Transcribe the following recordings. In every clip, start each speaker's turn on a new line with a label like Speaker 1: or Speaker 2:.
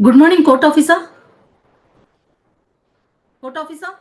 Speaker 1: Good morning, court officer. Court officer.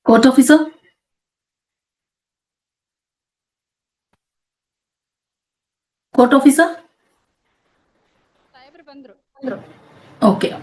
Speaker 1: Court officer. Court officer. Okay.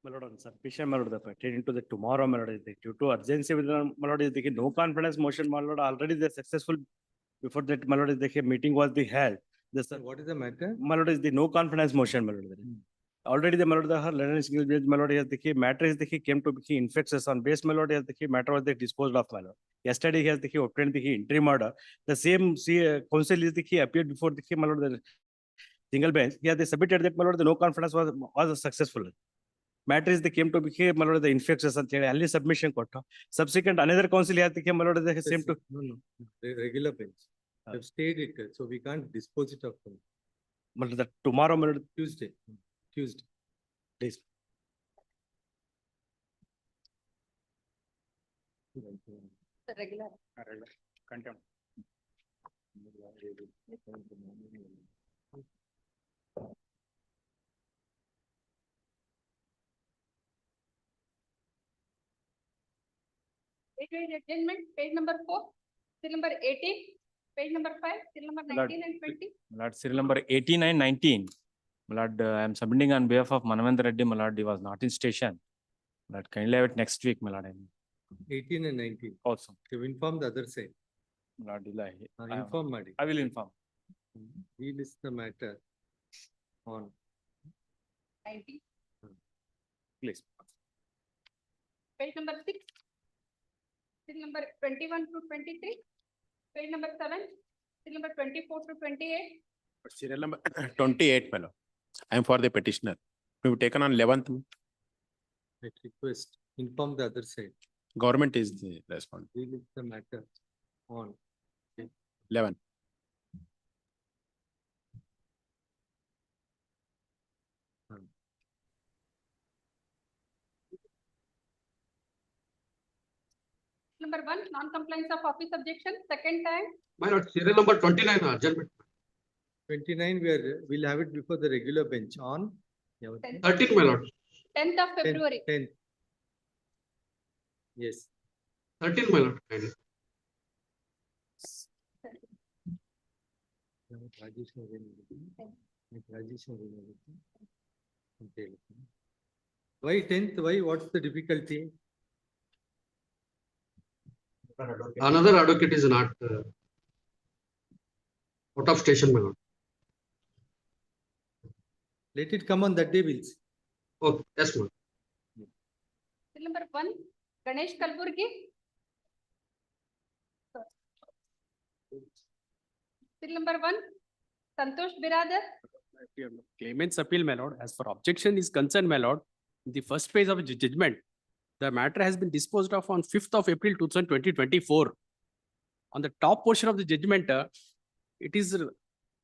Speaker 2: Malord, on submission, Malord, the pertaining to the tomorrow, Malord, due to urgency with Malord, is the no confidence motion, Malord, already they're successful. Before that, Malord, the meeting was the held.
Speaker 3: What is the matter?
Speaker 2: Malord is the no confidence motion, Malord. Already the Malord, the her learning single judge, Malord, is the matter is the came to be infectious on base, Malord, is the matter was the disposed of, Malord. Yesterday, he has the obtained the interim order. The same council is the appeared before the Malord, the single bench. Here they submitted that, Malord, the no confidence was successful. Matter is the came to be Malord, the infectious and only submission quota. Subsequent another council has the Malord, the same to
Speaker 3: No, the regular bench. They've stayed it, so we can't dispose it of them.
Speaker 2: Malord, the tomorrow, Malord,
Speaker 3: Tuesday.
Speaker 2: please.
Speaker 4: The regular.
Speaker 2: Contempt.
Speaker 4: Adjournment, page number 4, serial number 18, page number 5, serial number 19 and 20.
Speaker 5: Malad, serial number 18 and 19. Malad, I am submitting on behalf of Manavendra Reddy. Malad, he was not in station. Malad, kindly have it next week. Malad,
Speaker 3: 18 and 19.
Speaker 5: also.
Speaker 3: You've informed the other side.
Speaker 5: Malad,
Speaker 3: Inform Madi.
Speaker 5: I will inform.
Speaker 3: We list the matter on
Speaker 4: 19,
Speaker 5: Please.
Speaker 4: page number 6, serial number 21 to 23, page number 7, serial number 24 to 28.
Speaker 6: Serial number 28, fellow. I am for the petitioner. We've taken on 11th.
Speaker 3: I request, inform the other side.
Speaker 6: Government is the respondent.
Speaker 3: We list the matter on
Speaker 6: 11.
Speaker 4: Number 1, non-compliance of office objection, second time.
Speaker 7: My lord, serial number 29, adjournment.
Speaker 3: 29, we'll have it before the regular bench on
Speaker 7: 13, my lord.
Speaker 4: 10th of February.
Speaker 3: 10th. Yes.
Speaker 7: 13, my lord. Kindly.
Speaker 3: Why 10th? Why? What's the difficulty?
Speaker 7: Another advocate is not out of station, my lord.
Speaker 3: Let it come on that day, we'll see.
Speaker 7: Oh, yes, my lord.
Speaker 4: Serial number 1, Ganesh Kalaburagi. Serial number 1, Santosh Biradar.
Speaker 8: Claimant's appeal, my lord, as for objection is concerned, my lord, in the first phase of judgment, the matter has been disposed of on 5th of April 2024. On the top portion of the judgment, it is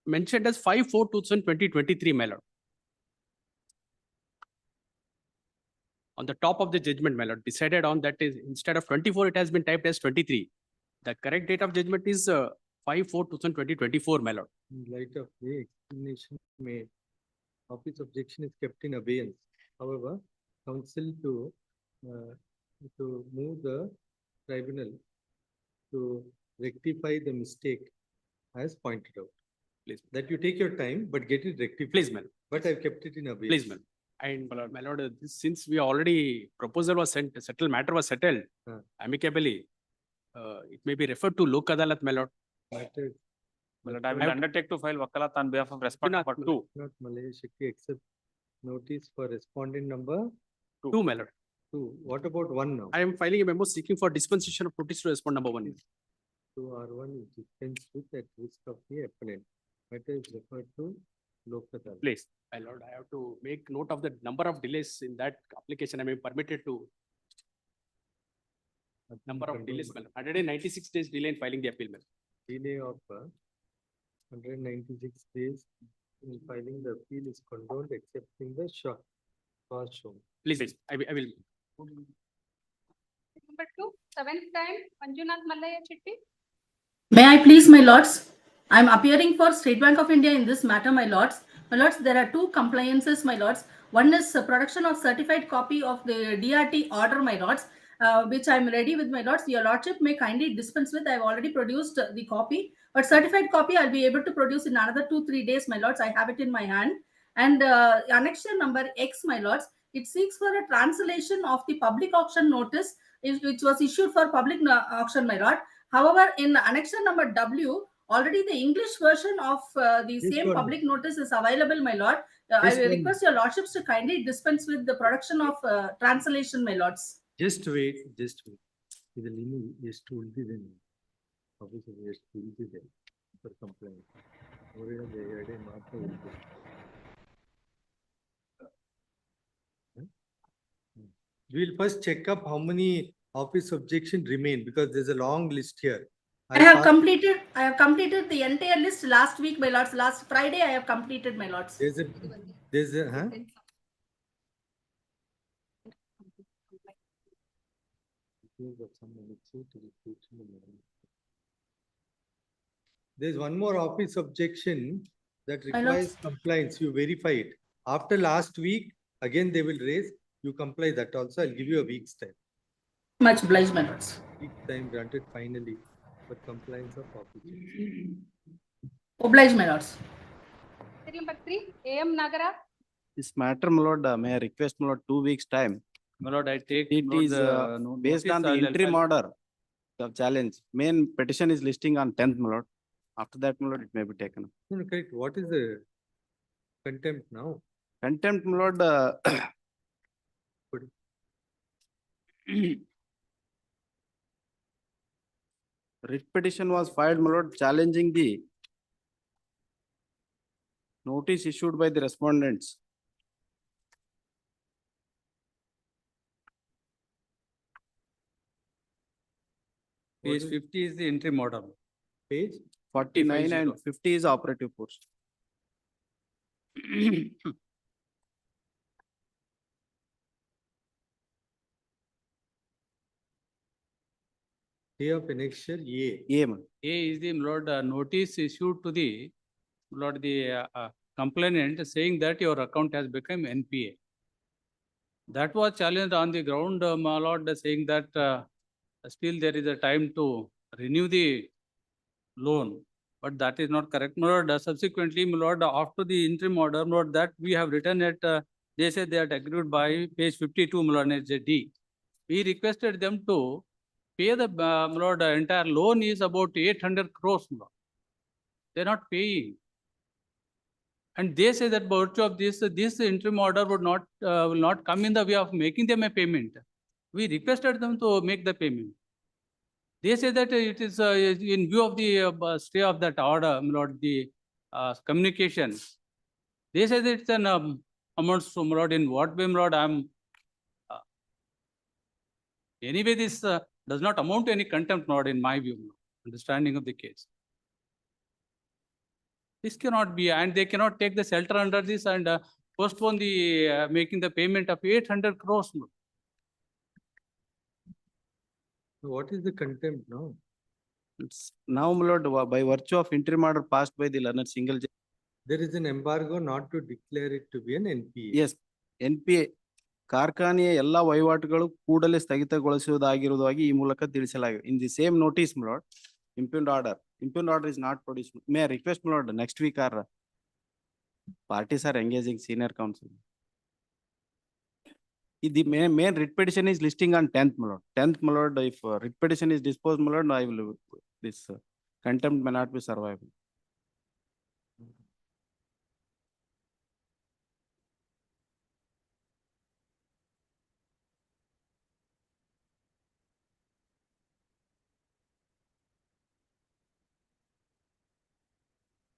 Speaker 8: mentioned as 5/4/2023, my lord. On the top of the judgment, my lord, decided on that is instead of 24, it has been typed as 23. The correct date of judgment is 5/4/2024, my lord.
Speaker 3: In light of the explanation made, office objection is kept in abeyance. However, counsel to move the tribunal to rectify the mistake as pointed out.
Speaker 8: Please.
Speaker 3: That you take your time, but get it rectified.
Speaker 8: Please, ma'am.
Speaker 3: But I've kept it in abeyance.
Speaker 8: Please, ma'am. And my lord, since we already proposal was sent, settled matter was settled amicably, it may be referred to Lok Adalat, my lord.
Speaker 3: Matter
Speaker 5: Malad, I will undertake to file wakalat on behalf of respondent number 2.
Speaker 3: not Malay Shakti accept notice for respondent number
Speaker 8: 2, my lord.
Speaker 3: 2. What about 1 now?
Speaker 8: I am filing a memo seeking for dispensation of notice to respond number 1.
Speaker 3: 2R1 is dispensed with at risk of the appellant. Matter is referred to Lok Adalat.
Speaker 8: Please, my lord, I have to make note of the number of delays in that application. I am permitted to number of delays, my lord. 196 days delay in filing the appeal, my lord.
Speaker 3: Delay of 196 days in filing the appeal is condoned excepting the cause shown.
Speaker 8: Please, I will
Speaker 4: Number 2, seventh time, Manjunath Mallaya Chitti.
Speaker 1: May I please, my lords? I am appearing for State Bank of India in this matter, my lords. My lords, there are two compliances, my lords. One is production of certified copy of the DRT order, my lords, which I am ready with, my lords. Your lordship may kindly dispense with. I have already produced the copy, but certified copy I'll be able to produce in another 2-3 days, my lords. I have it in my hand. And annexure number X, my lords, it seeks for a translation of the public auction notice, which was issued for public auction, my lord. However, in annexure number W, already the English version of the
Speaker 3: This
Speaker 1: same
Speaker 3: one.
Speaker 1: public notice is available, my lord. I
Speaker 3: This
Speaker 1: will
Speaker 3: one.
Speaker 1: request your lordships to kindly dispense with the production of translation, my lords.
Speaker 3: Just wait, just wait. ಇದರಲ್ಲಿ ಇನ್ನೂ ಎಷ್ಟು ಉಳಿದಿದೆ ಆಫೀಸಲ್ಲಿ ಎಷ್ಟು ಉಳಿದಿದೆ for complaint ಅವರೇನಂದ್ರೆ ಎರಡೇ ಮಾತ್ರ ಉಳಿದಿದೆ. We will first check up how many office objections remain because there's a long list here.
Speaker 1: I have completed the entire list last week, my lords. Last Friday, I have completed, my lords.
Speaker 3: There's a huh? There's one more office objection that requires compliance. You verify it. After last week, again they will raise. You comply that also. I'll give you a week's time.
Speaker 1: Much obliged, my lords.
Speaker 3: Week time granted finally for compliance of office.
Speaker 1: Obliged, my lords.
Speaker 4: Serial number 3, AM Nagara.
Speaker 2: This matter, my lord, may I request, my lord, 2 weeks' time.
Speaker 8: My lord, I take
Speaker 2: It
Speaker 8: note
Speaker 2: is
Speaker 8: no-
Speaker 2: based on
Speaker 8: notice,
Speaker 2: the
Speaker 8: I'll-
Speaker 2: interim
Speaker 8: I'll-
Speaker 2: order of challenge. Main petition is listing on 10th, my lord. After that, my lord, it may be taken.
Speaker 3: No, no, correct. What is the contempt now?
Speaker 2: Contempt, my lord, writ petition was filed, my lord, challenging the notice issued by the respondents.
Speaker 8: Page 50 is the interim order.
Speaker 3: Page?
Speaker 2: 49 and
Speaker 8: 50.
Speaker 2: 50 is operative force.
Speaker 3: Day of annexure A.
Speaker 2: A, man.
Speaker 8: A is the, my lord, notice issued to the, my lord, the complainant saying that your account has become NPA. That was challenged on the ground, my lord, saying that still there is a time to renew the loan. But that is not correct, my lord. Subsequently, my lord, after the interim order, my lord, that we have written it, they said they are agreed by page 52, my lord, it's a D. We requested them to pay the, my lord, entire loan is about 800 crores, my lord. They're not paying. And they say that by virtue of this, this interim order would not, will not come in the way of making them a payment. We requested them to make the payment. They say that it is in view of the stay of that order, my lord, the communication. They say that it's an amount, so my lord, in what way, my lord, anyway, this does not amount to any contempt, my lord, in my view, my lord, understanding of the case. This cannot be, and they cannot take the shelter under this and postpone the making the payment of 800 crores. my lord.
Speaker 3: What is the contempt now?
Speaker 2: It's now, my lord, by virtue of interim order passed by the learned single judge.
Speaker 3: There is an embargo not to declare it to be an NPA.
Speaker 2: Yes, NPA ಕಾರ್ಖಾನೆಯ ಎಲ್ಲ ವಹಿವಾಟುಗಳು ಕೂಡಲೇ ಸ್ಥಗಿತಗೊಳಿಸುವುದಾಗಿರುವುದಾಗಿ ಈ ಮೂಲಕ ತಿಳಿಸಲಾಗಿದೆ. In the same notice, my lord, impugned order is not produced. May I request, my lord, next week our parties are engaging senior counsel. The main writ petition is listing on 10th, my lord. 10th, my lord, if writ petition is disposed, my lord, I will, this contempt may not be survived.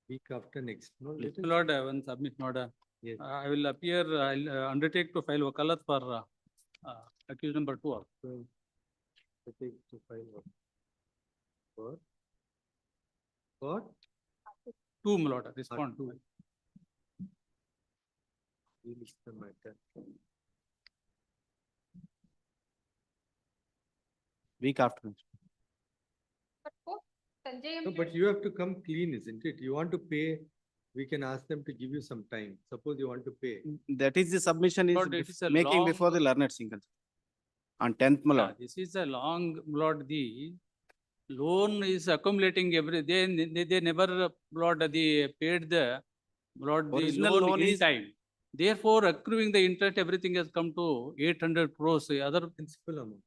Speaker 3: Week after next. No,
Speaker 2: Yes.
Speaker 3: let us-
Speaker 8: Lord, one submit order.
Speaker 3: Yes.
Speaker 8: I will appear, I'll undertake to file wakalat for accused number 2.
Speaker 3: So, I take to file what? For?
Speaker 8: 2, my lord, respond to.
Speaker 3: We'll list the matter.
Speaker 6: Week after.
Speaker 4: Number 4, Sanjay M.
Speaker 3: No, but you have to come clean, isn't it? You want to pay, we can ask them to give you some time. Suppose you want to pay.
Speaker 6: That is the submission is
Speaker 8: Lord, it is a
Speaker 6: making
Speaker 8: long-
Speaker 6: before the learned single. On 10th, my
Speaker 8: Yeah,
Speaker 6: lord.
Speaker 8: this is a long, Lord, the loan is accumulating they never, Lord, the paid the, Lord, the
Speaker 6: Original
Speaker 8: loan
Speaker 6: loan
Speaker 8: in
Speaker 6: is-
Speaker 8: time. Therefore, accruing the interest, everything has come to 800 crores. The other
Speaker 3: Principal amount.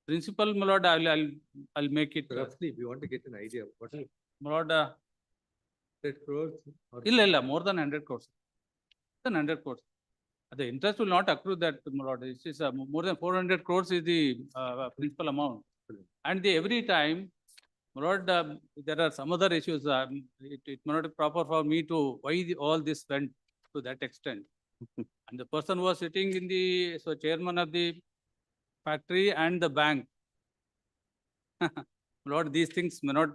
Speaker 8: principal, my Lord, I'll make it,
Speaker 3: Roughly, if you want to get an idea, what is
Speaker 8: my Lord,
Speaker 3: 100 crores? or
Speaker 8: illa, more than 100 crores. More than 100 crores. The interest will not accrue that, my Lord. It is more than 400 crores is the principal amount. And every time, my Lord, there are some other issues. It may not be proper for me to, why all this went to that extent. And the person was sitting in the, so chairman of the factory and the bank. Lord, these things may not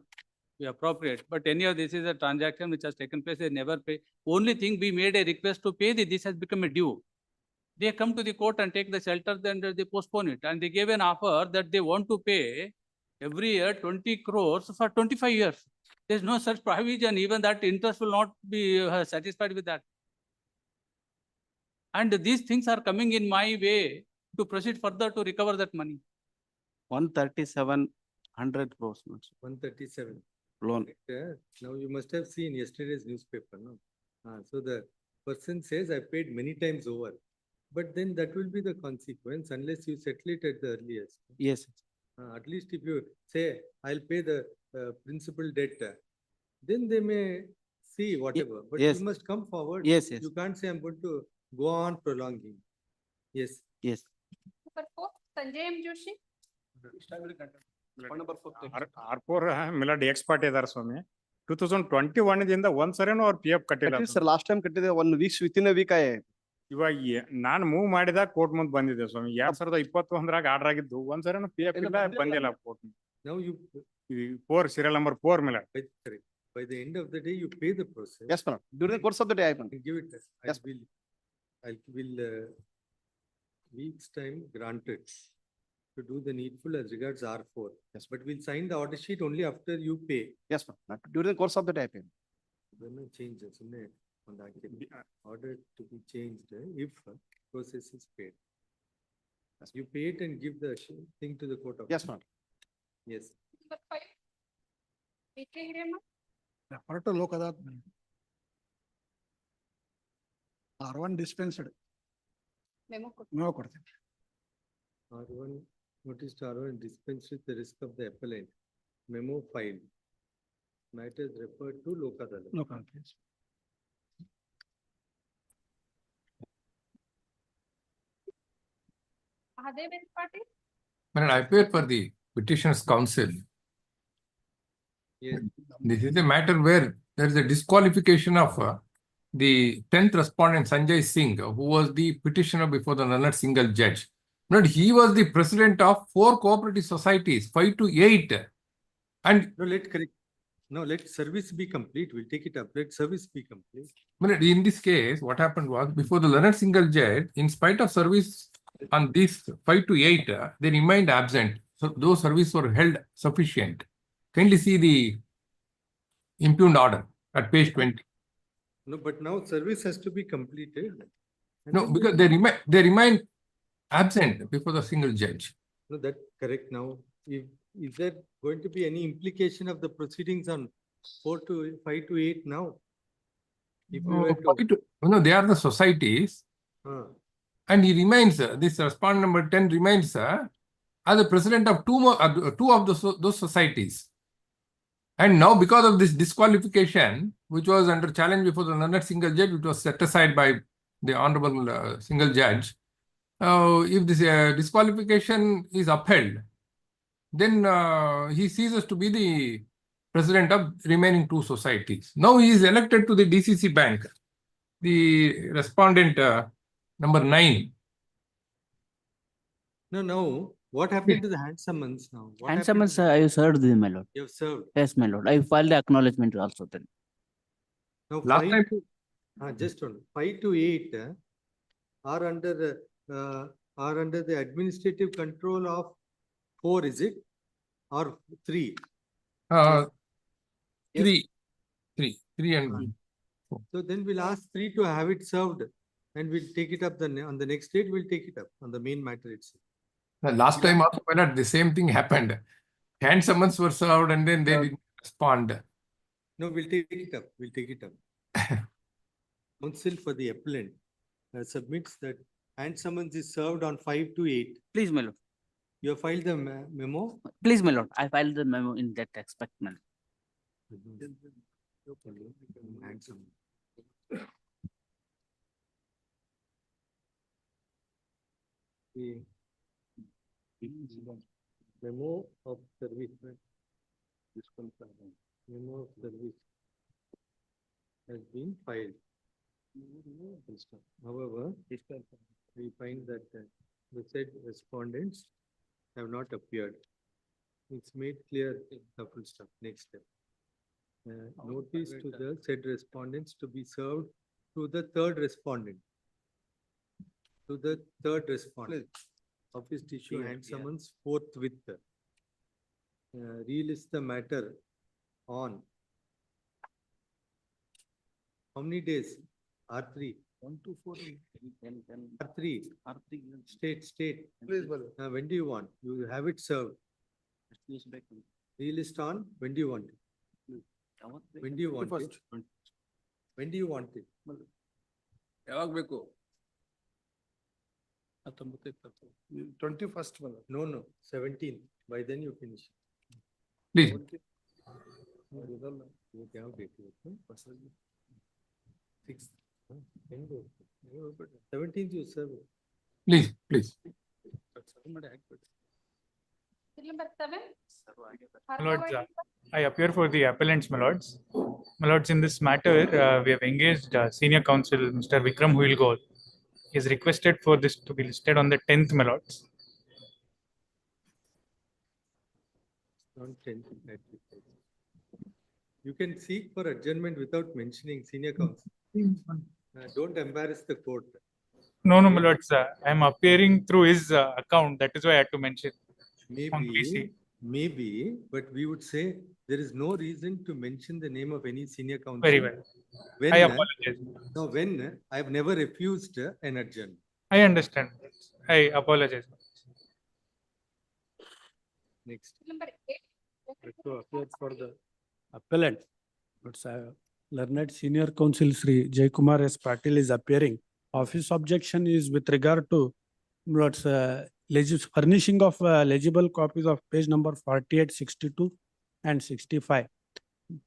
Speaker 8: be appropriate, but anyhow, this is a transaction which has taken place. They never pay. Only thing, we made a request to pay this has become a due. They come to the court and take the shelter, then they postpone it. And they gave an offer that they want to pay every year 20 crores for 25 years. There's no such provision. Even that interest will not be satisfied with that. And these things are coming in my way to proceed further to recover that money.
Speaker 6: 137,100 crores. my lord.
Speaker 3: 137.
Speaker 6: Loan.
Speaker 3: Now you must have seen yesterday's newspaper, no? So the person says, I paid many times over. But then that will be the consequence unless you settle it at the earliest.
Speaker 6: Yes.
Speaker 3: At least if you say, I'll pay the principal debt, then they may see whatever. But
Speaker 6: yes.
Speaker 3: you must come forward.
Speaker 6: Yes, yes.
Speaker 3: You can't say, I'm going to go on prolonging. Yes.
Speaker 6: Yes.
Speaker 4: Number 4, Sanjay M. Joshi.
Speaker 9: R4 milord expert ಇದಾರೆ ಸ್ವಾಮಿ 2021 ದಿಂದ ಒಂದ್ ಸರಿನೂ ಅವ್ರ P F ಕಟ್ಟಿಲ್ಲ
Speaker 6: Sir, last time ಕಟ್ಟಿದೆ 1 week within a week.
Speaker 9: ಇವಾಗ ನಾನು move ಮಾಡಿದಾಗ court ಮುಂದೆ ಬಂದಿದೆ ಸ್ವಾಮಿ 2021 ಆರ್ಡರ್ ಆಗಿದ್ದು ಒಂದ್ ಸರಿನೂ ಪಿ ಎಫ್ ಇಲ್ಲ ಬಂದಿಲ್ಲ court
Speaker 3: Now you,
Speaker 9: 4 serial number 4 milord
Speaker 3: by the end of the day, you pay the process.
Speaker 6: Yes, madam. During the course of the day, I
Speaker 3: And give it,
Speaker 6: Yes.
Speaker 3: I will week's time granted to do the needful as regards R4.
Speaker 6: Yes.
Speaker 3: But we'll sign the order sheet only after you pay.
Speaker 6: Yes, madam. During the course of the day, I pay.
Speaker 3: There are no changes in the on the order to be changed if process is paid. You pay it and give the thing to the court of.
Speaker 6: Yes, madam.
Speaker 3: Yes.
Speaker 4: Number 5, P.K. Hirema.
Speaker 10: Part of look at that. R1 dispensed.
Speaker 4: Memo.
Speaker 10: No ಕೊಡ್ತೀನಿ.
Speaker 3: R1, notice to R1 dispensed with the risk of the appellant. Memo filed. Matters referred to Lok Adalat.
Speaker 10: No conflict.
Speaker 4: Mahadev S. Patil.
Speaker 11: When I appear for the petitioner's counsel,
Speaker 3: Yes.
Speaker 11: this is a matter where there is a disqualification of the 10th respondent Sanjay Singh, who was the petitioner before the learned single judge. But he was the president of 4 cooperative societies, 5 to 8. And
Speaker 3: No, let service be complete. We'll take it up. Let service be complete.
Speaker 11: but in this case, what happened was before the learned single judge, in spite of service on these 5 to 8, they remained absent. So those services were held sufficient. Kindly see the impugned order at page 20.
Speaker 3: No, but now service has to be completed. And
Speaker 11: No,
Speaker 3: then
Speaker 11: because they remain absent before the single judge.
Speaker 3: No, that's correct now. Is there going to be any implication of the proceedings on 5 to 8 now? If we were to,
Speaker 11: No, they are the societies, and he remains, this respondent number 10 remains as the president of two of those societies. And now because of this disqualification, which was under challenge before the learned single judge, which was set aside by the honorable single judge, if this disqualification is upheld, then he ceases to be the president of remaining 2 societies. Now he is elected to the DCC Bank. The respondent number 9.
Speaker 3: no, what happened to the hand summons now? What
Speaker 12: And
Speaker 3: happened
Speaker 12: summons,
Speaker 3: to the-
Speaker 12: I served them, my lord.
Speaker 3: You have served.
Speaker 12: Yes, my lord. I filed the acknowledgement also then.
Speaker 3: Now,
Speaker 11: Last
Speaker 3: 5
Speaker 11: time-
Speaker 3: to, just one, 5 to 8 are under the administrative control of 4, is it? or three?
Speaker 11: Uh,
Speaker 3: Yes.
Speaker 11: three and
Speaker 3: So then we'll ask three to have it served and we'll take it up on the next date, we'll take it up on the main matter itself.
Speaker 11: last time also, my lord, the same thing happened. Hand summons were served and then they didn't respond.
Speaker 3: No, we'll take it up, we'll take it up. Counsel for the appellant submits that hand summons is served on 5 to 8.
Speaker 12: Please, my lord.
Speaker 3: You have filed the memo?
Speaker 12: Please, my lord. I filed the memo in that aspect, my lord.
Speaker 3: Hand summons. The memo of service. Memo of service has been filed. However, we find that the said respondents have not appeared. It's made clear in the full stop. Next step. Notice to the said respondents to be served to the third respondent. To the third respondent. Office to issue hand summons forthwith. Relist the matter on how many days? R3.
Speaker 12: 1 to 4.
Speaker 3: R3. State.
Speaker 10: Please,
Speaker 3: When do you want? You have it served. Relist on, when do you want it? When do you want it? When do you want it?
Speaker 10: ಯಾವಾಗ ಬೇಕು 21st
Speaker 3: No, 17th. By then you finish.
Speaker 11: Please.
Speaker 3: ಯಾವ ಬೇಕು? 6th. 17th you serve.
Speaker 11: Please.
Speaker 4: Bill number 7.
Speaker 9: My lords, I appear for the appellants, my lords. My lords, in this matter, we have engaged senior counsel, Mr. Vikram Huilgol. He is requested for this to be listed on the 10th, my lords.
Speaker 3: On 10th. You can seek for adjournment without mentioning senior counsel. Don't embarrass the court.
Speaker 9: No, my lords, I am appearing through his account. That is why I had to mention. On PC.
Speaker 3: Maybe, but we would say there is no reason to mention the name of any senior counsel.
Speaker 9: Very well.
Speaker 3: When,
Speaker 9: I apologize.
Speaker 3: No, when I have never refused an adjournment.
Speaker 9: I understand. I apologize.
Speaker 3: Next.
Speaker 4: Bill number 8.
Speaker 8: To appear for the appellant. But learned senior counsel Sri Jaykumar S. Patil is appearing. Office objection is with regard to what's furnishing of legible copies of page number 48, 62 and 65.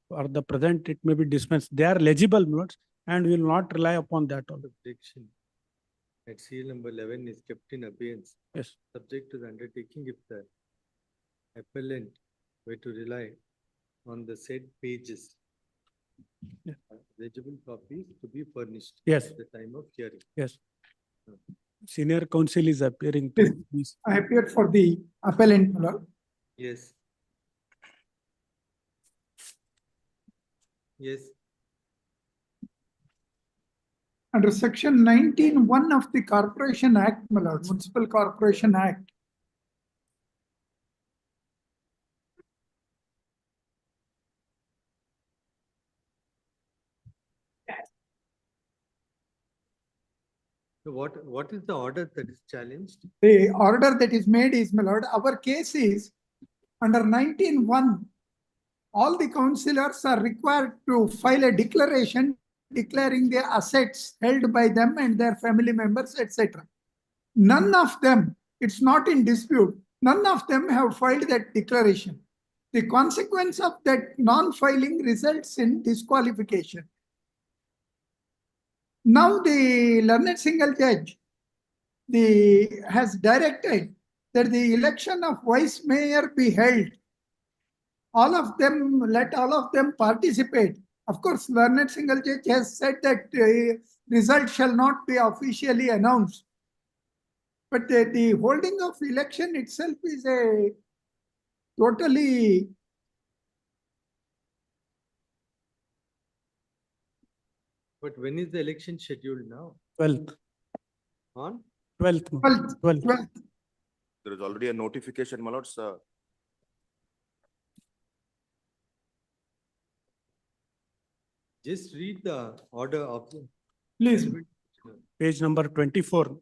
Speaker 8: For the present, it may be dispensed. They are legible notes and will not rely upon that.
Speaker 3: Objection at seal number 11 is kept in abeyance.
Speaker 8: Yes.
Speaker 3: Subject to the undertaking if the appellant were to rely on the said pages.
Speaker 8: Yeah.
Speaker 3: Legible copies to be furnished.
Speaker 8: Yes.
Speaker 3: At the time of hearing.
Speaker 8: Yes. Senior counsel is appearing. To this.
Speaker 10: I appeared for the appellant, my lord.
Speaker 3: Yes. Yes.
Speaker 10: Under section 19(1) of the Corporation Act, my lord, Municipal Corporation Act.
Speaker 3: So what is the order that is challenged?
Speaker 10: The order that is made is, my lord, our case is under 19(1). All the councillors are required to file a declaration declaring their assets held by them and their family members, etc. None of them, it's not in dispute, none of them have filed that declaration. The consequence of that non-filing results in disqualification. Now the learned single judge has directed that the election of vice mayor be held. All of them, let all of them participate. Of course, learned single judge has said that result shall not be officially announced. But the holding of election itself is a totally
Speaker 3: But when is the election scheduled now?
Speaker 8: 12th.
Speaker 3: On?
Speaker 8: 12th.
Speaker 10: 12th.
Speaker 13: There is already a notification, my lords.
Speaker 3: Just read the order of the.
Speaker 10: Please,
Speaker 2: Page number 24.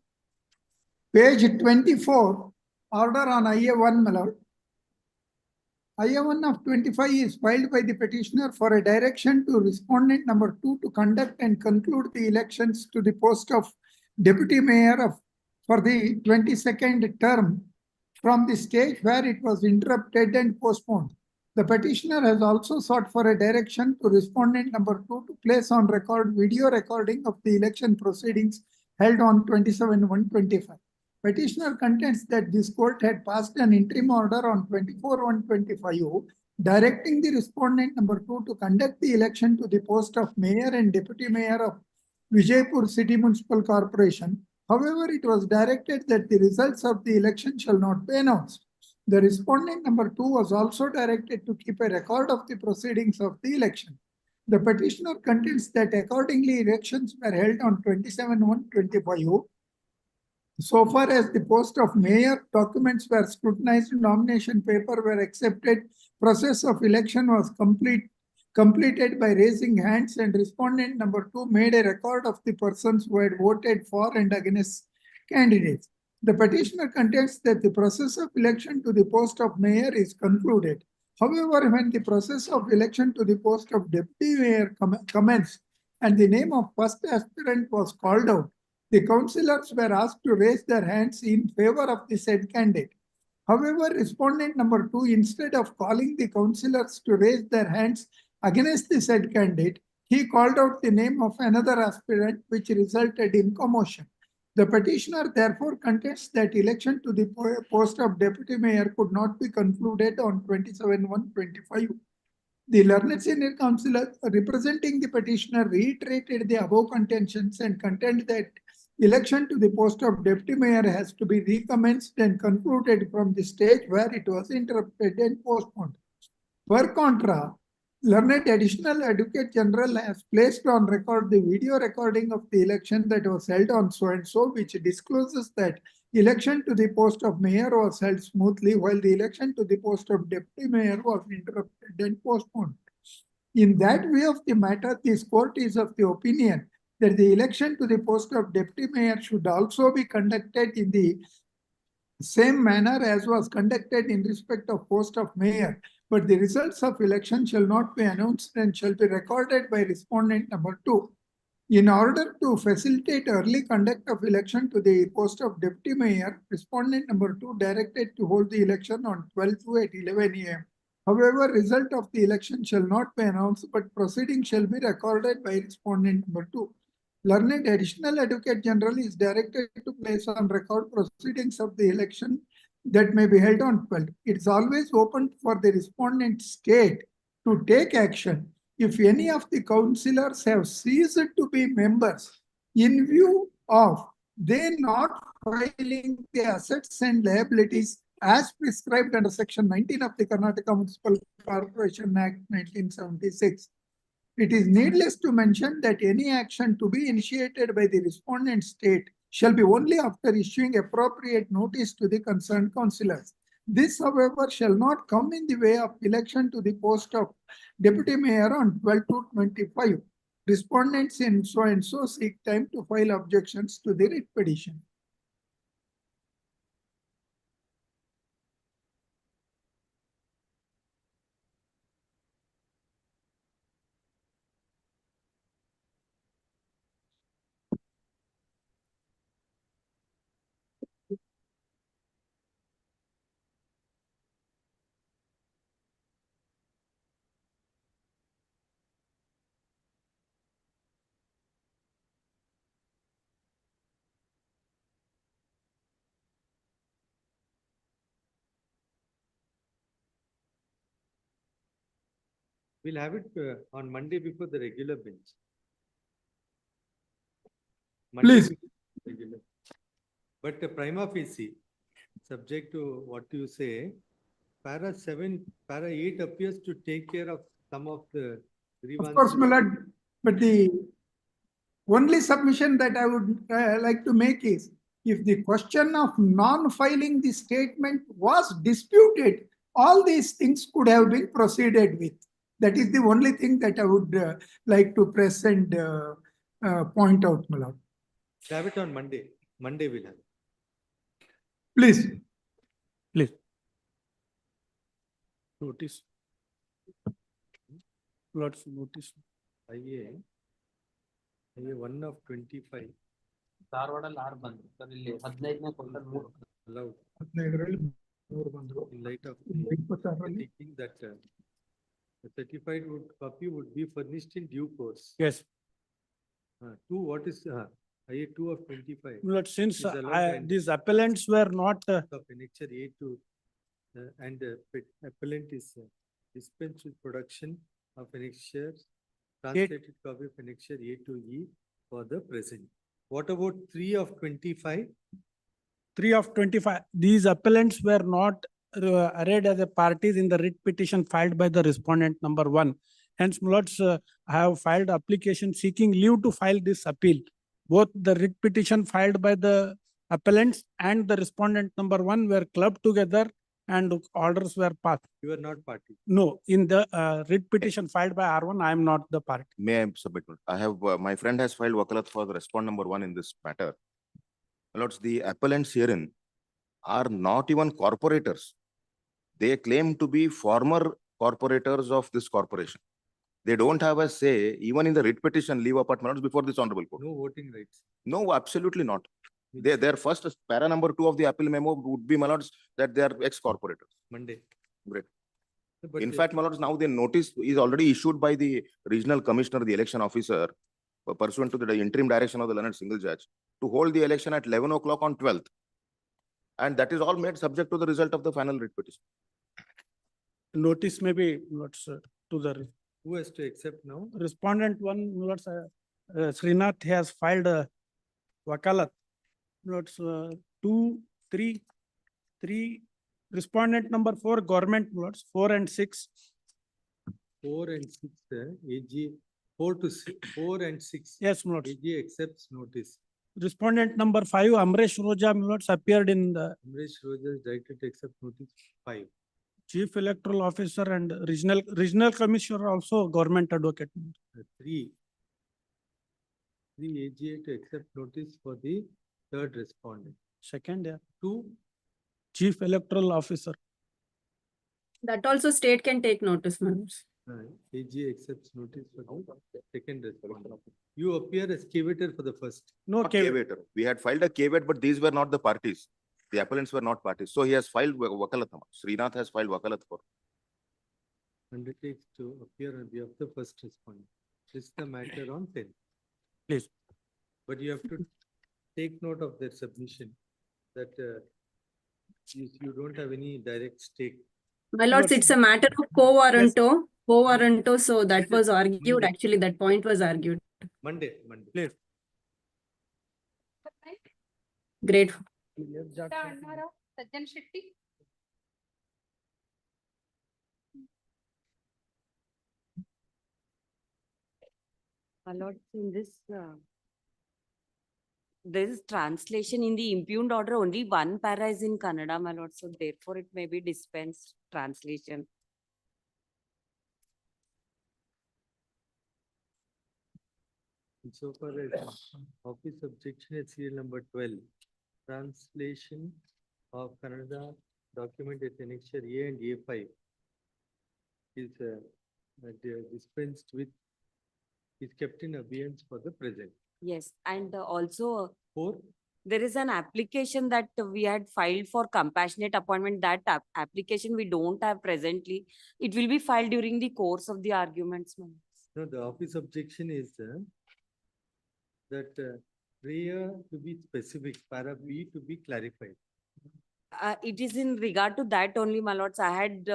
Speaker 10: page 24, order on IA1, my lord. IA1 of 25 is filed by the petitioner for a direction to respondent number 2 to conduct and conclude the elections to the post of deputy mayor of for the 22nd term from the stage where it was interrupted and postponed. The petitioner has also sought for a direction to respondent number 2 to place on record video recording of the election proceedings held on 27/1/25. Petitioner contends that this court had passed an interim order on 24/1/25 directing the respondent number 2 to conduct the election to the post of mayor and deputy mayor of Vijaypur City Municipal Corporation. However, it was directed that the results of the election shall not be announced. The respondent number 2 was also directed to keep a record of the proceedings of the election. The petitioner contends that accordingly elections were held on 27/1/25. So far as the post of mayor, documents were scrutinized, nomination paper were accepted, process of election was completed by raising hands, and respondent number 2 made a record of the persons who had voted for and against candidates. The petitioner contends that the process of election to the post of mayor is concluded. However, when the process of election to the post of deputy mayor commenced and the name of first aspirant was called out, the councillors were asked to raise their hands in favor of the said candidate. However, respondent number 2, instead of calling the councillors to raise their hands against the said candidate, he called out the name of another aspirant, which resulted in commotion. The petitioner therefore contends that election to the post of deputy mayor could not be concluded on 27/1/25. The learned senior counsellor representing the petitioner reiterated the above contentions and contend that election to the post of deputy mayor has to be recommenced and concluded from the stage where it was interrupted and postponed. Per contra, learned additional advocate general has placed on record the video recording of the election that was held on so and so, which discloses that election to the post of mayor was held smoothly, while the election to the post of deputy mayor was interrupted and postponed. In that view of the matter, this court is of the opinion that the election to the post of deputy mayor should also be conducted in the same manner as was conducted in respect of post of mayor, but the results of election shall not be announced and shall be recorded by respondent number 2. In order to facilitate early conduct of election to the post of deputy mayor, respondent number 2 directed to hold the election on 12/2 at 11 a.m. However, result of the election shall not be announced, but proceeding shall be recorded by respondent number 2. Learned additional advocate general is directed to place on record proceedings of the election that may be held on 12. It is always open for the respondent state to take action if any of the councillors have ceased to be members in view of they not filing the assets and liabilities as prescribed under Section 19 of the Karnataka Municipal Corporation Act 1976. It is needless to mention that any action to be initiated by the respondent state shall be only after issuing appropriate notice to the concerned councillors. This, however, shall not come in the way of election to the post of deputy mayor on 12/2/25. Respondents in so and so seek time to file objections to the writ petition.
Speaker 3: We'll have it on Monday before the regular bench. Monday
Speaker 10: Please.
Speaker 3: before the regular. But prima facie, subject to what you say, para 7, para 8 appears to take care of some of the grievances.
Speaker 10: Of course, my lord, but the only submission that I would like to make is, if the question of non-filing the statement was disputed, all these things could have been proceeded with. That is the only thing that I would like to press and point out, my lord.
Speaker 3: Have it on Monday. Monday we'll have.
Speaker 10: Please.
Speaker 2: Notice. Lots of notice.
Speaker 3: IA 1 of 25 allowed in light of thinking that the certified copy would be furnished in due course.
Speaker 2: Yes.
Speaker 3: Two, what is IA 2 of 25?
Speaker 2: Lord, since
Speaker 3: Is allowed and-
Speaker 2: these appellants were not
Speaker 3: Of annexure A2 and appellant is dispensed with production of annexure, translated copy of annexure A to E for the present. What about 3 of 25?
Speaker 2: 3 of 25, these appellants were not arrayed as a parties in the writ petition filed by the respondent number 1. Hence, my lords, I have filed application seeking leave to file this appeal. Both the writ petition filed by the appellants and the respondent number 1 were clubbed together and orders were passed.
Speaker 3: You are not party.
Speaker 2: No, in the writ petition filed by R1, I am not the party.
Speaker 13: May I submit? I have, my friend has filed wakalat for the respondent number 1 in this matter. My lords, the appellants herein are not even corporators. They claim to be former corporators of this corporation. They don't have a say even in the writ petition leave apart, my lords, before this honorable court.
Speaker 3: No voting rights.
Speaker 13: No, absolutely not. Their first para number 2 of the appeal memo would be, my lords, that they are ex-corporators.
Speaker 3: Monday.
Speaker 13: Great.
Speaker 3: But
Speaker 13: In fact, my lords, now the notice is already issued by the regional commissioner, the election officer, pursuant to the interim direction of the learned single judge, to hold the election at 11 o'clock on 12th. And that is all made subject to the result of the final writ petition.
Speaker 2: Notice may be lords, to the
Speaker 3: who has to accept now?
Speaker 2: respondent 1, lords, Srinath has filed a wakalat. Lords, 2, 3, respondent number 4, government, lords, 4 and 6.
Speaker 3: 4 and 6, AG 4 to 6, 4 and 6.
Speaker 2: Yes, lords.
Speaker 3: AG accepts notice.
Speaker 2: Respondent number 5, Amresh Roja, lords, appeared in the
Speaker 3: Amresh Roja is directed to accept notice 5.
Speaker 2: Chief Electoral Officer and Regional Commissioner, also government advocate.
Speaker 3: 3 AGA to accept notice for the third respondent.
Speaker 2: Second, yeah.
Speaker 3: 2
Speaker 2: Chief Electoral Officer.
Speaker 14: That also state can take notice, members.
Speaker 3: AGA accepts notice for the second respondent. You appear as caveator for the first.
Speaker 2: No
Speaker 13: Not
Speaker 2: caveat.
Speaker 13: caveator. We had filed a caveat, but these were not the parties. The appellants were not parties. So he has filed wakalat. Srinath has filed wakalat for.
Speaker 3: Undertakes to appear on behalf of the first respondent. This is the matter on 10.
Speaker 2: Please.
Speaker 3: But you have to take note of their submission that you don't have any direct stake.
Speaker 14: My lords, it's a matter of quo warranto, so that was argued, actually that point was argued.
Speaker 3: Monday.
Speaker 2: Please.
Speaker 14: Great.
Speaker 4: Annara, Sajjan Shetty.
Speaker 15: My lord, in this, there is translation in the impugned order, only one para is in Kannada, my lord, so therefore it may be dispensed translation.
Speaker 3: So far as office objection at serial number 12, translation of Kannada document at annexure A and A5 is dispensed with, is kept in abeyance for the present.
Speaker 15: Yes, and also
Speaker 3: 4,
Speaker 15: there is an application that we had filed for compassionate appointment. That application we don't have presently. It will be filed during the course of the arguments, ma'am.
Speaker 3: no, the office objection is that prayer to be specific, para B to be clarified.
Speaker 15: It is in regard to that only, my lords. I had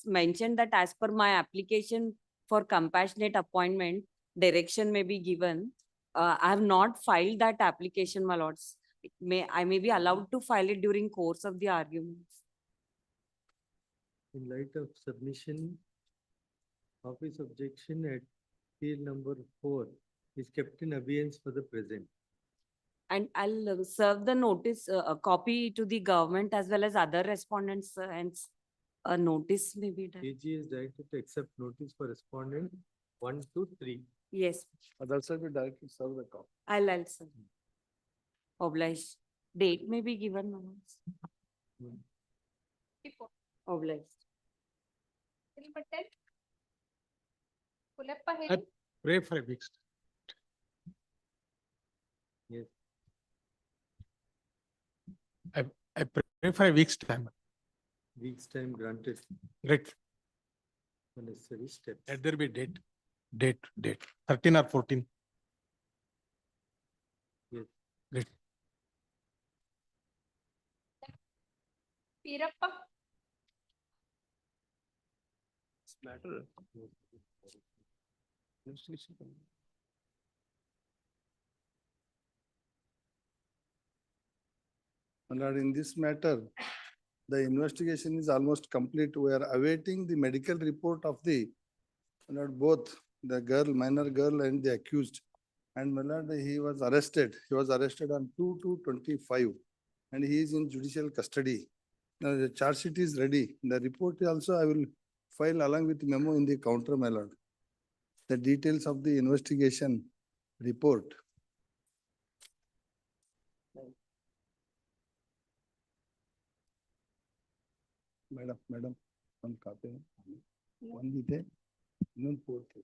Speaker 15: mentioned that as per my application for compassionate appointment, direction may be given. I have not filed that application, my lords. I may be allowed to file it during course of the arguments.
Speaker 3: In light of submission, office objection at field number 4 is kept in abeyance for the present.
Speaker 15: And I'll serve the notice, a copy to the government as well as other respondents, hence a notice may be done.
Speaker 3: AG is directed to accept notice for respondent 1 to 3.
Speaker 15: Yes,
Speaker 2: That's why we directly serve the copy.
Speaker 15: I'll sir. Obliged. Date may be given, my lords. Obliged.
Speaker 4: Bill number 10. Kulappa hearing.
Speaker 6: Pray for a week's.
Speaker 3: Yes.
Speaker 6: I pray for a week's time.
Speaker 3: Week's time granted
Speaker 6: Great.
Speaker 3: for necessary steps.
Speaker 6: Let there be date. 13 or 14.
Speaker 3: Yes.
Speaker 6: Great.
Speaker 4: Pirappa.
Speaker 2: This matter.
Speaker 16: My lord, in this matter, the investigation is almost complete. We are awaiting the medical report of the, my lord, both the girl, minor girl and the accused. And my lord, he was arrested. He was arrested on 2/2/25 and he is in judicial custody. Now the charge sheet is ready. The report also I will file along with memo in the counter, my lord. The details of the investigation report. Madam, one copy. One ಇದೆ, ಇನ್ನೊಂದು ಪೂರ್ತಿ.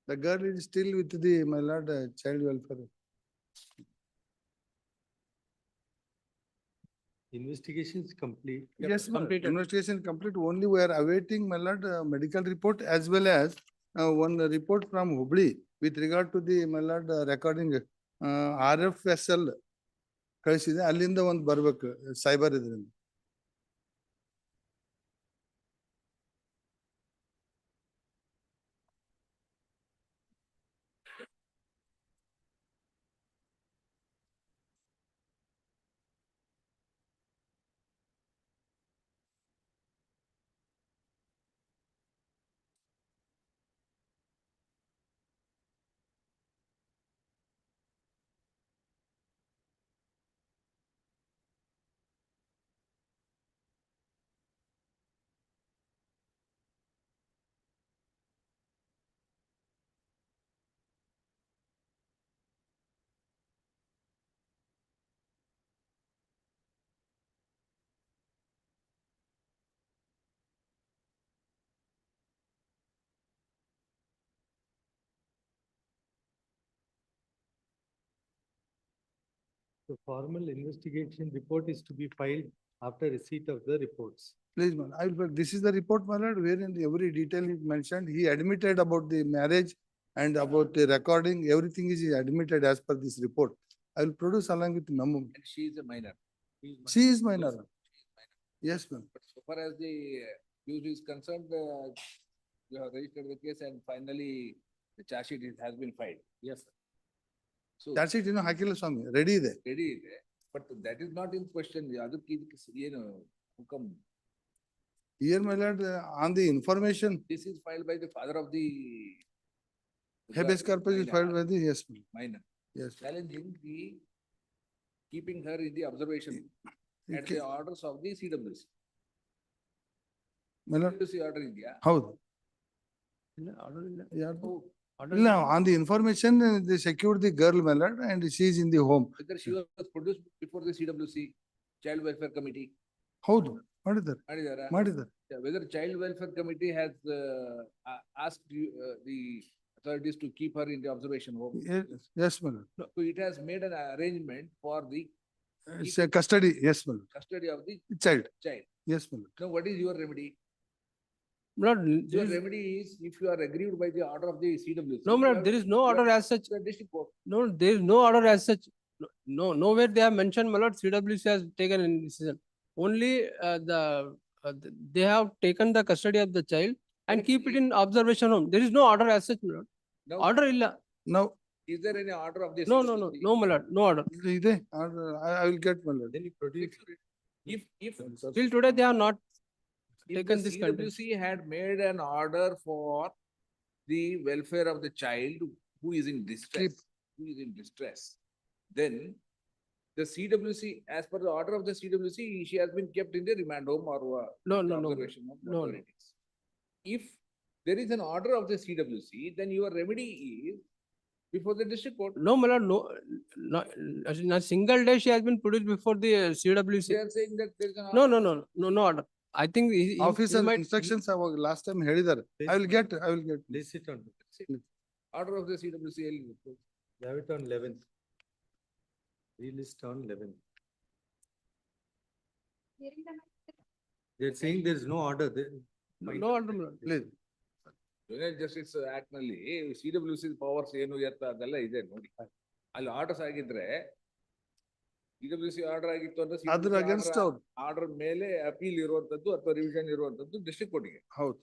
Speaker 16: The girl is still with the, my lord, child welfare.
Speaker 3: Investigation is complete.
Speaker 16: Yes, investigation complete. Only we are awaiting, my lord, medical report as well as one report from Hubli with regard to the, my lord, recording RFSL ಕಳಿಸಿದೆ ಅಲ್ಲಿಂದ ಒಂದು ಬರ್ಬೇಕು cyber ಇದರಿಂದ.
Speaker 3: The formal investigation report is to be filed after receipt of the reports.
Speaker 16: Please, man, I will, this is the report, my lord, wherein every detail is mentioned. He admitted about the marriage and about the recording, everything is admitted as per this report. I will produce along with memo.
Speaker 17: And she is a minor.
Speaker 16: She is minor. Yes, ma'am.
Speaker 17: But so far as the accused is concerned, you have registered the case and finally the charge sheet has been filed. Yes, sir. So
Speaker 16: That's it, ಹಾಕಿಲ್ಲ ಸ್ವಾಮಿ, ready ಇದೆ.
Speaker 17: ready ಇದೆ. But that is not in question. ಅದಕ್ಕೆ ಏನು ಹುಕಂ.
Speaker 16: Here, my lord, on the information,
Speaker 17: This is filed by the father of the
Speaker 16: habeas corpus is filed by the, yes, ma'am.
Speaker 17: minor.
Speaker 16: Yes.
Speaker 17: Challenging the keeping her in the observation at the orders of the CWC.
Speaker 16: My lord,
Speaker 17: CWC order ಇದೆಯಾ?
Speaker 16: ಹೌದು. ಯಾರ್ದು? ಇಲ್ಲ, on the information, they secured the girl, my lord, and she is in the home.
Speaker 17: Whether she was produced before the CWC Child Welfare Committee.
Speaker 16: ಹೌದು, ಮಾಡಿದ್ದಾರೆ.
Speaker 17: ಮಾಡಿದಾರಾ?
Speaker 16: ಮಾಡಿದ್ದಾರೆ.
Speaker 17: Yeah, whether Child Welfare Committee has asked you, the authorities to keep her in the observation home.
Speaker 16: Yes, my lord.
Speaker 17: So it has made an arrangement for the
Speaker 16: It's a custody, yes, my lord.
Speaker 17: custody of the
Speaker 16: Child,
Speaker 17: child.
Speaker 16: yes, my lord.
Speaker 17: Now, what is your remedy?
Speaker 18: Lord,
Speaker 17: Your remedy is if you are aggrieved by the order of the CWC.
Speaker 18: no,
Speaker 17: you
Speaker 18: Lord,
Speaker 17: have
Speaker 18: there is
Speaker 17: to-
Speaker 18: no
Speaker 17: you
Speaker 18: order
Speaker 17: have
Speaker 18: as such.
Speaker 17: to the district court.
Speaker 18: No, there is no order as such. No, nowhere they have mentioned, my lord, CWC has taken any decision. Only they have taken the custody of the child and keep it in observation home. There is no order as such, my lord.
Speaker 17: Now,
Speaker 18: Order illa.
Speaker 16: Now,
Speaker 17: is there any order of the
Speaker 18: No,
Speaker 17: CWC?
Speaker 18: no, my lord, no order.
Speaker 16: ಇದೆ, I will get, my lord.
Speaker 3: Then you produce.
Speaker 17: If
Speaker 18: Till today, they have not.
Speaker 17: If
Speaker 18: taken
Speaker 17: the
Speaker 18: this condition.
Speaker 17: CWC had made an order for the welfare of the child who is in distress, then the CWC, as per the order of the CWC, she has been kept in the remand home or
Speaker 18: No,
Speaker 17: the
Speaker 18: no, no,
Speaker 17: observation of
Speaker 18: no, no.
Speaker 17: authorities. If there is an order of the CWC, then your remedy is before the district court.
Speaker 18: No, my lord, no, in a single day she has been produced before the
Speaker 17: They
Speaker 18: CWC.
Speaker 17: are saying that there is an
Speaker 18: No,
Speaker 17: order.
Speaker 18: no order. I think he
Speaker 16: Officer
Speaker 18: might.
Speaker 16: instructions ಅವಾಗ last time ಹೇಳಿದ್ದಾರೆ. I will get.
Speaker 3: Place it on,
Speaker 17: Order of the CWC.
Speaker 3: have it on 11th. Relist on 11th.
Speaker 4: Hearing the matter.
Speaker 3: They're saying there is no order there.
Speaker 18: No order, my lord.
Speaker 16: Please.
Speaker 17: Juvenile Justice Act ನಲ್ಲಿ CWC powers ಏನು ಎತ್ತ ಅದೆಲ್ಲ ಇದೆ ನೋಡಿ. ಅಲ್ಲಿ orders ಆಗಿದ್ರೆ CWC order ಆಗಿತ್ತು ಅಂದ್ರೆ
Speaker 16: ಅದ್ರ against ಅವ್ರು.
Speaker 17: ಆರ್ಡರ್ ಮೇಲೆ ಅಪೀಲ್ ಇರುವಂತದ್ದು ಅಥವಾ ರಿವಿಷನ್ ಇರುವಂತದ್ದು ಡಿಸ್ಟ್ರಿಕ್ಟ್ ಕೋರ್ಟ್ಗೆ.
Speaker 16: ಹೌದು.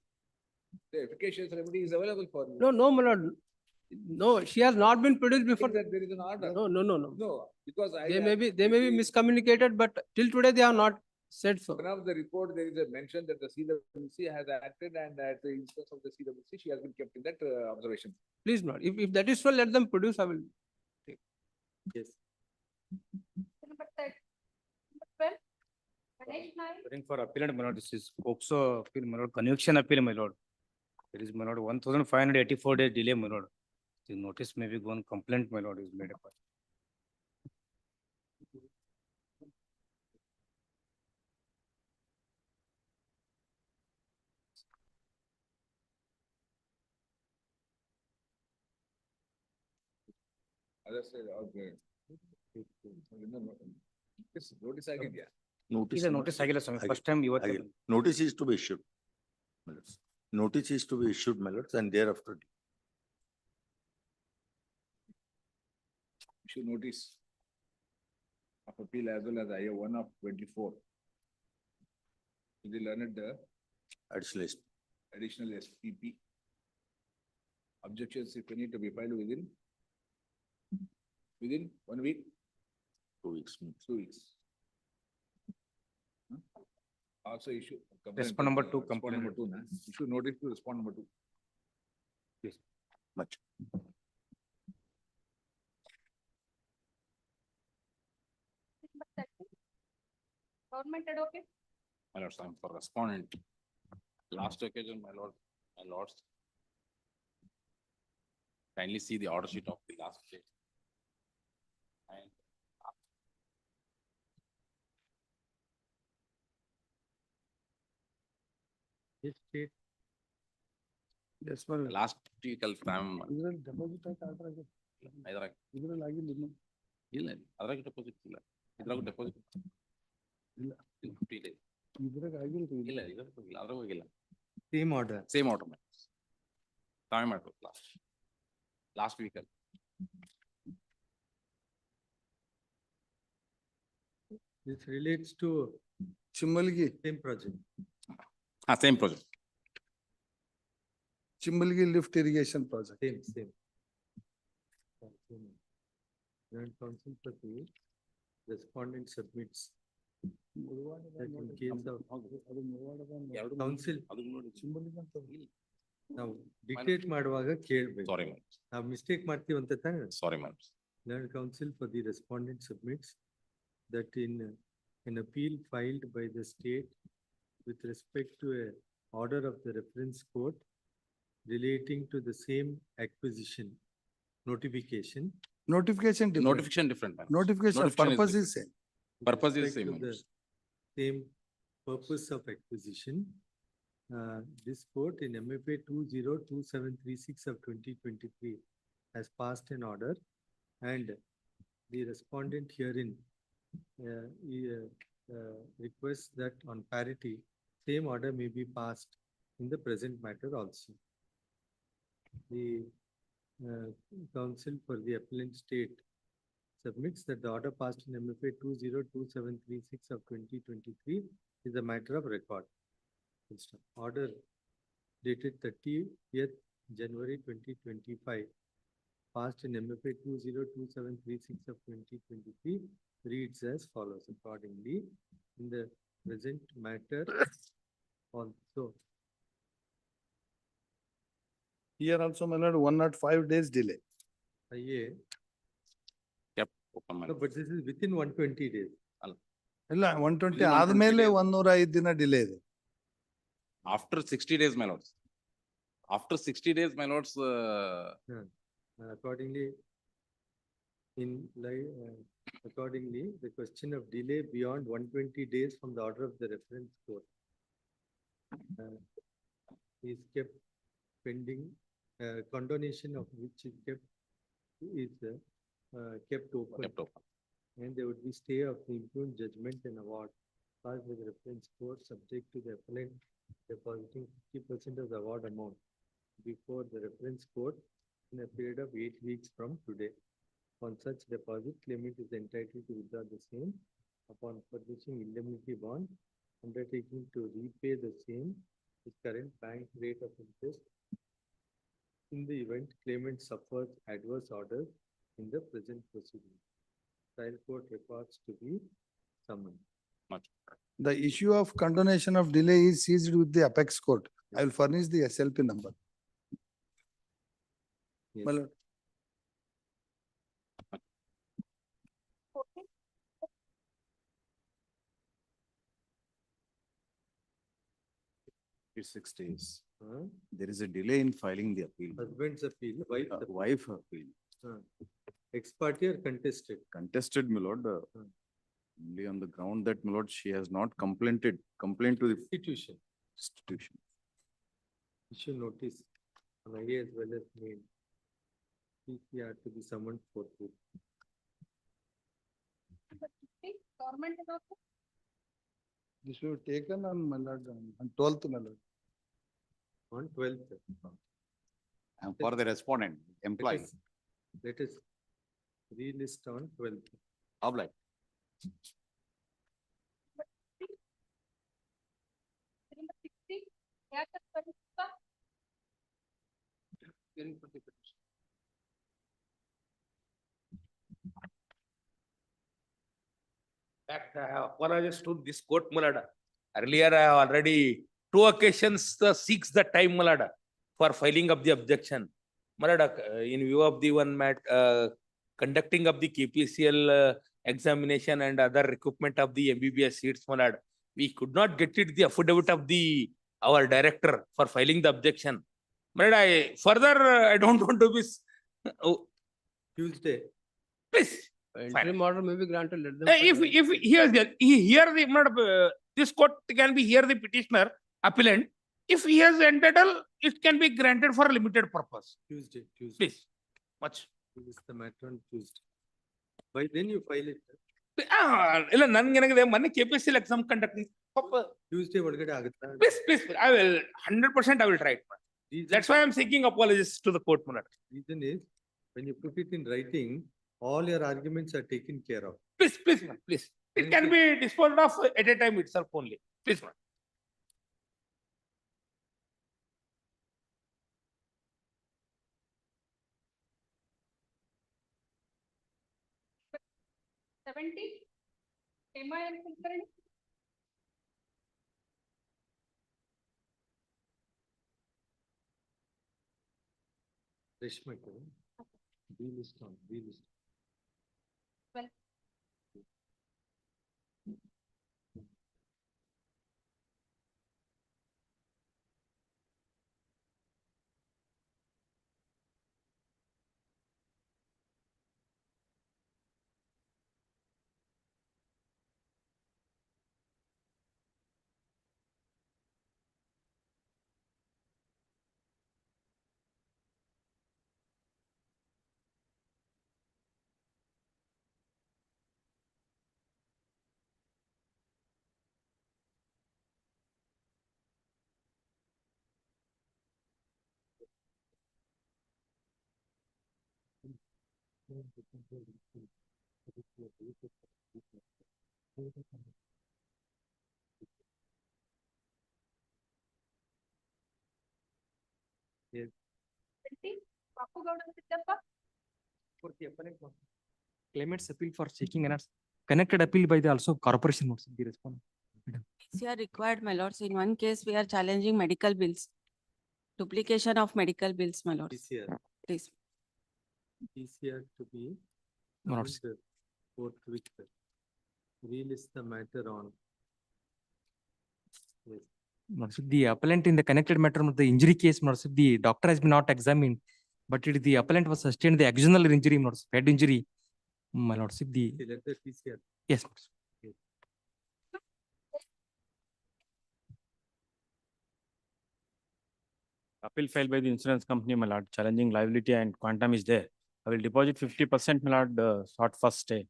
Speaker 17: The efficacious remedy is available for you.
Speaker 18: No, my lord. No, she has not been produced before.
Speaker 17: That there is an order.
Speaker 18: No,
Speaker 17: because
Speaker 18: they may be miscommunicated, but till today they have not said so.
Speaker 17: One of the report, there is a mention that the CWC has acted and at the instance of the CWC, she has been kept in that observation.
Speaker 18: Please not. If that is so, let them produce. I will.
Speaker 3: Yes.
Speaker 4: Number 12. Ganesh Naik.
Speaker 2: For appellant, my lord, this is POCSO appeal, my lord, conviction appeal, my lord. There is, my lord, 1,584 days delay, my lord. The notice may be gone, complaint, my lord, is made up.
Speaker 17: Others say, okay. This notice ಆಗಿದೆಯಾ?
Speaker 2: Is a notice ಆಗಿಲ್ಲ ಸ್ವಾಮಿ, first time ಇವತ್ತು.
Speaker 13: Notice is to be issued. my lords. Notice is to be issued, my lords, and thereafter.
Speaker 17: Issue notice of appeal as well as IA 1 of 24. To the learned additional SPP. Objections if any to be filed within 1 week.
Speaker 13: 2 weeks.
Speaker 17: 2 weeks. Also issue.
Speaker 2: Respond number 2,
Speaker 17: Respond number 2. Issue notice to respond number 2.
Speaker 2: Yes.
Speaker 13: Much.
Speaker 4: Number 13. Government advocate.
Speaker 6: My lords, I'm for respondent. Last occasion, my lords. Kindly see the order sheet of the last case. And
Speaker 3: Yes, state.
Speaker 16: Yes, my lord.
Speaker 6: last week time.
Speaker 16: ಇದ್ರಲ್ಲಿ deposit ಆಗಿ order ಆಗಿದೆ. ಇದ್ರಲ್ಲಿ ಆಗಿಲ್ಲ ಇನ್ನು.
Speaker 6: ಇಲ್ಲ ಅದ್ರಾಗ deposit ಇಲ್ಲ ಇದ್ರಾಗ ಡೆಪಾಸಿಟ್
Speaker 16: ಇಲ್ಲ.
Speaker 6: ಇಲ್ಲ
Speaker 16: ಇದ್ರಾಗ ಆಗಿಲ್ರಿ.
Speaker 6: ಇಲ್ಲ ಇದ್ರಾಗ ಇಲ್ಲ ಅದ್ರಾಗ ಹೋಗಿಲ್ಲ
Speaker 3: Same order.
Speaker 6: ಸೇಮ್ ಆರ್ಡರ್ ತಾವೇ ಮಾಡ್ಬೇಕು ಲಾಸ್ಟ್ ವೀಕಲ್ಲಿ
Speaker 3: This relates to
Speaker 16: Chimmalgi.
Speaker 3: same project.
Speaker 6: Same project
Speaker 16: Chimmalgi lift irrigation project.
Speaker 3: Same. Joint counsel for the respondent submits. That in case of counsel, ನಾವು ಡಿಕ್ಟೇಟ್ ಮಾಡುವಾಗ ಕೇಳ್ಬೇಕು.
Speaker 6: ಸಾರಿ ಮ್ಯಾಮ್
Speaker 3: ನಾವು ಮಿಸ್ಟೇಕ್ ಮಾಡ್ತೀವಿ ಅಂತ ತಾನೆ.
Speaker 6: Sorry ma'am
Speaker 3: Learned counsel for the respondent submits that in an appeal filed by the state with respect to a order of the reference court relating to the same acquisition notification.
Speaker 16: Notification different.
Speaker 6: notification different ma'am.
Speaker 16: Notification
Speaker 6: Notification is
Speaker 16: purpose is same.
Speaker 6: Purpose is
Speaker 3: Respect
Speaker 6: same
Speaker 3: to the same purpose of acquisition. This court in MFA 202736 of 2023 has passed an order and the respondent herein requests that on parity, same order may be passed in the present matter also. The counsel for the appellant state submits that the order passed in MFA 202736 of 2023 is a matter of record. Order dated 30th January 2025 passed in MFA 202736 of 2023 reads as follows. Accordingly, in the present matter, Also,
Speaker 16: Here also, my lord, 105 days delay.
Speaker 3: IA,
Speaker 6: Kept open, my
Speaker 3: no,
Speaker 6: lord.
Speaker 3: but this is within 120 days.
Speaker 16: ಇಲ್ಲ 120
Speaker 6: Within 120
Speaker 16: ಆದ್ಮೇಲೆ
Speaker 6: days.
Speaker 16: 105 ದಿನ delay ಇದೆ.
Speaker 6: After 60 days, my lords. After 60 days, my lords,
Speaker 3: Accordingly, accordingly, the question of delay beyond 120 days from the order of the reference court is kept pending, condonation of which is kept open.
Speaker 6: kept open.
Speaker 3: And there would be stay of the impugned judgment and award passed by the reference court subject to the appellant depositing 50% of the award amount before the reference court in a period of 8 weeks from today. On such deposit, claimant is entitled to withdraw the same upon furnishing indemnity bond, undertaking to repay the same with current bank rate of interest in the event claimant suffers adverse orders in the present proceeding. Trial court records to be summoned.
Speaker 16: The issue of condonation of delay is seized with the apex court. I will furnish the SLP number.
Speaker 3: Yes.
Speaker 16: My lord,
Speaker 6: It's 6 days.
Speaker 3: Huh?
Speaker 6: There is a delay in filing the appeal.
Speaker 3: Husband's appeal, wife's appeal.
Speaker 6: Wife appeal.
Speaker 3: Ex parte or contested?
Speaker 6: Contested, my lord. Only on the ground that, my lord, she has not complained to the
Speaker 3: Institution.
Speaker 6: institution.
Speaker 3: Issue notice on IA as well as main. PCR to be summoned forthwith.
Speaker 4: Government is also
Speaker 16: this will be taken on my lord, on 12th, my lord.
Speaker 3: On 12th.
Speaker 6: And for the respondent, employee,
Speaker 3: Let us relist on 12th.
Speaker 6: obliged.
Speaker 4: number 60. Yeah, sir.
Speaker 17: Fact, I have apologized to this court, Malada. Earlier, I have already 2 occasions seeks the time, Malada, for filing of the objection. Malada, in view of the conducting of the KPCL examination and other equipment of the MBBS seats, Malada, we could not get it the affidavit of our director for filing the objection. Malada, I don't want to be.
Speaker 3: Tuesday.
Speaker 17: Please.
Speaker 18: Interim order may be granted, let them.
Speaker 17: If this court can be hear the petitioner, appellant. If he has entitled, it can be granted for a limited purpose.
Speaker 3: Tuesday.
Speaker 17: Please, much.
Speaker 3: This is the matter on Tuesday. By then you file it.
Speaker 17: ಇಲ್ಲ ನನ್ಗೇನಾಗಿದೆ ಮೊನ್ನೆ KPCL exam conducting.
Speaker 3: Tuesday ಒಳಗಡೆ ಆಗುತ್ತಾ?
Speaker 17: Please, I will 100% I will try it. That's why I'm seeking apologies to the court.
Speaker 3: Reason is when you put it in writing, all your arguments are taken care of.
Speaker 17: Please. It can be disposed of at a time itself only. Please, ma'am.
Speaker 4: MIL concurrent.
Speaker 3: Reshma, relist on, relist.
Speaker 4: Well.
Speaker 3: Yes.
Speaker 19: Claimant's appeal for seeking an connected appeal by the also corporation notes the respondent.
Speaker 15: PCR required, my lords. In one case, we are challenging medical bills. Duplication of medical bills, my lords.
Speaker 3: PCR.
Speaker 15: Please.
Speaker 3: PCR to be
Speaker 5: Lords.
Speaker 3: summoned forthwith. Relist the matter on. Yes.
Speaker 19: Lordship, the appellant in the connected matter of the injury case, Lordship, the doctor has been not examined, but it, the appellant was sustained the axonal injury, Lordship, head injury. My Lordship, the
Speaker 3: Let the PCR.
Speaker 19: yes, Lordship.
Speaker 5: Appeal filed by the insurance company, my lord, challenging liability and quantum is there. I will deposit 50%, my lord, sought first stay.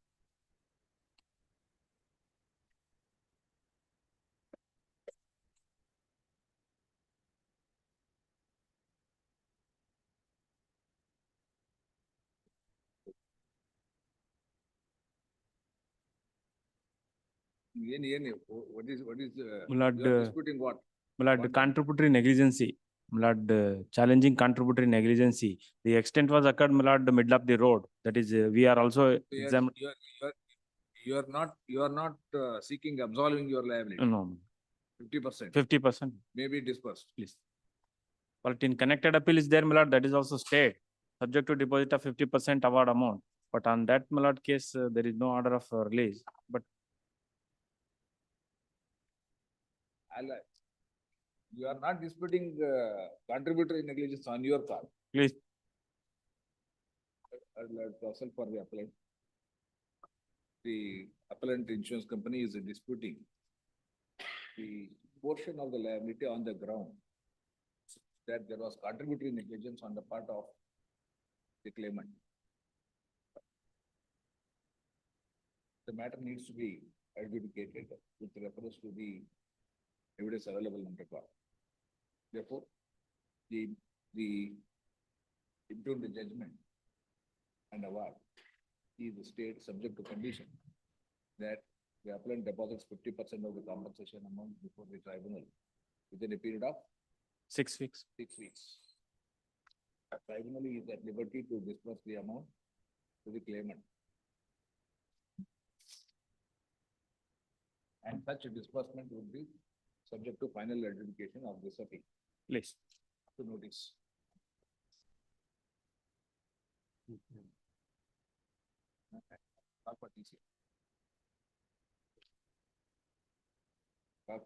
Speaker 17: What is,
Speaker 5: My lord,
Speaker 17: you are disputing what?
Speaker 5: my lord, contributory negligence. My lord, challenging contributory negligence. The extent was occurred, my lord, the middle of the road. That is, we are also examining.
Speaker 17: You are not seeking absolving your liability.
Speaker 5: No.
Speaker 17: 50%.
Speaker 5: 50%.
Speaker 17: Maybe dispersed.
Speaker 5: Please. But in connected appeal is there, my lord, that is also stayed, subject to deposit of 50% award amount. But on that, my lord, case, there is no order of release. But
Speaker 17: You are not disputing contributory negligence on your part.
Speaker 5: please,
Speaker 17: Counsel for the appellant. The appellant insurance company is disputing the portion of the liability on the ground that there was contributory negligence on the part of the claimant. The matter needs to be adjudicated with reference to the evidence available on record. Therefore, the impugned judgment and award is stayed subject to condition that the appellant deposits 50% of the compensation amount before the tribunal within a period of
Speaker 5: 6 weeks.
Speaker 17: 6 weeks. The tribunal is at liberty to disburse the amount to the claimant. And such a disbursement would be subject to final adjudication of this appeal.
Speaker 5: Please.
Speaker 17: To notice. Not for TCR.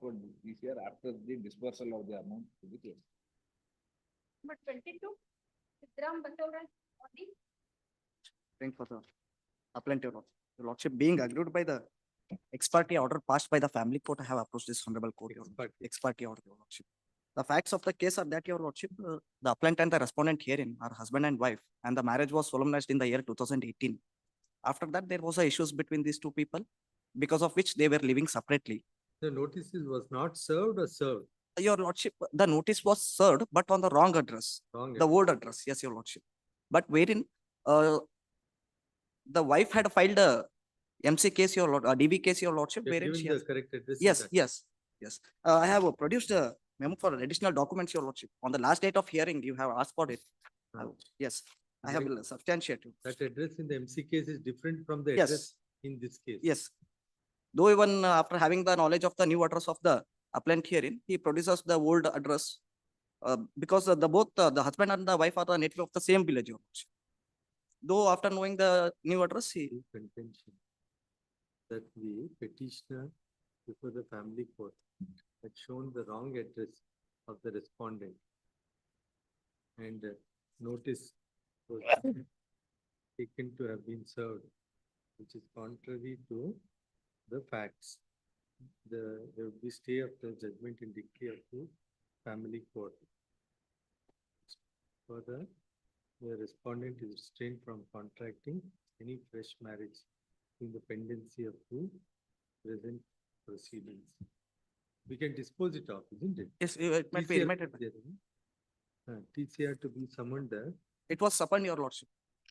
Speaker 17: For TCR after the dispersal of the amount to the claimant.
Speaker 4: Number 22, Sidram Basavaraj, body.
Speaker 20: For the appellant, your lordship, being agreed by the ex parte order passed by the family court, I have approached this honorable court. Ex parte order, your lordship. The facts of the case are that, your lordship, the appellant and the respondent herein are husband and wife, and the marriage was solemnized in the year 2018. After that, there was a issues between these two people, because of which they were living separately.
Speaker 3: The notices was not served or served?
Speaker 20: Your lordship, the notice was served, but on the wrong address. The old address, yes, your lordship. But wherein the wife had filed a MC case, your lord, DB case, your lordship, wherein she has,
Speaker 3: correct address.
Speaker 20: yes. I have produced a memo for additional documents, your lordship. On the last date of hearing, you have asked for it. Yes, I have substantiated.
Speaker 3: That address in the MC case is different from the
Speaker 20: Yes.
Speaker 3: address in this case.
Speaker 20: Yes. Though even after having the knowledge of the new address of the appellant herein, he produces the old address because both the husband and the wife are the native of the same village, your lordship. Though after knowing the new address, he
Speaker 3: Contention that the petitioner before the family court had shown the wrong address of the respondent, and notice was taken to have been served, which is contrary to the facts. There will be stay of the judgment in decree of the family court. Further, the respondent is restrained from contracting any fresh marriage in the pendency of the present proceedings. We can dispose it off, isn't it?
Speaker 20: Yes, it might be
Speaker 3: TCR
Speaker 20: remanded.
Speaker 3: TCR to be summoned there.
Speaker 20: It was summoned, your lordship.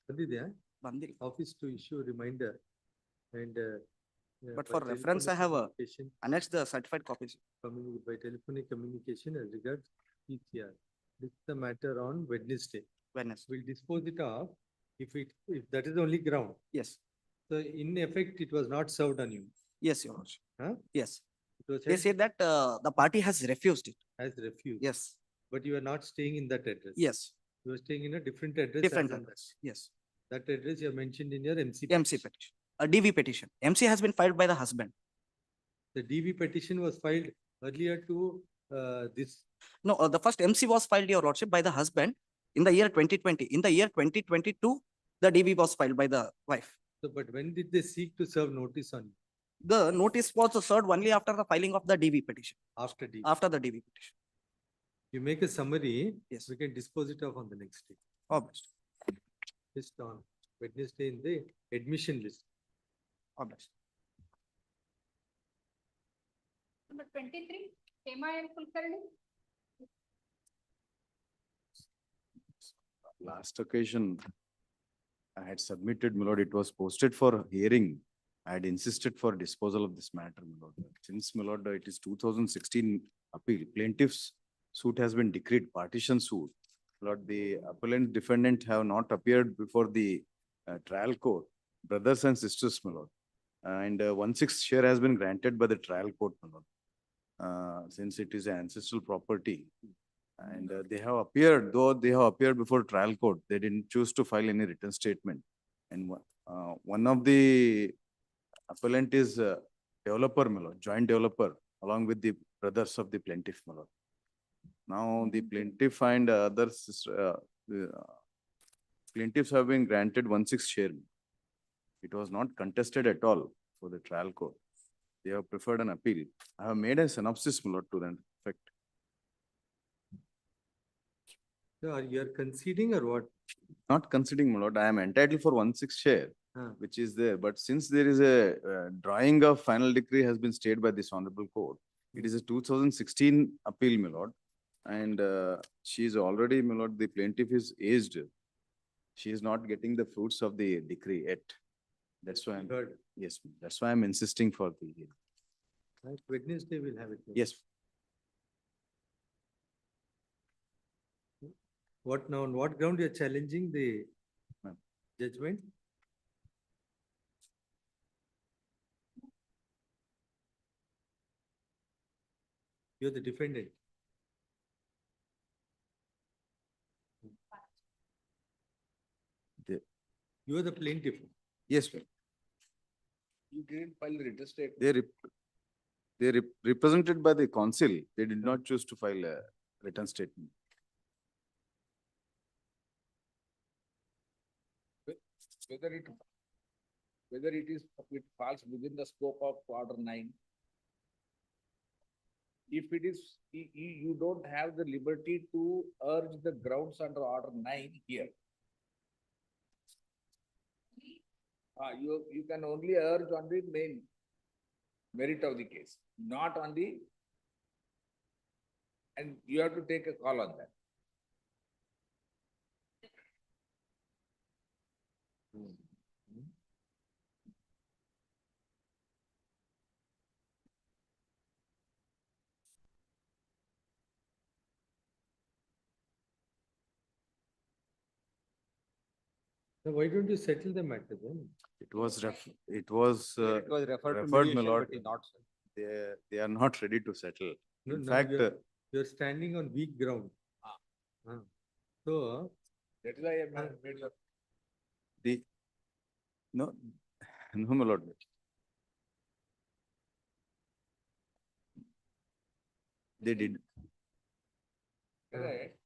Speaker 3: Bandhi. Office to issue a reminder and.
Speaker 20: But for reference, I have annexed the certified copies.
Speaker 3: By telephonic communication as regards TCR. This is the matter on Wednesday. We'll dispose it off if that is the only ground.
Speaker 20: Yes.
Speaker 3: So in effect, it was not served on you.
Speaker 20: Yes, your lordship.
Speaker 3: Huh?
Speaker 20: Yes. They said that the party has refused it.
Speaker 3: Has refused.
Speaker 20: Yes,
Speaker 3: But you are not staying in that address.
Speaker 20: yes,
Speaker 3: You are staying in a different address.
Speaker 20: different
Speaker 3: as on
Speaker 20: address. Yes,
Speaker 3: That address you have mentioned in your MC.
Speaker 20: MC petition, a DV petition. MC has been filed by the husband.
Speaker 3: The DV petition was filed earlier to this.
Speaker 20: No, the first MC was filed, Your Lordship, by the husband in the year 2020. In the year 2022, the DV was filed by the wife.
Speaker 3: So, but when did they seek to serve notice on you?
Speaker 20: The notice was served only after the filing of the DV petition.
Speaker 3: After DV.
Speaker 20: After the DV petition.
Speaker 3: You make a summary.
Speaker 20: Yes.
Speaker 3: We can dispose it off on the next day.
Speaker 20: Obviously.
Speaker 3: Just on Wednesday in the admission list.
Speaker 20: Obviously.
Speaker 4: Number 23, Hema and Kulkarni.
Speaker 6: Last occasion, I had submitted, my lord, it was posted for hearing. I had insisted for disposal of this matter, my lord. Since, my lord, it is 2016 appeal, plaintiff's suit has been decreed, partition suit. Lord, the appellant defendant have not appeared before the trial court, brothers and sisters, my lord. And 1/6 share has been granted by the trial court, my lord. Since it is an ancestral property. And they have appeared, though they have appeared before trial court, they didn't choose to file any written statement. And one of the appellant is developer, my lord, joint developer, along with the brothers of the plaintiff, my lord. Now the plaintiff and others, plaintiffs have been granted 1/6 share. It was not contested at all for the trial court. They have preferred an appeal. I have made a synopsis, my lord, to that effect.
Speaker 3: So you are conceding or what?
Speaker 6: Not conceding, my lord. I am entitled for 1/6 share, which is there. But since there is a drawing of final decree has been stayed by this honorable court, it is a 2016 appeal, my lord. And she is already, my lord, the plaintiff is aged. She is not getting the fruits of the decree yet. That's why I'm, yes, that's why I'm insisting for the hearing.
Speaker 3: Right, Wednesday we'll have it.
Speaker 6: Yes.
Speaker 3: What now, on what ground you are challenging the judgment? You're the defendant. You are the plaintiff.
Speaker 6: Yes, sir.
Speaker 17: You didn't file the written statement.
Speaker 6: They represented by the council. They did not choose to file a written statement.
Speaker 17: Whether it falls within the scope of order 9. If it is, you don't have the liberty to urge the grounds under order 9 here. You can only urge on the main merit of the case, not on the, and you have to take a call on that.
Speaker 3: So why don't you settle the matter then?
Speaker 6: It was referred,
Speaker 3: referred to
Speaker 6: my
Speaker 3: mediation,
Speaker 6: lord.
Speaker 3: but not
Speaker 6: They are not ready to settle.
Speaker 3: No,
Speaker 6: In
Speaker 3: no,
Speaker 6: fact,
Speaker 3: you're standing on weak ground. So.
Speaker 17: That is why I made the.
Speaker 6: no, no, my lord. They did.
Speaker 17: Correct.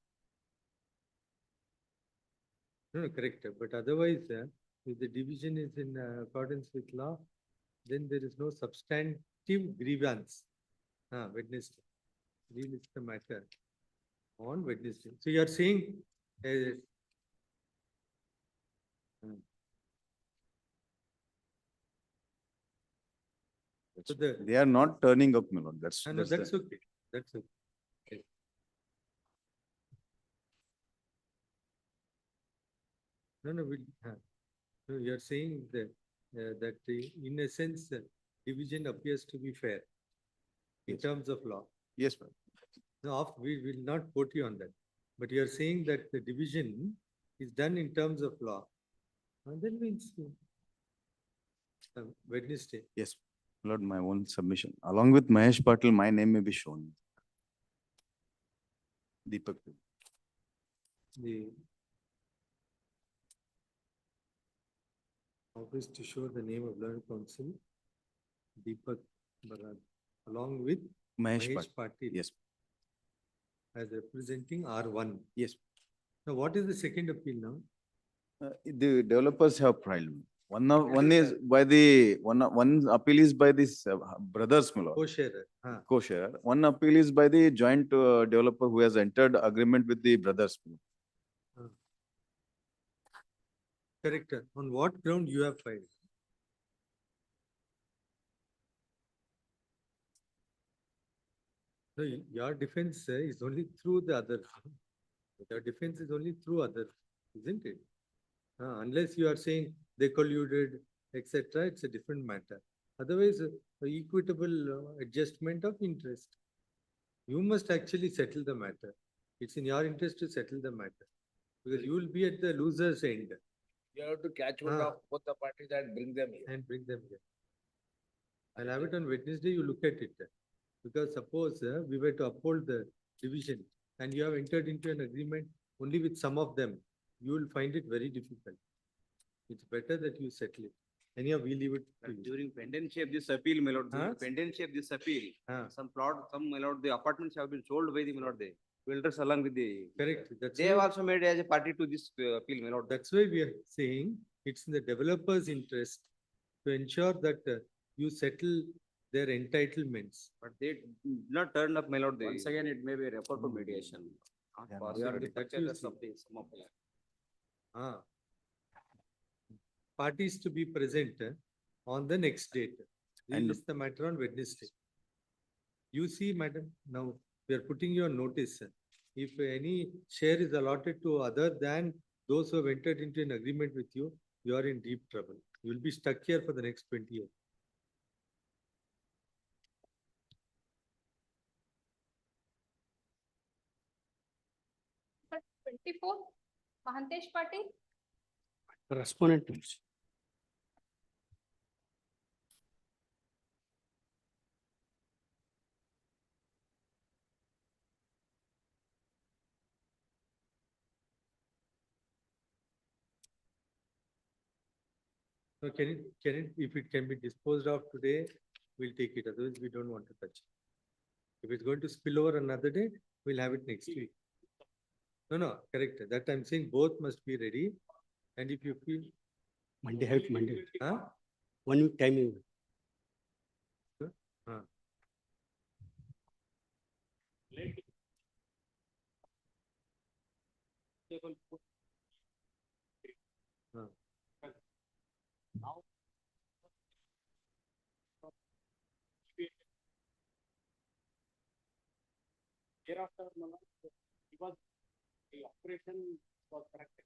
Speaker 3: No, correct. But otherwise, if the division is in accordance with law, then there is no substantive grievance. Wednesday. Relist the matter on Wednesday. So you are saying. So
Speaker 6: They are not turning up, my lord. That's
Speaker 3: no, that's okay. That's okay. No, no, you are saying that in a sense, division appears to be fair in terms of law.
Speaker 6: Yes, ma'am.
Speaker 3: No, we will not quote you on that. But you are saying that the division is done in terms of law. And then means Wednesday.
Speaker 6: Yes. Lord, my own submission. Along with Mahesh Patil, my name may be shown. Deepak.
Speaker 3: The office to show the name of learned counsel, Deepak Barad, along with
Speaker 6: Mahesh
Speaker 3: Mahesh Patil.
Speaker 6: Yes.
Speaker 3: As representing R1.
Speaker 6: Yes.
Speaker 3: Now, what is the second appeal now?
Speaker 6: The developers have filed. One is by the, one appeal is by this brothers, my lord.
Speaker 3: Co-sharer.
Speaker 6: Co-sharer. One appeal is by the joint developer who has entered agreement with the brothers.
Speaker 3: Correct. On what ground you have filed? No, your defense is only through the other. Your defense is only through other, isn't it? Unless you are saying they colluded, etc., it's a different matter. Otherwise, equitable adjustment of interest. You must actually settle the matter. It's in your interest to settle the matter because you will be at the loser's end.
Speaker 17: You have to catch hold of both the parties and bring them here.
Speaker 3: I'll have it on Wednesday, you look at it. Because suppose we were to uphold the division and you have entered into an agreement only with some of them, you will find it very difficult. It's better that you settle it. Anyhow, we leave it to you.
Speaker 21: During pendency of this appeal, my lord, during pendency of this appeal, some my lord, the apartments have been sold by the, my lord, the builders along with the.
Speaker 3: Correct.
Speaker 21: They have also made as a party to this appeal, my lord.
Speaker 3: That's why we are saying it's in the developer's interest to ensure that you settle their entitlements.
Speaker 21: But they did not turn up, my lord.
Speaker 8: Once again, it may be referred to mediation.
Speaker 3: They are the purchasers of some of them. Parties to be present on the next date. And this is the matter on Wednesday. You see, madam, now we are putting you on notice. If any share is allotted to other than those who have entered into an agreement with you, you are in deep trouble. You will be stuck here for the next 20 years.
Speaker 4: But 24, Mahantesh Patil.
Speaker 8: Respondent.
Speaker 3: So if it can be disposed of today, we'll take it. Otherwise, we don't want to touch it. If it's going to spill over another day, we'll have it next week. No, correct. That I'm saying both must be ready. And if you feel
Speaker 8: Monday, have it Monday. 1 week timing.
Speaker 5: Now, thereafter, because the operation was corrected,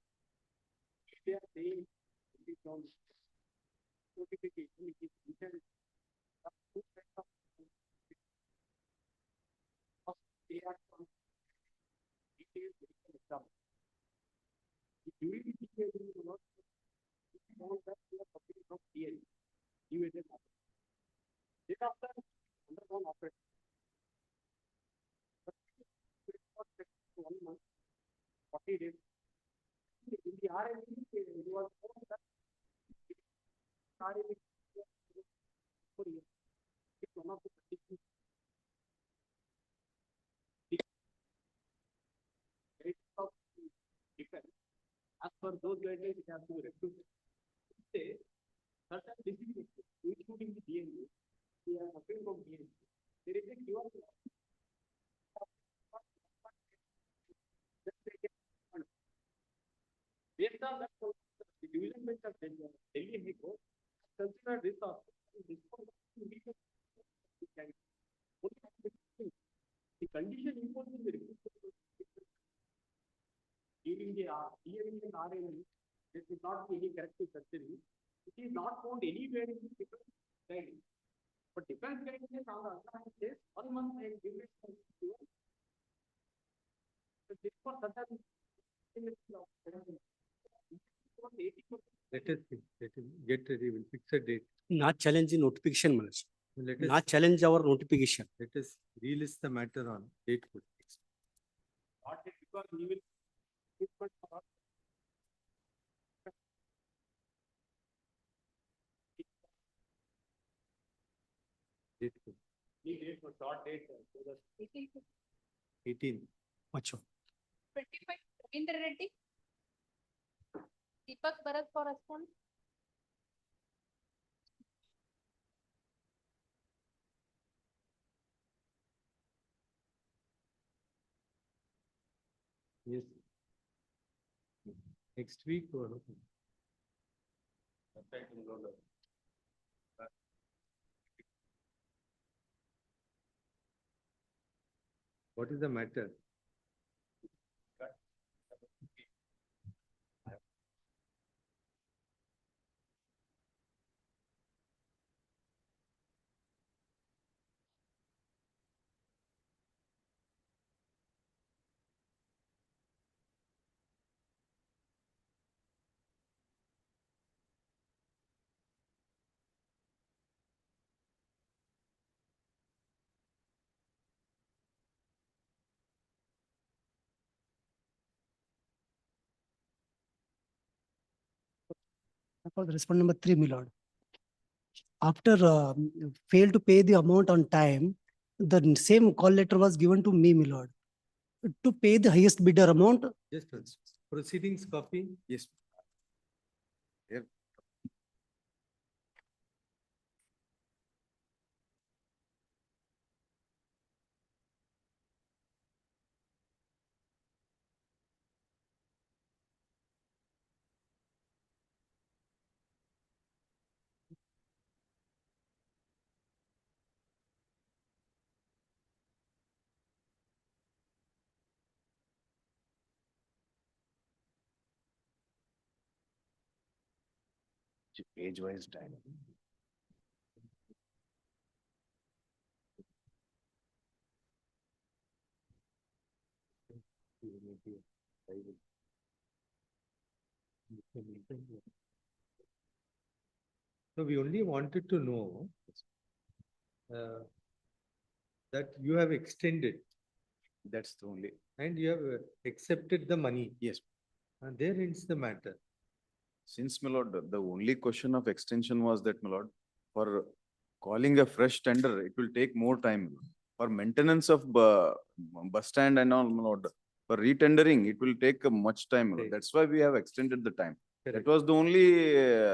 Speaker 5: they are saying it is on notification, it is written. They are from details exam. During the detail, you know, that we are talking from theory. Thereafter, undergone operation. 1 month, 40 days. In the RME, you are told that RME is one of the petitions. Of defense. As per those guidelines, it has to be rectified. Say, certain diseases, including the DNA, we are suffering from DNA. There is a cure. Based on that, the division bench of Delhi High Court considered this also. The condition imposed in the report during the hearing in RME, there should not be any corrective surgery. It is not found anywhere in the defense guidelines. But defense guidelines on the other hand says 1 month and give it to you. So this for certain
Speaker 3: let us see. Let us get ready. We'll fix a date.
Speaker 8: Not challenging notification, Minister.
Speaker 3: Let us,
Speaker 20: not challenge our notification.
Speaker 3: let us relist the matter on date.
Speaker 5: Not yet, because he will.
Speaker 3: Date.
Speaker 5: He date for short date. So that
Speaker 3: 18.
Speaker 20: Macho.
Speaker 4: 25, Ravindra Reddy. Deepak Bharat for response.
Speaker 3: Yes. Next week or? What is the matter?
Speaker 20: For the respondent number 3, my lord. After failed to pay the amount on time, the same call letter was given to me, my lord, to pay the highest bidder amount.
Speaker 3: Just once. Proceedings copy.
Speaker 6: Yes. Here. Page wise time.
Speaker 3: So we only wanted to know that you have extended
Speaker 6: That's the only.
Speaker 3: and you have accepted the money.
Speaker 6: Yes.
Speaker 3: And there ends the matter.
Speaker 6: Since, my lord, the only question of extension was that, my lord, for calling a fresh tender, it will take more time. For maintenance of bus stand and all, my lord, for retendering, it will take much time. My lord.
Speaker 3: Right.
Speaker 6: That's why we have extended the time.
Speaker 3: Correct.
Speaker 6: That was the only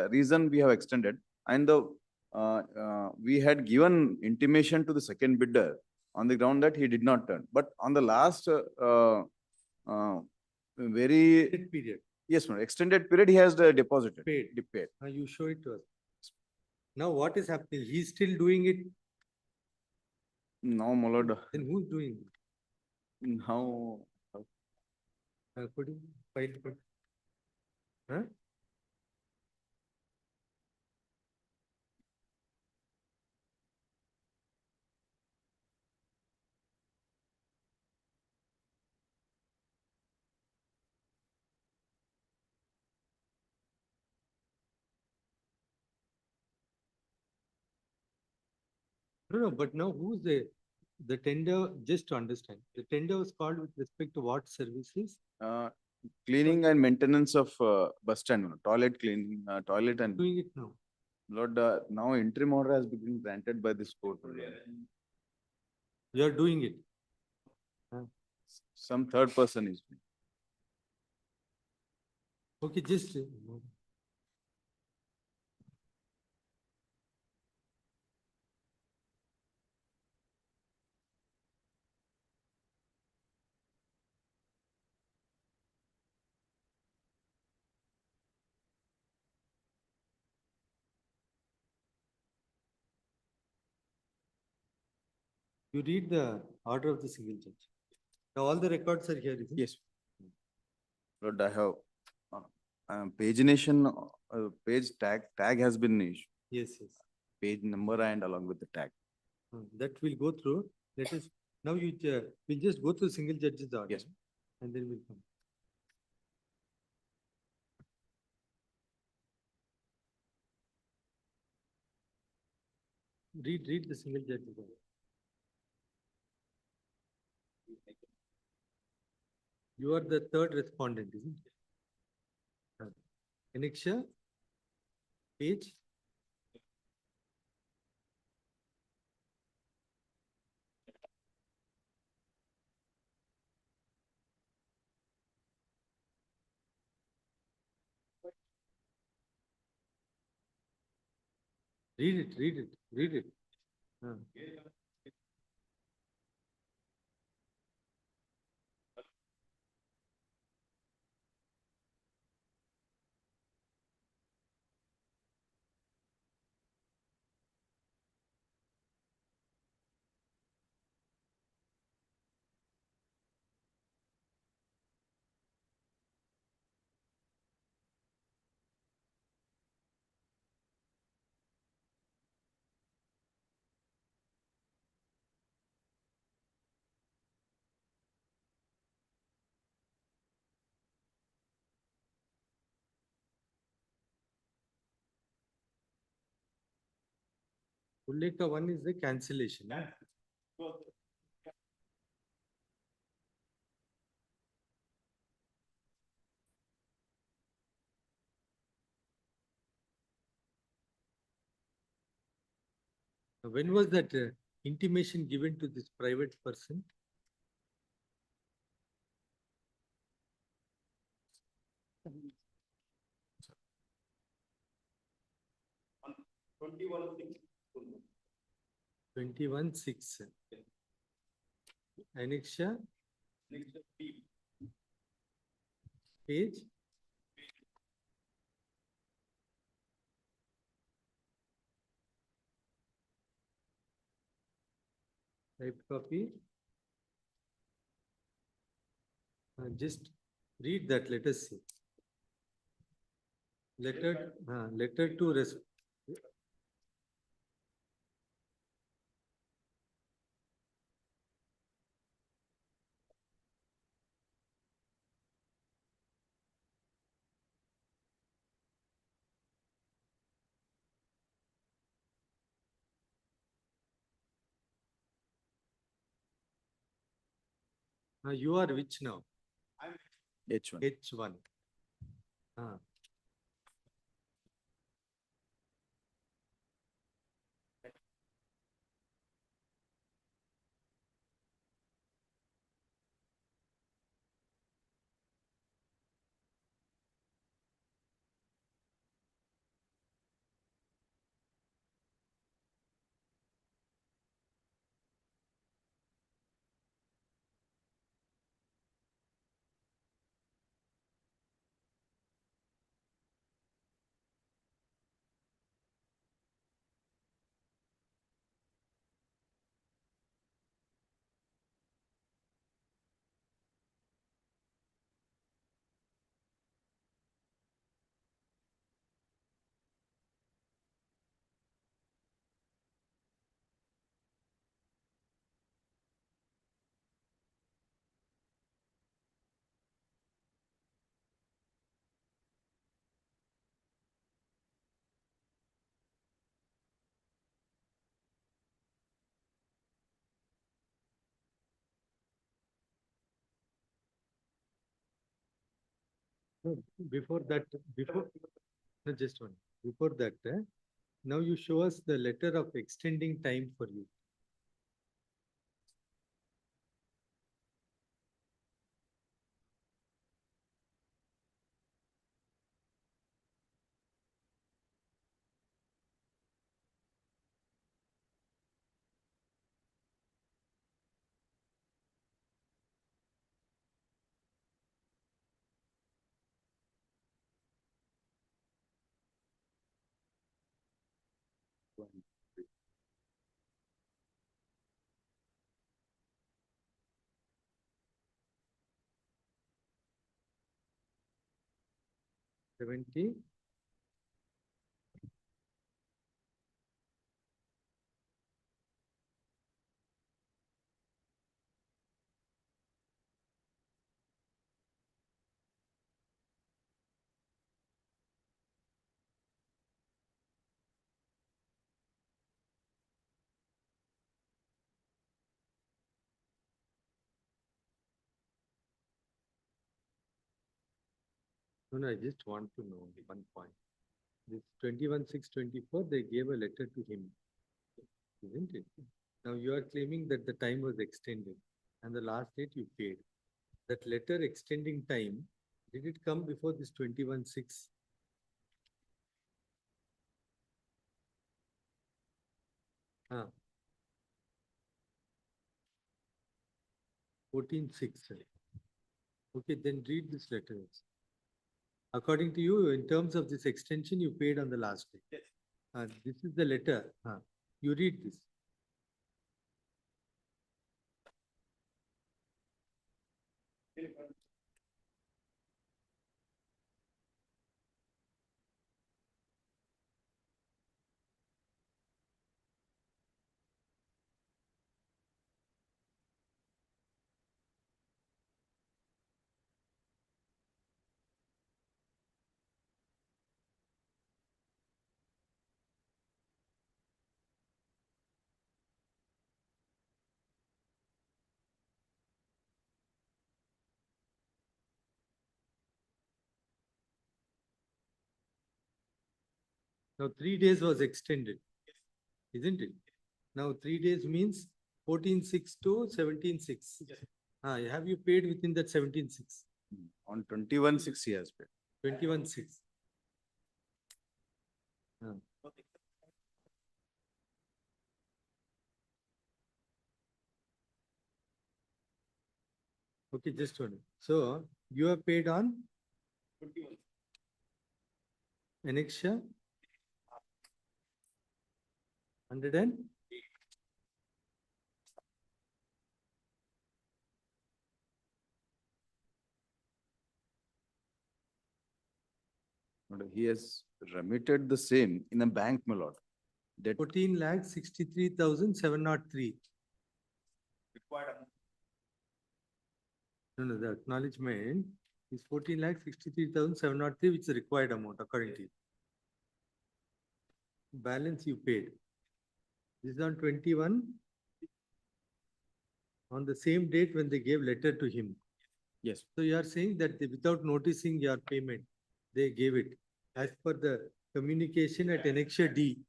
Speaker 6: reason we have extended. And we had given intimation to the second bidder on the ground that he did not turn. But on the last very
Speaker 3: Period.
Speaker 6: yes, ma'am. Extended period, he has deposited.
Speaker 3: Paid.
Speaker 6: Paid.
Speaker 3: You show it to us. Now what is happening? He's still doing it.
Speaker 6: Now, my lord,
Speaker 3: Then who's doing it?
Speaker 6: now,
Speaker 3: Could you file? Huh? No, but now who's the tender, just to understand, the tender was called with respect to what services?
Speaker 6: cleaning and maintenance of bus stand, toilet cleaning, toilet and.
Speaker 3: Doing it now.
Speaker 6: Lord, now interim order has been granted by this court.
Speaker 3: You are doing it.
Speaker 6: Some third person is doing.
Speaker 3: Okay, just. You read the order of the single judge. Now all the records are here, is it?
Speaker 6: Yes. Lord, I have pagination, page tag has been issued.
Speaker 3: Yes, yes.
Speaker 6: Page number and along with the tag.
Speaker 3: That we'll go through. Let us, now we'll just go through single judge's order.
Speaker 6: Yes.
Speaker 3: And then we'll come. Read the single judge. You are the third respondent, isn't it? Annexure, page. Read it. Ulleka 1 is the cancellation. When was that intimation given to this private person?
Speaker 5: On 21/6.
Speaker 3: 21/6. Annexure,
Speaker 5: Annexure B.
Speaker 3: page. Type copy. Just read that, let us see. Letter to you are which now?
Speaker 5: I'm
Speaker 6: H1.
Speaker 3: H1. No, before that, no, just one. Before that, now you show us the letter of extending time for you. $70. No, I just want to know one point. This 21/6/24, they gave a letter to him, isn't it? Now you are claiming that the time was extended and the last date you paid. That letter extending time, did it come before this 21/6? Ah. 14/6. Okay, then read this letter. According to you, in terms of this extension, you paid on the last day. Yes. This is the letter. You read this. Now 3 days was extended, isn't it? Now 3 days means 14/6 to 17/6. Yes. Have you paid within that 17/6?
Speaker 6: On 21/6 he has paid.
Speaker 3: 21/6. Okay, just one. So you have paid on 21. Annexure 100 and
Speaker 6: he has remitted the same in a bank, my lord. That
Speaker 3: 14,63,703. No, the acknowledgement is 14,63,703, which is the required amount according to you. Balance you paid. This is on 21. On the same date when they gave letter to him.
Speaker 6: Yes.
Speaker 3: So you are saying that without noticing your payment, they gave it as per the communication at Annexure D.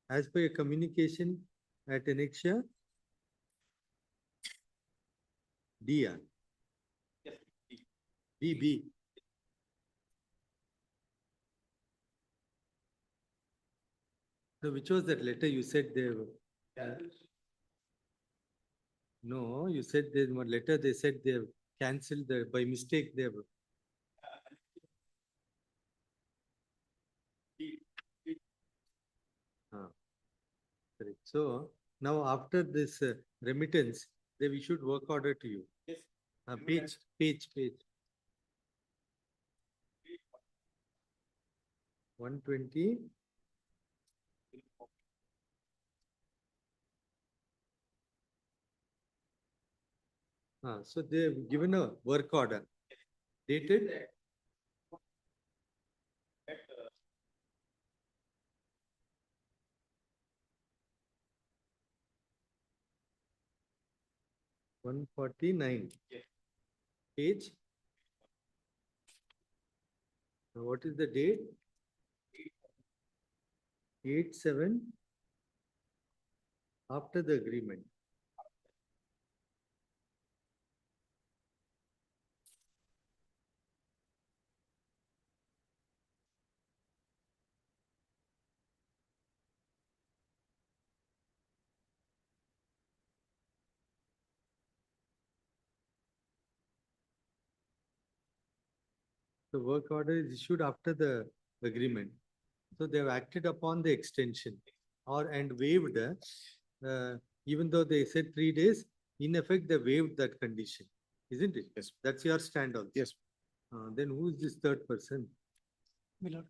Speaker 3: As per your communication at Annexure D. Yes. B. So which was that letter you said they were? No, you said there's one letter, they said they have cancelled by mistake they have. Correct. So now after this remittance, they've issued work order to you. Yes. Page. 120. So they've given a work order dated. $149. Yes. Page. Now what is the date? 8/7 after the agreement. The work order is issued after the agreement. So they have acted upon the extension and waived, even though they said 3 days, in effect, they waived that condition, isn't it?
Speaker 6: Yes.
Speaker 3: That's your stand also.
Speaker 6: Yes.
Speaker 3: Then who is this third person?
Speaker 7: Milord.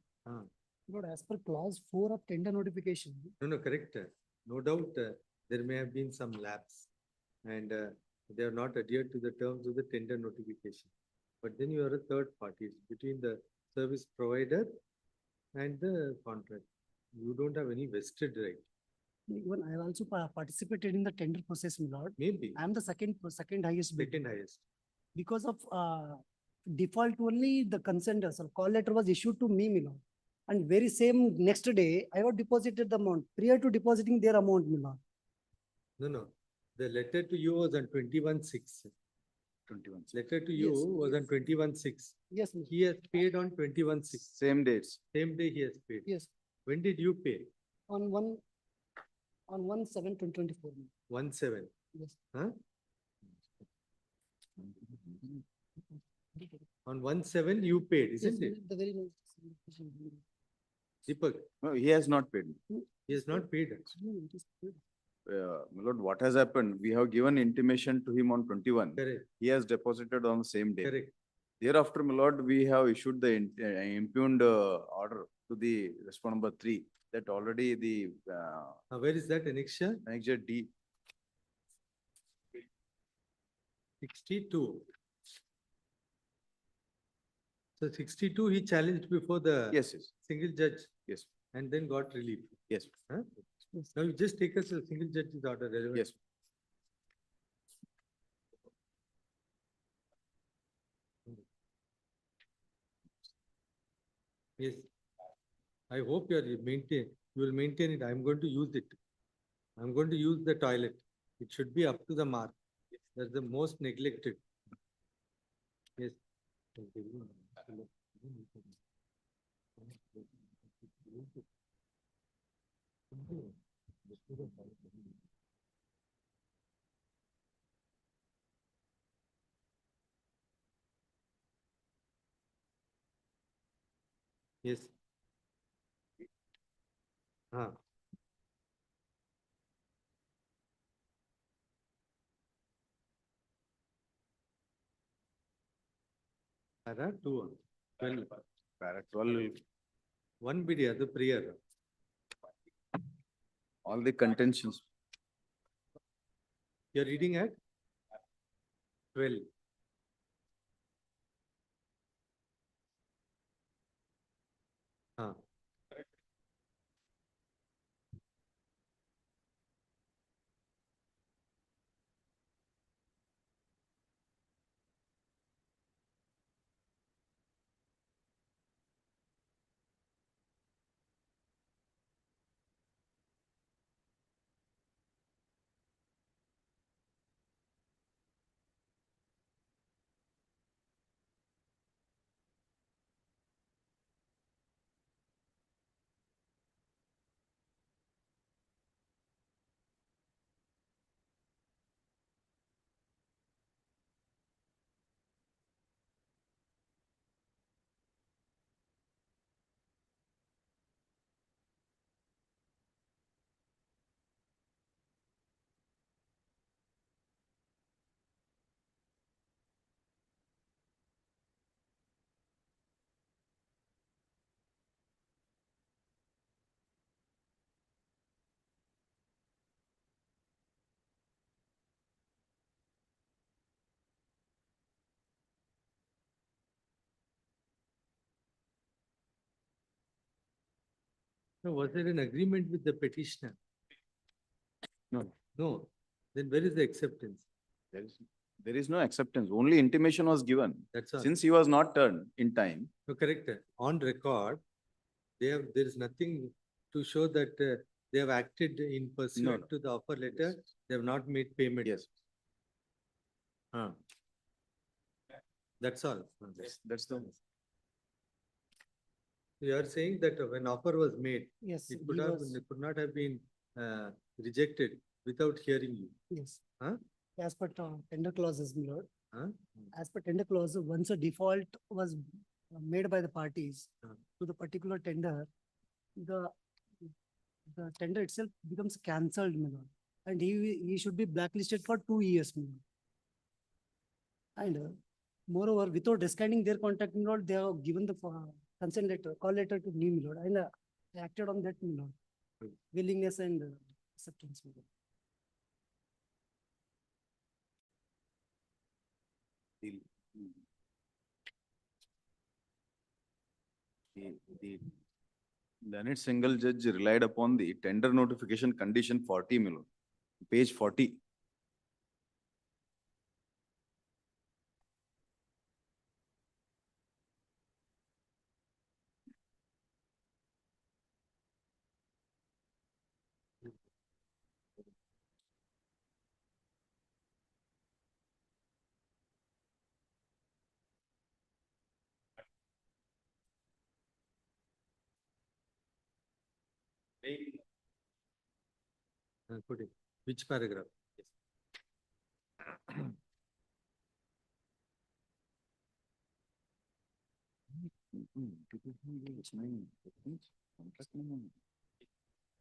Speaker 7: Lord, as per clause 4 of tender notification.
Speaker 3: No, correct. No doubt there may have been some lapse and they have not adhered to the terms of the tender notification. But then you are a third party. It's between the service provider and the contract. You don't have any vested right.
Speaker 7: Even I also participated in the tender process, my lord.
Speaker 3: Maybe.
Speaker 7: I am the second highest bid.
Speaker 3: Second highest.
Speaker 7: Because of default only the consent, so call letter was issued to me, my lord. And very same next day, I have deposited the amount prior to depositing their amount, my lord.
Speaker 3: No. The letter to you was on 21/6.
Speaker 6: 21.
Speaker 3: Letter to you
Speaker 7: Yes,
Speaker 3: was on 21/6.
Speaker 7: Yes, my lord.
Speaker 3: He has paid on 21/6.
Speaker 6: Same dates.
Speaker 3: Same day he has paid.
Speaker 7: Yes,
Speaker 3: When did you pay?
Speaker 7: on 1/7/2024.
Speaker 3: 1/7.
Speaker 7: Yes.
Speaker 3: Huh? On 1/7 you paid, isn't
Speaker 7: Yes,
Speaker 3: it?
Speaker 7: the very next.
Speaker 3: Deepak,
Speaker 6: No, he has not paid.
Speaker 3: he has not paid.
Speaker 6: My lord, what has happened? We have given intimation to him on 21.
Speaker 3: Correct,
Speaker 6: He has deposited on the same day.
Speaker 3: correct.
Speaker 6: Thereafter, my lord, we have issued the impugned order to the respondent number 3 that already the
Speaker 3: Where is that annexure?
Speaker 6: annexure D.
Speaker 3: 62. So 62 he challenged before the
Speaker 6: Yes.
Speaker 3: single judge
Speaker 6: Yes.
Speaker 3: and then got relief.
Speaker 6: Yes.
Speaker 3: Huh? Now you just take us a single judge's order. relevant.
Speaker 6: Yes.
Speaker 3: Yes. I hope you will maintain it. I'm going to use it. I'm going to use the toilet. It should be up to the mark. That's the most neglected. Yes. Yes. Para 2. 12.
Speaker 6: Para 12.
Speaker 3: One bidi, the prayer.
Speaker 6: All the contentions.
Speaker 3: You're reading at 12. So was there an agreement with the petitioner?
Speaker 6: No.
Speaker 3: No. Then where is the acceptance?
Speaker 6: There is no acceptance. Only intimation was given.
Speaker 3: That's all.
Speaker 6: Since he was not turned in time.
Speaker 3: No, correct. On record, there is nothing to show that they have acted in pursuant to the offer letter. They have not made payment.
Speaker 6: Yes.
Speaker 3: That's all.
Speaker 6: That's the.
Speaker 3: You are saying that when offer was made,
Speaker 7: Yes,
Speaker 3: it
Speaker 7: he
Speaker 3: could not have been rejected without hearing you.
Speaker 7: Yes.
Speaker 3: Huh?
Speaker 7: As per tender clauses, my lord.
Speaker 3: Huh?
Speaker 7: As per tender clause, once a default was made by the parties to the particular tender, the tender itself becomes cancelled, my lord. And he should be blacklisted for 2 years, my lord. And moreover, without discarding their contract, my lord, they have given the consent letter, call letter to me, my lord. And I acted on that, my lord. Willingness and acceptance, my lord.
Speaker 6: The learned single judge relied upon the tender notification condition 40, my lord. Page 40.
Speaker 3: Put it. Which paragraph?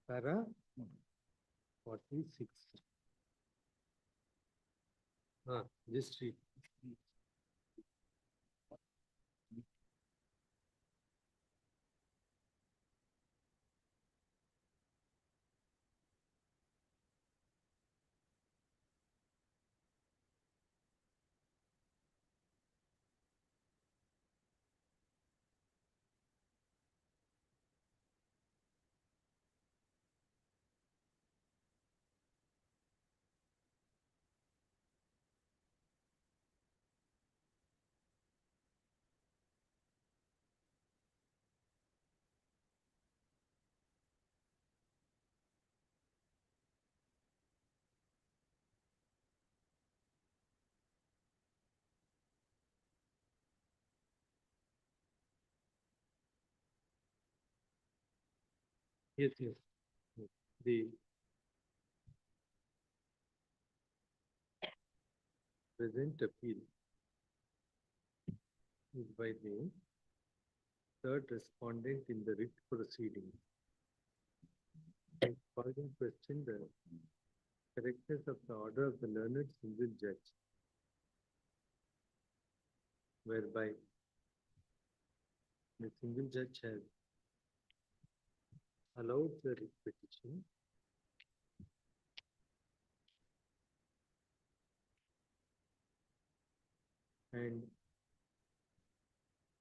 Speaker 3: Para 46. Just read. Yes, yes. The present appeal is by the third respondent in the writ proceeding. Calling question the correctness of the order of the learned single judge, whereby the single judge has allowed the writ petition and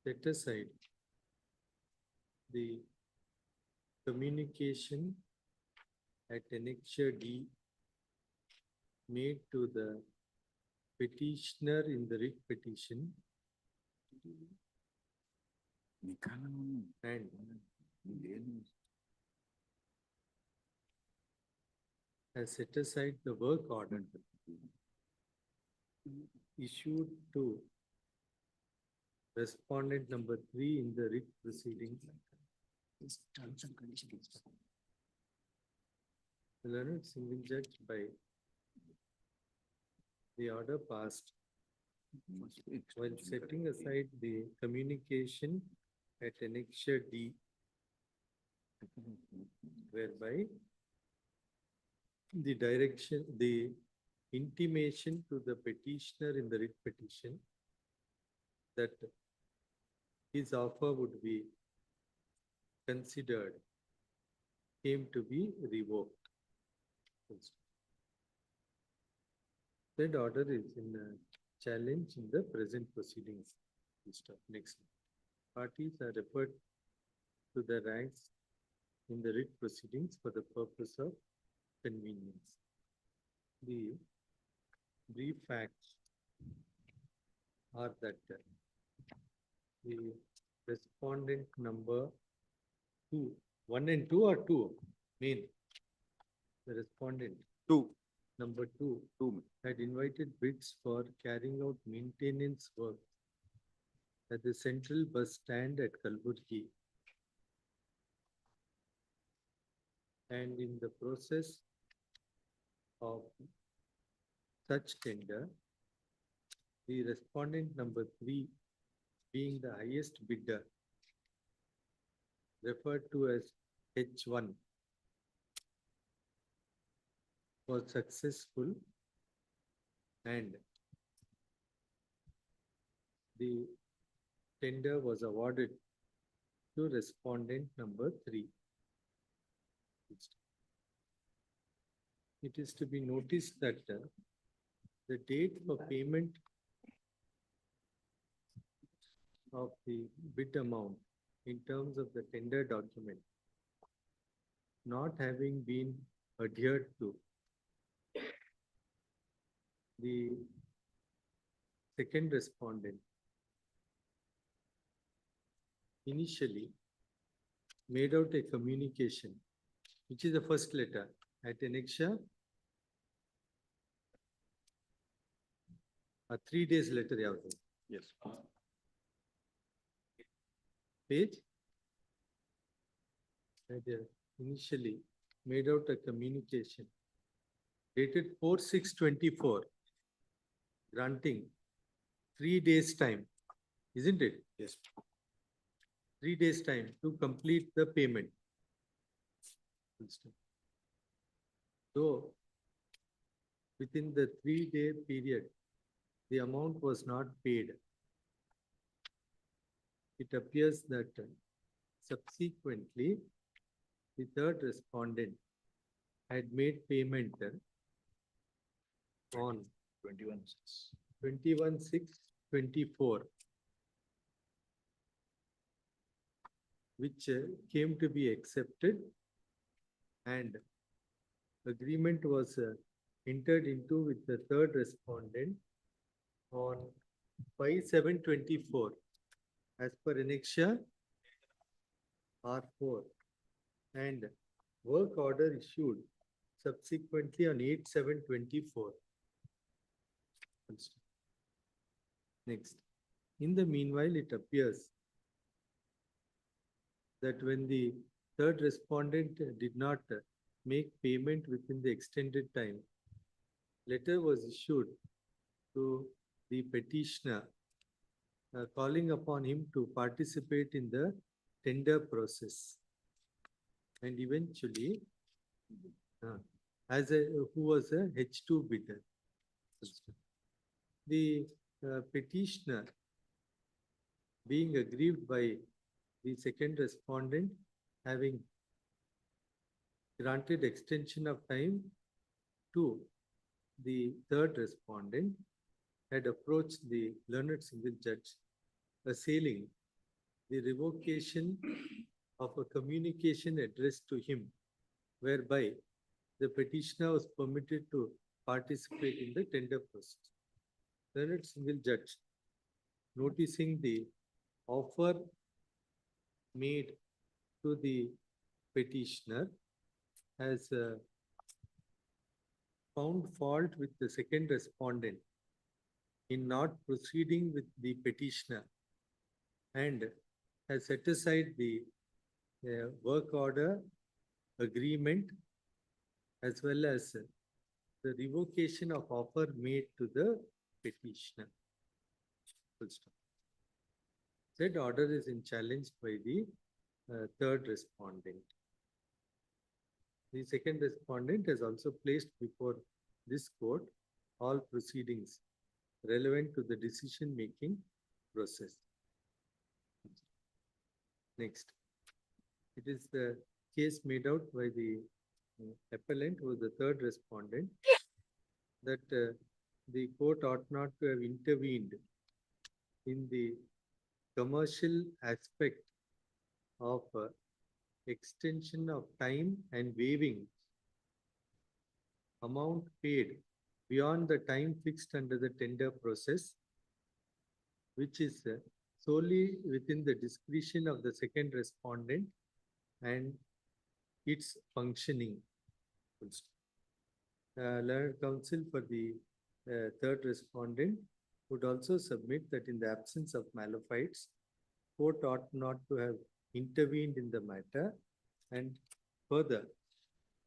Speaker 3: set aside the communication at annexure D made to the petitioner in the writ petition and has set aside the work order issued to respondent number 3 in the writ proceedings. The learned single judge by the order passed while setting aside the communication at annexure D, whereby the direction, the intimation to the petitioner in the writ petition that his offer would be considered came to be revoked. That order is in a challenge in the present proceedings. Next, parties are referred to the ranks in the writ proceedings for the purpose of convenience. The brief facts are that the respondent number 2, 1 and 2 or 2 main, the respondent 2, number 2 had invited bids for carrying out maintenance work at the central bus stand at Kalaburagi. And in the process of such tender, the respondent number 3 being the highest bidder, referred to as H1, was successful and the tender was awarded to respondent number 3. It is to be noticed that the date for payment of the bid amount in terms of the tender document not having been adhered to, the second respondent initially made out a communication, which is the first letter at annexure, a 3 days later. Yes. Page. Right there. initially made out a communication dated 4/6/24, granting 3 days time, isn't it?
Speaker 6: Yes.
Speaker 3: 3 days time to complete the payment. Though within the 3-day period, the amount was not paid, it appears that subsequently the third respondent had made payment on 21/6/24, which came to be accepted, and agreement was entered into with the third respondent on 5/7/24 as per annexure R4, and work order issued subsequently on 8/7/24. Next, in the meanwhile, it appears that when the third respondent did not make payment within the extended time, letter was issued to the petitioner calling upon him to participate in the tender process. And eventually, who was a H2 bidder. The petitioner, being aggrieved by the second respondent having granted extension of time to the third respondent, had approached the learned single judge, assailing the revocation of a communication addressed to him, whereby the petitioner was permitted to participate in the tender process. Learned single judge, noticing the offer made to the petitioner, has found fault with the second respondent in not proceeding with the petitioner, and has set aside the work order agreement as well as the revocation of offer made to the petitioner. Full stop. Said order is in challenge by the third respondent. The second respondent has also placed before this court all proceedings relevant to the decision-making process. Next, it is the case made out by the appellant, who was the third respondent, that the court ought not to have intervened in the commercial aspect of extension of time and waiving amount paid beyond the time fixed under the tender process, which is solely within the discretion of the second respondent and its functioning. Learned counsel for the third respondent would also submit that in the absence of malefides, court ought not to have intervened in the matter, and further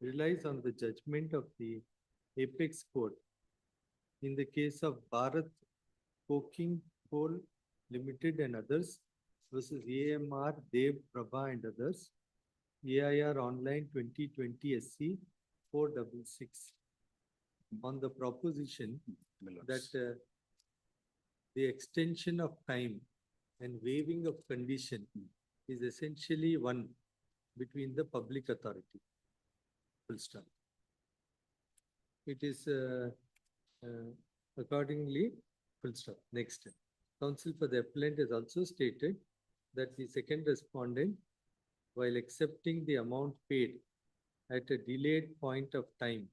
Speaker 3: relies on the judgment of the apex court in the case of Bharat Coking Coal Limited and others versus AMR Dev Prabha and others, AIR Online 2020 SC 466, on the proposition that the extension of time and waiving of condition is essentially one between the public authority. Full stop. It is accordingly, full stop. Next, counsel for the appellant has also stated that the second respondent, while accepting the amount paid at a delayed point of time,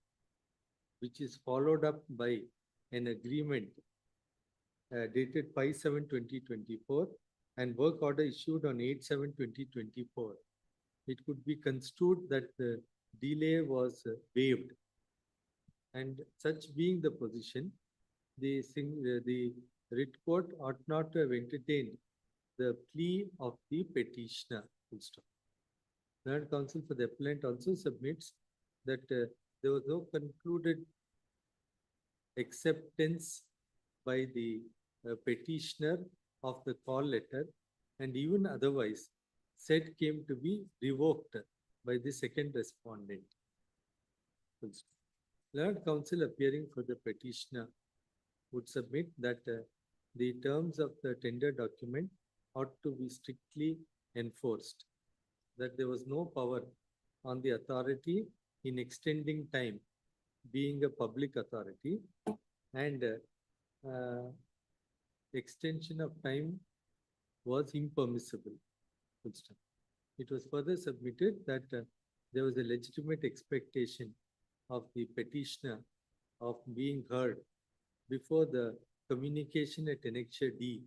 Speaker 3: which is followed up by an agreement dated 5/7/2024 and work order issued on 8/7/2024, it could be construed that the delay was waived. And such being the position, the writ court ought not to have entertained the plea of the petitioner. Full stop. Learned counsel for the appellant also submits that there was no concluded acceptance by the petitioner of the call letter, and even otherwise said came to be revoked by the second respondent. Learned counsel appearing for the petitioner would submit that the terms of the tender document ought to be strictly enforced, that there was no power on the authority in extending time, being a public authority, and extension of time was impermissible. It was further submitted that there was a legitimate expectation of the petitioner of being heard before the communication at Annexure D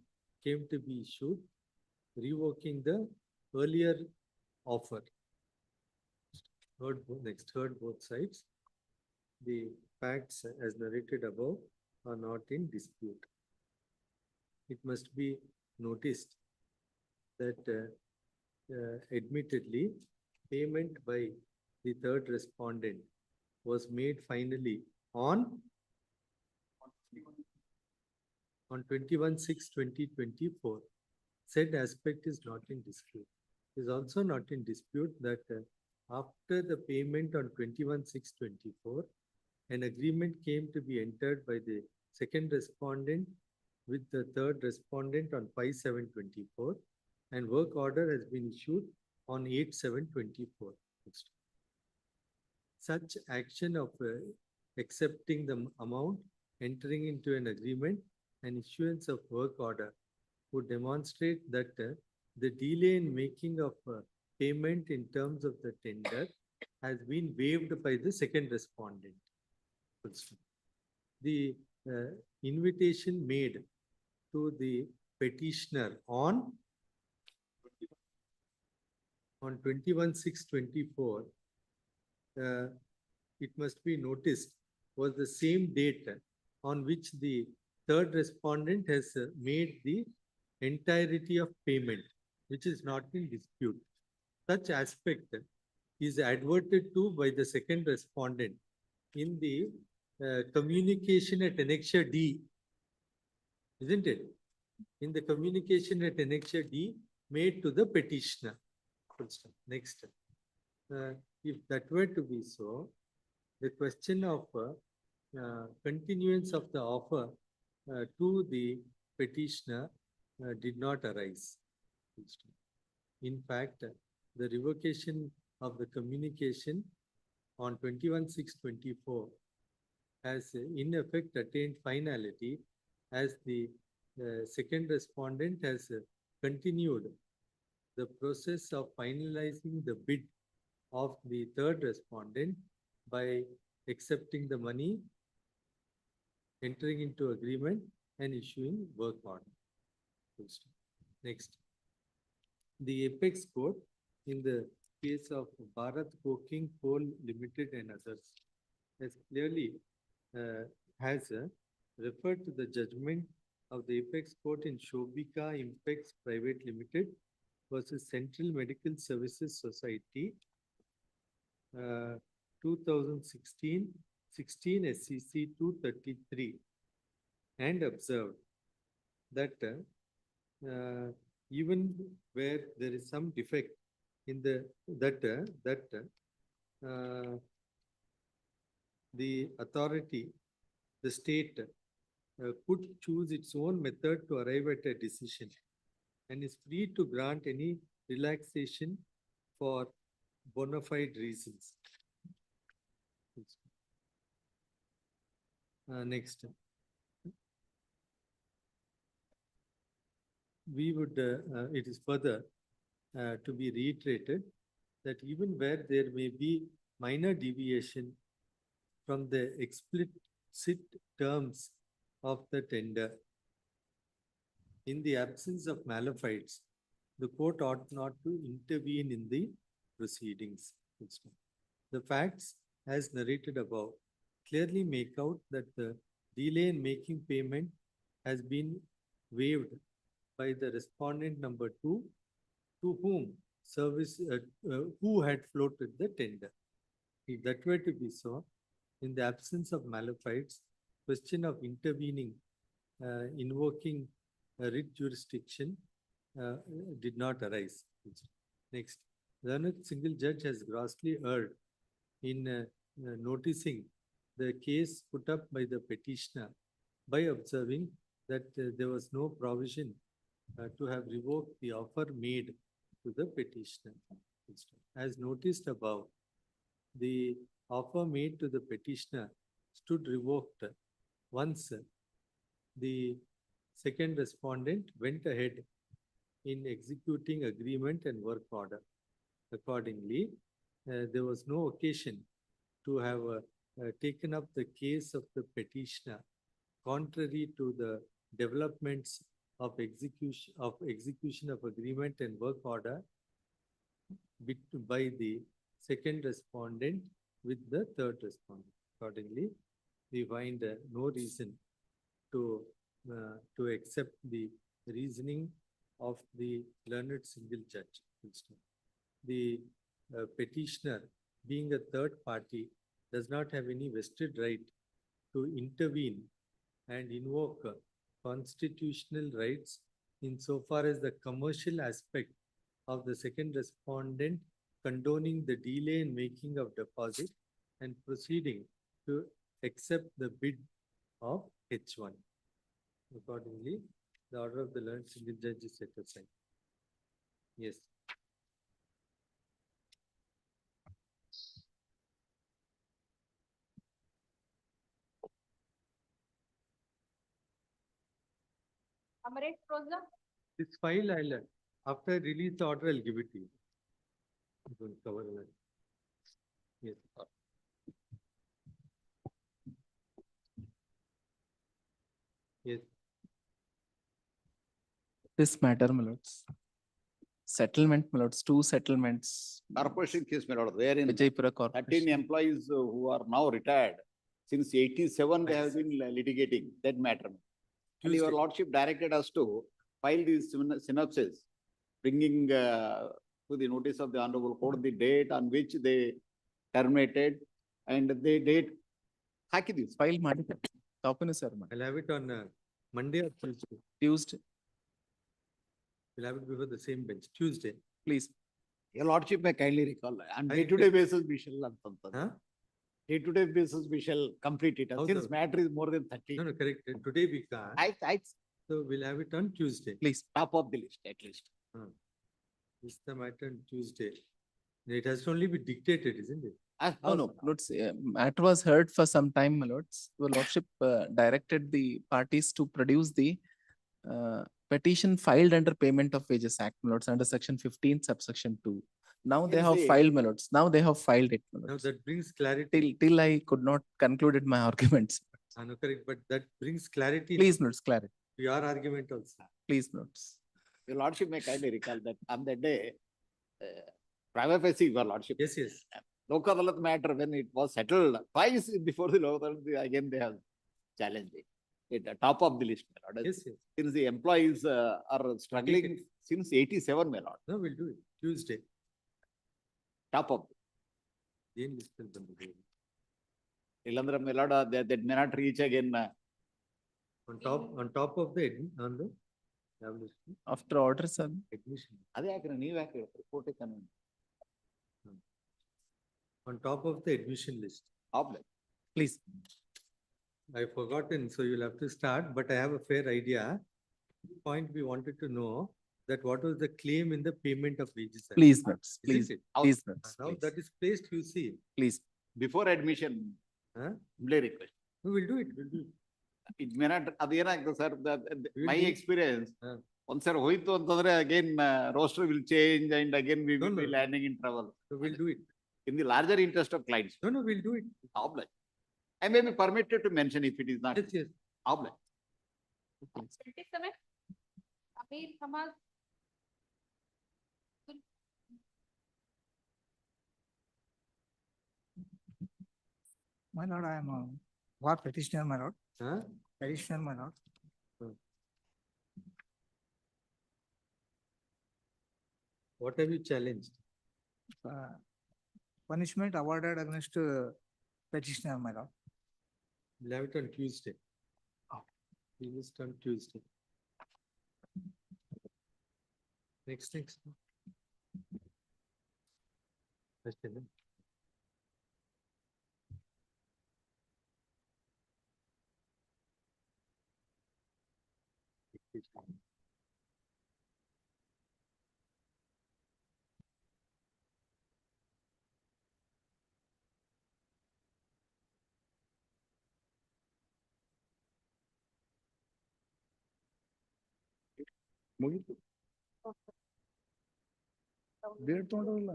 Speaker 3: came to be issued, revoking the earlier offer. Heard both sides. The facts as narrated above are not in dispute. It must be noticed that admittedly, payment by the third respondent was made finally on 21/6/2024. Said aspect is not in dispute. It is also not in dispute that after the payment on 21/6/24, an agreement came to be entered by the second respondent with the third respondent on 5/7/24, and work order has been issued on 8/7/24. Such action of accepting the amount, entering into an agreement, and issuance of work order would demonstrate that the delay in making of payment in terms of the tender has been waived by the second respondent. The invitation made to the petitioner on 21/6/24, it must be noticed, was the same date on which the third respondent has made the entirety of payment, which is not in dispute. Such aspect is adverted to by the second respondent in the communication at Annexure D, isn't it? In the communication at Annexure D made to the petitioner. Next, if that were to be so, the question of continuance of the offer to the petitioner did not arise. In fact, the revocation of the communication on 21/6/24 has in effect attained finality, as the second respondent has continued the process of finalizing the bid of the third respondent by accepting the money, entering into agreement, and issuing work order. Next, the apex court in the case of Bharat Coking Coal Limited and others has clearly referred to the judgment of the apex court in Shobika Impex Private Limited versus Central Medical Services Society, 2016 SCC 233, and observed that even where there is some defect in the the authority, the state could choose its own method to arrive at a decision and is free to grant any relaxation for bona fide reasons. Next, we would, it is further to be reiterated that even where there may be minor deviation from the explicit terms of the tender, in the absence of malefides, the court ought not to intervene in the proceedings. The facts, as narrated above, clearly make out that the delay in making payment has been waived by the respondent number 2, to whom service, who had floated the tender. If that were to be so, in the absence of malefides, question of intervening, invoking writ jurisdiction did not arise. Next, learned single judge has grossly erred in noticing the case put up by the petitioner by observing that there was no provision to have revoked the offer made to the petitioner. As noticed above, the offer made to the petitioner stood revoked once the second respondent went ahead in executing agreement and work order. Accordingly, there was no occasion to have taken up the case of the petitioner contrary to the developments of execution of agreement and work order by the second respondent with the third respondent. Accordingly, we find no reason to accept the reasoning of the learned single judge. The petitioner, being a third party, does not have any vested right to intervene and invoke constitutional rights insofar as the commercial aspect of the second respondent condoning the delay in making of deposit and proceeding to accept the bid of H1. Accordingly, the order of the learned single judge is set aside. Yes.
Speaker 4: Amaresh Rosa,
Speaker 3: This file after I release the order, I'll give it to you. I'm going to cover that. Yes. Yes.
Speaker 1: This matter, my lords. Settlement, my lords, two settlements.
Speaker 22: Corporation case, my lord, wherein
Speaker 1: Vijaypura
Speaker 22: 13
Speaker 1: Corporation.
Speaker 22: employees who are now retired, since 87 they have been litigating that matter. And your lordship directed us to file these synopses, bringing to the notice of the honorable court the date on which they terminated and the date. Haki this
Speaker 1: file ಮಾಡಿ ತಪ್ಪನೆ sir.
Speaker 3: I'll have it on Monday or Tuesday.
Speaker 1: Tuesday.
Speaker 3: We'll have it before the same bench. Tuesday.
Speaker 1: Please.
Speaker 22: Your lordship may kindly recall. On day-to-day basis, we shall day-to-day basis, we shall complete it.
Speaker 3: How
Speaker 22: Since
Speaker 3: the-
Speaker 22: matter is more than 30.
Speaker 3: No, correct. Today we can't. So we'll have it on Tuesday.
Speaker 1: Please.
Speaker 22: Top of the list, at least.
Speaker 3: This is the matter on Tuesday. It has to only be dictated, isn't it?
Speaker 1: No, lords, matter was heard for some time, my lords. Your lordship directed the parties to produce the petition filed under Payment of Wages Act, my lords, under section 15, subsection 2. Now they
Speaker 22: Yes,
Speaker 1: have
Speaker 22: they-
Speaker 1: filed, my lords. Now they have filed it, my
Speaker 3: Now
Speaker 1: lords.
Speaker 3: that brings clarity.
Speaker 1: Till I could not concluded my arguments.
Speaker 3: No, correct. But that brings clarity.
Speaker 1: Please, lords, clarity.
Speaker 3: To your argument also.
Speaker 1: Please, lords.
Speaker 22: Your lordship may kindly recall that on that day, prima facie, your lordship.
Speaker 3: Yes, yes.
Speaker 22: Local Adalat matter, when it was settled twice before the local Adalat, again they have challenged it. At the top of the list, my lord.
Speaker 3: Yes, yes.
Speaker 22: Since the employees are struggling since 87, my lord.
Speaker 3: No, we'll do it. Tuesday.
Speaker 22: Top of.
Speaker 3: ಏನ್ list ಅಲ್ಲಿ ಬಂದಿದೆ?
Speaker 22: Illandra, my lord, that may not reach again.
Speaker 3: On top of the establishment.
Speaker 1: After order, sir.
Speaker 3: Admission.
Speaker 22: ಅದೇ ಯಾಕ್ರೆ ನೀವ್ ಯಾಕೆ ಹೇಳ್ತೀರಿ? ಕೋರ್ಟಿಗೆ convince.
Speaker 3: On top of the admission list.
Speaker 1: Please.
Speaker 3: I've forgotten, so you'll have to start, but I have a fair idea. Point we wanted to know that what was the claim in the payment of wages. Act.
Speaker 1: Please, lords.
Speaker 3: Isn't
Speaker 1: Please.
Speaker 3: it?
Speaker 1: Please, lords.
Speaker 3: Now that is placed, you see.
Speaker 1: Please.
Speaker 22: Before admission, humbly request.
Speaker 3: We will do it. We'll do it.
Speaker 22: It may not, ಅದೇನಾಗ್ತದೆ sir, my
Speaker 3: do it.
Speaker 22: experience, ಒಂದ್ಸರಿ ಹೋಯ್ತು ಅಂತಂದ್ರೆ again roster will change and again we will be
Speaker 3: No.
Speaker 22: landing in trouble.
Speaker 3: So we'll do it.
Speaker 22: In the larger interest of clients.
Speaker 3: No, we'll do it.
Speaker 22: Oblige. I may be permitted to mention if it is not.
Speaker 3: Yes, yes.
Speaker 22: Oblige.
Speaker 4: 27, Amir Hamad.
Speaker 23: My lord, I am a war petitioner, my lord. Petitioner, my lord.
Speaker 3: What have you challenged?
Speaker 23: Punishment awarded against petitioner, my lord.
Speaker 3: We'll have it on Tuesday. We list on Tuesday. Next. Question.
Speaker 16: ಮುಗೀತು date ತಗೊಂಡ್ರಲ್ಲ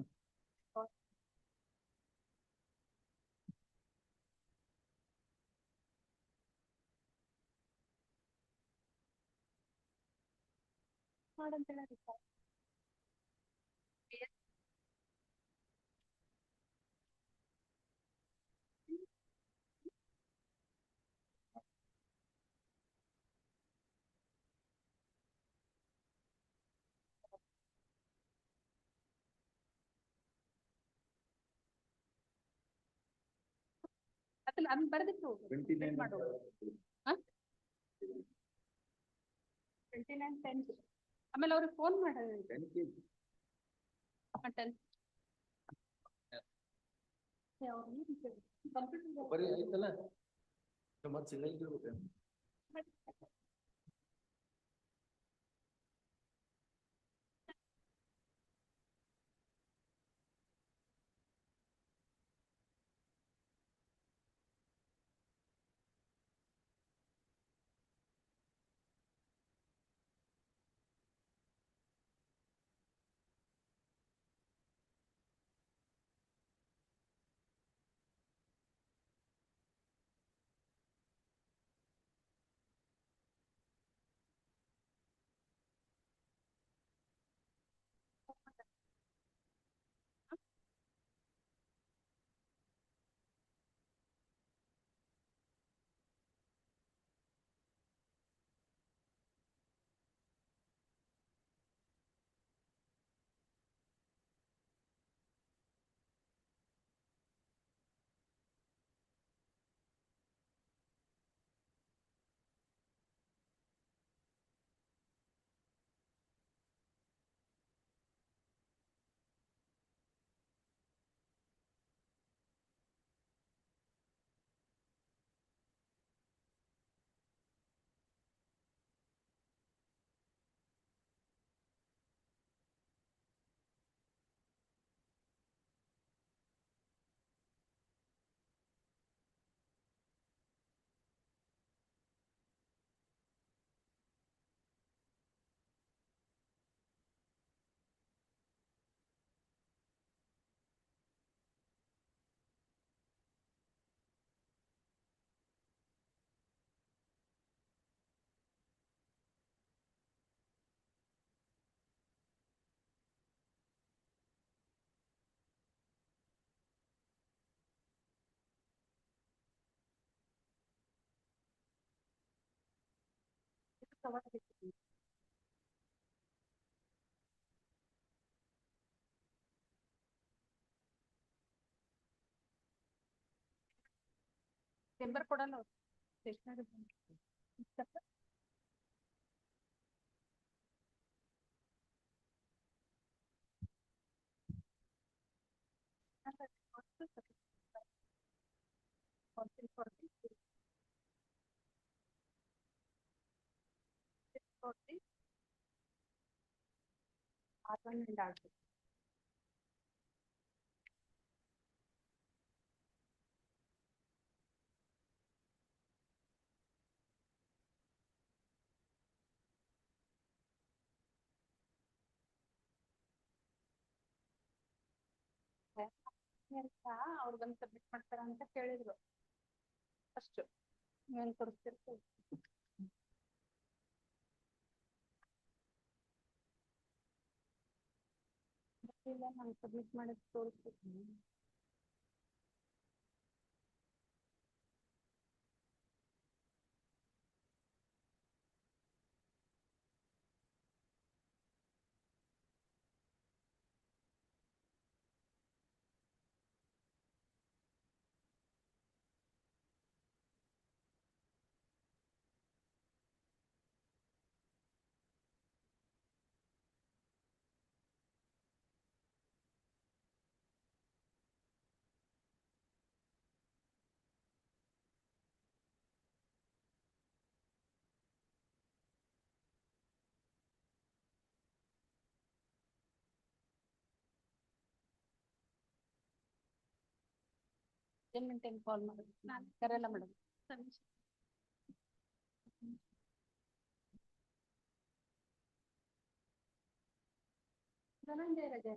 Speaker 4: ಅದನ್ನ ಬರೆದಿಟ್ಟು ಮಾಡು 29 ಆಮೇಲೆ ಅವ್ರಿಗೆ phone ಮಾಡೋದು 10
Speaker 5: ಬರೀ ಆಯ್ತಲ್ಲ ಮತ್ತೆ signal ಇರ್ಬೇಕು.
Speaker 4: ಟೆಂಬರ್ ಕೊಡಲ್ಲ ಅವ್ರು ಸ್ಟೇಷನರಿ R1 and R2. ಅವ್ರು ಬಂದು ಸಬ್ಮಿಟ್ ಮಾಡ್ತಾರ ಅಂತ ಕೇಳಿದ್ರು ಫಸ್ಟ್ ನೀವೇನ್ ತೋರಿಸ್ತಿರ್ತೀವಿ ಇಲ್ಲ ನಾನು ಸಬ್ಮಿಟ್ ಮಾಡೋದು ತೋರಿಸ್ತೀನಿ ಕಾಲ್ ಮಾಡೋದು ಕರೆಯಲ್ಲ ಮೇಡಮ್. ಧನಂಜಯ ರಜೆ.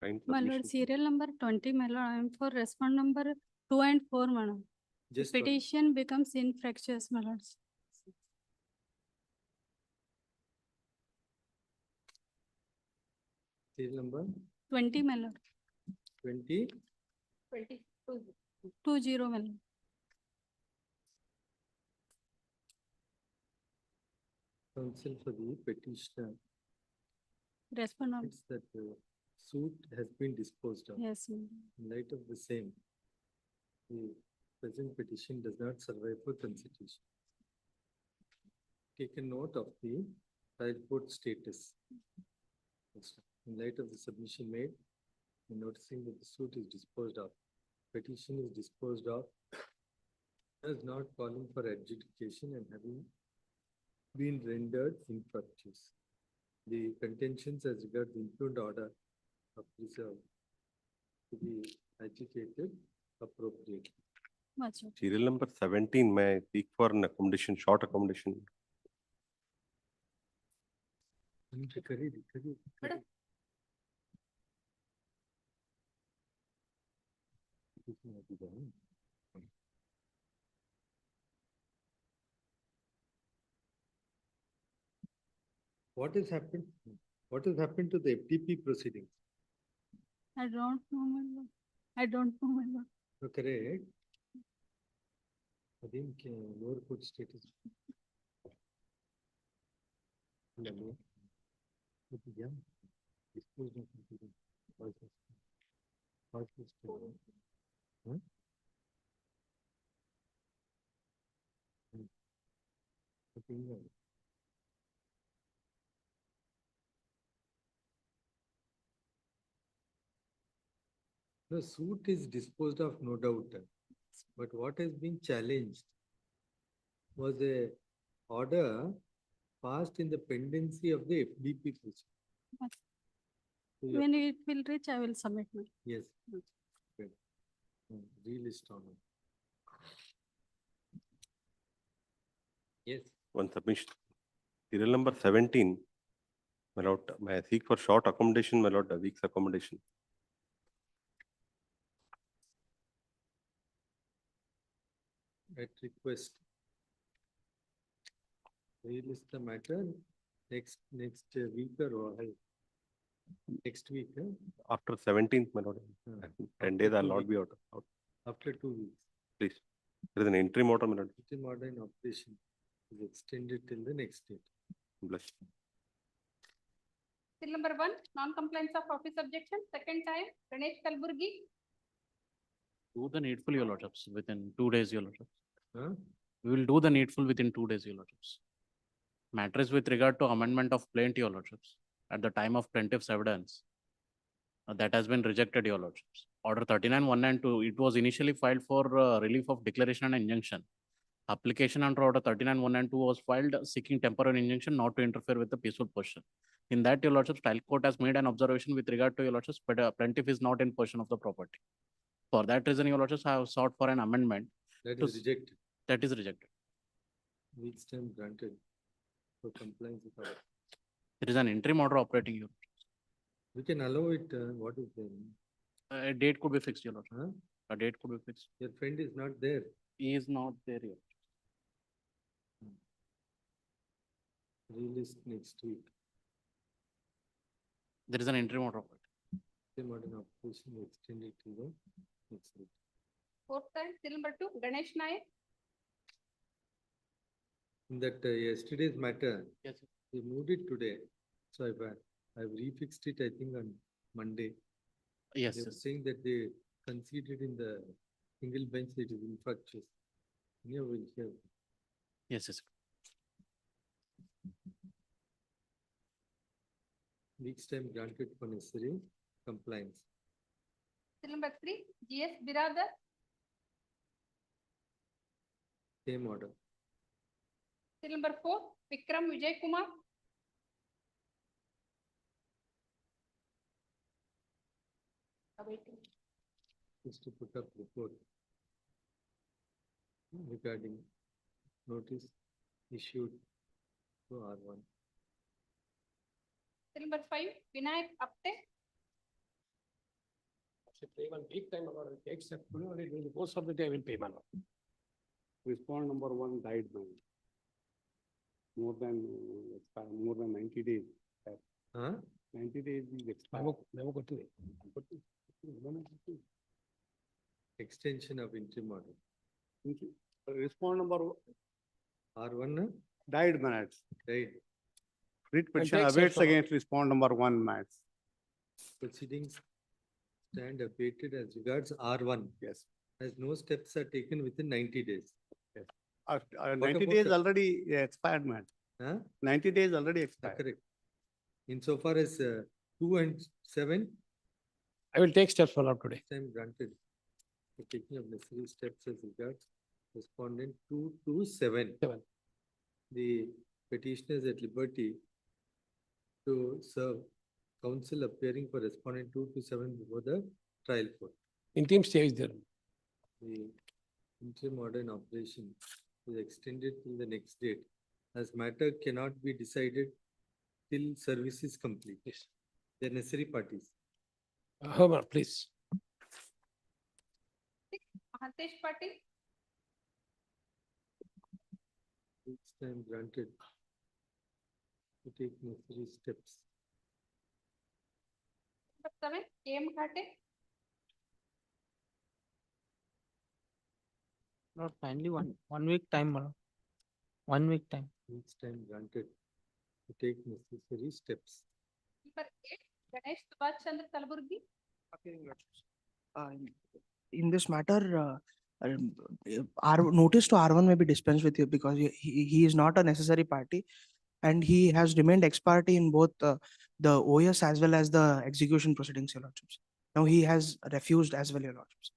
Speaker 9: My lord, serial number 20, my lord, I am for respond number 2 and 4, madam.
Speaker 3: Just one.
Speaker 9: Petition becomes infructuous, my lords.
Speaker 3: Serial number
Speaker 9: 20, my lord.
Speaker 3: 20.
Speaker 9: 20, my lord.
Speaker 3: Counsel for the petitioner
Speaker 9: Respond number.
Speaker 3: states that the suit has been disposed of.
Speaker 9: Yes, my lord.
Speaker 3: In light of the same, the present petition does not survive for consideration. Take a note of the trial court status. In light of the submission made, and noticing that the suit is disposed of, petition is disposed of, as not calling for adjudication and having been rendered infructuous. The contentions as regard the impugned order are preserved to be agitated appropriately.
Speaker 9: Much, lord.
Speaker 11: Serial number 17, may I seek for an accommodation, short accommodation?
Speaker 3: What has happened? What has happened to the FTP proceedings?
Speaker 9: I don't know, my lord. I don't know, my lord.
Speaker 3: Correct. I think lower court status. Yeah. Disposed of proceedings. Huh? The suit is disposed of, no doubt, but what has been challenged was a order passed in the pendency of the FDP proceeding.
Speaker 9: Yes.
Speaker 3: So you-
Speaker 9: When it will reach, I will submit, my lord.
Speaker 3: Yes. Good. Relist on it. Yes.
Speaker 11: One submission. Serial number 17, my lord, may I seek for short accommodation, my lord, a week's accommodation?
Speaker 3: At request. Relist the matter next week or next week.
Speaker 11: After 17th, my lord,
Speaker 3: Hmm.
Speaker 11: 10 days
Speaker 3: After
Speaker 11: I'll
Speaker 3: 2
Speaker 11: not be
Speaker 3: weeks.
Speaker 11: out.
Speaker 3: After 2 weeks.
Speaker 11: Please. There is an interim order, my lord.
Speaker 3: Interim order in operation is extended till the next date.
Speaker 11: Bless.
Speaker 4: Still number 1, non-compliance of office objection, second time, Ganesh Kalaburagi.
Speaker 12: Do the needful, your lordships, within 2 days, your lordships.
Speaker 3: Huh?
Speaker 12: We will do the needful within 2 days, your lordships. Matter is with regard to amendment of plaint, your lordships, at the time of plaintiff's evidence. That has been rejected, your lordships. Order 39-192, it was initially filed for relief of declaration and injunction. Application under order 39-192 was filed seeking temporary injunction not to interfere with the peaceful possession. In that, your lordships, trial court has made an observation with regard to your lordships, but plaintiff is not in possession of the property. For that reason, your lordships, I have sought for an amendment.
Speaker 3: That
Speaker 12: to
Speaker 3: is rejected.
Speaker 12: That is rejected.
Speaker 3: Weeks time granted for compliance with order.
Speaker 12: There is an interim order operating here.
Speaker 3: We can allow it, what is there?
Speaker 12: A date could be fixed, your lordship.
Speaker 3: Huh?
Speaker 12: A date could be fixed.
Speaker 3: Your friend is not there.
Speaker 12: He is not there yet.
Speaker 3: Release next week.
Speaker 12: There is an interim order operating.
Speaker 3: Same order in operation extended to the next week.
Speaker 4: Fourth time, still number 2, Ganesh Nayak.
Speaker 3: In that yesterday's matter,
Speaker 12: Yes, sir.
Speaker 3: we moved it today. So I've refixed it, I think, on Monday.
Speaker 12: Yes,
Speaker 3: They were
Speaker 12: yes.
Speaker 3: saying that they conceded in the single bench that it is infructuous. Yeah, we'll hear.
Speaker 12: Yes, yes.
Speaker 3: Weeks time granted for necessary compliance.
Speaker 4: Still number 3, GS Biradar.
Speaker 3: Same order.
Speaker 4: Still number 4, Vikram Vijay Kumar. Awaiting.
Speaker 3: Is to put up report regarding notice issued to R1.
Speaker 4: Still number 5, Vinayak Apte.
Speaker 5: Lordship, pay one week time, my lord, I will take step, only during the course of the day I will pay, my lord.
Speaker 2: Respond number one died, man. More than, more than 90 days.
Speaker 3: Huh?
Speaker 2: 90 days is expired.
Speaker 5: Memo ಕೊಟ್ಟಿದೆ.
Speaker 3: Extension of interim order.
Speaker 2: Respond number
Speaker 3: R1
Speaker 2: died, man.
Speaker 3: died.
Speaker 2: Writ petition
Speaker 5: take
Speaker 2: awaits
Speaker 5: steps, my lord.
Speaker 2: against respond number one, man.
Speaker 3: Proceedings stand abated as regards R1.
Speaker 2: Yes.
Speaker 3: As no steps are taken within 90 days.
Speaker 2: Yes.
Speaker 3: What
Speaker 2: 90
Speaker 3: about
Speaker 2: days
Speaker 3: the-
Speaker 2: already expired, man.
Speaker 3: Huh?
Speaker 2: 90 days already expired.
Speaker 3: Correct. Insofar as 2 and 7,
Speaker 5: I will take steps, my lord, today.
Speaker 3: time granted. The taking of necessary steps as regards respondent 2 to 7.
Speaker 5: 7.
Speaker 3: The petitioner is at liberty to serve counsel appearing for respondent 2 to 7 before the trial court.
Speaker 5: Interim stay is there.
Speaker 3: The interim order in operation is extended till the next date, as matter cannot be decided till service is complete.
Speaker 5: Yes.
Speaker 3: The necessary parties.
Speaker 5: Homer, please.
Speaker 4: Mahatesh Patil,
Speaker 3: Each time granted to take necessary steps.
Speaker 4: number 7, KM Khate,
Speaker 20: Not finally one week time, madam. 1 week time.
Speaker 3: Each time granted to take necessary steps.
Speaker 4: number 8, Ganesh Subhash Chandra Kalaburagi,
Speaker 20: In this matter, our notice to R1 may be dispensed with you because he is not a necessary party and he has remained ex parte in both the OS as well as the execution proceedings, Your Lordships. Now he has refused as well, Your Lordships.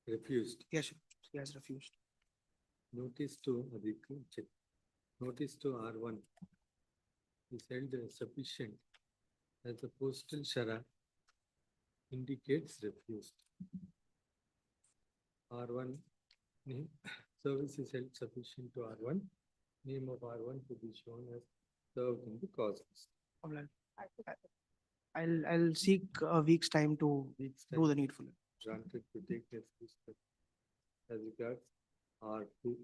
Speaker 3: Refused.
Speaker 20: Yes, Your Lordships, he has refused.
Speaker 3: Notice to check. Notice to R1 is held sufficient as the postal shara indicates refused. R1 name, service is held sufficient to R1, name of R1 to be shown as served in the cause list.
Speaker 20: I'll seek a week's time to do the needful.
Speaker 3: Granted to take necessary steps as regards R2.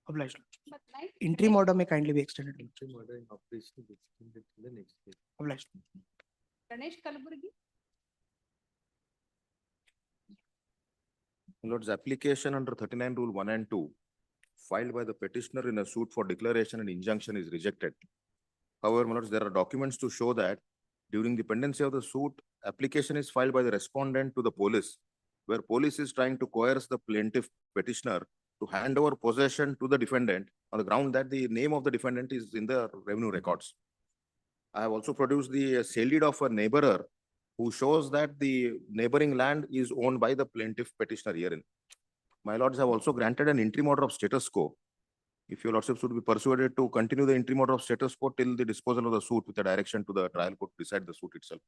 Speaker 20: Obliged.
Speaker 4: number 9,
Speaker 20: Interim order may kindly be extended.
Speaker 3: Interim order in operation is extended to the next day.
Speaker 20: Obliged.
Speaker 4: Ganesh Kalaburagi,
Speaker 13: Lord's application under 39 Rule 1 and 2 filed by the petitioner in a suit for declaration and injunction is rejected. However, my lords, there are documents to show that during the pendency of the suit, application is filed by the respondent to the police, where police is trying to coerce the plaintiff petitioner to hand over possession to the defendant on the ground that the name of the defendant is in the revenue records. I have also produced the sale deed of a neighborer who shows that the neighboring land is owned by the plaintiff petitioner herein. My lords have also granted an interim order of status quo. If your lordships would be persuaded to continue the interim order of status quo till the disposal of the suit with a direction to the trial court to decide the suit itself.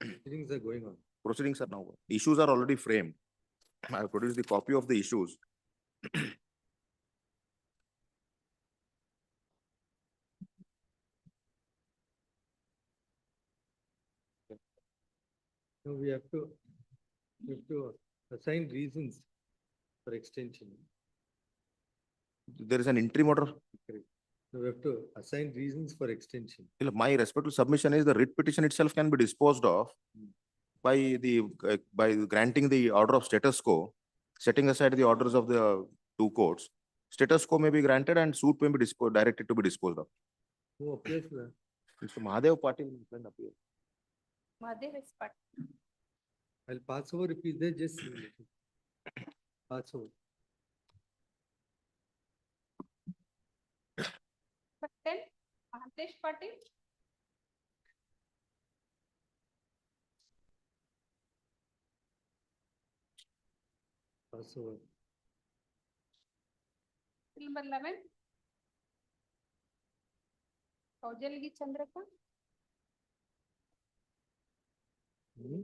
Speaker 3: Proceedings are going on.
Speaker 13: Proceedings are now, issues are already framed. I have produced the copy of the issues.
Speaker 3: Now we have to assign reasons for extension.
Speaker 13: There is an interim order.
Speaker 3: Correct. Now we have to assign reasons for extension.
Speaker 13: My respectful submission is the writ petition itself can be disposed of by granting the order of status quo, setting aside the orders of the two courts. Status quo may be granted and suit may be directed to be disposed of.
Speaker 3: Who appears there?
Speaker 13: Mr. Mahadev Patil appear.
Speaker 4: Mahadev is Patil.
Speaker 3: I'll pass over if he's there, just pass over.
Speaker 4: number 10, Mahatesh Patil,
Speaker 3: Pass over.
Speaker 4: number 11, Kaujalgi Chandraka,
Speaker 3: Hmm?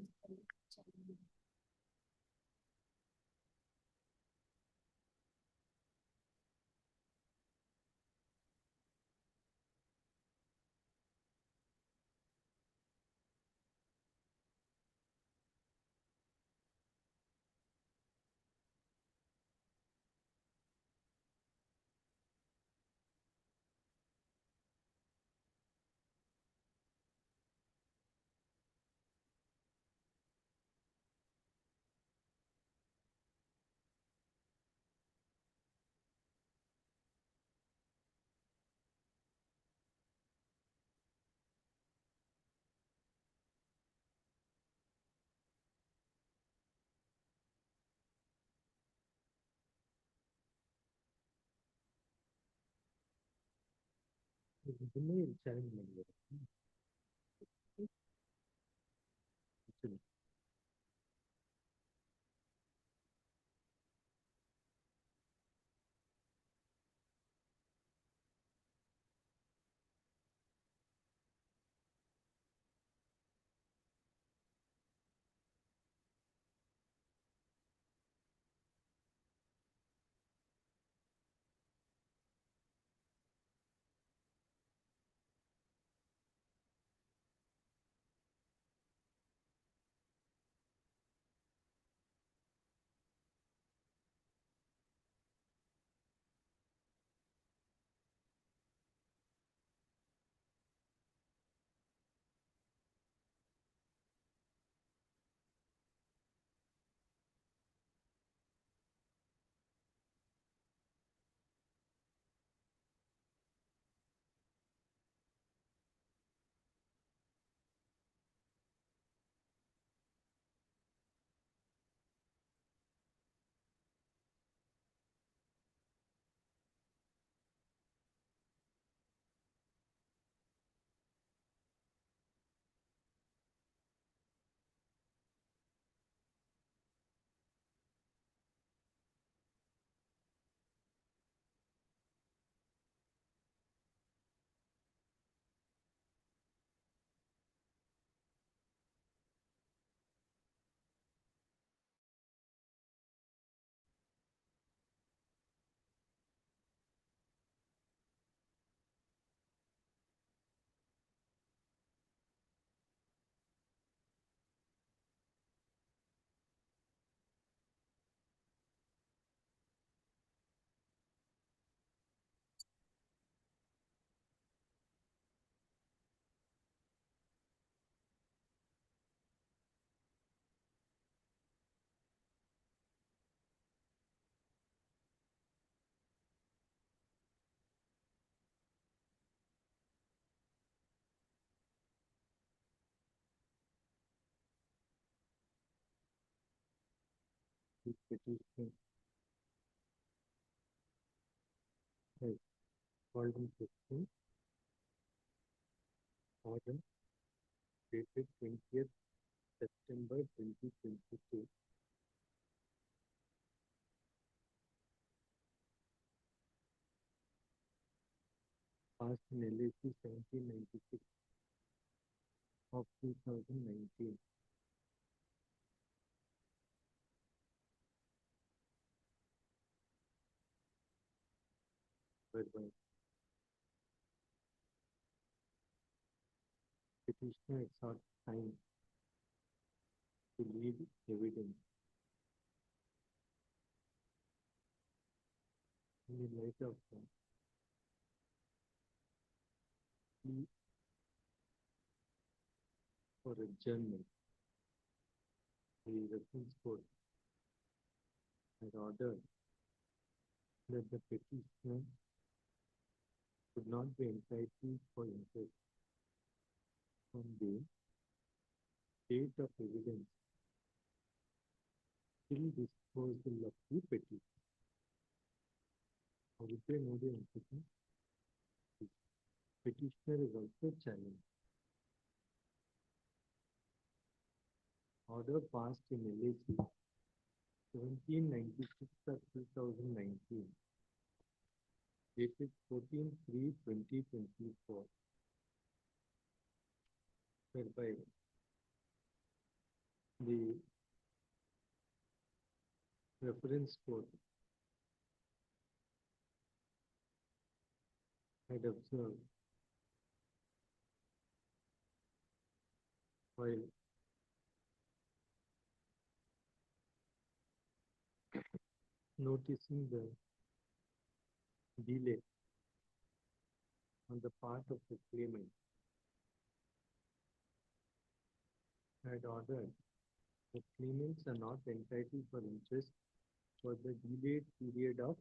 Speaker 3: Petition has called in question order dated 20th September 2022. Passed in LAC 1796 of 2019. Whereby petitioner sought time to lead evidence in the light of the plea for adjournment. The reference court had ordered that the petitioner could not be entitled for interest on the date of evidence till disposal of the petition. Petitioner is also challenged. Order passed in LAC 1796 of 2019, dated 14/3/2024, whereby the reference court had observed while noticing the delay on the part of the claimant, had ordered that claimants are not entitled for interest for the delayed period of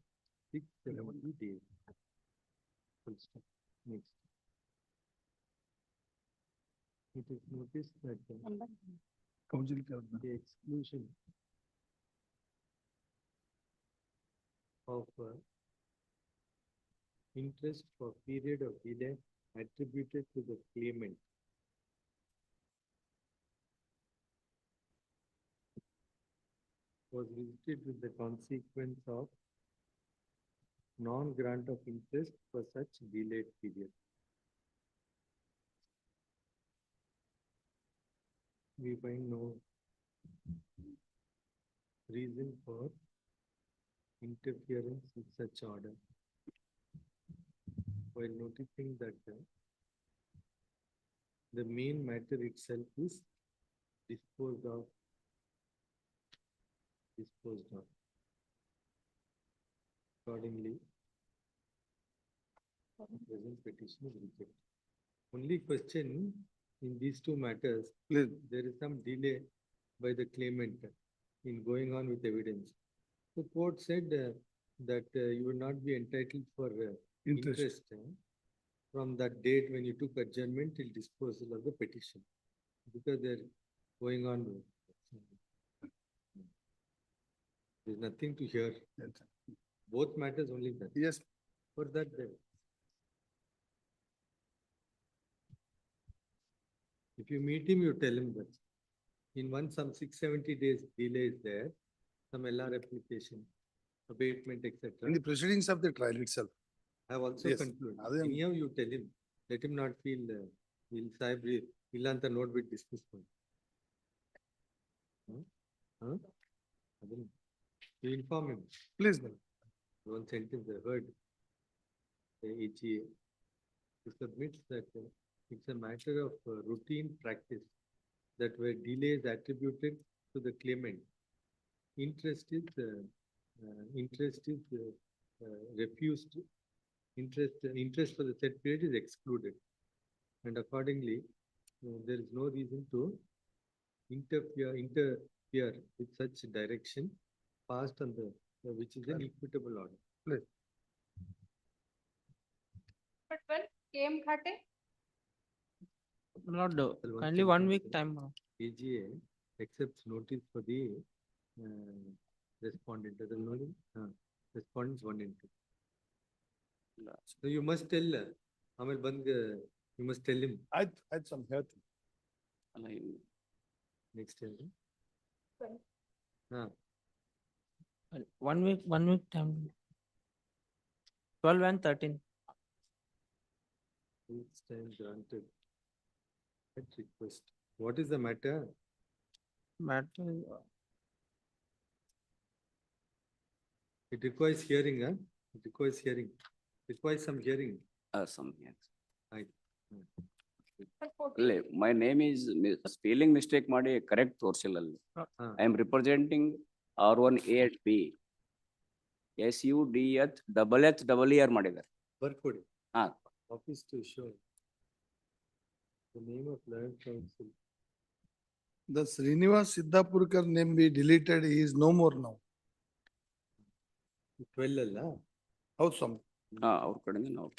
Speaker 3: 670 days. Full stop. Next. It is noticed that the exclusion of interest for period of delay attributed to the claimant. Was visited with the consequence of non-grant of interest for such delayed period. We find no reason for interference with such order. While noticing that the main matter itself is disposed of. Accordingly, present petition is rejected. Only question in these two matters, there is some delay by the claimant in going on with evidence. The court said that you will not be entitled for interest from that date when you took adjournment till disposal of the petition, because they're going on. There's nothing to hear. Both matters only that.
Speaker 16: Yes.
Speaker 3: For that, if you meet him, you tell him that in some 670 days delay is there, some LR application, abatement, etc.
Speaker 16: In the proceedings of the trial itself.
Speaker 3: I have also
Speaker 16: Yes.
Speaker 3: concluded.
Speaker 16: Adhe-
Speaker 3: Anyhow, you tell him, let him not feel, illanta note with dismissal. You inform him.
Speaker 16: Please, madam.
Speaker 3: One sentence I heard. The AGA submits that it's a matter of routine practice that where delay is attributed to the claimant, interest is refused. Interest for the said period is excluded, and accordingly, there is no reason to interfere with such direction passed on the which is an equitable order.
Speaker 4: But when came Khate?
Speaker 3: Lord,
Speaker 10: kindly 1 week time.
Speaker 3: AGA accepts notice for the respondent. Respondents 1 and 2. So you must tell Amel Bang, you must tell him.
Speaker 16: I had some health.
Speaker 3: Next time.
Speaker 10: 1 week time. 12 and 13.
Speaker 3: Each time granted. At request. What is the matter?
Speaker 10: Matter.
Speaker 3: It requires hearing, huh? It requires hearing. Requires some hearing.
Speaker 14: Some, yes.
Speaker 4: My
Speaker 14: name is spelling mistake ಮಾಡಿ correct ತೋರಿಸಿಲ್ಲ ಅಲ್ಲಿ. I am representing R1A at B. SUDH ಮಾಡಿದ್ದಾರೆ.
Speaker 3: ಬರ್ಕೊಡಿ.
Speaker 14: ಹಾ.
Speaker 3: Office to show. The name of land council.
Speaker 16: The Srinivas Siddhapurkar name be deleted, he is no more now.
Speaker 3: 12 ಅಲ್ಲ?
Speaker 16: How some?
Speaker 14: ಹಾ, ಅವ್ರ ಕಡೆಯಿಂದ ನಾವು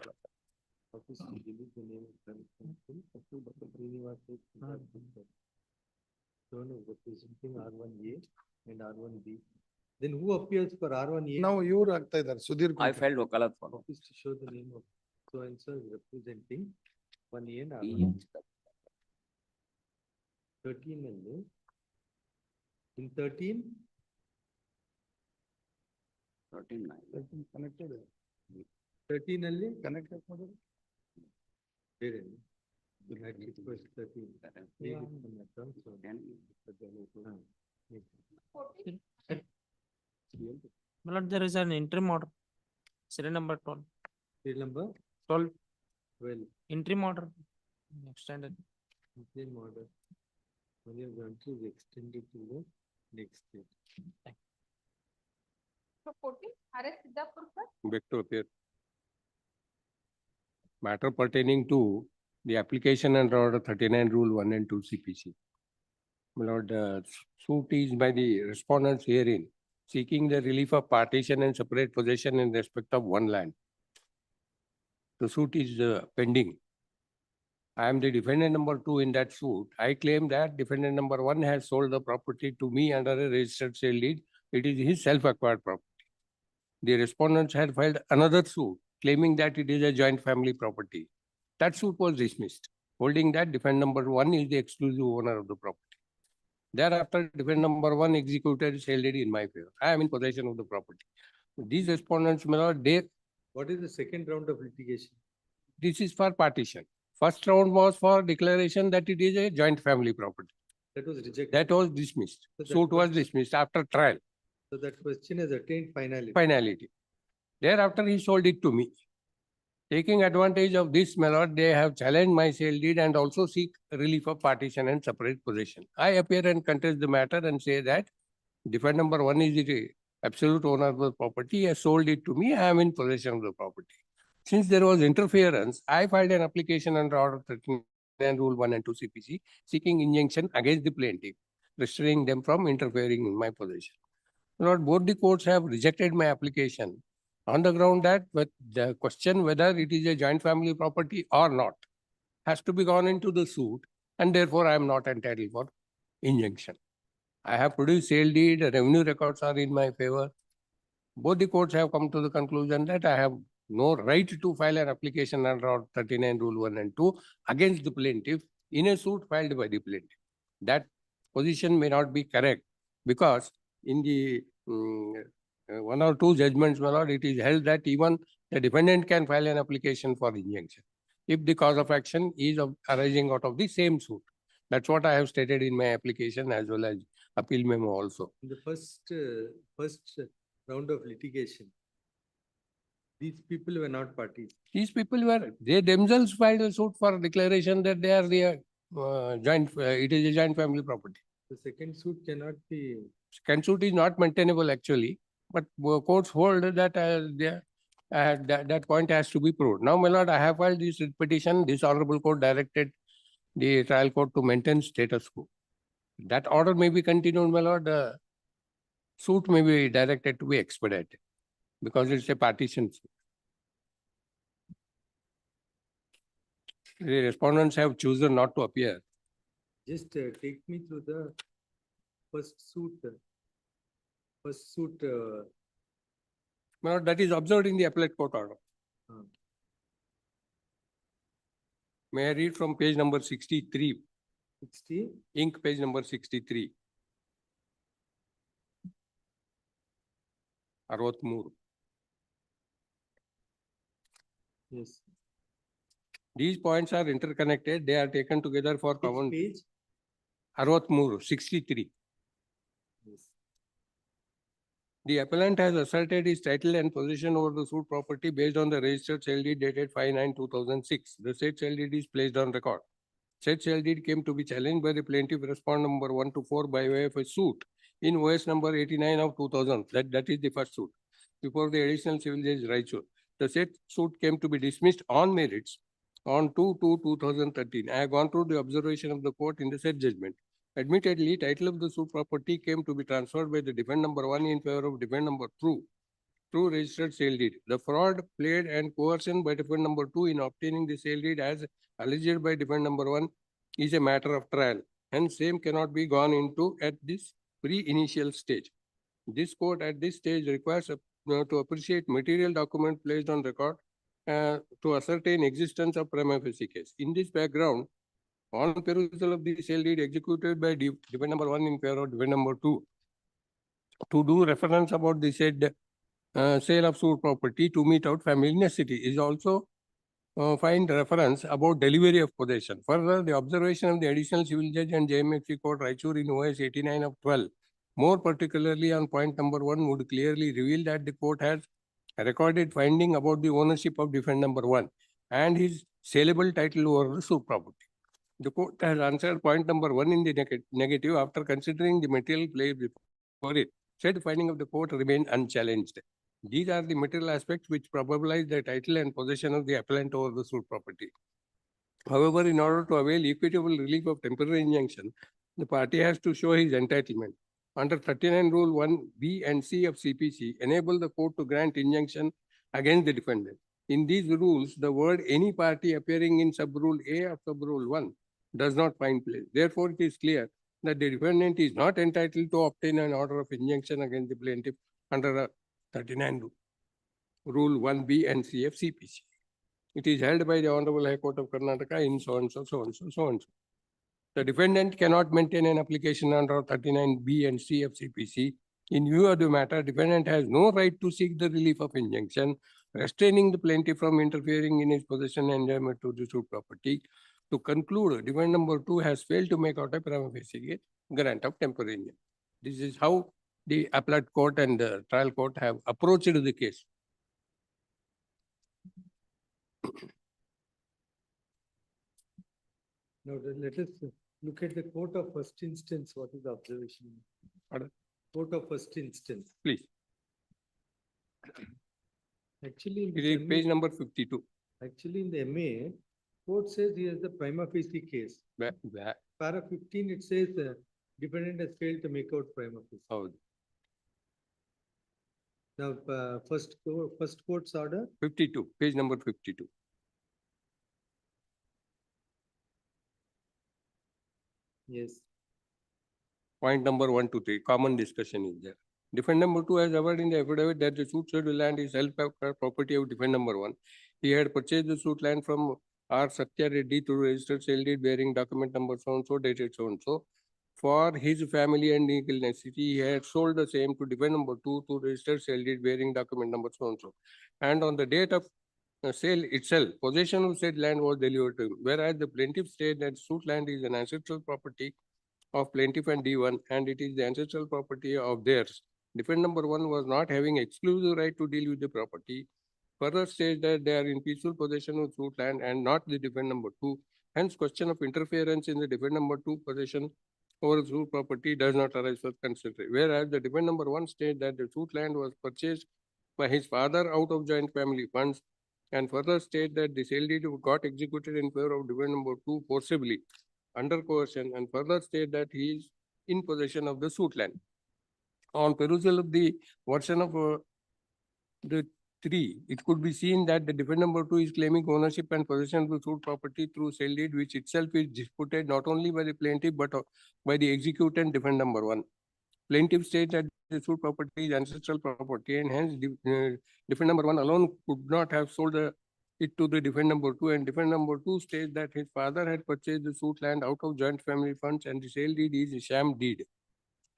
Speaker 3: Office to delete the name of land council. Srinivas Siddhapurkar. Shown as representing R1A and R1B. Then who appears for R1A?
Speaker 16: Now ಇವ್ರು ಆಗ್ತಾ ಇದ್ದಾರೆ Sudhir
Speaker 14: I filed ವಕಾಲತ್ for.
Speaker 3: Office to show the name of so and so is representing 1A and R1B. 13 ಅಲ್ಲಿ in 13
Speaker 16: connected
Speaker 3: 13 ಅಲ್ಲಿ
Speaker 16: connected ಮಾಡೋದು
Speaker 3: ಬೇರೆ you had request 13 Please from the terms of
Speaker 10: Lord, there is an interim order. Serial number 12.
Speaker 3: Serial number
Speaker 10: 12.
Speaker 3: 12.
Speaker 10: Interim order. Extended.
Speaker 3: Interim order. When your grant is extended to the next date.
Speaker 4: So 14, RS Siddhapurkar.
Speaker 18: Back to appear. Matter pertaining to the application under order 39 rule 1 and 2 CPC. My lord, suit is by the respondents herein seeking the relief of partition and separate possession in respect of one land. The suit is pending. I am the defendant number 2 in that suit. I claim that defendant number 1 has sold the property to me under a registered sale deed. It is his self-acquired property. The respondents had filed another suit claiming that it is a joint family property. That suit was dismissed, holding that defendant number 1 is the exclusive owner of the property. Thereafter, defendant number 1 executed sale deed in my favor. I am in possession of the property. These respondents, my lord,
Speaker 3: What is the second round of litigation?
Speaker 18: this is for partition. First round was for declaration that it is a joint family property.
Speaker 3: That was rejected.
Speaker 18: That was dismissed.
Speaker 3: So that
Speaker 18: Suit was
Speaker 3: question-
Speaker 18: dismissed after trial.
Speaker 3: So that question has attained finality.
Speaker 18: Finality. Thereafter, he sold it to me. Taking advantage of this, my lord, they have challenged my sale deed and also seek relief of partition and separate possession. I appear and contest the matter and say that defendant number 1 is the absolute owner of the property. He has sold it to me. I am in possession of the property. Since there was interference, I filed an application under Order 39 Rule 1 and 2 CPC seeking injunction against the plaintiff, restraining them from interfering in my possession. Lord, both the courts have rejected my application on the ground that the question whether it is a joint family property or not has to be gone into the suit, and therefore I am not entitled for injunction. I have produced sale deed, revenue records are in my favor. Both the courts have come to the conclusion that I have no right to file an application under Order 39 Rule 1 and 2 against the plaintiff in a suit filed by the plaintiff. That position may not be correct because in the 1 or 2 judgments, my lord, it is held that even the defendant can file an application for injunction if the cause of action is arising out of the same suit. That's what I have stated in my application as well as appeal memo also.
Speaker 3: In the first round of litigation, these people were not parties.
Speaker 18: These people they themselves filed a suit for declaration that they are the it is a joint family property.
Speaker 3: The second suit cannot be.
Speaker 18: Second suit is not maintainable actually, but courts hold that that point has to be proved. Now, my lord, I have filed this petition. This honorable court directed the trial court to maintain status quo. That order may be continued, my lord. The suit may be directed to be expedited because it's a partition suit. The respondents have chosen not to appear.
Speaker 3: Just take me through the first suit.
Speaker 18: My lord, that is observed in the appellate court order. May I read from page number 63?
Speaker 3: 60?
Speaker 18: Ink page number 63. 63.
Speaker 3: Yes.
Speaker 18: These points are interconnected. They are taken together for common.
Speaker 3: Page?
Speaker 18: 63.
Speaker 3: Yes.
Speaker 18: The appellant has asserted his title and possession over the suit property based on the registered sale deed dated 5/9/2006. The said sale deed is placed on record. Said sale deed came to be challenged by the plaintiff respondent number 1 to 4 by way of a suit in OS number 89 of 2000. That is the first suit before the additional civil judge Raichur. The said suit came to be dismissed on merits on 2/2/2013. I have gone through the observation of the court in the said judgment. Admittedly, title of the suit property came to be transferred by the defendant number 1 in favor of defendant number 2 through registered sale deed. The fraud played and coercion by defendant number 2 in obtaining the sale deed as alleged by defendant number 1 is a matter of trial. Hence, same cannot be gone into at this pre-initial stage. This court at this stage requires to appreciate material document placed on record to ascertain existence of prima facie case. In this background, on perusal of the sale deed executed by defendant number 1 in favor of defendant number 2, to do reference about the said sale of suit property to meet out family necessity is also find reference about delivery of possession. Further, the observation of the additional civil judge and JMFC court Raichur in OS 89 of 12, more particularly on point number 1, would clearly reveal that the court has recorded finding about the ownership of defendant number 1 and his saleable title over the suit property. The court has answered point number 1 in the negative after considering the material played before it. Said finding of the court remained unchallenged. These are the material aspects which probabilize the title and possession of the appellant over the suit property. However, in order to avail equitable relief of temporary injunction, the party has to show his entitlement. Under 39 Rule 1B and C of CPC, enable the court to grant injunction against the defendant. In these rules, the word any party appearing in sub-rule A of sub-rule 1 does not find place. Therefore, it is clear that the defendant is not entitled to obtain an order of injunction against the plaintiff under 39 rule. Rule 1B and C of CPC. It is held by the Honorable High Court of Karnataka in so and so, so and so, so and so. The defendant cannot maintain an application under 39B and C of CPC. In view of the matter, defendant has no right to seek the relief of injunction, restraining the plaintiff from interfering in his possession and enjoyment of the suit property. To conclude, defendant number 2 has failed to make out a prima facie grant of temporary injunction. This is how the appellate court and the trial court have approached the case.
Speaker 3: Now, let us look at the court of first instance. What is the observation?
Speaker 18: Pardon?
Speaker 3: Court of first instance.
Speaker 18: Please.
Speaker 3: Actually, in
Speaker 18: It
Speaker 3: the
Speaker 18: is page number 52.
Speaker 3: Actually, in the MA, court says he has the prima facie case. Para 15, it says the defendant has failed to make out prima facie.
Speaker 18: Oh.
Speaker 3: Now, first court's order.
Speaker 18: 52, page number 52.
Speaker 3: Yes.
Speaker 18: Point number 1 to 3, common discussion is there. Defendant number 2 has averred in the affidavit that the suit schedule land is self-acquired property of defendant number 1. He had purchased the suit land from R. Satya Reddy through registered sale deed bearing document number so-and-so, dated so-and-so. For his family and legal necessity, he had sold the same to defendant number 2 to registered sale deed bearing document number so-and-so. And on the date of sale itself, possession of said land was delivered to him. Whereas the plaintiff stated that suit land is an ancestral property of plaintiff and D1 and it is the ancestral property of theirs. Defendant number 1 was not having exclusive right to deal with the property. Further states that they are in peaceful possession of suit land and not the defendant number 2. Hence, question of interference in the defendant number 2 possession over suit property does not arise for consideration. Whereas the defendant number 1 states that the suit land was purchased by his father out of joint family funds and further state that the sale deed got executed in favor of defendant number 2 forcibly under coercion and further state that he is in possession of the suit land. On perusal of the version of the 3, it could be seen that the defendant number 2 is claiming ownership and possession of the suit property through sale deed, which itself is disputed not only by the plaintiff but by the executant defendant number 1. Plaintiff states that the suit property is ancestral property and hence defendant number 1 alone could not have sold it to the defendant number 2, and defendant number 2 states that his father had purchased the suit land out of joint family funds and the sale deed is a sham deed.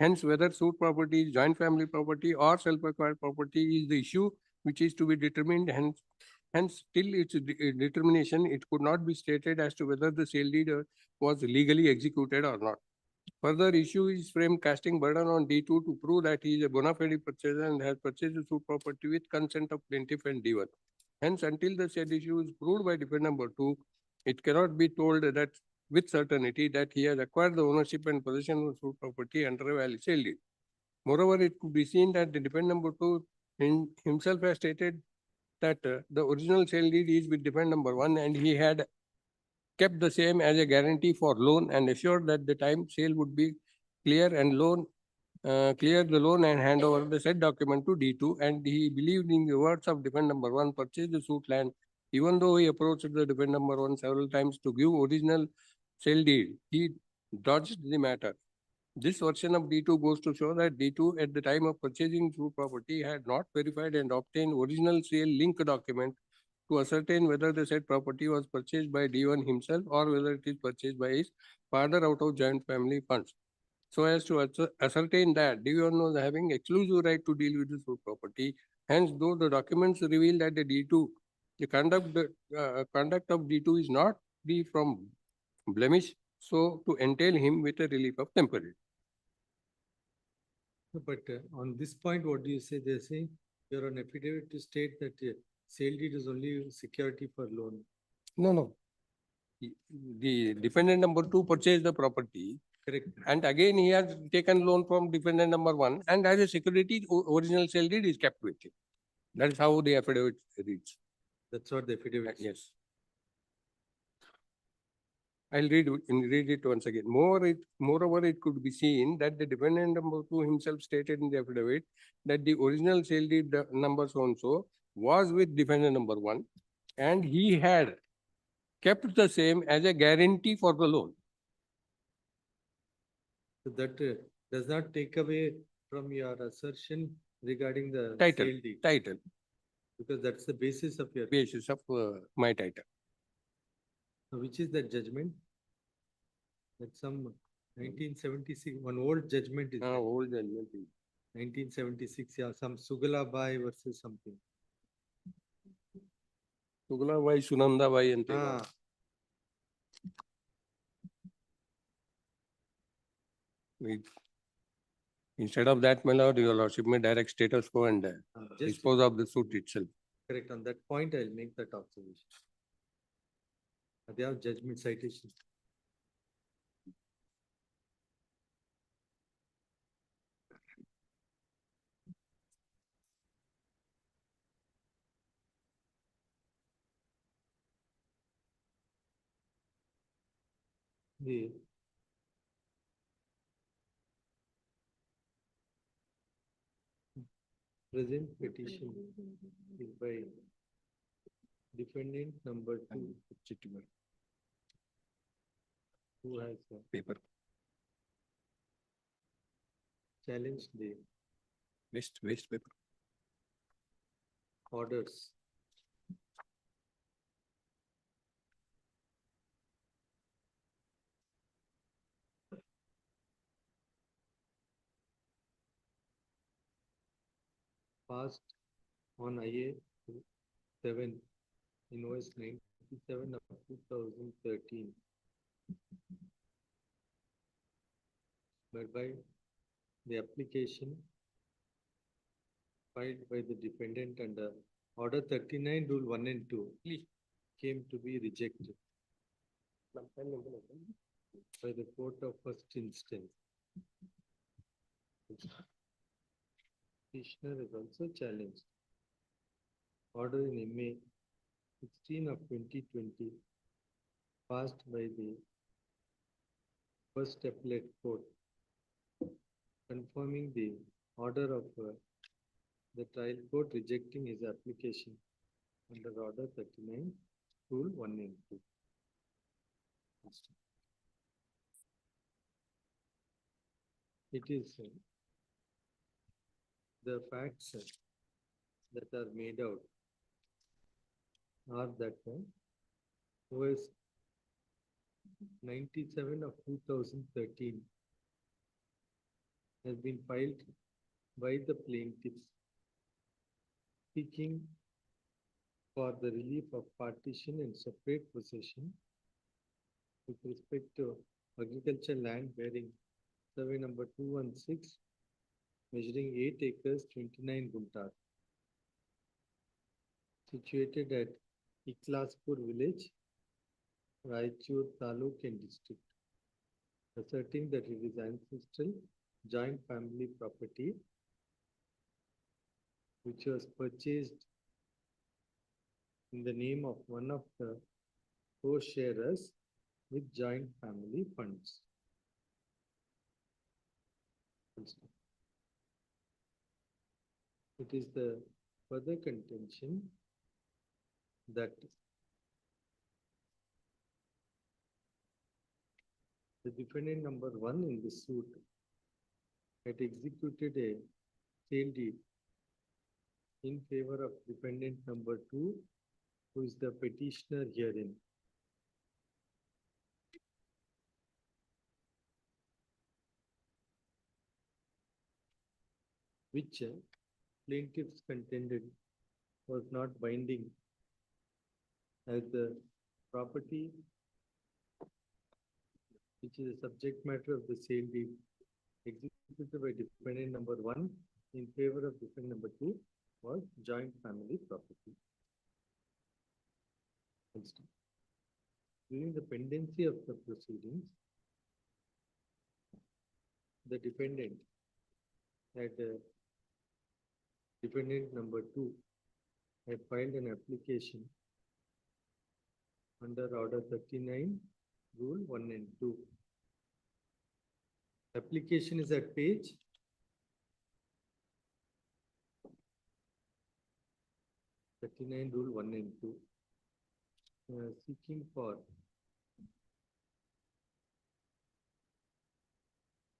Speaker 18: Hence, whether suit property is joint family property or self-acquired property is the issue which is to be determined. Hence, till its determination, it could not be stated as to whether the sale deed was legally executed or not. Further issue is framed casting burden on D2 to prove that he is a bona fide purchaser and has purchased the suit property with consent of plaintiff and D1. Hence, until the said issue is proved by defendant number 2, it cannot be told that with certainty that he has acquired the ownership and possession of suit property under a valid sale deed. Moreover, it could be seen that the defendant number 2 himself has stated that the original sale deed is with defendant number 1 and he had kept the same as a guarantee for loan and assured that the time sale would be clear and clear the loan and hand over the said document to D2, and he believed in the words of defendant number 1, purchased the suit land, even though he approached the defendant number 1 several times to give original sale deed. He dodged the matter. This version of D2 goes to show that D2 at the time of purchasing suit property had not verified and obtained original sale link document to ascertain whether the said property was purchased by D1 himself or whether it is purchased by his father out of joint family funds. So as to ascertain that D1 was having exclusive right to deal with the suit property. Hence, though the documents reveal that the D2, the conduct of D2 is not free from blemish, so to entail him with a relief of temporary.
Speaker 3: But on this point, what do you say? They say you're on affidavit to state that sale deed is only security for loan.
Speaker 18: No. The defendant number 2 purchased the property.
Speaker 3: Correct.
Speaker 18: And again, he has taken loan from defendant number 1 and as a security, original sale deed is kept with him. That is how the affidavit reads.
Speaker 3: That's what the affidavit.
Speaker 18: Yes. I'll read it once again. Moreover, it could be seen that the defendant number 2 himself stated in the affidavit that the original sale deed number so-and-so was with defendant number 1 and he had kept the same as a guarantee for the loan.
Speaker 3: So that does not take away from your assertion regarding the
Speaker 18: Title.
Speaker 3: sale deed.
Speaker 18: Title.
Speaker 3: Because that's the basis of your.
Speaker 18: basis of my title.
Speaker 3: So which is that judgment? That's some 1976, one old judgment is.
Speaker 18: Old judgment.
Speaker 3: 1976, yeah, some Sugalabai versus something.
Speaker 18: Sugalabai, Sunandabai and instead of that, my lord, your lordship may direct status quo and
Speaker 3: Just
Speaker 18: dispose of the suit itself.
Speaker 3: correct, on that point, I'll make that observation. They have judgment citation. The present petition is by defendant number 2, who has
Speaker 18: paper
Speaker 3: challenged the
Speaker 18: waste paper
Speaker 3: orders passed on IA 7 invoice 97 of 2013, whereby the application filed by the defendant under Order 39, Rule 1 and 2 came to be rejected by the court of first instance. Petitioner is also challenged. Order in MA 16 of 2020 passed by the First Appellate Court, confirming the order of the trial court rejecting his application under Order 39, Rule 1 and 2. It is the facts that are made out are that OS 97 of 2013 has been filed by the plaintiffs seeking for the relief of partition and separate possession with respect to agricultural land bearing survey number 216, measuring 8 acres, 29 guntas, situated at Iklaspur village, Raichur Taluk and district, asserting that it is ancestral joint family property which was purchased in the name of one of the co-sharers with joint family funds. It is the further contention that the defendant number 1 in the suit had executed a sale deed in favor of defendant number 2, who is the petitioner herein. Which plaintiffs contended was not binding, as the property which is the subject matter of the sale deed executed by defendant number 1 in favor of defendant number 2 was joint family property. During the pendency of the proceedings, the defendant had defendant number 2 had filed an application under Order 39, Rule 1 and 2. Application is at page 39, Rule 1 and 2. Seeking for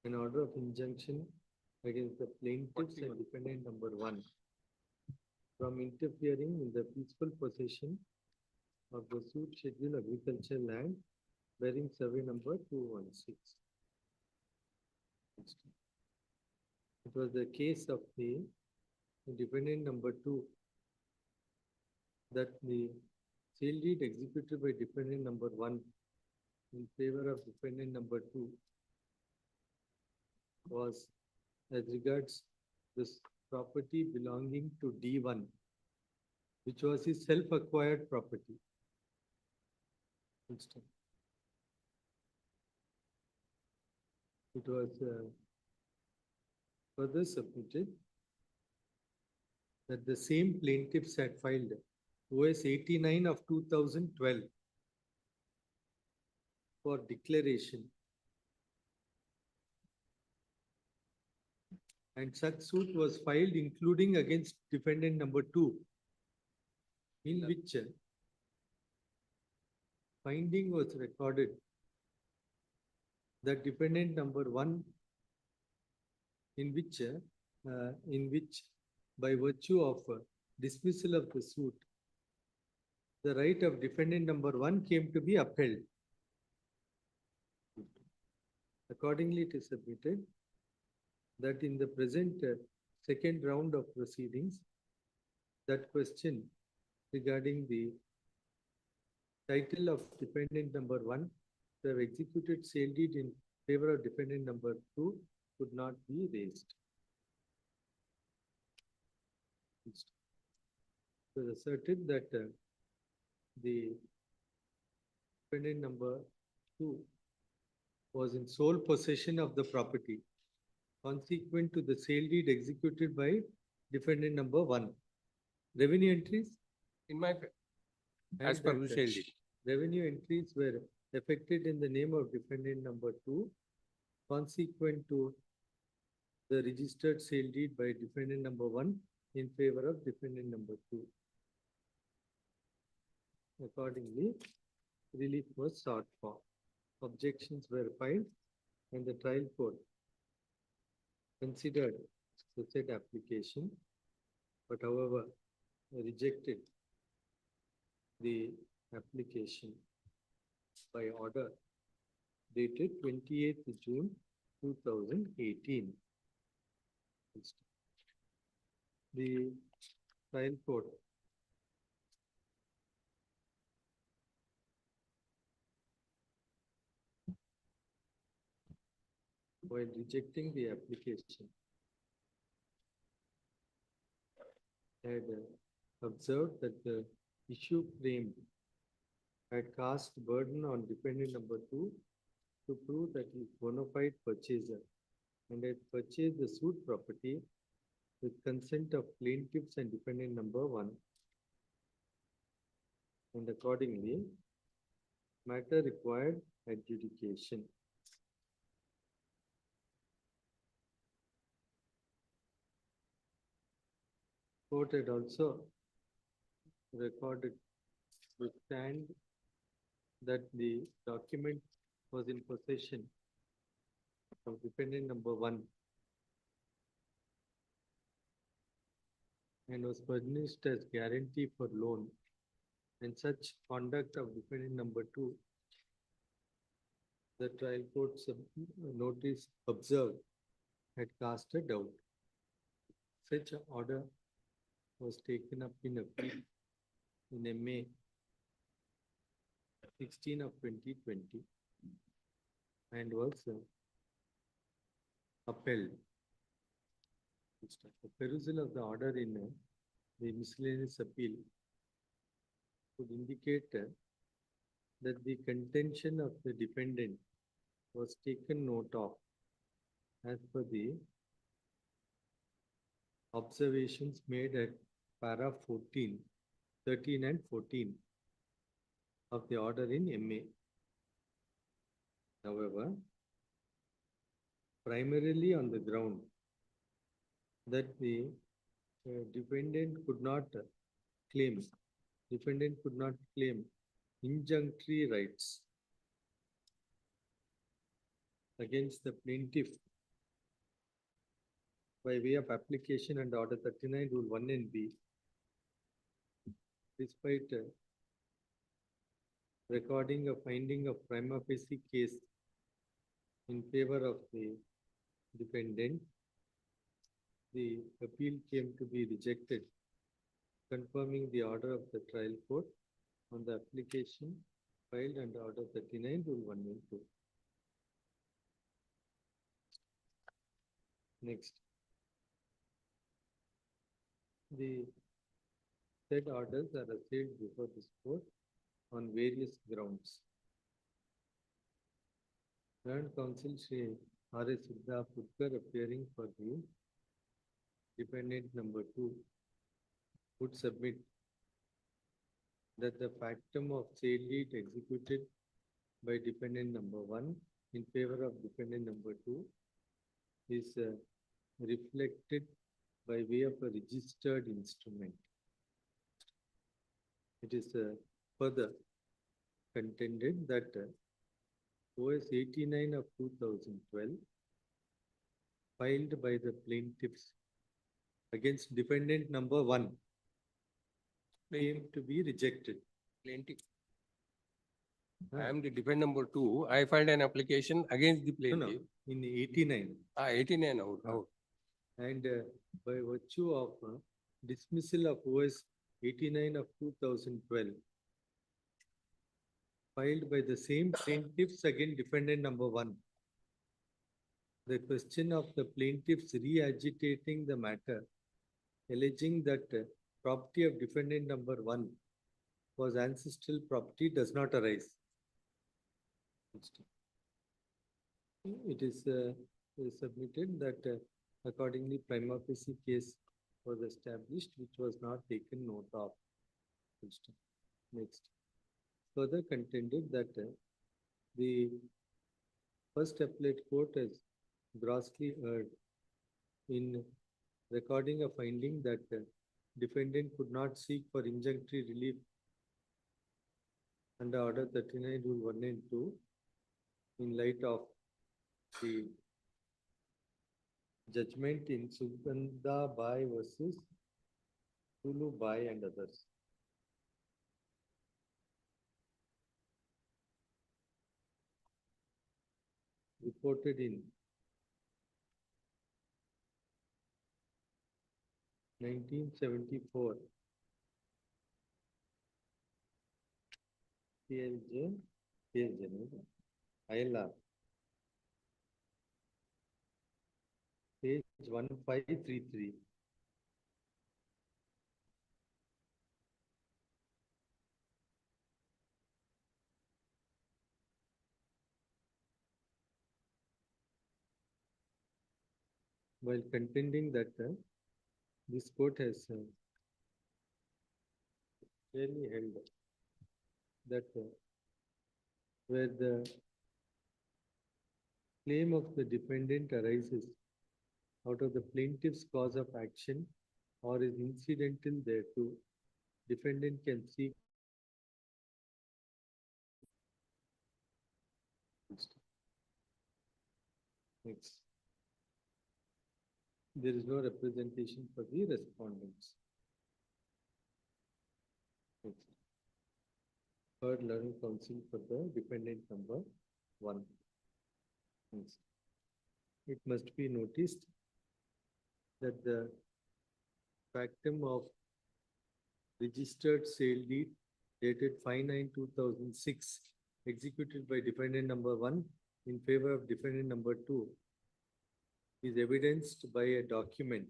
Speaker 3: an order of injunction against the plaintiffs and defendant number 1 from interfering in the peaceful possession of the suit schedule agricultural land bearing survey number 216. It was the case of the defendant number 2 that the sale deed executed by defendant number 1 in favor of defendant number 2 was as regards this property belonging to D1, which was his self-acquired property. It was further submitted that the same plaintiffs had filed OS 89 of 2012 for declaration, and such suit was filed including against defendant number 2, in which finding was recorded that defendant number 1, in which by virtue of dismissal of the suit, the right of defendant number 1 came to be upheld. Accordingly, it is submitted that in the present second round of proceedings, that question regarding the title of defendant number 1 to have executed sale deed in favor of defendant number 2 could not be raised. It was asserted that the defendant number 2 was in sole possession of the property consequent to the sale deed executed by defendant number 1. Revenue entries?
Speaker 18: In my, as per the sale deed.
Speaker 3: Revenue entries were effected in the name of defendant number 2 consequent to the registered sale deed by defendant number 1 in favor of defendant number 2. Accordingly, relief was sought for. Objections were filed and the trial court considered the said application, but however rejected the application by order dated 28th June 2018. The trial court while rejecting the application had observed that the issue framed had cast burden on defendant number 2 to prove that he is bona fide purchaser and had purchased the suit property with consent of plaintiffs and defendant number 1. And accordingly, matter required adjudication. Court had also recorded the stand that the document was in possession of defendant number 1 and was furnished as guarantee for loan, and such conduct of defendant number 2, the trial court's notice observed had cast a doubt. Such an order was taken up in appeal in MA 16 of 2020 and was upheld. The perusal of the order in the miscellaneous appeal would indicate that the contention of the defendant was taken note of as per the observations made at para 14, 13 and 14 of the order in MA. However, primarily on the ground that the defendant could not claim injunctory rights against the plaintiff by way of application under Order 39, Rule 1 and B, despite recording a finding of prima facie case in favor of the defendant, the appeal came to be rejected, confirming the order of the trial court on the application filed under Order 39, Rule 112. Next. The said orders are assailed before this court on various grounds. Learned Counsel Shri R.S. Siddha Putkar, appearing for the defendant number 2, would submit that the factum of sale deed executed by defendant number 1 in favor of defendant number 2 is reflected by way of a registered instrument. It is further contended that OS 89 of 2012 filed by the plaintiffs against defendant number 1 claim to be rejected.
Speaker 18: Plaintiff. I am the defendant number 2. I filed an application against the plaintiff.
Speaker 3: In 89.
Speaker 18: 89 out.
Speaker 3: And by virtue of dismissal of OS 89 of 2012 filed by the same plaintiffs against defendant number 1. The question of the plaintiffs re-agitating the matter, alleging that property of defendant number 1 was ancestral property, does not arise. It is submitted that accordingly prima facie case was established, which was not taken note of. Next. Further contended that the first appellate court has grossly erred in recording a finding that defendant could not seek for injunctory relief under Order 39, Rule 1 and 2 in light of the judgment in Sugandha Bai versus Tulu Bai and others. Reported in 1974. CLJ, ILR. Page 1533. While contending that this court has clearly held that where the claim of the defendant arises out of the plaintiff's cause of action or is incidental thereto, defendant can seek next. There is no representation for the respondents. Next. Third, learning counsel for the defendant number 1. Next. It must be noticed that the factum of registered sale deed dated 5/9/2006 executed by defendant number 1 in favor of defendant number 2 is evidenced by a document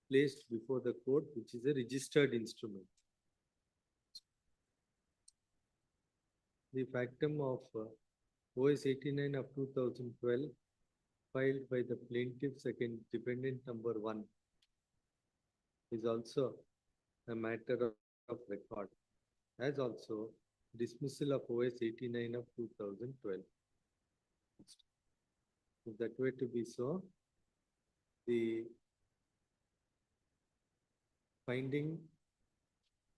Speaker 3: placed before the court, which is a registered instrument. The factum of OS 89 of 2012 filed by the plaintiffs against defendant number 1 is also a matter of record, as also dismissal of OS 89 of 2012. If that were to be so, the finding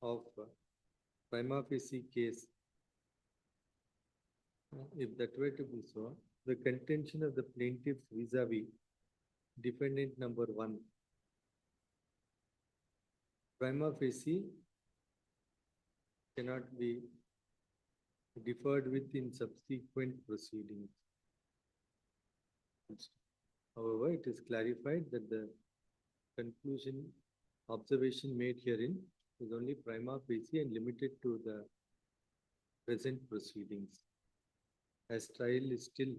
Speaker 3: of prima facie case, if that were to be so, the contention of the plaintiffs vis-a-vis defendant number 1 prima facie cannot be deferred with in subsequent proceedings. However, it is clarified that the conclusion observation made herein is only prima facie and limited to the present proceedings, as trial is still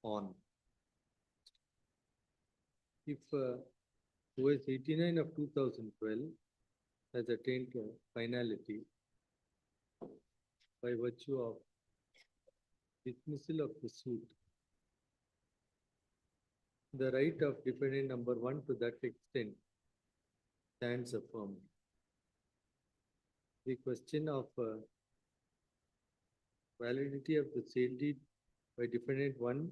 Speaker 3: on. If OS 89 of 2012 has attained finality by virtue of dismissal of the suit, the right of defendant number 1 to that extent stands affirmed. The question of validity of the sale deed by defendant 1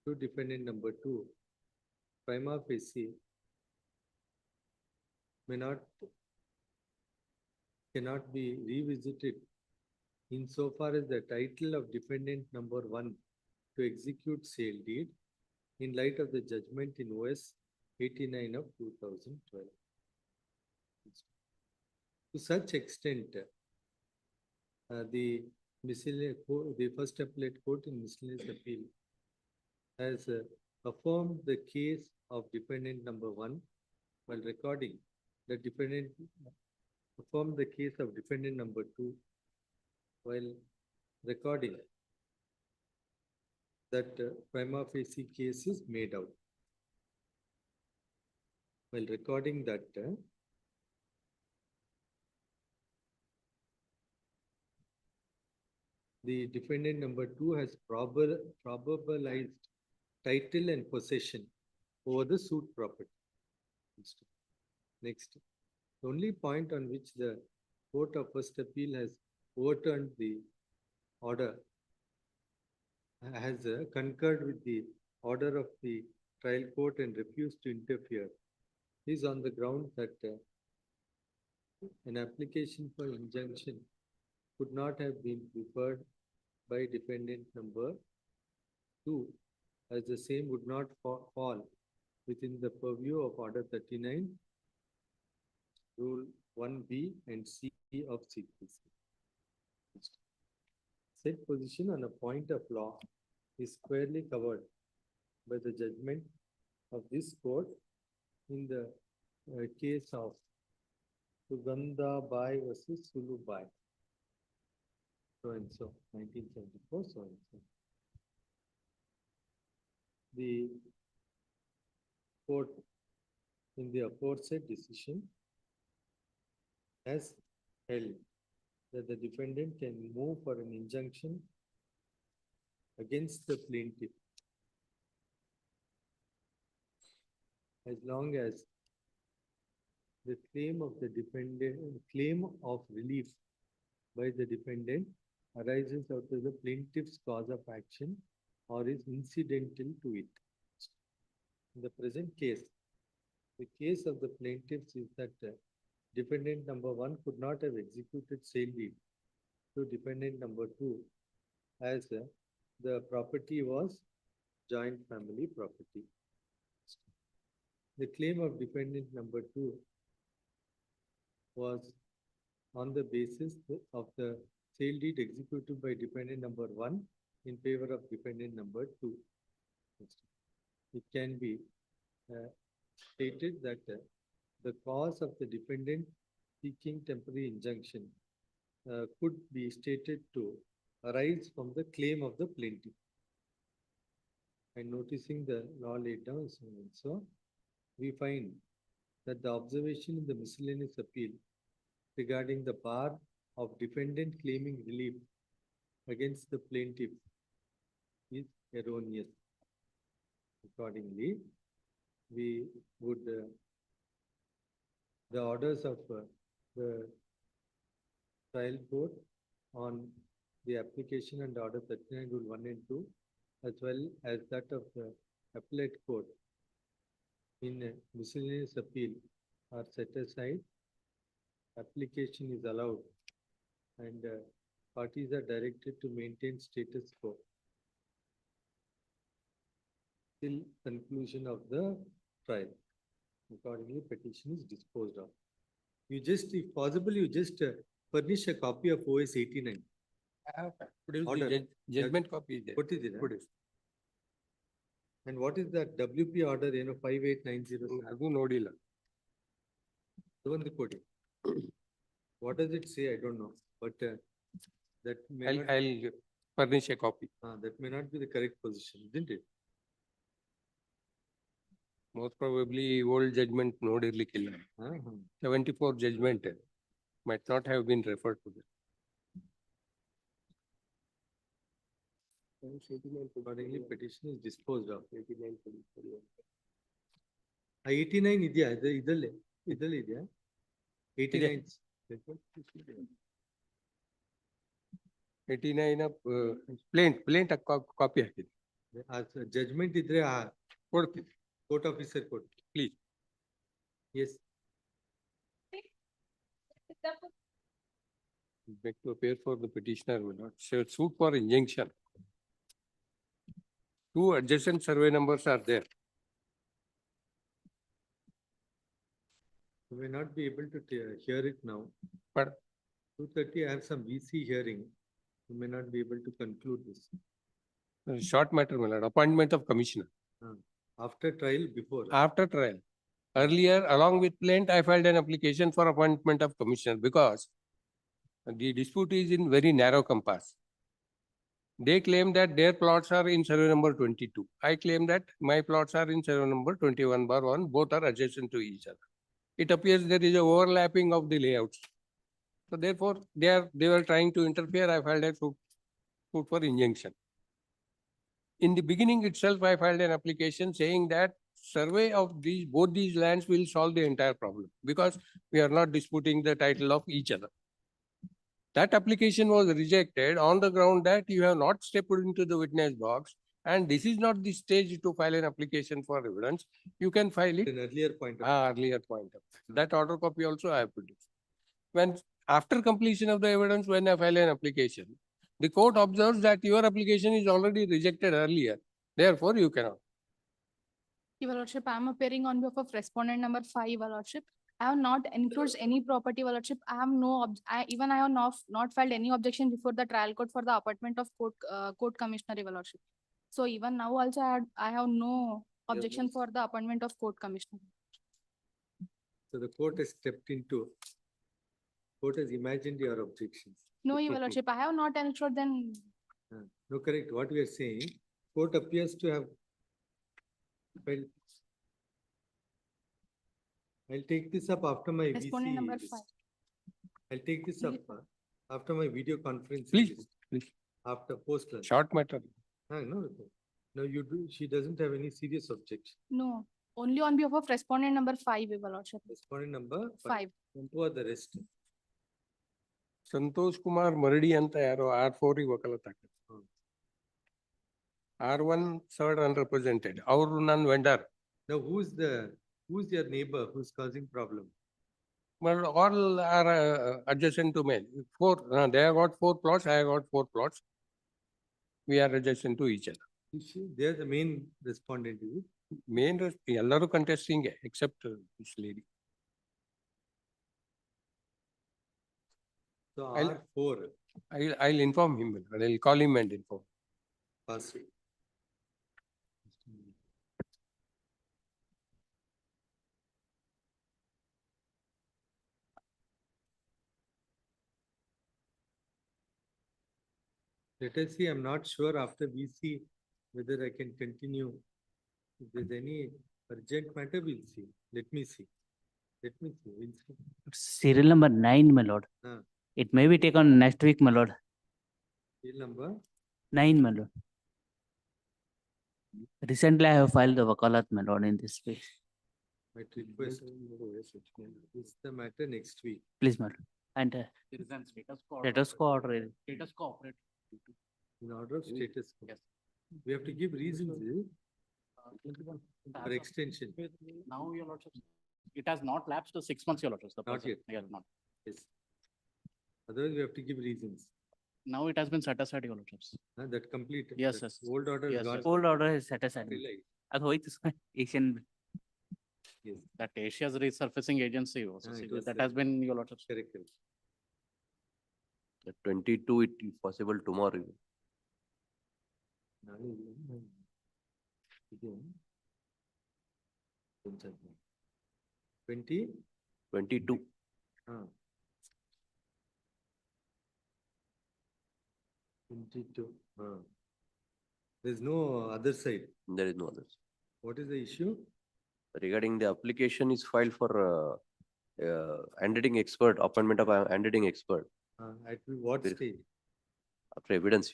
Speaker 3: to defendant number 2 prima facie cannot be revisited insofar as the title of defendant number 1 to execute sale deed in light of the judgment in OS 89 of 2012. To such extent, the first appellate court in miscellaneous appeal has affirmed the case of defendant number 1 while recording the defendant affirmed the case of defendant number 2 while recording that prima facie case is made out. While recording that the defendant number 2 has probabilized title and possession over the suit property. Next, the only point on which the Court of First Appeal has overturned the order has concurred with the order of the trial court and refused to interfere is on the ground that an application for injunction could not have been preferred by defendant number 2, as the same would not fall within the purview of Order 39, Rule 1B and C of CPC. Said position on a point of law is squarely covered by the judgment of this court in the case of Sugandha Bai versus Sulu Bai. So and so, 1974, so and so. The court in the aforesaid decision has held that the defendant can move for an injunction against the plaintiff as long as the claim of the defendant, claim of relief by the defendant arises out of the plaintiff's cause of action or is incidental to it. In the present case, the case of the plaintiffs is that defendant number 1 could not have executed sale deed to defendant number 2 as the property was joint family property. The claim of defendant number 2 was on the basis of the sale deed executed by defendant number 1 in favor of defendant number 2. It can be stated that the cause of the defendant seeking temporary injunction could be stated to arise from the claim of the plaintiff. And noticing the law laid down, so we find that the observation in the miscellaneous appeal regarding the bar of defendant claiming relief against the plaintiff is erroneous. Accordingly, we would the orders of the trial court on the application and order 39 rule 1 and 2 as well as that of the appellate court in miscellaneous appeal are set aside. Application is allowed and parties are directed to maintain status quo till conclusion of the trial. Accordingly, petition is disposed of. You just, if possible, you just furnish a copy of OS 89.
Speaker 18: Produce the
Speaker 3: Order.
Speaker 18: judgment copy is there.
Speaker 3: ಕೊಟ್ಟಿದ್ದೀರಾ?
Speaker 18: Produce.
Speaker 3: And what is that WP order, 5890?
Speaker 18: ಅದು ನೋಡಿಲ್ಲ.
Speaker 3: ಒಂದು ಕೊಡಿ. What does it say? I don't know, but that may not,
Speaker 18: I'll furnish a copy.
Speaker 3: that may not be the correct position, isn't it?
Speaker 18: Most probably old judgment ನೋಡಿರ್ಲಿಕ್ಕಿಲ್ಲ. 74 judgment might not have been referred to that.
Speaker 3: Accordingly, petition is disposed of. 89 ಇದೆಯಾ? ಇದಲ್ಲೇ ಇದೆಯಾ? 89.
Speaker 18: 89 plaint copy ಹಾಕಿದೆ.
Speaker 3: Judgment ಇದ್ರೆ
Speaker 18: ಕೊಡ್ತೀನಿ.
Speaker 3: Court officer ಕೊಡಿ.
Speaker 18: Please.
Speaker 3: Yes.
Speaker 18: Beg to appear for the petitioner will not suit for injunction. 2 adjacent survey numbers are there.
Speaker 3: You may not be able to hear it now.
Speaker 18: But
Speaker 3: 2:30, I have some VC hearing. You may not be able to conclude this.
Speaker 18: Short matter, my lord. Appointment of commissioner.
Speaker 3: After trial, before.
Speaker 18: After trial. Earlier, along with plaint, I filed an application for appointment of commissioner because the dispute is in very narrow compass. They claim that their plots are in survey number 22. I claim that my plots are in survey number 21/1. Both are adjacent to each other. It appears there is a overlapping of the layouts. So therefore, they were trying to interfere. I filed a suit for injunction. In the beginning itself, I filed an application saying that survey of both these lands will solve the entire problem because we are not disputing the title of each other. That application was rejected on the ground that you have not stepped into the witness box and this is not the stage to file an application for evidence. You can file it.
Speaker 3: An earlier point.
Speaker 18: Earlier point. That order copy also I have produced. When after completion of the evidence, when I file an application, the court observes that your application is already rejected earlier. Therefore, you cannot.
Speaker 9: Your Lordship, I am appearing on behalf of respondent number 5, Your Lordship. I have not encroached any property, Your Lordship. I have no, I have not filed any objection before the trial court for the appointment of court commissioner, Your Lordship. So even now also I have no objection for the appointment of court commissioner.
Speaker 3: So the court has stepped into, court has imagined your objections.
Speaker 9: No, Your Lordship, I have not encroached then.
Speaker 3: No, correct. What we are saying, court appears to have. Well, I'll take this up after my
Speaker 9: Respondent number
Speaker 3: VC.
Speaker 9: 5.
Speaker 3: I'll take this up after my video conference.
Speaker 18: Please, please.
Speaker 3: After post lunch.
Speaker 18: Short matter.
Speaker 3: No, you do. She doesn't have any serious objection.
Speaker 9: No, only on behalf of respondent number 5, Your Lordship.
Speaker 3: Respondent number
Speaker 9: 5.
Speaker 3: Who are the rest?
Speaker 18: Santosh Kumar Maradi ಅಂತ ಯಾರೋ R4 ವಕಾಲತ್ ಹಾಕಿದ್ರು. R1 third unrepresented. ಅವರು ನನ್ನ vendor.
Speaker 3: Now who's your neighbor who's causing problem?
Speaker 18: Well, all are adjacent to me. 4, they have got 4 plots, I have got 4 plots. We are adjacent to each other.
Speaker 3: They are the main respondent, is it?
Speaker 18: Main, ಎಲ್ಲರೂ contesting except this lady.
Speaker 3: So R4.
Speaker 18: I'll inform him. I'll call him and inform.
Speaker 3: Pass it. Let us see, I'm not sure after VC whether I can continue. If there's any urgent matter, we'll see. Let me see. We'll see.
Speaker 15: Serial number 9, my lord. It may be taken next week, my lord.
Speaker 3: Serial number?
Speaker 15: 9, my lord. Recently, I have filed the wakalat, my lord, in this case.
Speaker 3: My request is the matter next week.
Speaker 15: Please, my lord. And
Speaker 12: There is an status quo.
Speaker 15: status quo order.
Speaker 12: Status quo operative.
Speaker 3: In order of status quo. Yes. We have to give reasons for extension.
Speaker 12: Now, Your Lordship, it has not lapsed to 6 months, Your Lordship.
Speaker 3: Not yet.
Speaker 12: Yeah, not.
Speaker 3: Yes. Otherwise, we have to give reasons.
Speaker 12: Now it has been set aside, Your Lordships.
Speaker 3: That complete.
Speaker 12: Yes,
Speaker 3: that
Speaker 12: yes.
Speaker 3: Old order.
Speaker 12: Yes,
Speaker 3: gone.
Speaker 12: yes.
Speaker 15: Old order is set aside. ಅದು ಹೋಯ್ತು sir. Asian.
Speaker 12: That Asia's resurfacing agency also,
Speaker 3: it
Speaker 12: see,
Speaker 3: was
Speaker 12: that
Speaker 3: there.
Speaker 12: has been, Your Lordship.
Speaker 3: Correct.
Speaker 17: The 22, it is possible tomorrow.
Speaker 3: Twenty?
Speaker 17: 22.
Speaker 3: Ah. 22. Ah. There's no other side.
Speaker 17: There is no others.
Speaker 3: What is the issue?
Speaker 17: Regarding the application is filed for handwriting expert, appointment of a handwriting expert
Speaker 3: At what
Speaker 17: Verif-
Speaker 3: stage?
Speaker 17: after evidence.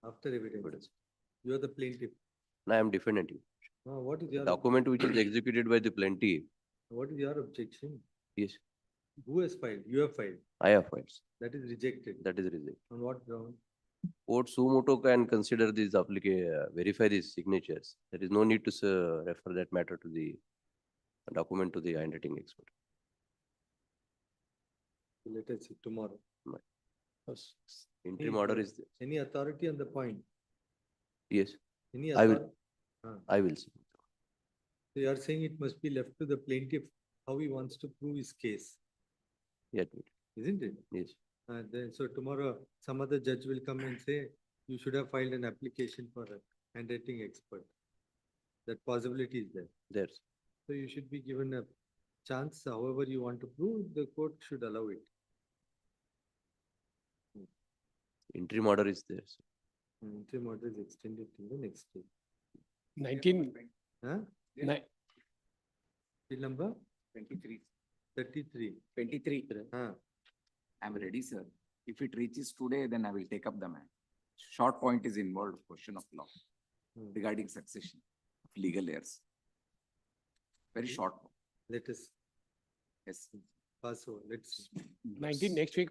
Speaker 3: After evidence. You are the plaintiff.
Speaker 17: Now I am defendant.
Speaker 3: What is your
Speaker 17: Document which is executed by the plaintiff.
Speaker 3: What is your objection?
Speaker 17: Yes,
Speaker 3: Who has filed? You have filed.
Speaker 17: I have filed.
Speaker 3: That is rejected.
Speaker 17: That is rejected.
Speaker 3: On what ground?
Speaker 17: Court suo moto can consider these verify these signatures. There is no need to refer that matter to the document to the handwriting expert.
Speaker 3: Let us see tomorrow.
Speaker 17: Interim order is there.
Speaker 3: Any authority on the point?
Speaker 17: Yes,
Speaker 3: Any
Speaker 17: I will.
Speaker 3: authority?
Speaker 17: I will see.
Speaker 3: So you are saying it must be left to the plaintiff how he wants to prove his case,
Speaker 17: Yet,
Speaker 3: isn't it?
Speaker 17: yes.
Speaker 3: Then so tomorrow some other judge will come and say you should have filed an application for a handwriting expert. That possibility is there.
Speaker 17: There's
Speaker 3: So you should be given a chance, however you want to prove, the court should allow it.
Speaker 17: interim order is there.
Speaker 3: Interim order is extended till the next day.
Speaker 5: 19.
Speaker 3: Huh? Bill number
Speaker 14: 23.
Speaker 3: 33.
Speaker 14: 23.
Speaker 3: Huh.
Speaker 14: I'm ready, sir. If it reaches today, then I will take up the matter. Short point is involved, question of law regarding succession of legal heirs. Very short.
Speaker 3: Let us
Speaker 14: Yes.
Speaker 3: pass over. Let's
Speaker 5: 19 next week.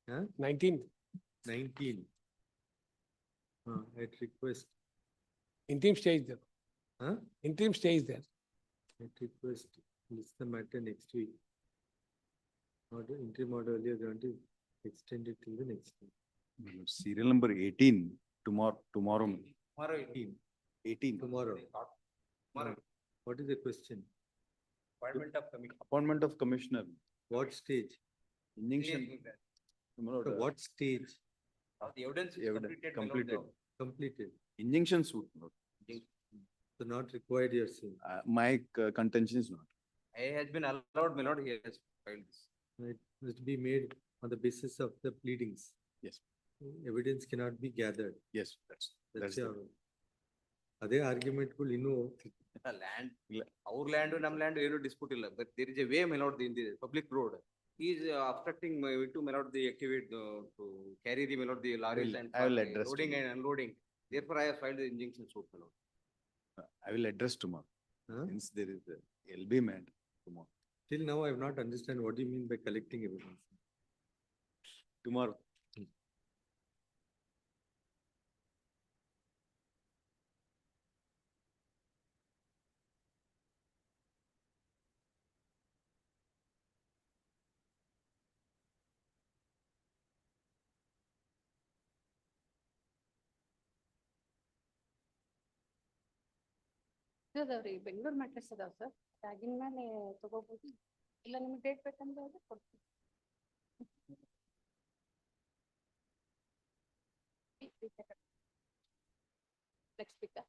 Speaker 3: Huh?
Speaker 5: 19.
Speaker 3: 19. At request.
Speaker 5: Interim stay is there.
Speaker 3: Huh?
Speaker 5: Interim stay is there.
Speaker 3: At request, list the matter next week. Order, interim order earlier granted, extended till the next week.
Speaker 6: Serial number 18, tomorrow.
Speaker 3: Tomorrow 18.
Speaker 6: 18.
Speaker 3: Tomorrow. What is the question?
Speaker 6: Appointment of commissioner.
Speaker 3: What stage?
Speaker 6: Injunction.
Speaker 3: So what stage?
Speaker 14: The evidence
Speaker 6: is completed.
Speaker 3: Completed.
Speaker 6: Injunction suit.
Speaker 3: So not required, you're saying.
Speaker 6: My contention is not.
Speaker 14: I has been allowed, my lord, he has filed this.
Speaker 3: It must be made on the basis of the pleadings.
Speaker 6: Yes.
Speaker 3: Evidence cannot be gathered.
Speaker 6: Yes,
Speaker 3: That's your. Other argument will
Speaker 14: Land, our land and nam land, dispute illa. But there is a way, my lord, in the public road. He is obstructing to my lord the activate to carry the my lord the lorries and
Speaker 6: I will
Speaker 14: for
Speaker 6: address
Speaker 14: loading
Speaker 6: tomorrow.
Speaker 14: and unloading. Therefore, I have filed the injunction suit, my lord.
Speaker 6: I will address tomorrow.
Speaker 3: Huh?
Speaker 6: Since there is a LB made tomorrow.
Speaker 3: Till now, I have not understand what do you mean by collecting evidence.
Speaker 6: Tomorrow.
Speaker 4: ಇದಾವ್ರಿ Bengaluru mattress ಅದಾವ sir ಆಗಿನ ಮೇಲೆ ತಗೋಬಹುದು ಇಲ್ಲ ನಿಮ್ಗೆ date ಬೇಕಂದ್ರೆ ಕೊಡ್ತೀನಿ next week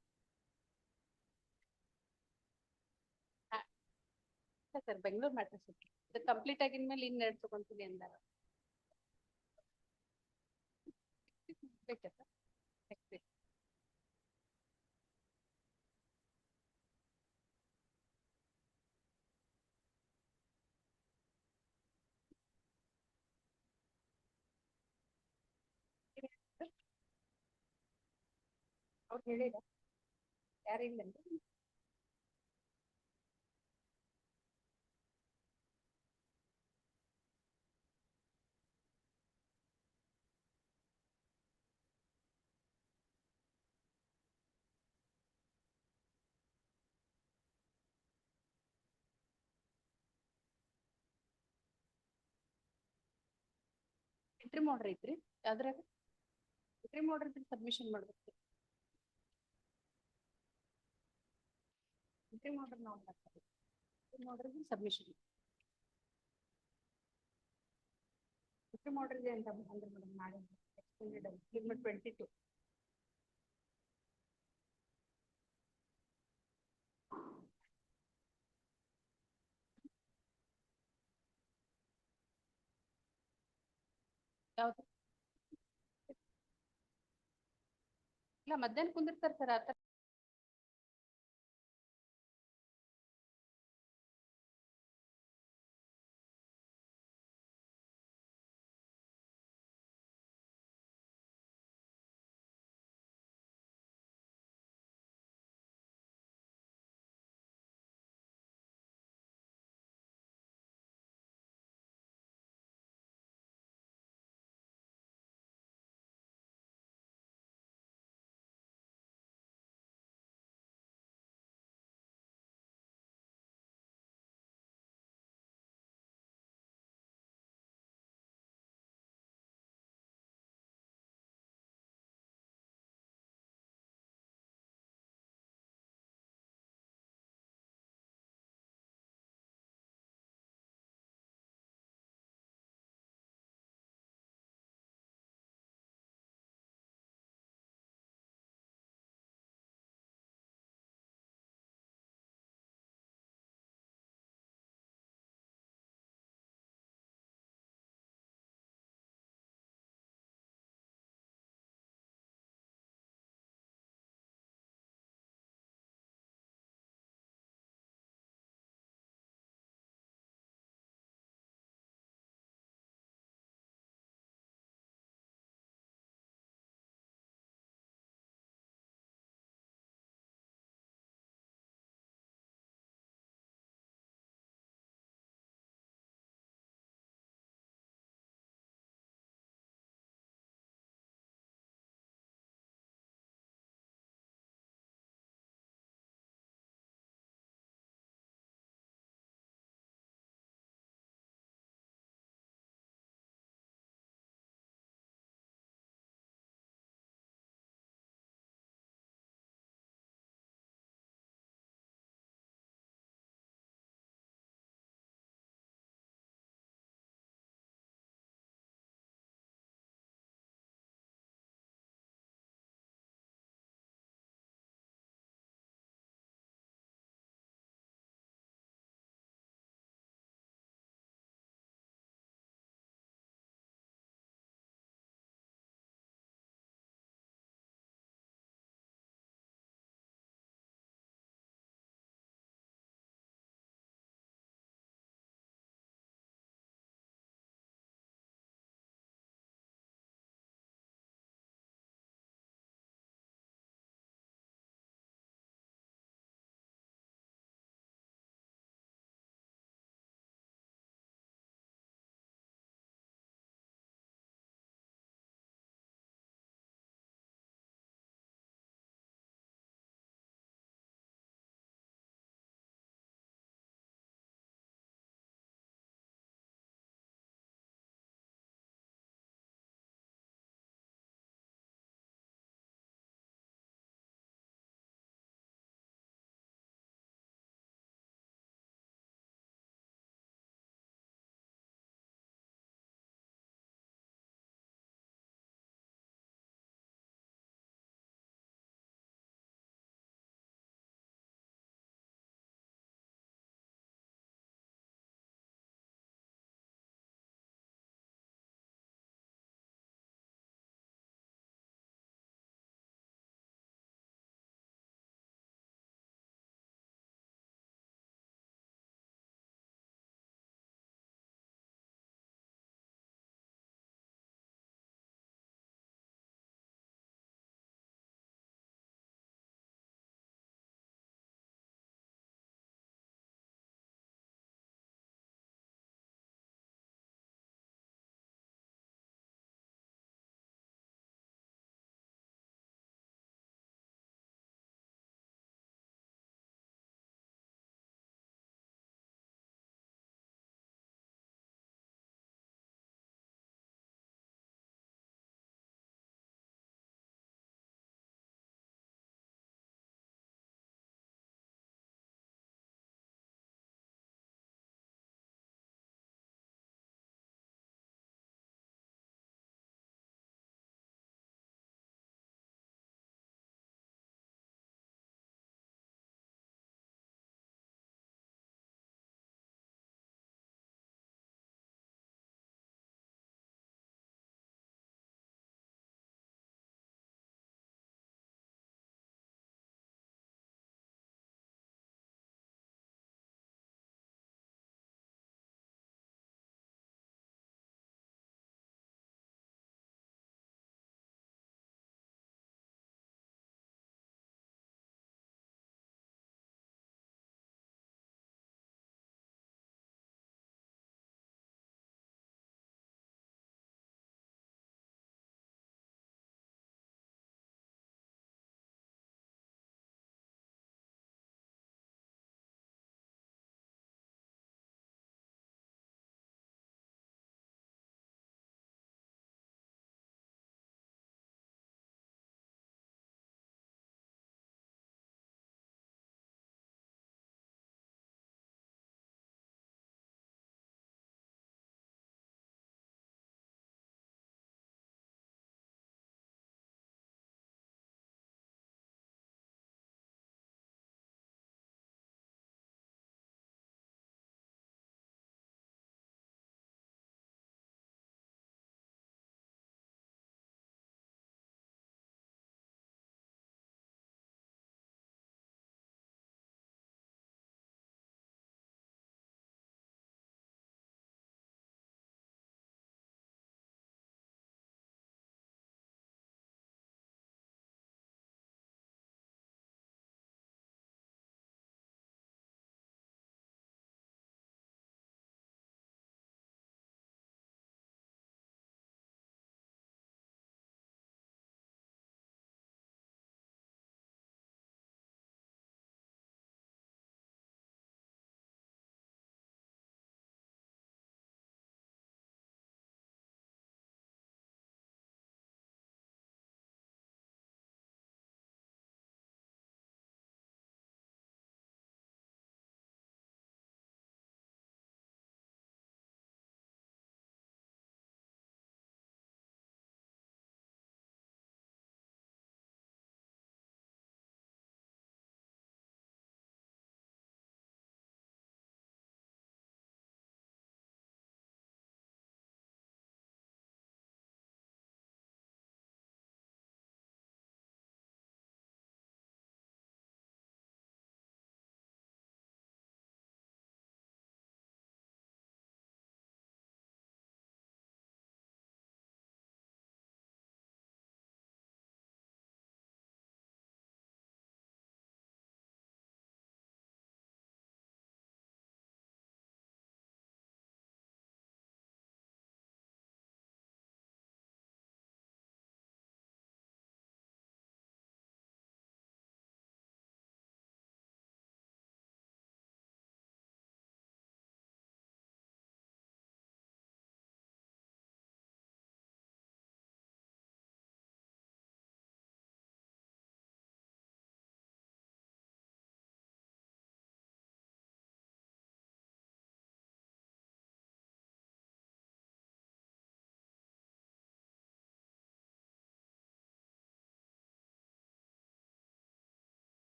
Speaker 4: sir Bengaluru mattress ಇದು ಕಂಪ್ಲೀಟ್ ಆಗಿನ ಮೇಲೆ ಇನ್ನೆರಡು ತಗೊಂತೀನಿ ಅಂದಾರ ಬೇಕಾ ಸರ್ ನೆಕ್ಸ್ಟ್ ವೀಕ್ ಅವ್ರು ಹೇಳಿಲ್ಲ ಯಾರು ಇಲ್ಲಂದ್ರೆ ಇಂಟ್ರಿ ಮಾಡ್ರಿ ಐತ್ರಿ ಯಾವ್ದ್ರಾಗ ಇಂಟ್ರಿ ಮಾಡ್ರಿ ಸಬ್ಮಿಷನ್ ಮಾಡ್ಬೇಕು ಇಂಟ್ರಿ ಮಾಡ್ರಿ ನಾವು ಮಾಡ್ತೀವಿ ಇಂಟ್ರಿ ಮಾಡ್ರಿ ಸಬ್ಮಿಷನ್ Model ಇದೆ ಅಂತ ಅಂದ್ರೆ ಮೇಡಮ್ ನಾಳೆ extended ಆಗಿ, limit 22. ಯಾವ್ದು? ಇಲ್ಲ ಮಧ್ಯಾಹ್ನ ಕುಂದಿರ್ತಾರೆ ಸರ್ ಆತರ.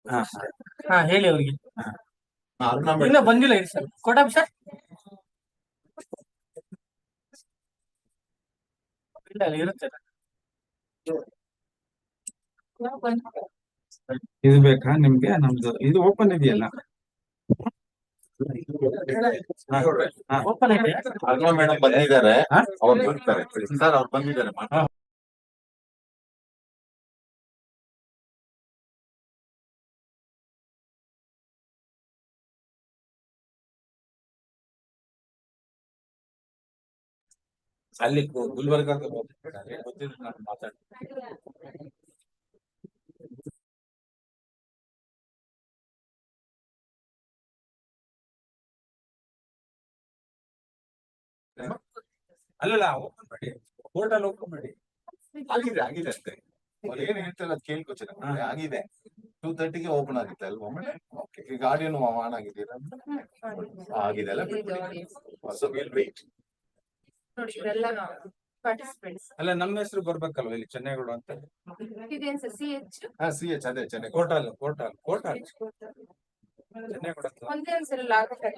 Speaker 5: ಹಾ ಹೇಳಿ ಅವ್ರಿಗೆ. ಇನ್ನ ಬಂದಿಲ್ಲ ಇರಿ ಸರ್. ಕೊಟ್ಟಾಬ್ ಸರ್. ಇಲ್ಲ ಇರುತ್ತೆ.
Speaker 8: ಇದು ಬೇಕಾ ನಿಮ್ಗೆ? ನಮ್ದು ಇದು ಓಪನ್ ಇದೆಯಲ್ಲ.
Speaker 5: ಓಪನ್ ಇದೆ.
Speaker 8: ಮೇಡಮ್ ಬಂದಿದ್ದಾರೆ, ಅವ್ರು ಬರ್ತಾರೆ ಸರ್, ಅವ್ರು ಬಂದಿದ್ದಾರೆ. ಅಲ್ಲಿ ಗುಲ್ಬರ್ಗ ಗೊತ್ತಿಲ್ಲ, ನಾನು ಮಾತಾಡ್ತೀನಿ. ಅಲ್ಲಲ್ಲ ಓಪನ್ ಮಾಡಿ, ಪೋರ್ಟಲ್ ಓಪನ್ ಮಾಡಿ. ಆಗಿದೆ ಆಗಿದೆ ಅಷ್ಟೇ. ಅವ್ರು ಏನ್ ಹೇಳ್ತಾರೆ ಅದು ಕೇಳ್ಕೊತೀನಿ. ಆಗಿದೆ 2:30ಗೆ ಓಪನ್ ಆಗುತ್ತೆ ಅಲ್ವಾ ಮೇಡಮ್? ಓಕೆ, ಈಗ ಆಡಿಯೋನು ಆನ್ ಆಗಿದ್ದೀರಾ? ಆಗಿದೆ ಅಲ್ಲ, ಸೊ ವಿಲ್ ವೇಟ್.
Speaker 4: ನೋಡಿ ಇವರೆಲ್ಲ ಪಾರ್ಟಿಸಿಪೆಂಟ್ಸ್.
Speaker 8: ಅಲ್ಲ ನಮ್ಮ ಹೆಸರು ಬರ್ಬೇಕಲ್ವಾ ಇಲ್ಲಿ ಚೆನ್ನೈಗೌಡ ಅಂತ?
Speaker 4: ಇದೇನ್ ಸರ್ CH?
Speaker 8: CH ಅದೇ ಚೆನ್ನೈ ಕೋರ್ಟಲ್ ಚೆನ್ನೈಗೌಡ ಅಂತ.
Speaker 4: ಒಂದೇ ಒಂದ್ಸಲ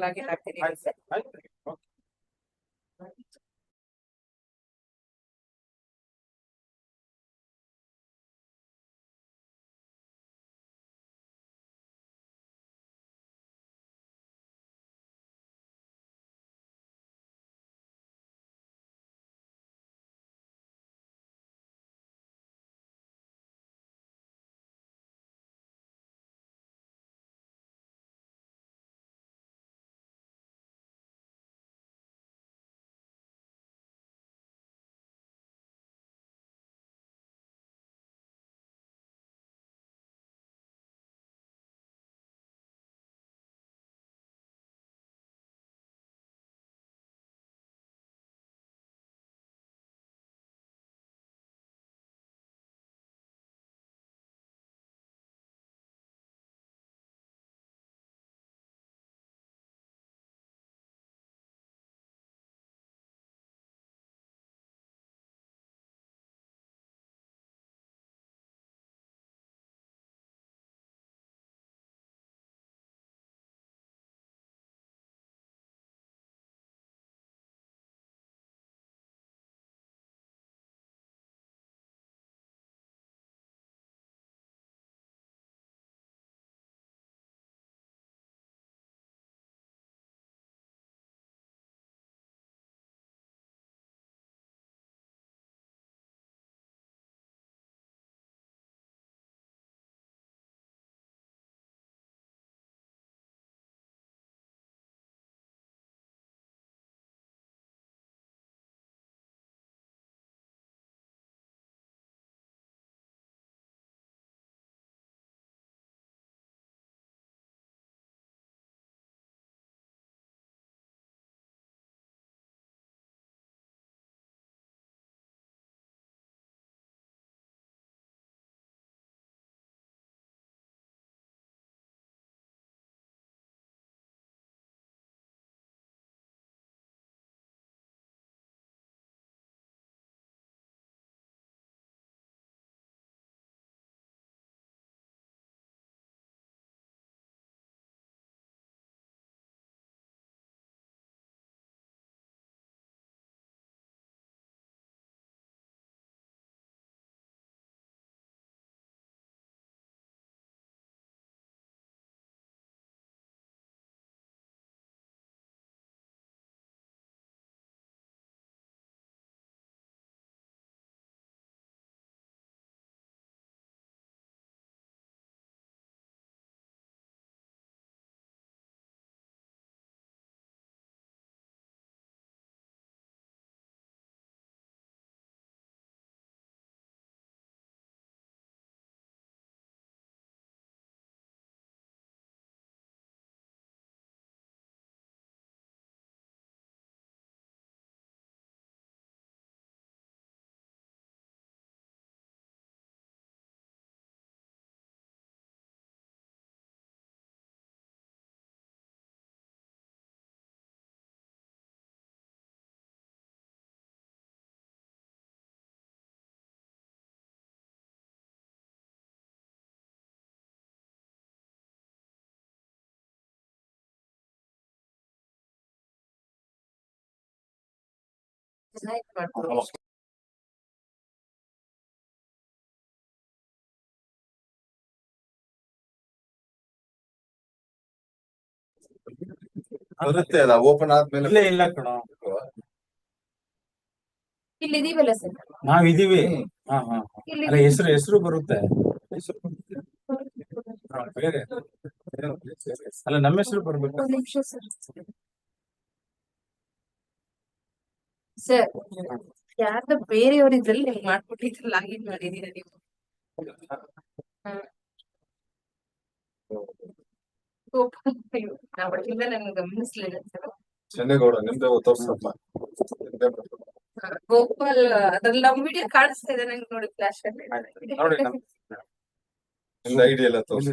Speaker 4: ಲಾಗಿನ್ ಆಗ್ತೀನಿ ಸರ್.
Speaker 8: ಆಯ್ತು. ಬರುತ್ತೆ ಅಲ್ಲ ಓಪನ್ ಆದ್ಮೇಲೆ
Speaker 5: ಇಲ್ಲ ಕಣ
Speaker 4: ಇಲ್ಲಿ ಇದೀವಲ್ಲ ಸರ್.
Speaker 5: ನಾವಿದೀವಿ. ಹಾ ಹಾ
Speaker 4: ಇಲ್ಲಿ
Speaker 5: ಅಲ್ಲ ಹೆಸರು ಬರುತ್ತೆ. ಬೇರೆ ಅಲ್ಲ ನಮ್ಮ ಹೆಸರು ಬರ್ಬೇಕು.
Speaker 4: ಒಂದ್ ನಿಮಿಷ ಸರ್. ಸರ್ ಯಾರ್ದ ಬೇರೆಯವ್ರ ಇದ್ರಲ್ಲಿ ನಿಮ್ಗೆ ಮಾಡ್ಕೊಟ್ಟಿದ್ರು ಲಾಗಿನ್ ಮಾಡಿದೀರ ನೀವು. ಅವತ್ತಿಂದ ನನ್ಗೆ ಗಮನಿಸ್ಲಿಲ್ಲ ಸರ್.
Speaker 8: ಚೆನ್ನೇಗೌಡ ನಿಮ್ದೆ ತೋರ್ಸಪ್ಪ.
Speaker 4: ಗೋಪಾಲ್ ಅದ್ರಲ್ಲಿ ನಮ್ ವಿಡಿಯೋ ಕಾಣಿಸ್ತಾ ಇದೆ ನಂಗೆ ನೋಡಿ ಫ್ಲಾಶ್ ಅಲ್ಲಿ.
Speaker 8: ನೋಡಿ ನಿಮ್ದು ಐಡಿ ಎಲ್ಲ ತೋರಿಸಿ.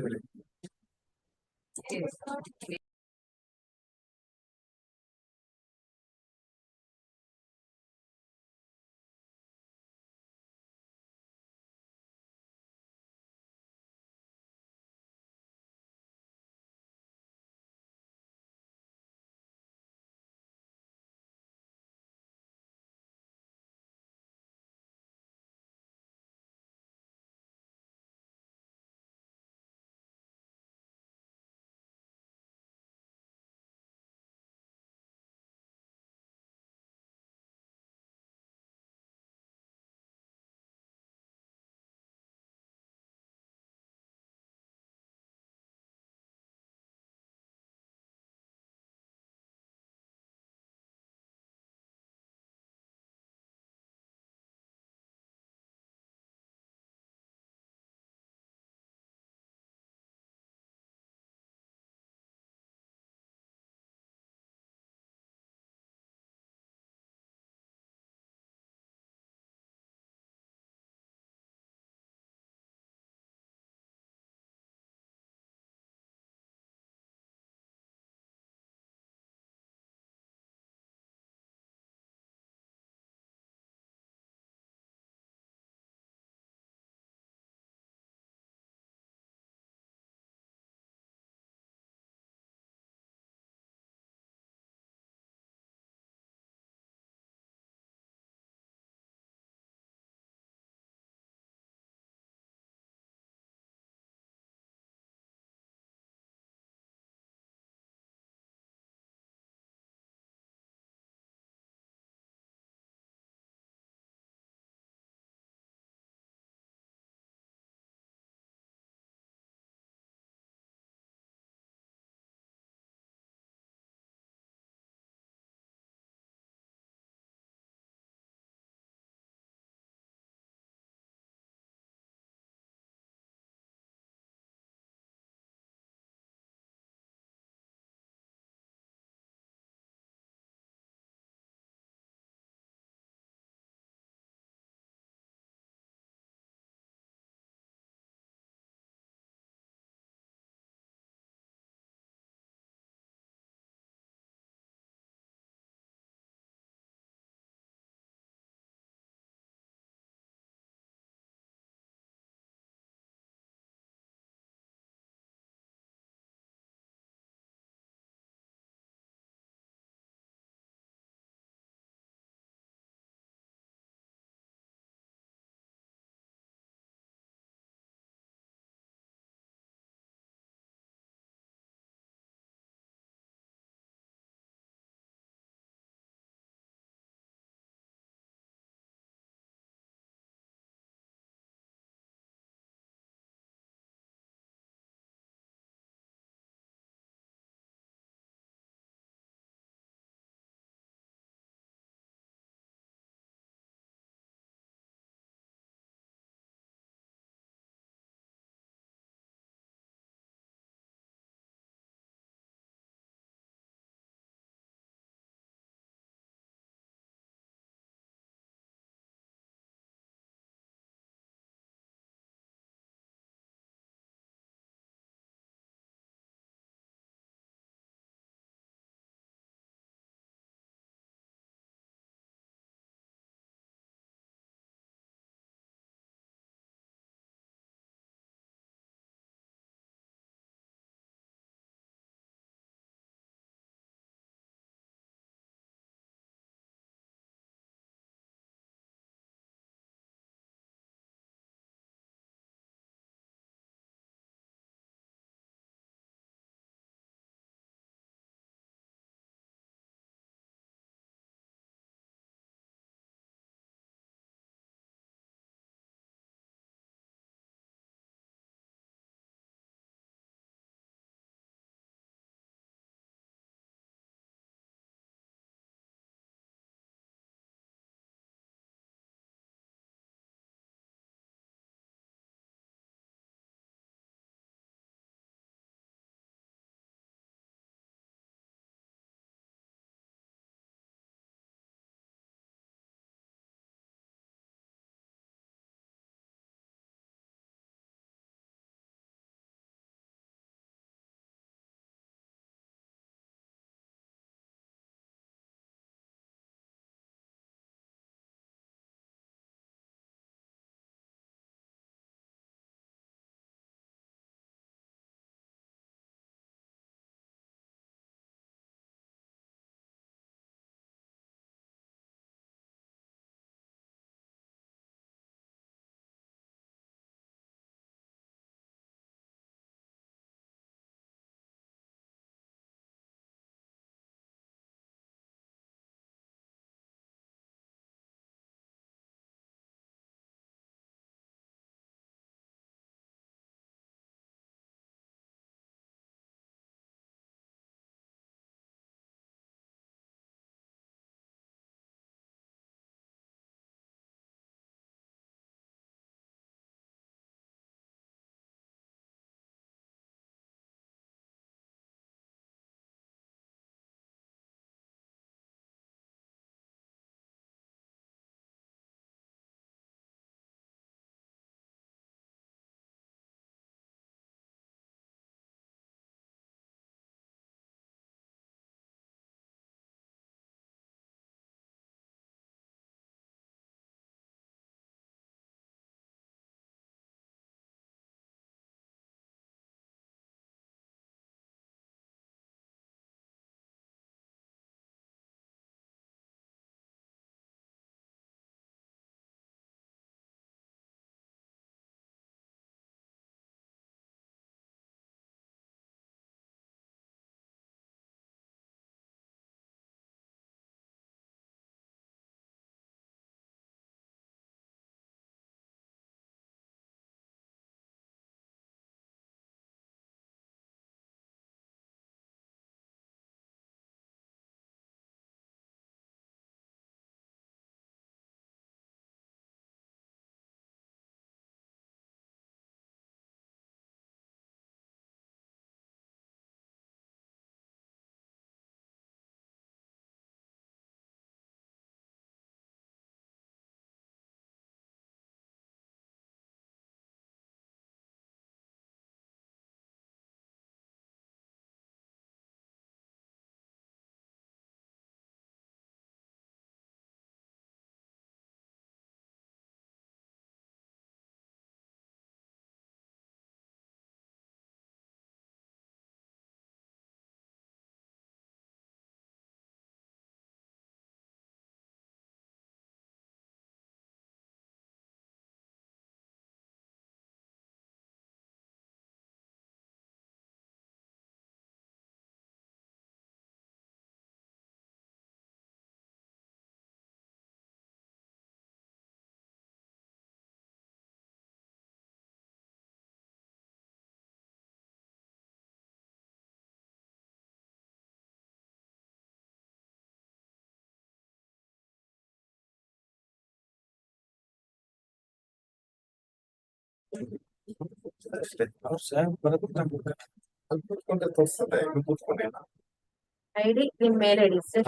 Speaker 7: ID ನಿಮ್ಮ ಮೇಲ್ ಐಡಿ ಸರ್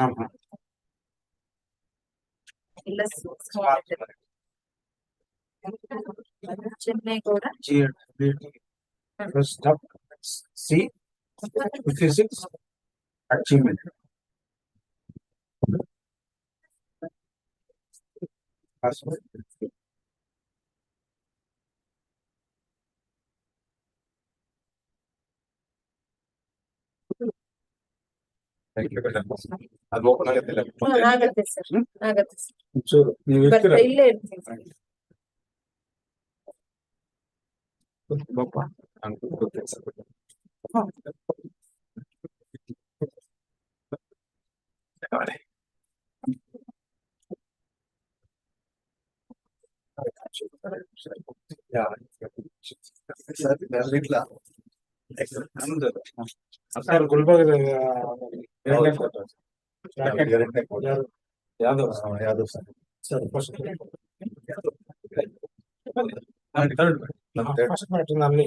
Speaker 7: ಇಲ್ಲ ಸ್ಮಾಲ್ ಚೆನ್ನೇಗೌಡ
Speaker 18: C56 ಅದು ಓಪನ್ ಆಗುತ್ತಿಲ್ಲ
Speaker 7: ಆಗತ್ತೆ ಸರ್ ಆಗತ್ತೆ ಸರ್
Speaker 18: ಒಂಚೂರು ನೀವು
Speaker 7: ಬರ್ತಾ ಇಲ್ಲೇ ಇರ್ತೀನಿ
Speaker 18: ಪಾಪ ಸರ್ ಗುಲ್ಬರ್ಗ ಯಾವ್ದು ಸರ್ ಸರ್ ಫಸ್ಟ್ ಮ್ಯಾಟರ್ ನಲ್ಲಿ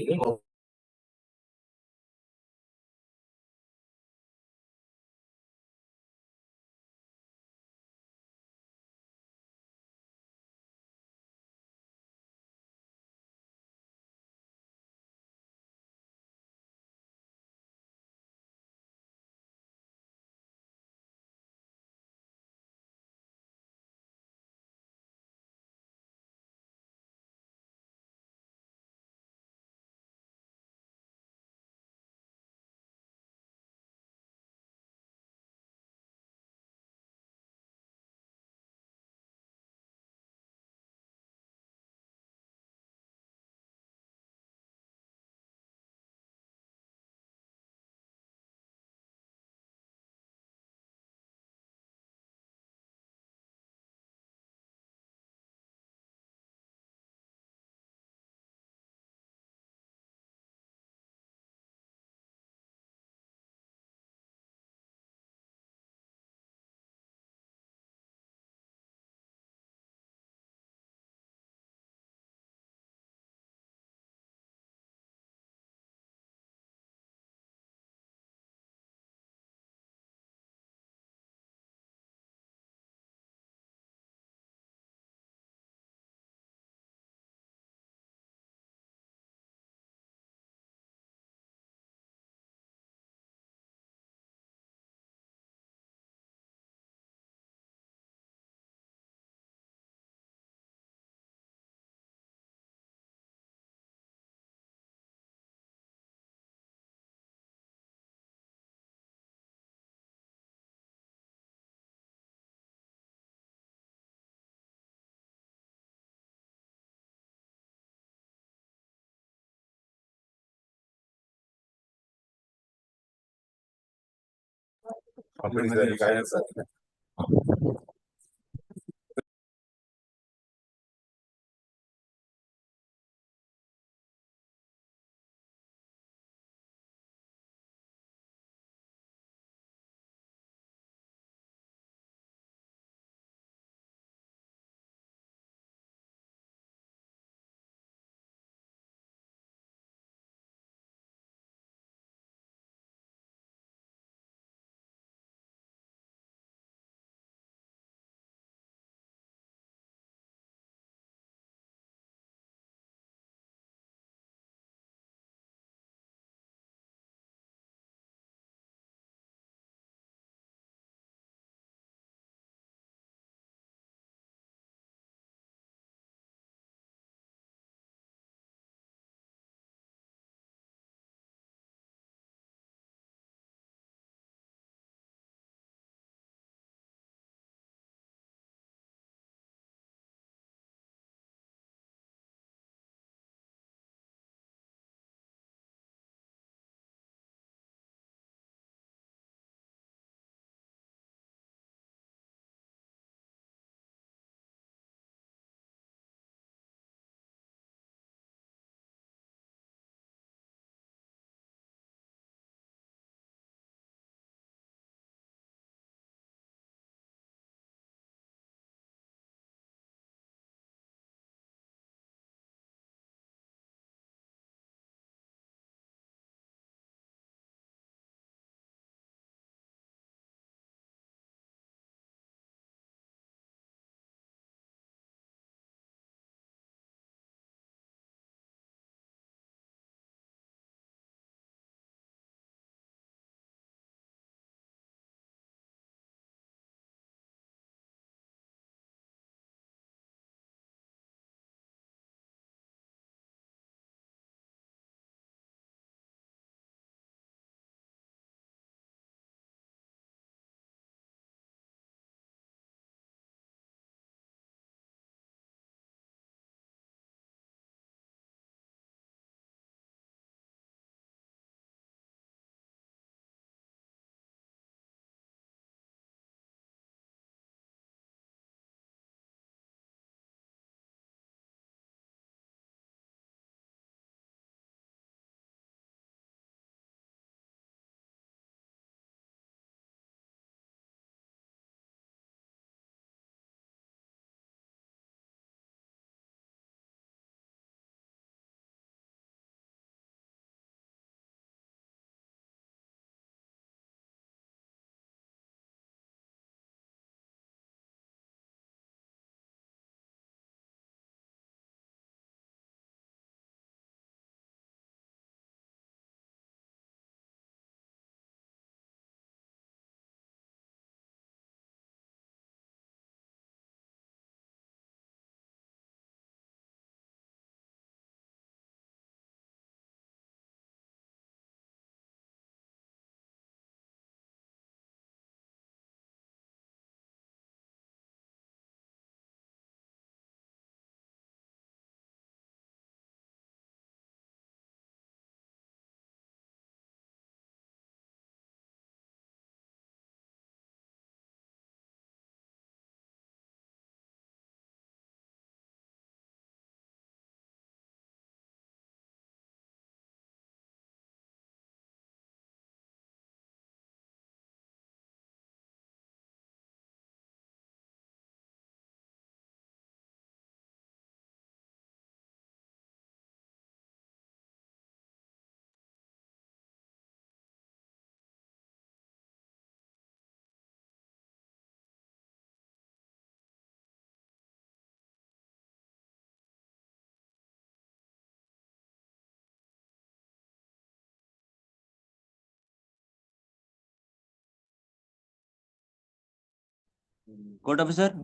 Speaker 15: Court officer?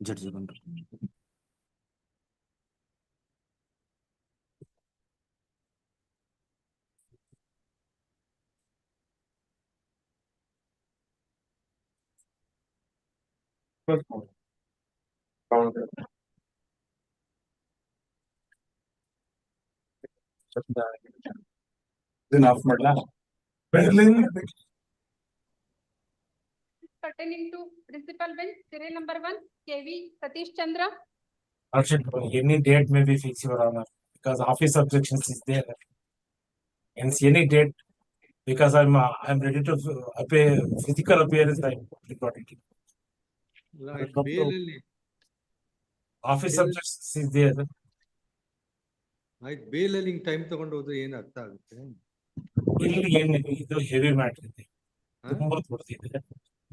Speaker 15: Judge.
Speaker 8: Then off
Speaker 4: Pertaining to principal bench, serial number 1, KV Satish Chandra.
Speaker 5: Any date may be fixed, Your Honor, because office objections is there. Hence, any date, because I'm ready to appear, physical appearance, I recorded it.
Speaker 3: Like
Speaker 5: Come to
Speaker 3: bail
Speaker 5: Office
Speaker 3: bail-
Speaker 5: objections is there.
Speaker 3: ಆಯ್ತು ಬೇಲಲ್ಲಿ time ತಗೊಂಡು ಹೋದ್ರೆ ಏನ್ ಅರ್ಥ ಆಗುತ್ತೆ?
Speaker 5: ಇಲ್ಲಿ ಏನಿದೆ ಇದು heavy matter ಇದೆ, ತುಂಬಾ ದೊಡ್ಡದಿದೆ.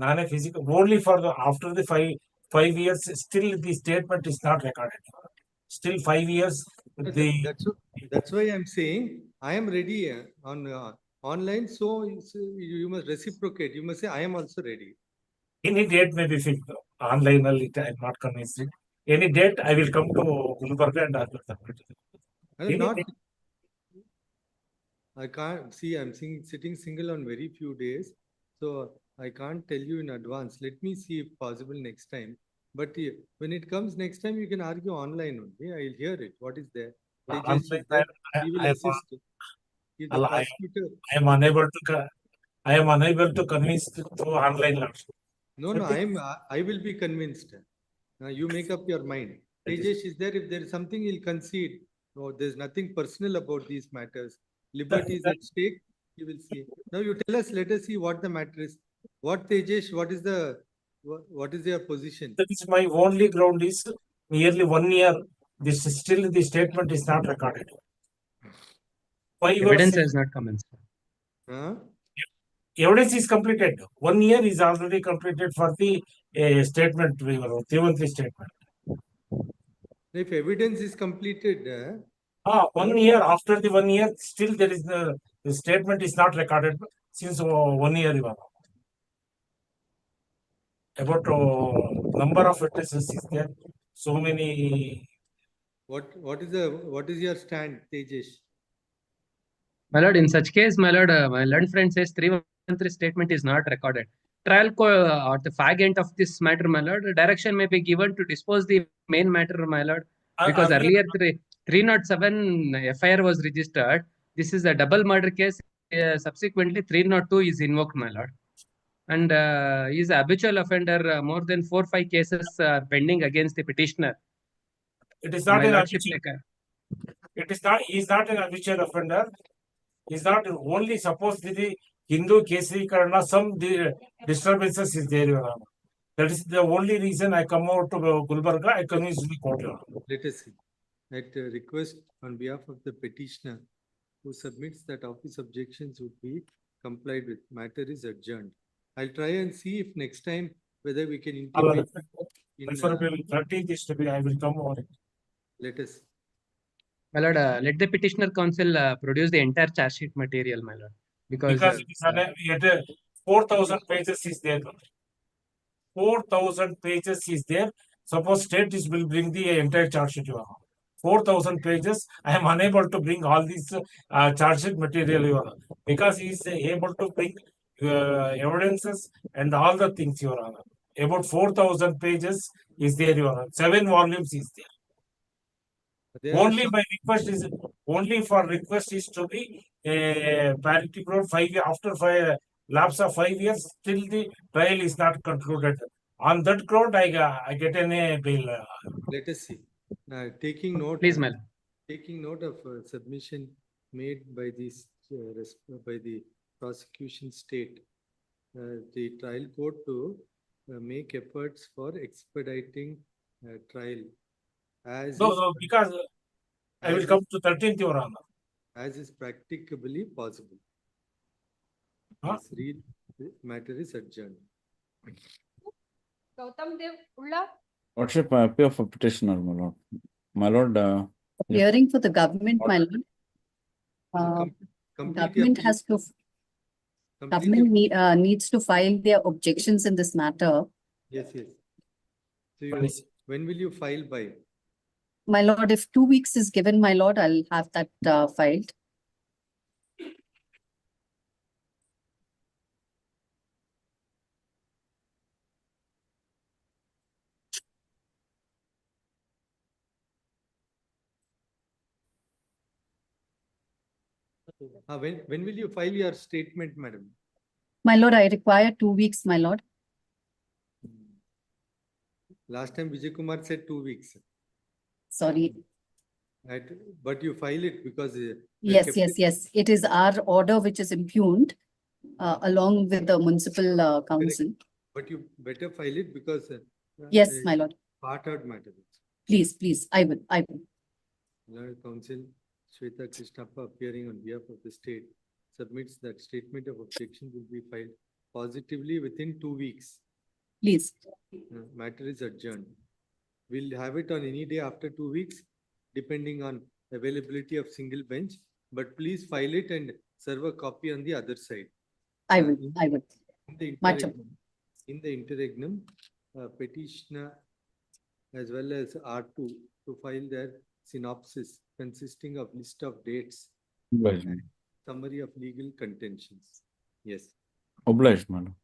Speaker 5: ನಾನೇ physical only for after the 5 years still the statement is not recorded. Still 5 years the
Speaker 3: That's why I'm saying I am ready on online, so you must reciprocate. You must say I am also ready.
Speaker 5: any date may be fixed. Online only I am not convinced. Any date I will come to Gulbarga and I will submit. Any
Speaker 3: Not,
Speaker 5: date.
Speaker 3: I can't see, I'm sitting single on very few days, so I can't tell you in advance. Let me see if possible next time. But when it comes next time, you can argue online only. I'll hear it. What is there? They just, he will assist. If the prosecutor.
Speaker 5: I am unable to convince through online also.
Speaker 3: No, I will be convinced. You make up your mind. Tejesh is there. If there is something, he'll concede. No, there's nothing personal about these matters. Liberty is at stake. You will see. Now you tell us. Let us see what the matter is. What Tejesh? What is your position?
Speaker 5: That is my only ground is nearly 1 year. This is still the statement is not recorded.
Speaker 15: Evidence has not commenced.
Speaker 5: Evidence is completed. 1 year is already completed for the statement, Tivanthi statement.
Speaker 3: If evidence is completed,
Speaker 5: 1 year after the 1 year, still there is the statement is not recorded since 1 year. About number of witnesses is there. So many.
Speaker 3: What is your stand, Tejesh?
Speaker 15: My lord, in such case, my lord, my learned friend says 313 statement is not recorded. Trial or the fag end of this matter, my lord, direction may be given to dispose the main matter, my lord, because earlier 307 FIR was registered. This is a double murder case. Subsequently, 302 is invoked, my lord. And he is a habitual offender. More than 4-5 cases pending against the petitioner.
Speaker 5: It is not an habitual. It is not. He is not an habitual offender. He is not only supposed to the Hindu Kesari Karna. Some disturbances is there, Your Honor. That is the only reason I come out to Gulbarga. I convince the court, Your Honor.
Speaker 3: Let us see. At request on behalf of the petitioner who submits that office objections would be complied with. Matter is adjourned. I'll try and see if next time whether we can intimate.
Speaker 5: Preferably 30th is to be. I will come over it.
Speaker 3: Let us.
Speaker 15: My lord, let the petitioner counsel produce the entire charge sheet material, my lord. Because
Speaker 5: it is 4,000 pages is there. 4,000 pages is there. Suppose state will bring the entire charge sheet. 4,000 pages. I am unable to bring all these charge sheet material, Your Honor, because he is able to bring evidences and all the things, Your Honor. About 4,000 pages is there, Your Honor. 7 volumes is there. Only my request is to be parity ground 5 years after lapse of 5 years till the trial is not concluded. On that ground, I get a bail.
Speaker 3: Let us see. Taking note.
Speaker 15: Please, ma'am.
Speaker 3: Taking note of submission made by this by the prosecution state, the trial court to make efforts for expediting trial.
Speaker 5: No, because I will come to 13th, Your Honor.
Speaker 3: As is practicably possible. This real matter is adjourned.
Speaker 4: Gautam Dev Ulla.
Speaker 1: Lordship, I appear for petitioner, my lord. My lord.
Speaker 7: Hearing for the government, my lord. Government has to. Government needs to file their objections in this matter
Speaker 3: Yes, yes. So you, when will you file by?
Speaker 7: My lord, if 2 weeks is given, my lord, I'll have that filed.
Speaker 3: When will you file your statement, madam?
Speaker 7: My lord, I require 2 weeks, my lord.
Speaker 3: Last time Vijay Kumar said 2 weeks.
Speaker 7: Sorry.
Speaker 3: But you file it because. we
Speaker 7: Yes,
Speaker 3: kept
Speaker 7: yes,
Speaker 3: it-
Speaker 7: yes. It is our order which is impugned along with the municipal council.
Speaker 3: But you better file it because.
Speaker 7: Yes, my lord.
Speaker 3: Part-out matter.
Speaker 7: Please, please, I will.
Speaker 3: Lord Counsel Shweta Krishnappa, appearing on behalf of the state, submits that statement of objection will be filed positively within 2 weeks.
Speaker 7: Please.
Speaker 3: Matter is adjourned. We'll have it on any day after 2 weeks, depending on availability of single bench. But please file it and serve a copy on the other side.
Speaker 7: I will.
Speaker 3: In the interregnum, petitioner as well as R2 to file their synopsis consisting of list of dates, and summary of legal contentions. Yes.
Speaker 1: Obliged, madam.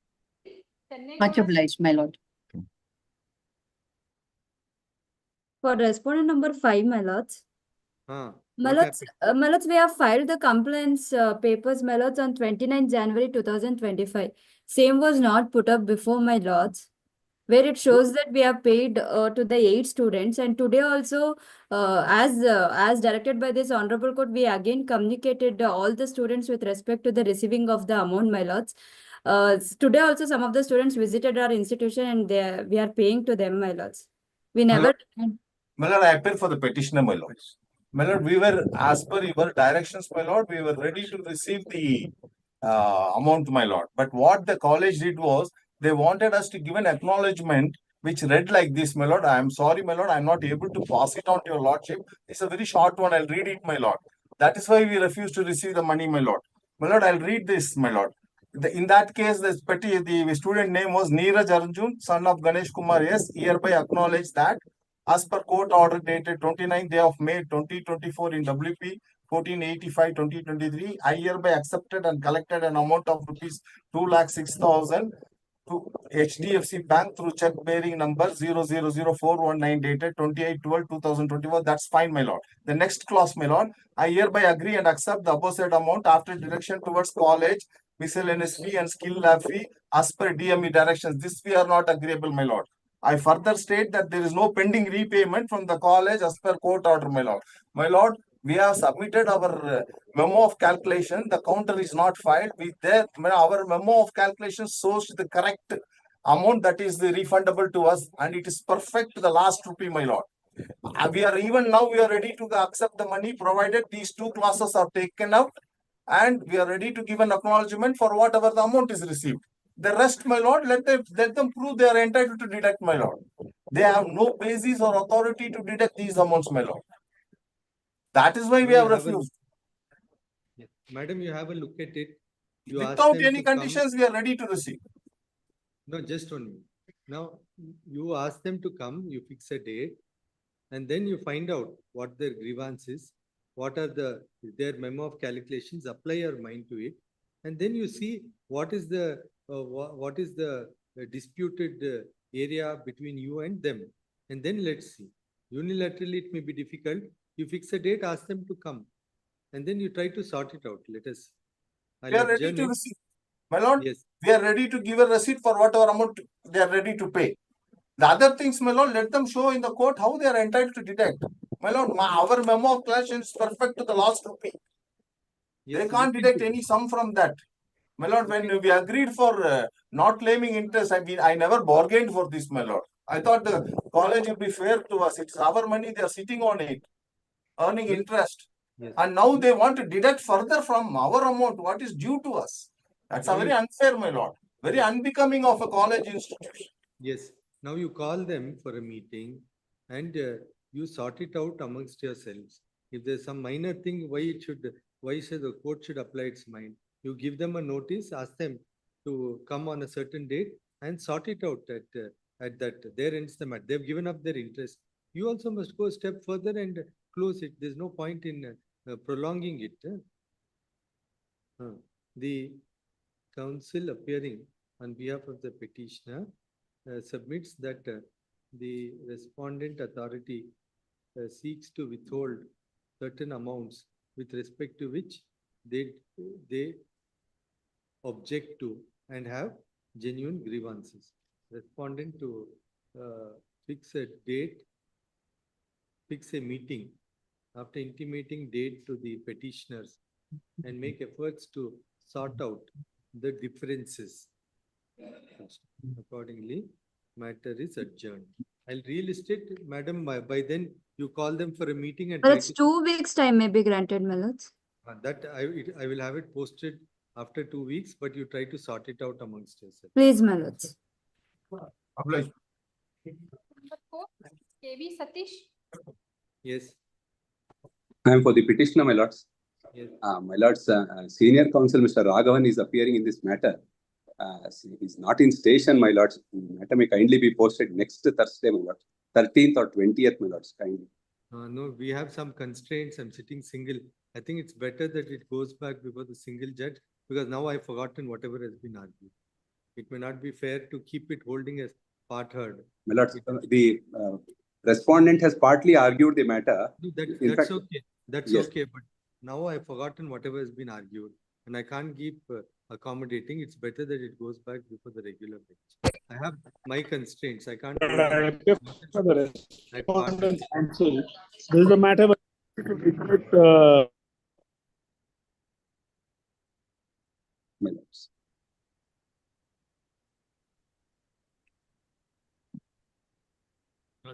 Speaker 7: Much obliged, my lord.
Speaker 19: For respondent number 5, my lords.
Speaker 3: What
Speaker 19: My lords, we have filed the complaints papers, my lords, on 29 January 2025. Same was not put up before, my lords, where it shows that we have paid to the 8 students, and today also, as directed by this honorable court, we again communicated all the students with respect to the receiving of the amount, my lords. Today also, some of the students visited our institution, and we are paying to them, my lords. We never.
Speaker 8: My lord, I appeal for the petitioner, my lord. My lord, we were, as per your directions, my lord, we were ready to receive the amount, my lord. But what the college did was, they wanted us to give an acknowledgement which read like this, my lord. I am sorry, my lord, I am not able to pass it on to your lordship. It's a very short one. I'll read it, my lord. That is why we refused to receive the money, my lord. My lord, I'll read this, my lord. In that case, the student name was Neeraj Arjun, son of Ganesh Kumar. Yes, hereby acknowledge that as per court order dated 29th day of May 2024 in WP 1485-2023, I hereby accepted and collected an amount of rupees 2,06,000 to HDFC Bank through check bearing number 0000419 dated 28/12/2024. That's fine, my lord. The next clause, my lord, I hereby agree and accept the aforesaid amount after direction towards college, miscellaneous fee and skill lab fee as per DME directions. This we are not agreeable, my lord. I further state that there is no pending repayment from the college as per court order, my lord. My lord, we have submitted our memo of calculation. The counter is not filed. Our memo of calculation shows the correct amount that is refundable to us, and it is perfect to the last rupee, my lord. We are ready to accept the money provided these 2 clauses are taken out, and we are ready to give an acknowledgement for whatever the amount is received. The rest, my lord, let them prove they are entitled to deduct, my lord. They have no basis or authority to deduct these amounts, my lord. That is why we have refused.
Speaker 3: Madam, you have a look at it. You
Speaker 8: Without any conditions, we are ready to receive.
Speaker 3: No, just 1 minute. Now, you ask them to come, you fix a date, and then you find out what their grievance is, what are their memo of calculations, apply your mind to it, and then you see what is the disputed area between you and them, and then let's see. Unilaterally, it may be difficult. You fix a date, ask them to come, and then you try to sort it out. Let us.
Speaker 8: We are ready to receive. My lord, yes. We are ready to give a receipt for whatever amount they are ready to pay. The other things, my lord, let them show in the court how they are entitled to deduct. My lord, our memo of collection is perfect to the last rupee. Yes, they can't deduct any sum from that. My lord, when we agreed for not claiming interest, I never bargained for this, my lord. I thought the college will be fair to us. It's our money, they are sitting on it, earning interest. Yes. And now they want to deduct further from our amount, what is due to us. That's a very unfair, my lord. Very unbecoming of a college institution.
Speaker 3: Yes. Now you call them for a meeting and you sort it out amongst yourselves. If there's some minor thing, why the court should apply its mind. You give them a notice, ask them to come on a certain date and sort it out at that, there ends the matter. They've given up their interest. You also must go a step further and close it. There's no point in prolonging it. The counsel appearing on behalf of the petitioner submits that the respondent authority seeks to withhold certain amounts with respect to which they object to and have genuine grievances. Respondent to fix a date, fix a meeting after intimating date to the petitioners and make efforts to sort out the differences. Accordingly, matter is adjourned. I'll relist it, madam. By then, you call them for a meeting and
Speaker 19: Well,
Speaker 3: try
Speaker 19: it's
Speaker 3: to-
Speaker 19: 2 weeks time may be granted, my lords.
Speaker 3: that I will have it posted after 2 weeks, but you try to sort it out amongst yourselves.
Speaker 19: Please, my lords.
Speaker 4: Number 4, KV Satish.
Speaker 3: Yes.
Speaker 21: I am for the petitioner, my lords.
Speaker 3: Yes.
Speaker 21: My lords, senior counsel Mr. Raghavan is appearing in this matter. He is not in station, my lords. The matter may kindly be posted next Thursday, my lords. 13th or 20th, my lords, kindly.
Speaker 3: No, we have some constraints. I'm sitting single. I think it's better that it goes back before the single judge, because now I've forgotten whatever has been argued. It may not be fair to keep it holding as part heard.
Speaker 21: My lords, the respondent has partly argued the matter.
Speaker 3: That's okay. That's
Speaker 21: yes.
Speaker 3: okay. But now I've forgotten whatever has been argued, and I can't keep accommodating. It's better that it goes back before the regular bench. I have my constraints. I can't.
Speaker 2: For the respondent's counsel, this is a matter
Speaker 21: My lords.
Speaker 22: I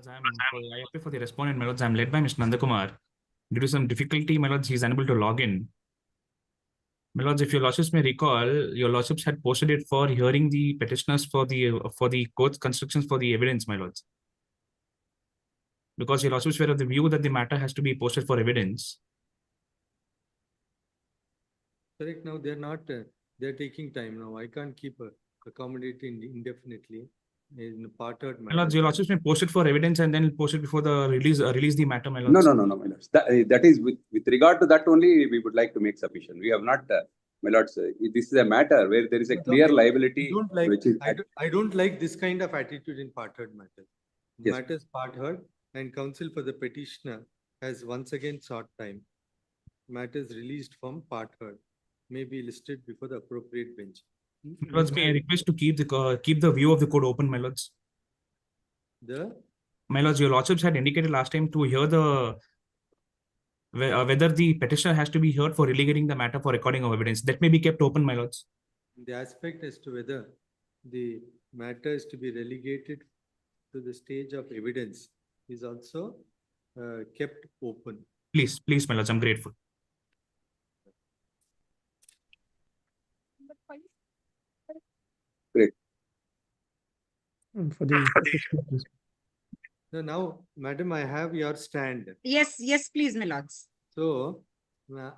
Speaker 22: appear for the respondent, my lords. I'm led by Mr. Nandakumar. Due to some difficulty, my lords, he is unable to log in. My lords, if your lordships may recall, your lordships had posted it for hearing the petitioners for the court's constructions for the evidence, my lords. Because your lordships were of the view that the matter has to be posted for evidence.
Speaker 3: Correct. Now they're not. They're taking time now. I can't keep accommodating indefinitely in part heard
Speaker 22: My lords, your lordships may post it for evidence and then post it before the release the matter, my
Speaker 21: No,
Speaker 22: lords.
Speaker 21: no, my lords. That is with regard to that only we would like to make submission. We have not, my lords, this is a matter where there is a clear liability.
Speaker 3: I don't like this kind of attitude in part heard matters.
Speaker 21: Yes.
Speaker 3: Matters part heard and counsel for the petitioner has once again sought time. Matters released from part heard may be listed before the appropriate bench.
Speaker 22: My lords, may I request to keep the view of the court open, my lords. My lords, your lordships had indicated last time to hear whether the petitioner has to be heard for relegating the matter for recording of evidence. That may be kept open, my lords.
Speaker 3: The aspect as to whether the matter is to be relegated to the stage of evidence is also kept open.
Speaker 22: Please, my lords, I'm grateful.
Speaker 4: Number 5.
Speaker 21: Great.
Speaker 2: for the.
Speaker 3: So now, madam, I have your stand.
Speaker 23: Yes, please, my lords.
Speaker 3: So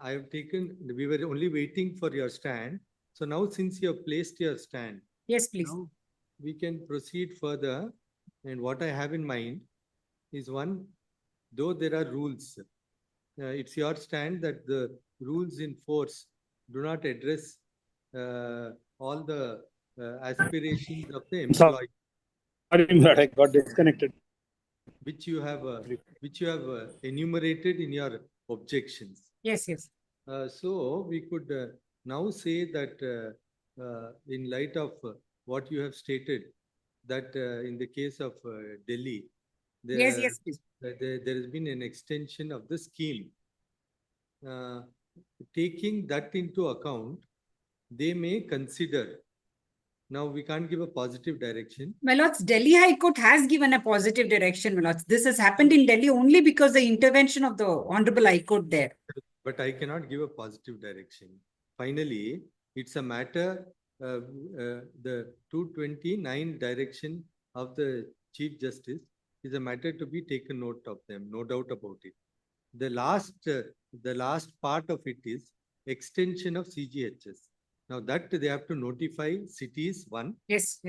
Speaker 3: I have taken, we were only waiting for your stand. So now since you have placed your stand.
Speaker 23: Yes, please.
Speaker 3: Now we can proceed further. And what I have in mind is one, though there are rules, it's your stand that the rules in force do not address all the aspirations of the employee.
Speaker 2: I got disconnected.
Speaker 3: Which you have enumerated in your objections.
Speaker 23: Yes.
Speaker 3: So we could now say that in light of what you have stated, that in the case of Delhi, there has been an extension of the scheme. Taking that into account, they may consider. Now we can't give a positive direction.
Speaker 23: My lords, Delhi High Court has given a positive direction, my lords. This has happened in Delhi only because the intervention of the Honorable High Court there.
Speaker 3: But I cannot give a positive direction. Finally, it's a matter, the 229 direction of the Chief Justice is a matter to be taken note of them, no doubt about it. The last part of it is extension of CGHS. Now that they have to notify cities, one.
Speaker 23: Yes.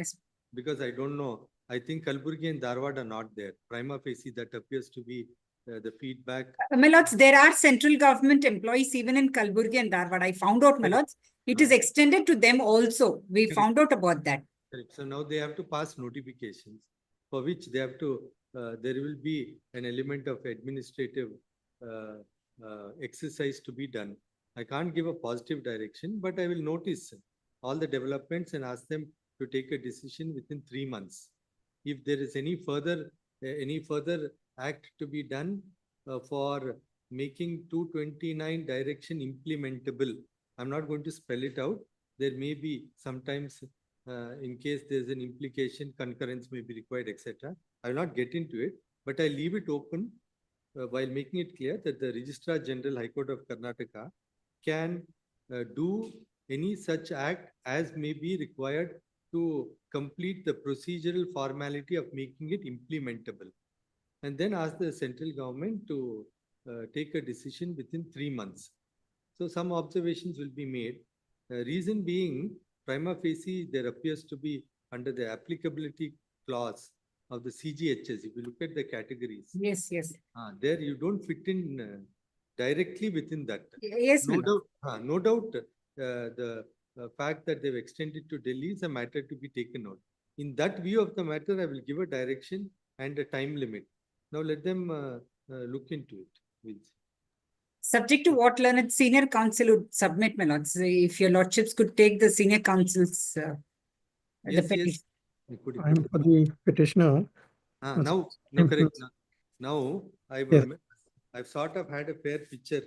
Speaker 3: Because I don't know, I think Kalaburagi and Dharwad are not there. Prima facie, that appears to be the feedback.
Speaker 23: My lords, there are central government employees even in Kalaburagi and Dharwad. I found out, my lords, it is extended to them also. We found out about that.
Speaker 3: Correct. So now they have to pass notifications for which they have to, there will be an element of administrative exercise to be done. I can't give a positive direction, but I will notice all the developments and ask them to take a decision within 3 months. If there is any further act to be done for making 229 direction implementable, I'm not going to spell it out. There may be sometimes in case there's an implication, concurrence may be required, etc. I will not get into it, but I leave it open while making it clear that the Registrar General High Court of Karnataka can do any such act as may be required to complete the procedural formality of making it implementable, and then ask the central government to take a decision within 3 months. So some observations will be made. Reason being, prima facie, there appears to be under the applicability clause of the CGHS. If you look at the categories,
Speaker 23: yes,
Speaker 3: there you don't fit in directly within that.
Speaker 23: Yes,
Speaker 3: no doubt. No doubt, the fact that they've extended to Delhi is a matter to be taken out. In that view of the matter, I will give a direction and a time limit. Now let them look into it.
Speaker 23: Subject to what learned senior counsel would submit, my lords. If your lordships could take the senior counsel's
Speaker 3: Yes,
Speaker 23: the petition.
Speaker 11: I'm for the petitioner.
Speaker 3: Now, no, correct. Now, I've sort of had a fair picture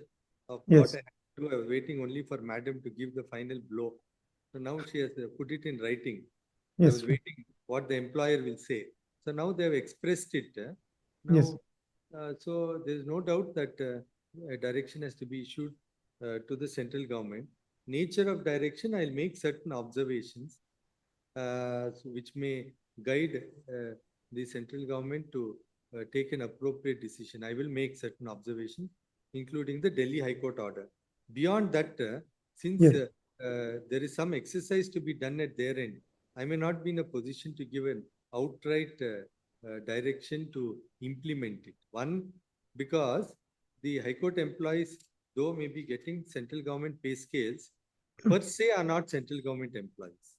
Speaker 3: of what I have to do. I was waiting only for madam to give the final blow. So now she has put it in writing. I was waiting what the employer will say. So now they have expressed it. Now, so there's no doubt that a direction has to be issued to the central government. Nature of direction, I'll make certain observations which may guide the central government to take an appropriate decision. I will make certain observations, including the Delhi High Court order. Beyond that, since there is some exercise to be done at their end, I may not be in a position to give an outright direction to implement it. One, because the High Court employees, though may be getting central government pay scales, per se are not central government employees.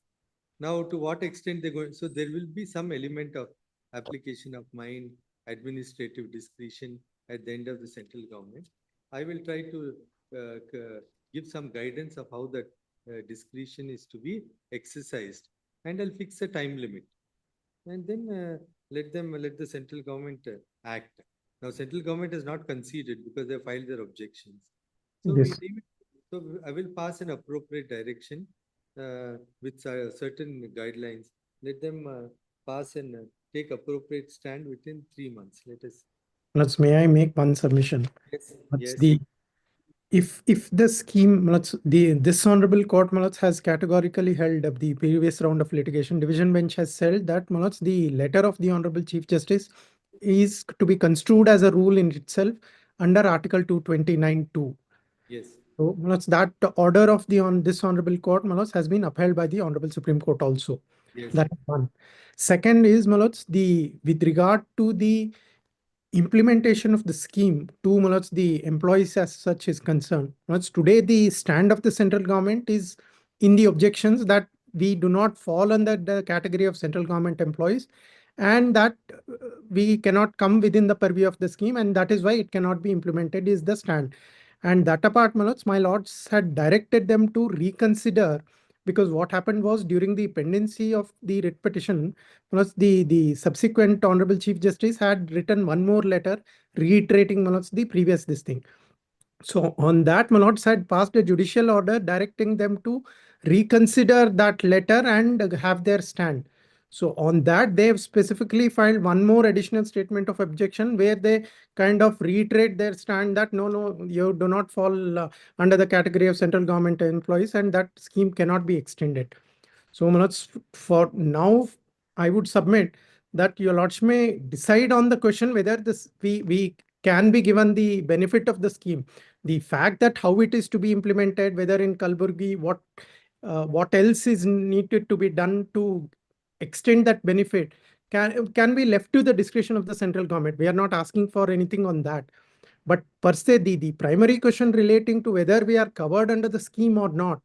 Speaker 3: Now, to what extent they're going, so there will be some element of application of mind, administrative discretion at the end of the central government. I will try to give some guidance of how that discretion is to be exercised, and I'll fix a time limit, and then let the central government act. Now, central government has not conceded because they filed their objections. So, so I will pass an appropriate direction with certain guidelines. Let them pass and take appropriate stand within 3 months.
Speaker 11: May I make one submission?
Speaker 3: Yes.
Speaker 11: If the scheme, this honorable court has categorically held up the previous round of litigation, division bench has said that the letter of the Honorable Chief Justice is to be construed as a rule in itself under Article 229(2).
Speaker 3: Yes.
Speaker 11: So that order of this honorable court has been upheld by the Honorable Supreme Court also.
Speaker 3: Yes.
Speaker 11: That is one. Second is with regard to the implementation of the scheme to the employees as such is concerned. Today the stand of the central government is in the objections that we do not fall under the category of central government employees, and that we cannot come within the purview of the scheme, and that is why it cannot be implemented is the stand. And that apart, my lords had directed them to reconsider, because what happened was during the pendency of the writ petition, the subsequent Honorable Chief Justice had written one more letter reiterating the previous this thing. So on that, my lords had passed a judicial order directing them to reconsider that letter and have their stand. So on that, they have specifically filed one more additional statement of objection where they kind of reiterate their stand that no, you do not fall under the category of central government employees, and that scheme cannot be extended. So for now, I would submit that your lords may decide on the question whether this we can be given the benefit of the scheme. The fact that how it is to be implemented, whether in Kalaburagi, what else is needed to be done to extend that benefit can be left to the discretion of the central government. We are not asking for anything on that. But per se, the primary question relating to whether we are covered under the scheme or not,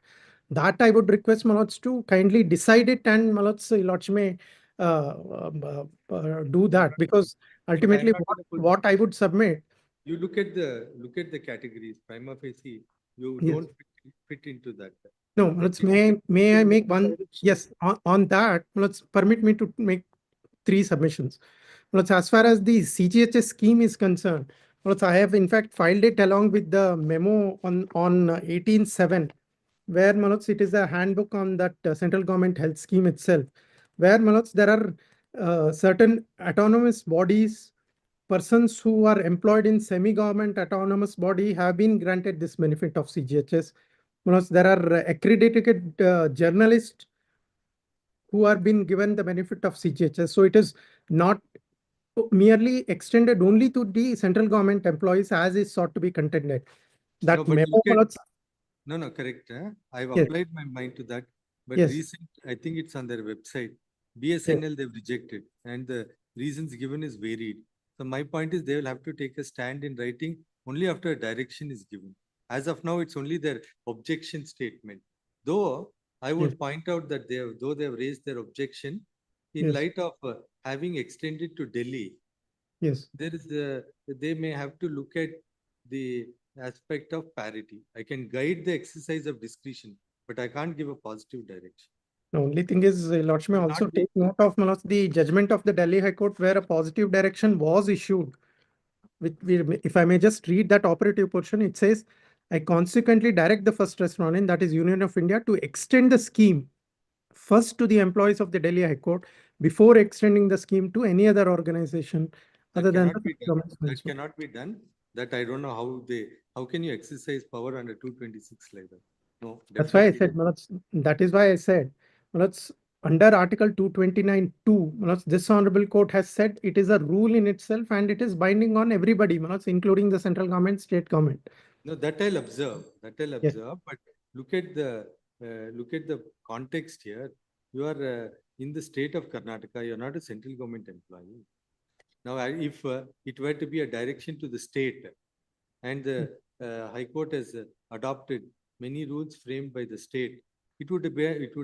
Speaker 11: that I would request Manoj to kindly decide it, and Manoj Lodge may do that, because ultimately what I would submit.
Speaker 3: You look at the categories, prima facie, you
Speaker 11: Yes.
Speaker 3: don't fit into that.
Speaker 11: No, may I make one? Yes, on that, let's permit me to make 3 submissions. Let's, as far as the CGHS scheme is concerned, let's, I have in fact filed it along with the memo on 18/7, where Manoj, it is a handbook on that central government health scheme itself, where Manoj, there are certain autonomous bodies, persons who are employed in semi-government autonomous body have been granted this benefit of CGHS. Manoj, there are accredited journalists who are being given the benefit of CGHS. So it is not merely extended only to the central government employees as is sought to be contended. That
Speaker 3: No, but
Speaker 11: memo,
Speaker 3: look at, no, correct. I've
Speaker 11: Yes.
Speaker 3: applied my mind to that, but
Speaker 11: Yes.
Speaker 3: recent, I think it's on their website. BSNL, they've rejected, and the reasons given is varied. So my point is they will have to take a stand in writing only after a direction is given. As of now, it's only their objection statement. Though I would point out that though they have raised their objection, in
Speaker 11: Yes.
Speaker 3: light of having extended to Delhi,
Speaker 11: yes,
Speaker 3: there is they may have to look at the aspect of parity. I can guide the exercise of discretion, but I can't give a positive direction.
Speaker 11: the only thing is, Lordship may
Speaker 3: Will
Speaker 11: also
Speaker 3: not be-
Speaker 11: take note of Manoj, the judgment of the Delhi High Court where a positive direction was issued. If I may just read that operative portion, it says, I consequently direct the first respondent, that is Union of India, to extend the scheme first to the employees of the Delhi High Court before extending the scheme to any other organization other than
Speaker 3: cannot
Speaker 11: the
Speaker 3: be done.
Speaker 11: government
Speaker 3: That
Speaker 11: sponsor.
Speaker 3: cannot be done. That I don't know how can you exercise power under 226 like that? No,
Speaker 11: That's why I
Speaker 3: definitely
Speaker 11: said, Manoj, that is why I said, Manoj, under Article 229(2), Manoj, this honorable court has said it is a rule in itself and it is binding on everybody, Manoj, including the central government, state government.
Speaker 3: No, that I'll observe.
Speaker 11: Yes.
Speaker 3: But look at the context here. You are in the state of Karnataka. You're not a central government employee. Now, if it were to be a direction to the state, and the High Court has adopted many rules framed by the state, it would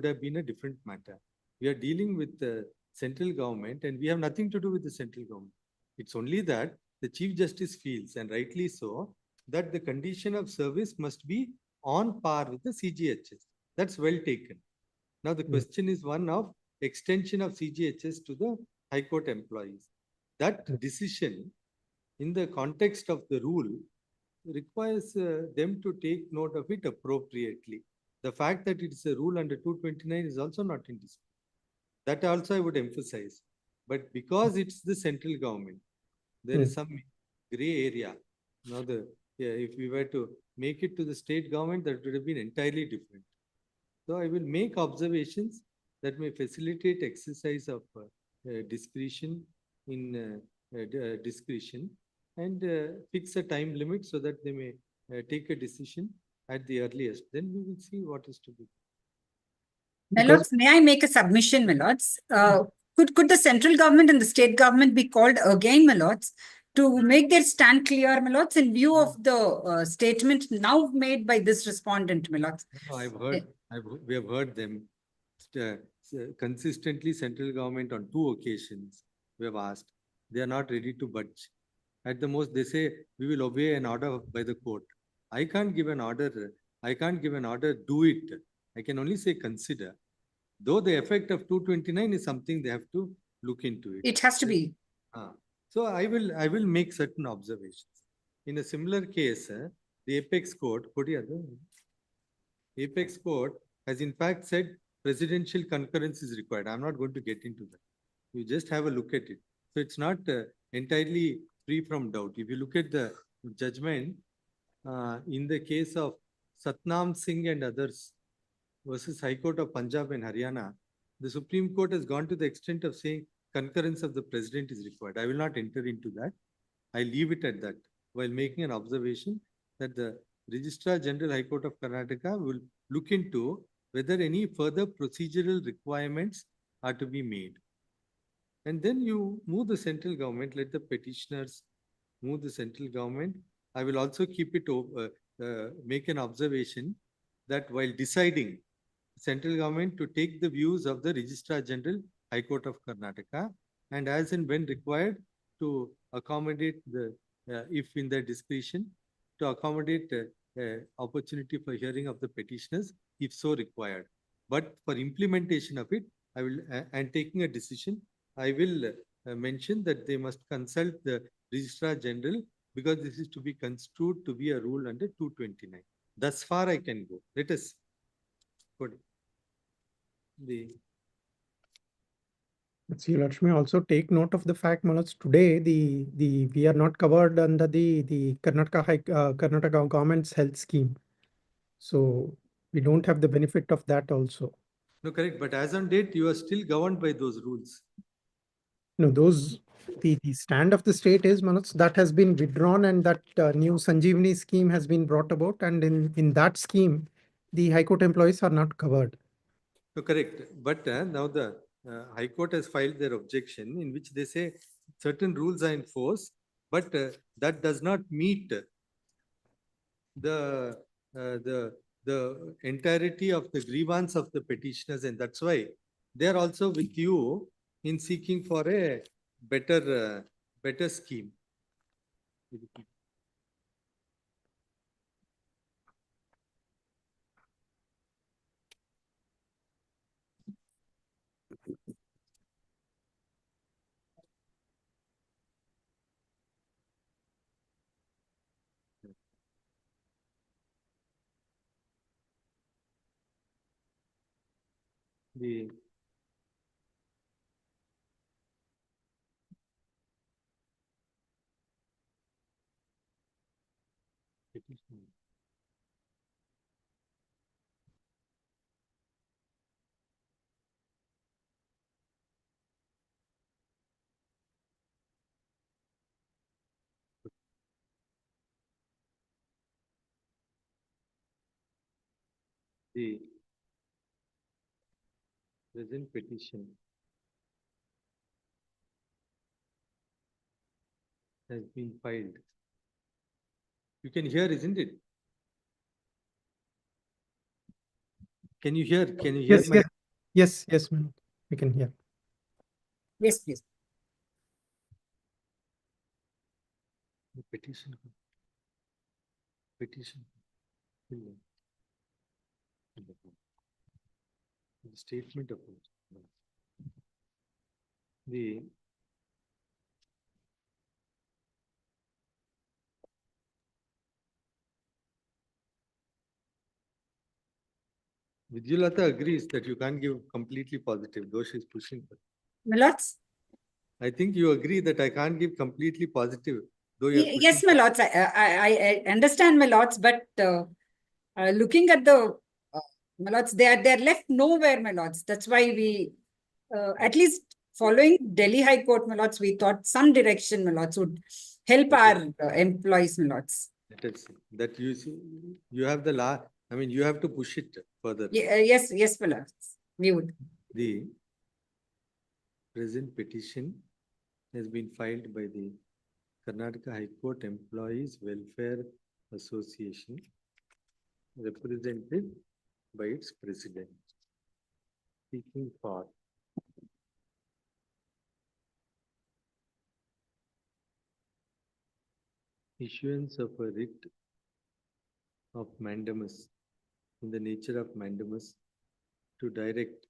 Speaker 3: have been a different matter. We are dealing with the central government, and we have nothing to do with the central government. It's only that the Chief Justice feels, and rightly so, that the condition of service must be on par with the CGHS. That's well taken. Now, the question is one of extension of CGHS to the High Court employees. That decision, in the context of the rule, requires them to take note of it appropriately. The fact that it's a rule under 229 is also not in dispute. That also I would emphasize. But because it's the central government, there is some gray area. Now, if we were to make it to the state government, that would have been entirely different. So I will make observations that may facilitate exercise of discretion in discretion, and fix a time limit so that they may take a decision at the earliest. Then we will see what is to be.
Speaker 23: My lords, may I make a submission, my lords? Could the central government and the state government be called again, my lords, to make their stand clear, my lords, in view of the statement now made by this respondent, my lords?
Speaker 3: No, we have heard them consistently. Central government on 2 occasions we have asked. They are not ready to budge. At the most, they say we will obey an order by the court. I can't give an order. I can't give an order, do it. I can only say consider. Though the effect of 229 is something they have to look into it.
Speaker 23: It has to be.
Speaker 3: So I will make certain observations. In a similar case, the Apex Court, Apex Court has in fact said presidential concurrence is required. I'm not going to get into that. You just have a look at it. So it's not entirely free from doubt. If you look at the judgment in the case of Satnam Singh and others versus High Court of Punjab and Haryana, the Supreme Court has gone to the extent of saying concurrence of the president is required. I will not enter into that. I leave it at that while making an observation that the Registrar General High Court of Karnataka will look into whether any further procedural requirements are to be made. And then you move the central government, let the petitioners move the central government. I will also keep it, make an observation that while deciding, central government to take the views of the Registrar General, High Court of Karnataka, and as and when required to accommodate the, if in their discretion, to accommodate opportunity for hearing of the petitioners, if so required. But for implementation of it, I will, and taking a decision, I will mention that they must consult the Registrar General because this is to be construed to be a rule under 229. Thus far I can go. Let us put the.
Speaker 11: But Your Lakshmi, also take note of the fact, Manoj, today we are not covered under the Karnataka government's health scheme. So we don't have the benefit of that also.
Speaker 3: No, correct. But as on date, you are still governed by those rules.
Speaker 11: No, those the stand of the state is, Manoj, that has been withdrawn and that new Sanjeevani scheme has been brought about, and in that scheme, the High Court employees are not covered.
Speaker 3: No, correct. But now the High Court has filed their objection in which they say certain rules are in force, but that does not meet the entirety of the grievance of the petitioners, and that's why they are also with you in seeking for a better better scheme. The the present petition has been filed. You can hear, isn't it? Can you hear? Can you hear
Speaker 11: Yes,
Speaker 3: my?
Speaker 11: yes, Manoj, we can hear.
Speaker 23: Yes, please.
Speaker 3: The petition. The statement of the Vidyalata agrees that you can't give completely positive, though she's pushing for.
Speaker 23: My lords?
Speaker 3: I think you agree that I can't give completely positive, though you're
Speaker 23: Yes, my lords, I understand, my lords, but looking at the, my lords, they're left nowhere, my lords. That's why we, at least following Delhi High Court, my lords, we thought some direction, my lords, would help our employees, my lords.
Speaker 3: Let us see. That you have the law. I mean, you have to push it further.
Speaker 23: Yes, my lords, we would.
Speaker 3: The present petition has been filed by the Karnataka High Court Employees Welfare Association, represented by its president, seeking for issuance of a writ of mandamus in the nature of mandamus to direct.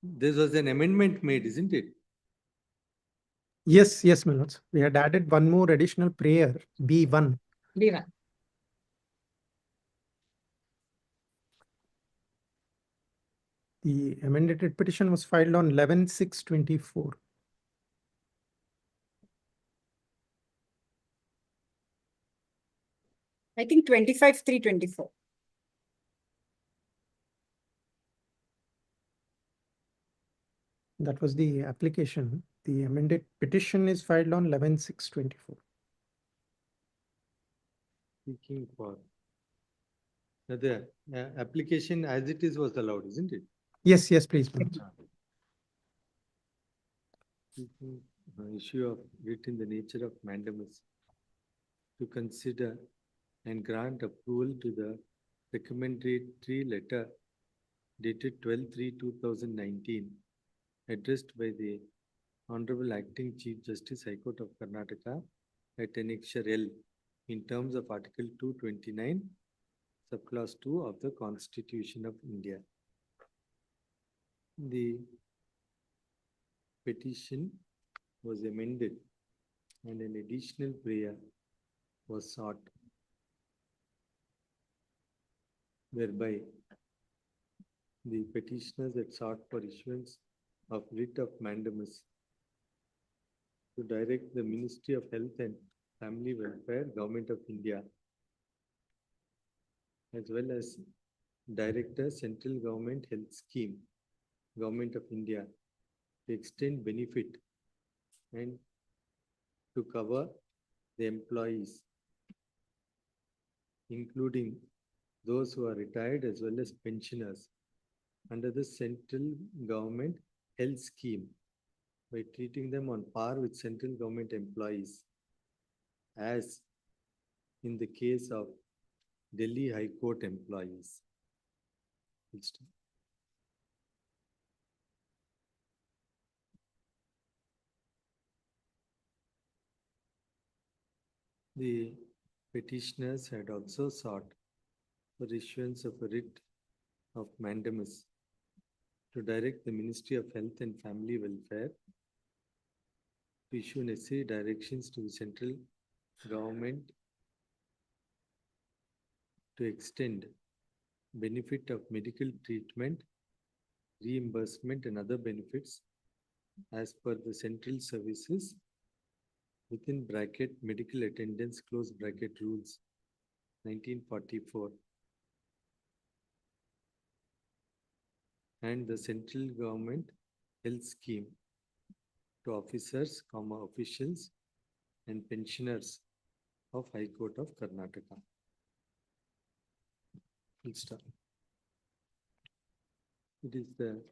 Speaker 3: This was an amendment made, isn't it?
Speaker 11: Yes, Manoj. We had added one more additional prayer, B1.
Speaker 23: B1.
Speaker 11: The amended petition was filed on 11/6/24.
Speaker 23: I think 25/3/24.
Speaker 11: That was the application. The amended petition is filed on 11/6/24.
Speaker 3: Seeking for. The application as it is was allowed, isn't it?
Speaker 11: Yes, yes, please. my lords.
Speaker 3: Issue of writ in the nature of mandamus to consider and grant approval to the recommendatory letter dated 12/3/2019 addressed by the Honorable Acting Chief Justice High Court of Karnataka at Annexure L in terms of Article 229, Subclause 2 of the Constitution of India. The petition was amended and an additional prayer was sought, whereby the petitioners had sought for issuance of writ of mandamus to direct the Ministry of Health and Family Welfare, Government of India, as well as Director, Central Government Health Scheme, Government of India, to extend benefit and to cover the employees, including those who are retired as well as pensioners, under the Central Government Health Scheme by treating them on par with central government employees, as in the case of Delhi High Court employees. The petitioners had also sought for issuance of a writ of mandamus to direct the Ministry of Health and Family Welfare to issue necessary directions to the central government to extend benefit of medical treatment, reimbursement and other benefits as per the central services within bracket medical attendance close bracket rules 1944 and the central government health scheme to officers, officials and pensioners of High Court of Karnataka. Full stop. It is the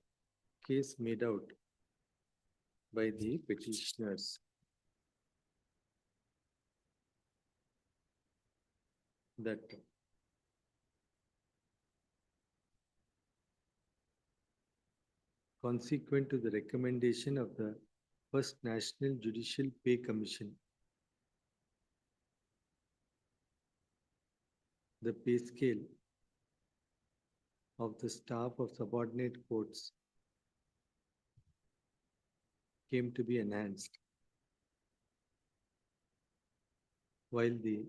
Speaker 3: case made out by the petitioners that consequent to the recommendation of the First National Judicial Pay Commission, the pay scale of the staff of subordinate courts came to be enhanced, while the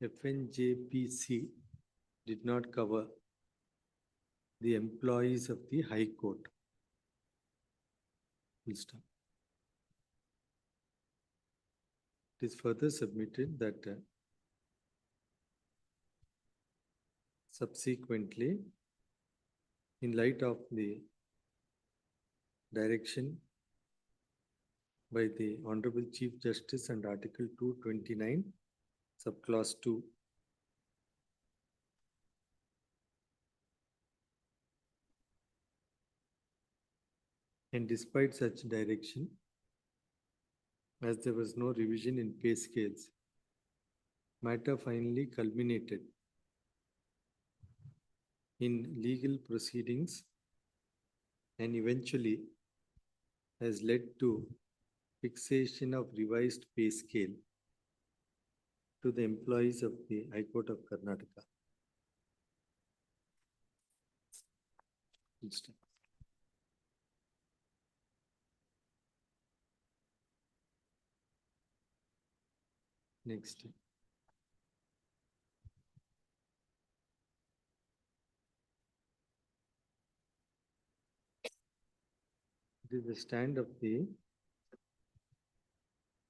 Speaker 3: FNJPC did not cover the employees of the High Court. Full stop. It is further submitted that subsequently, in light of the direction by the Honorable Chief Justice and Article 229, Subclause 2, and despite such direction, as there was no revision in pay scales, matter finally culminated in legal proceedings and eventually has led to fixation of revised pay scale to the employees of the High Court of Karnataka. Next. It is the stand of the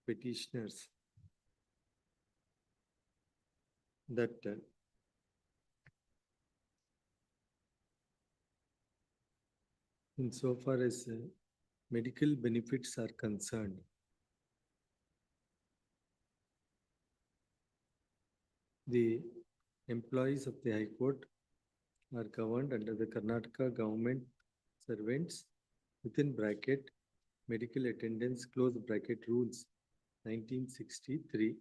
Speaker 3: petitioners that insofar as medical benefits are concerned, the employees of the High Court are governed under the Karnataka government servants within bracket medical attendance close bracket rules 1963.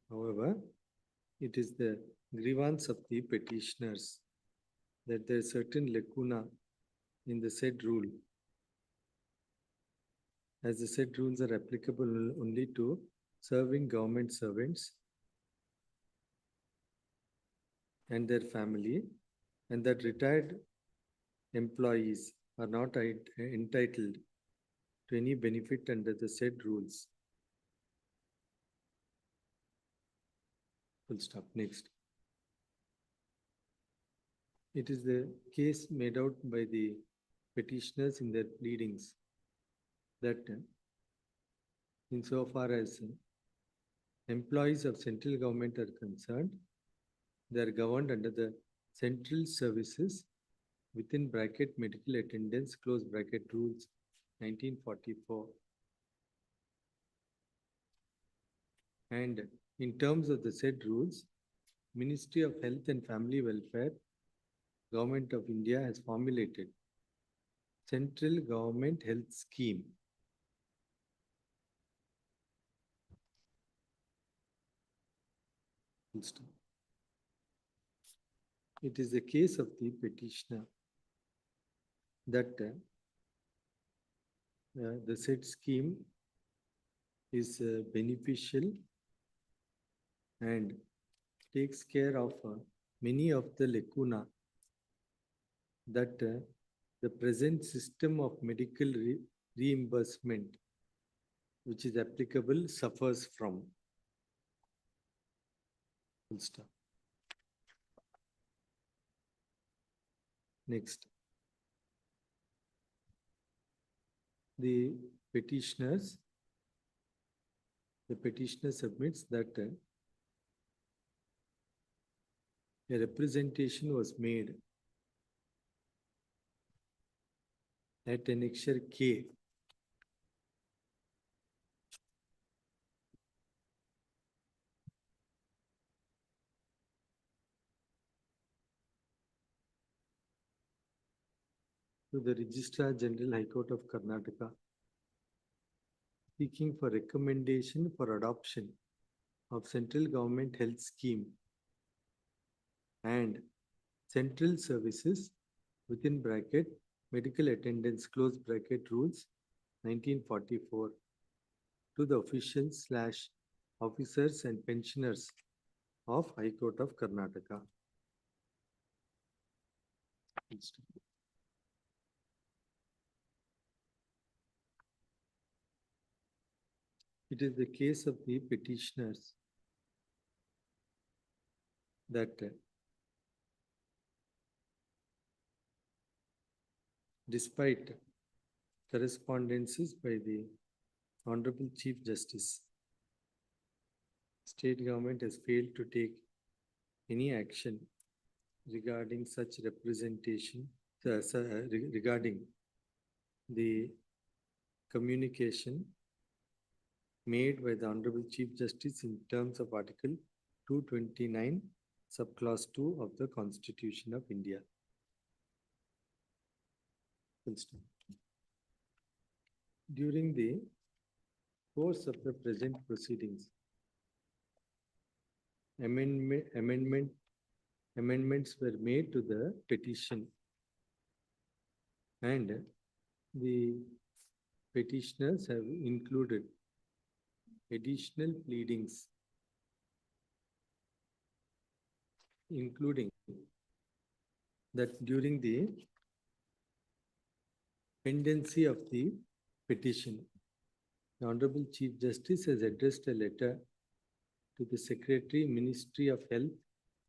Speaker 3: However, it is the grievance of the petitioners that there is certain lacuna in the said rule, as the said rules are applicable only to serving government servants and their family, and that retired employees are not entitled to any benefit under the said rules. Full stop. Next. It is the case made out by the petitioners in their pleadings that insofar as employees of central government are concerned, they are governed under the central services within bracket medical attendance close bracket rules 1944. And in terms of the said rules, Ministry of Health and Family Welfare, Government of India has formulated Central Government Health Scheme. It is the case of the petitioner that the said scheme is beneficial and takes care of many of the lacuna that the present system of medical reimbursement which is applicable suffers from. Full stop. Next. The petitioner submits that a representation was made at annexure K to the Registrar General High Court of Karnataka, seeking for recommendation for adoption of Central Government Health Scheme and Central Services within bracket Medical Attendance close bracket rules 1944 to the officials / officers and pensioners of High Court of Karnataka. It is the case of the petitioners that despite correspondences by the Honorable Chief Justice, state government has failed to take any action regarding such representation, regarding the communication made by the Honorable Chief Justice in terms of Article 229, Subclause 2 of the Constitution of India. During the course of the present proceedings, amendments were made to the petition, and the petitioners have included additional pleadings, including that during the pendency of the petition, the Honorable Chief Justice has addressed a letter to the Secretary, Ministry of Health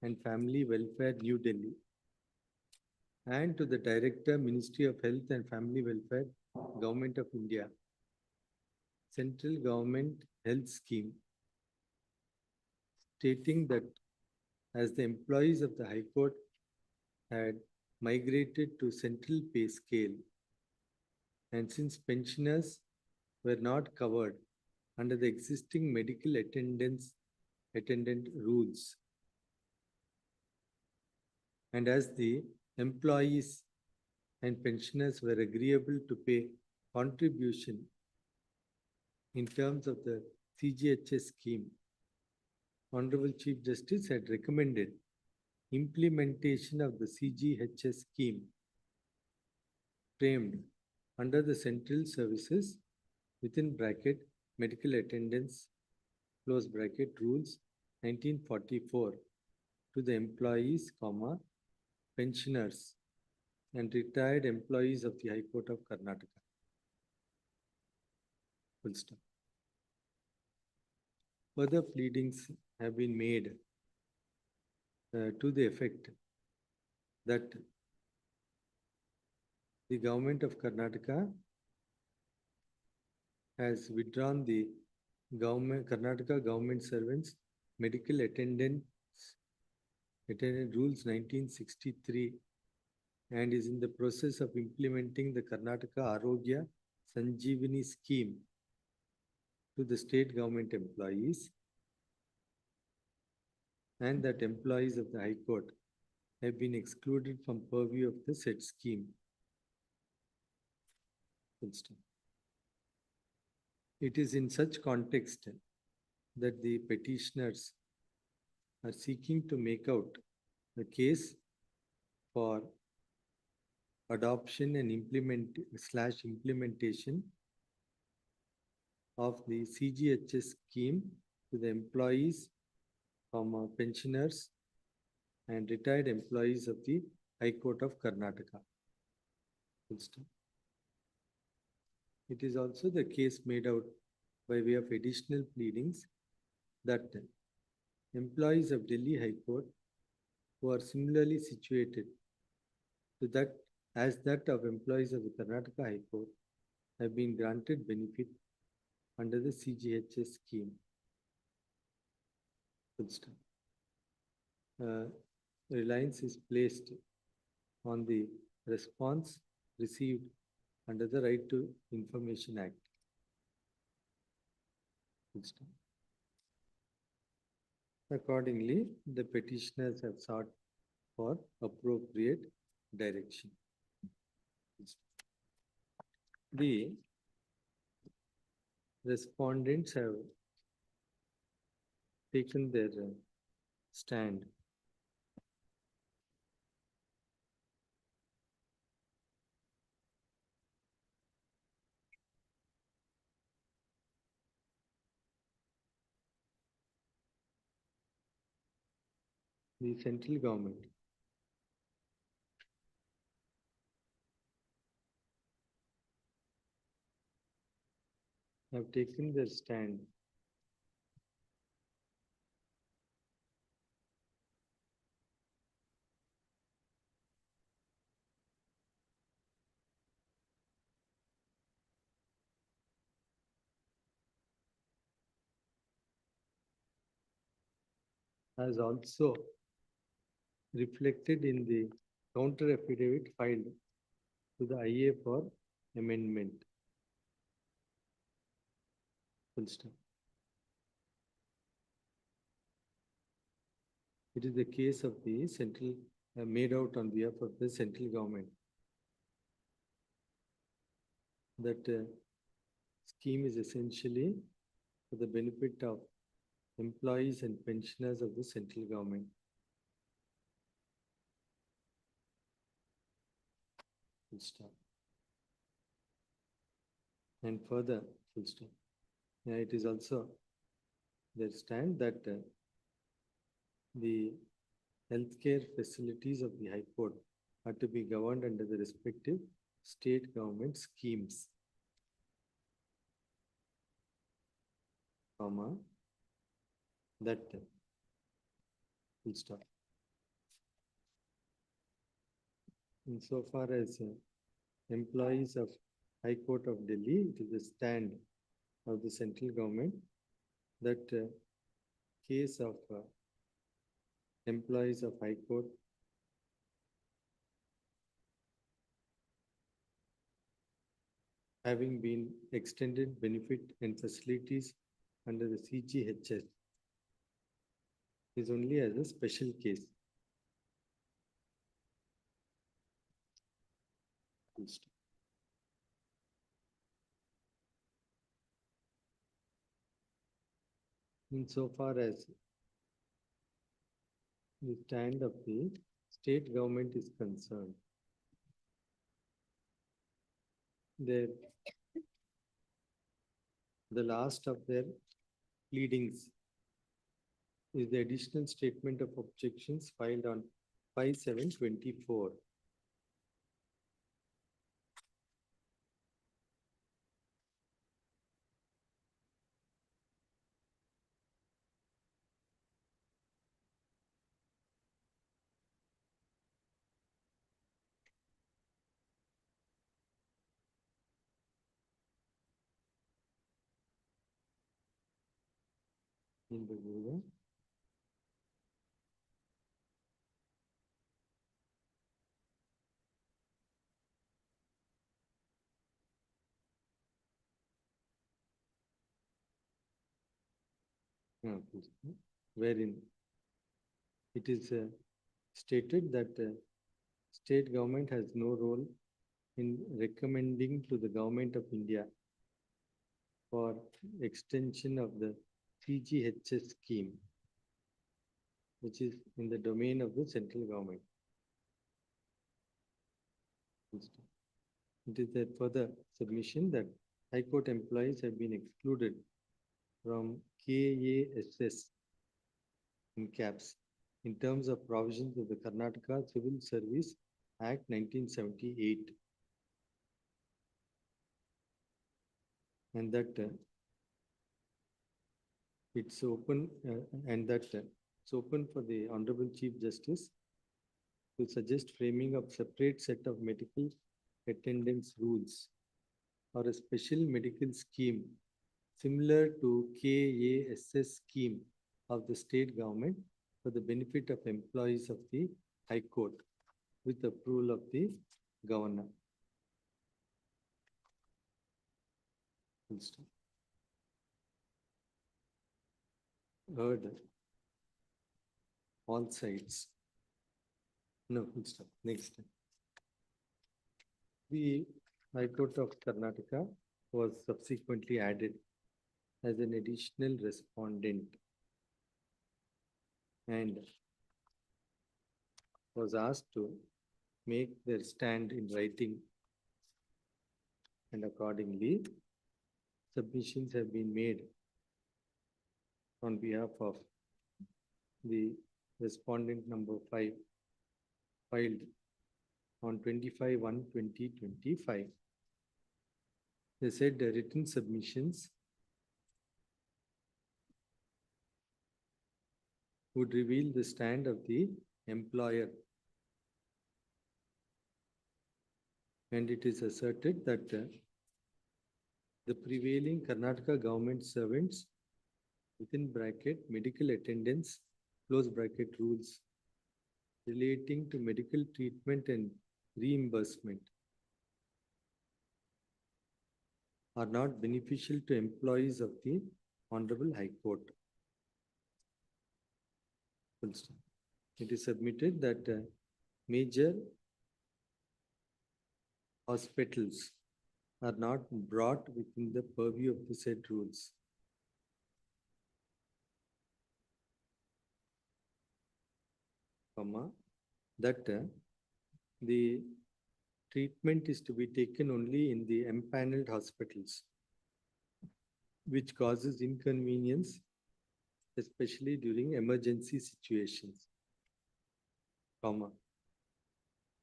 Speaker 3: and Family Welfare, New Delhi, and to the Director, Ministry of Health and Family Welfare, Government of India, Central Government Health Scheme, stating that as the employees of the High Court had migrated to central pay scale, and since pensioners were not covered under the existing medical attendant rules. And as the employees and pensioners were agreeable to pay contribution in terms of the CGHS scheme, Honorable Chief Justice had recommended implementation of the CGHS scheme framed under the central services within bracket medical attendance close bracket rules 1944 to the employees, pensioners and retired employees of the High Court of Karnataka. Full stop. Further pleadings have been made to the effect that the government of Karnataka has withdrawn the Karnataka government servants medical attendant rules 1963 and is in the process of implementing the Karnataka Arogya Sanjeevani scheme to the state government employees, and that employees of the High Court have been excluded from purview of the said scheme. It is in such context that the petitioners are seeking to make out the case for adoption and implementation of the CGHS scheme to the employees, pensioners and retired employees of the High Court of Karnataka. It is also the case made out by way of additional pleadings that employees of Delhi High Court who are similarly situated to that as that of employees of the Karnataka High Court have been granted benefit under the CGHS scheme. Reliance is placed on the response received under the Right to Information Act. Accordingly, the petitioners have sought for appropriate direction. The respondents have taken their stand. The central government have taken their stand as also reflected in the counter affidavit filed to the IA for amendment. Full stop. It is the case of the central made out on behalf of the central government that scheme is essentially for the benefit of employees and pensioners of the central government. Full stop. And further, full stop. Yeah, it is also their stand that the healthcare facilities of the High Court are to be governed under the respective state government schemes, that full stop. Insofar as employees of High Court of Delhi, it is the stand of the central government that case of employees of High Court having been extended benefit and facilities under the CGHS is only as a special case. Insofar as the stand of the state government is concerned, the last of their pleadings is the additional statement of objections filed on 5/7/24. In the Bureau. Wherein it is stated that state government has no role in recommending to the government of India for extension of the CGHS scheme, which is in the domain of the central government. It is a further submission that High Court employees have been excluded from KASS in caps in terms of provisions of the Karnataka Civil Service Act 1978. And that it's open it's open for the Honorable Chief Justice to suggest framing of separate set of medical attendance rules or a special medical scheme similar to KASS scheme of the state government for the benefit of employees of the High Court with approval of the Governor. Heard all sides. No, full stop. Next. The High Court of Karnataka was subsequently added as an additional respondent and was asked to make their stand in writing, and accordingly submissions have been made on behalf of the respondent number 5 filed on 25/1/2025. They said the written submissions would reveal the stand of the employer, and it is asserted that the prevailing Karnataka government servants within bracket medical attendance close bracket rules relating to medical treatment and reimbursement are not beneficial to employees of the Honorable High Court. It is submitted that major hospitals are not brought within the purview of the said rules. That the treatment is to be taken only in the empaneled hospitals, which causes inconvenience, especially during emergency situations.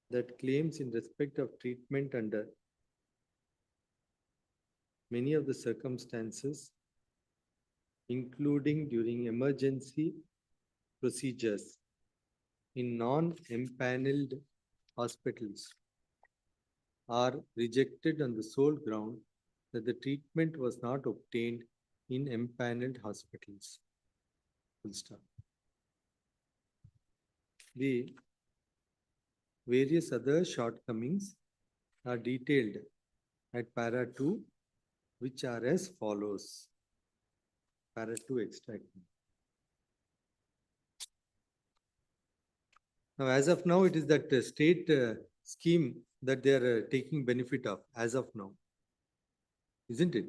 Speaker 3: That claims in respect of treatment under many of the circumstances, including during emergency procedures in non-empaneled hospitals, are rejected on the sole ground that the treatment was not obtained in empaneled hospitals. Full stop. The various other shortcomings are detailed at para 2, which are as follows. Para 2 extract. Now, as of now, it is that state scheme that they are taking benefit of as of now. Isn't it?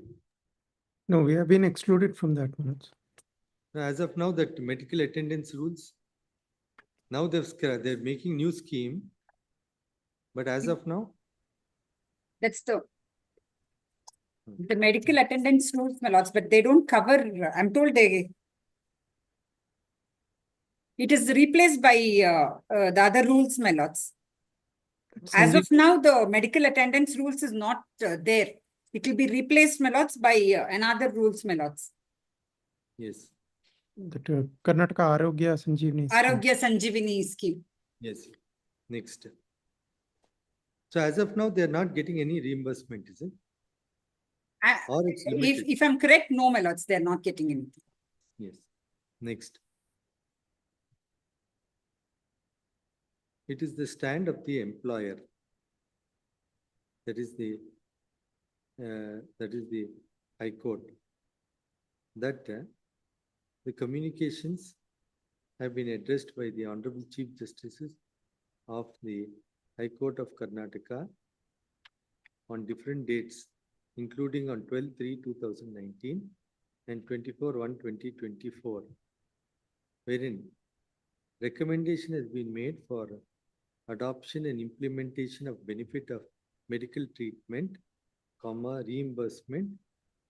Speaker 11: No, we have been excluded from that, Manoj.
Speaker 3: Now, as of now, that medical attendance rules, now they're making new scheme, but as of now,
Speaker 23: That's the medical attendance rules, my lords, but they don't cover, I'm told it is replaced by the other rules, my lords. As of now, the medical attendance rules is not there. It will be replaced, my lords, by another rules, my lords.
Speaker 3: yes,
Speaker 11: That Karnataka Arogya Sanjeevani scheme.
Speaker 23: Arogya Sanjeevani scheme.
Speaker 3: yes. Next. So as of now, they are not getting any reimbursement, is it? Or it's limited.
Speaker 23: If I'm correct, no, my lords, they're not getting anything.
Speaker 3: Yes. Next. It is the stand of the employer. That is the High Court. That the communications have been addressed by the Honorable Chief Justices of the High Court of Karnataka on different dates, including on 12/3/2019 and 24/1/2024, wherein recommendation has been made for adoption and implementation of benefit of medical treatment, reimbursement,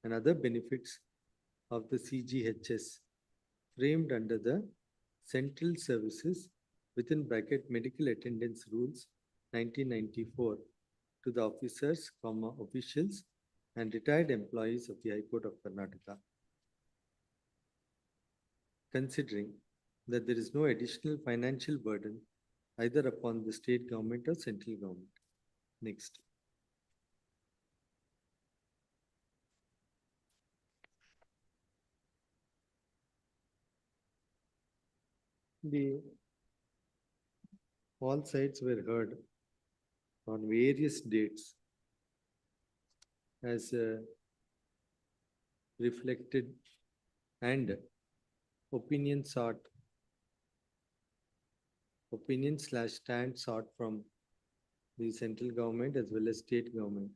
Speaker 3: and other benefits of the CGHS framed under the Central Services within bracket Medical Attendance Rules 1994 to the officers, officials, and retired employees of the High Court of Karnataka. Considering that there is no additional financial burden either upon the state government or central government. Next. All sides were heard on various dates as reflected and opinion / stand sought from the central government as well as state government,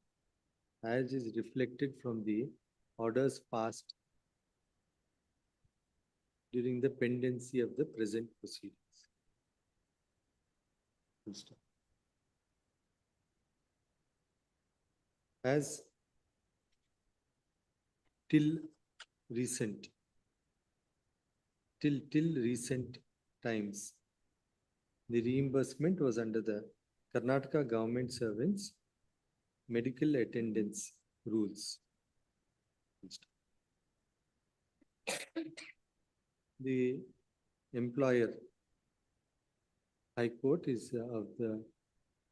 Speaker 3: as is reflected from the orders passed during the pendency of the present proceedings. As till recent times, the reimbursement was under the Karnataka government servants medical attendance rules. The employer High Court is of the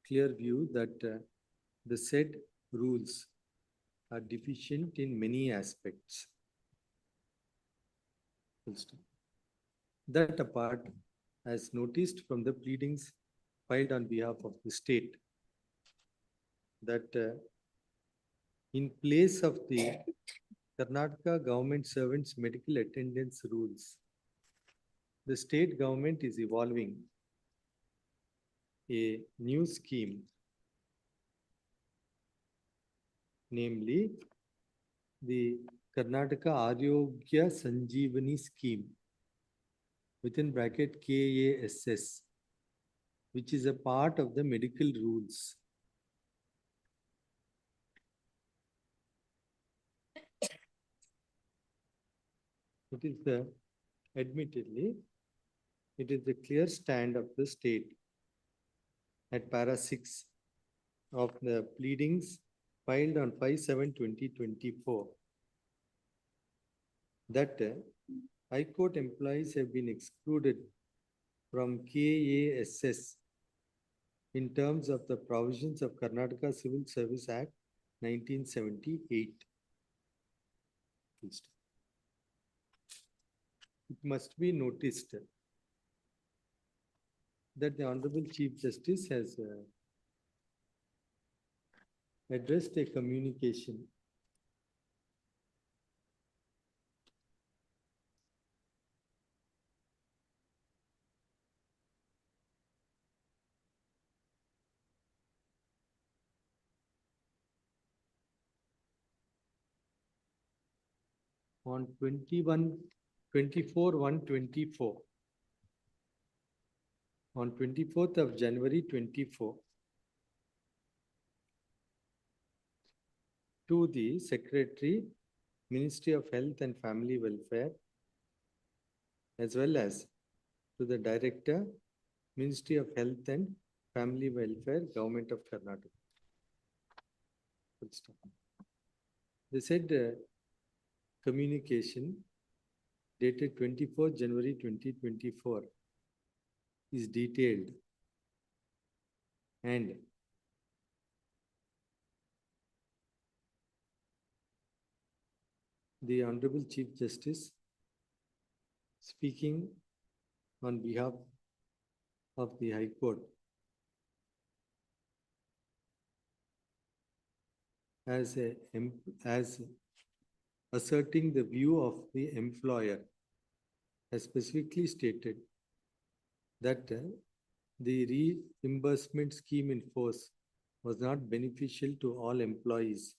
Speaker 3: clear view that the said rules are deficient in many aspects. That apart, as noticed from the pleadings filed on behalf of the state, that in place of the Karnataka government servants medical attendance rules, the state government is evolving a new scheme, namely the Karnataka Arogya Sanjeevani scheme within bracket KASS, which is a part of the medical rules. It is admittedly, it is the clear stand of the state at para 6 of the pleadings filed on 5/7/2024 that High Court employees have been excluded from KASS in terms of the provisions of Karnataka Civil Service Act 1978. It must be noticed that the Honorable Chief Justice has addressed a communication on 24/1/24. On 24th of January 24 to the Secretary, Ministry of Health and Family Welfare, as well as to the Director, Ministry of Health and Family Welfare, Government of Karnataka. Full stop. They said communication dated 24th January 2024 is detailed and the Honorable Chief Justice, speaking on behalf of the High Court, as asserting the view of the employer, has specifically stated that the reimbursement scheme in force was not beneficial to all employees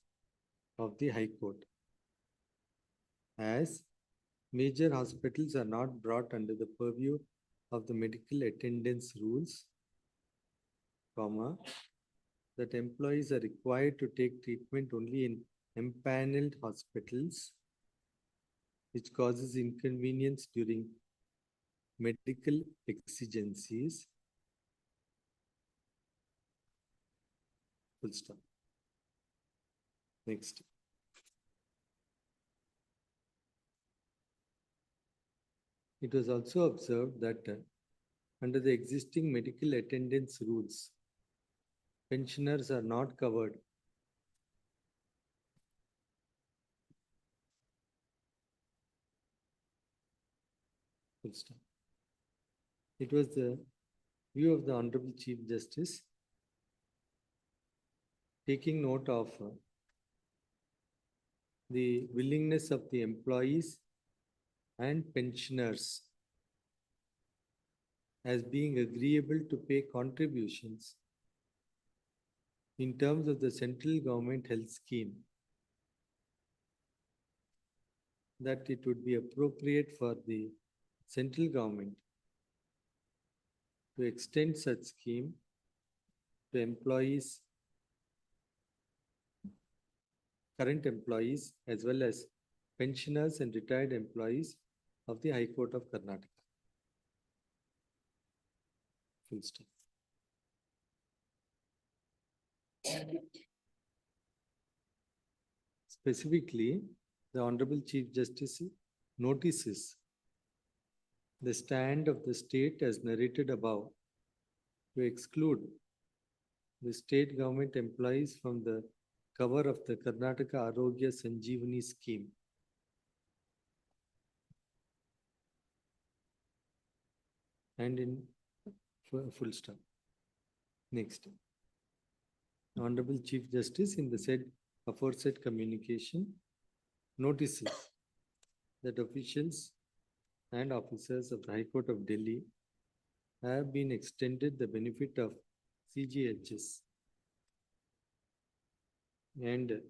Speaker 3: of the High Court, as major hospitals are not brought under the purview of the medical attendance rules, comma, that employees are required to take treatment only in empaneled hospitals, which causes inconvenience during medical exigencies. Full stop. Next. It was also observed that under the existing medical attendance rules, pensioners are not covered full stop. It was the view of the Honorable Chief Justice, taking note of the willingness of the employees and pensioners as being agreeable to pay contributions in terms of the central government health scheme, that it would be appropriate for the central government to extend such scheme to employees, current employees, as well as pensioners and retired employees of the High Court of Karnataka. Full stop. Specifically, the Honorable Chief Justice notices the stand of the state as narrated above to exclude the state government employees from the cover of the Karnataka Arogya Sanjeevani scheme. And in full stop. Next. Honorable Chief Justice, in the said aforesaid communication, notices that officials and officers of the High Court of Delhi have been extended the benefit of CGHS and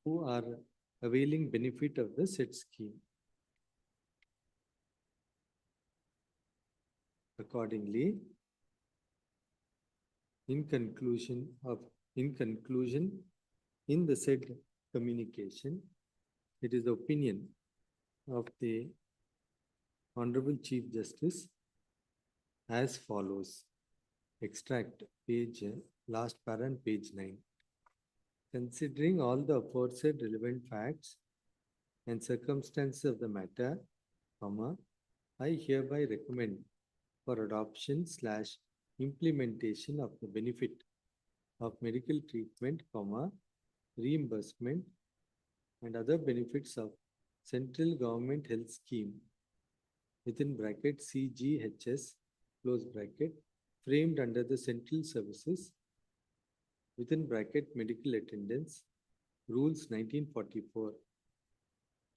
Speaker 3: who are availing benefit of the said scheme. Accordingly, in conclusion, in the said communication, it is the opinion of the Honorable Chief Justice as follows. Extract page, last parent, page 9. Considering all the aforesaid relevant facts and circumstances of the matter, comma, I hereby recommend for adoption / implementation of the benefit of medical treatment, comma, reimbursement and other benefits of central government health scheme within bracket CGHS close bracket framed under the central services within bracket medical attendance, rules 1944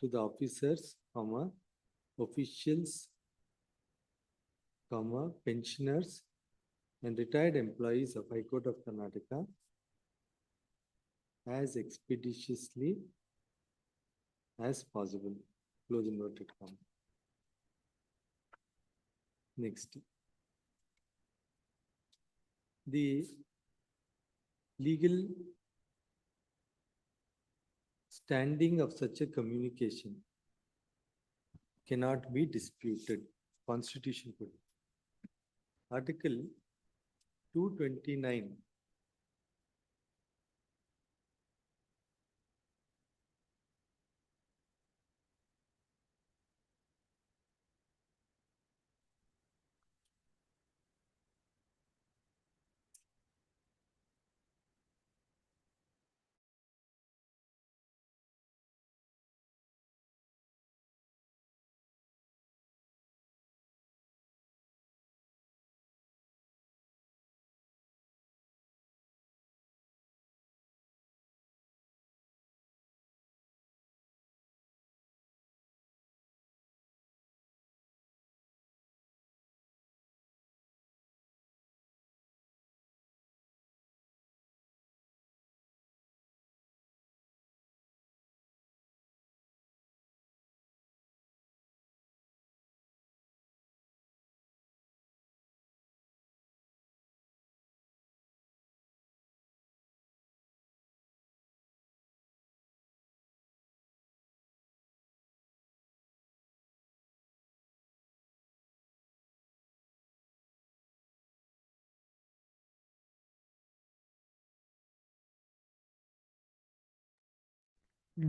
Speaker 3: to the officers, comma, officials, comma, pensioners and retired employees of High Court of Karnataka as expeditiously as possible. Close inverted comma. Next. The legal standing of such a communication cannot be disputed. Constitution code. Article 229.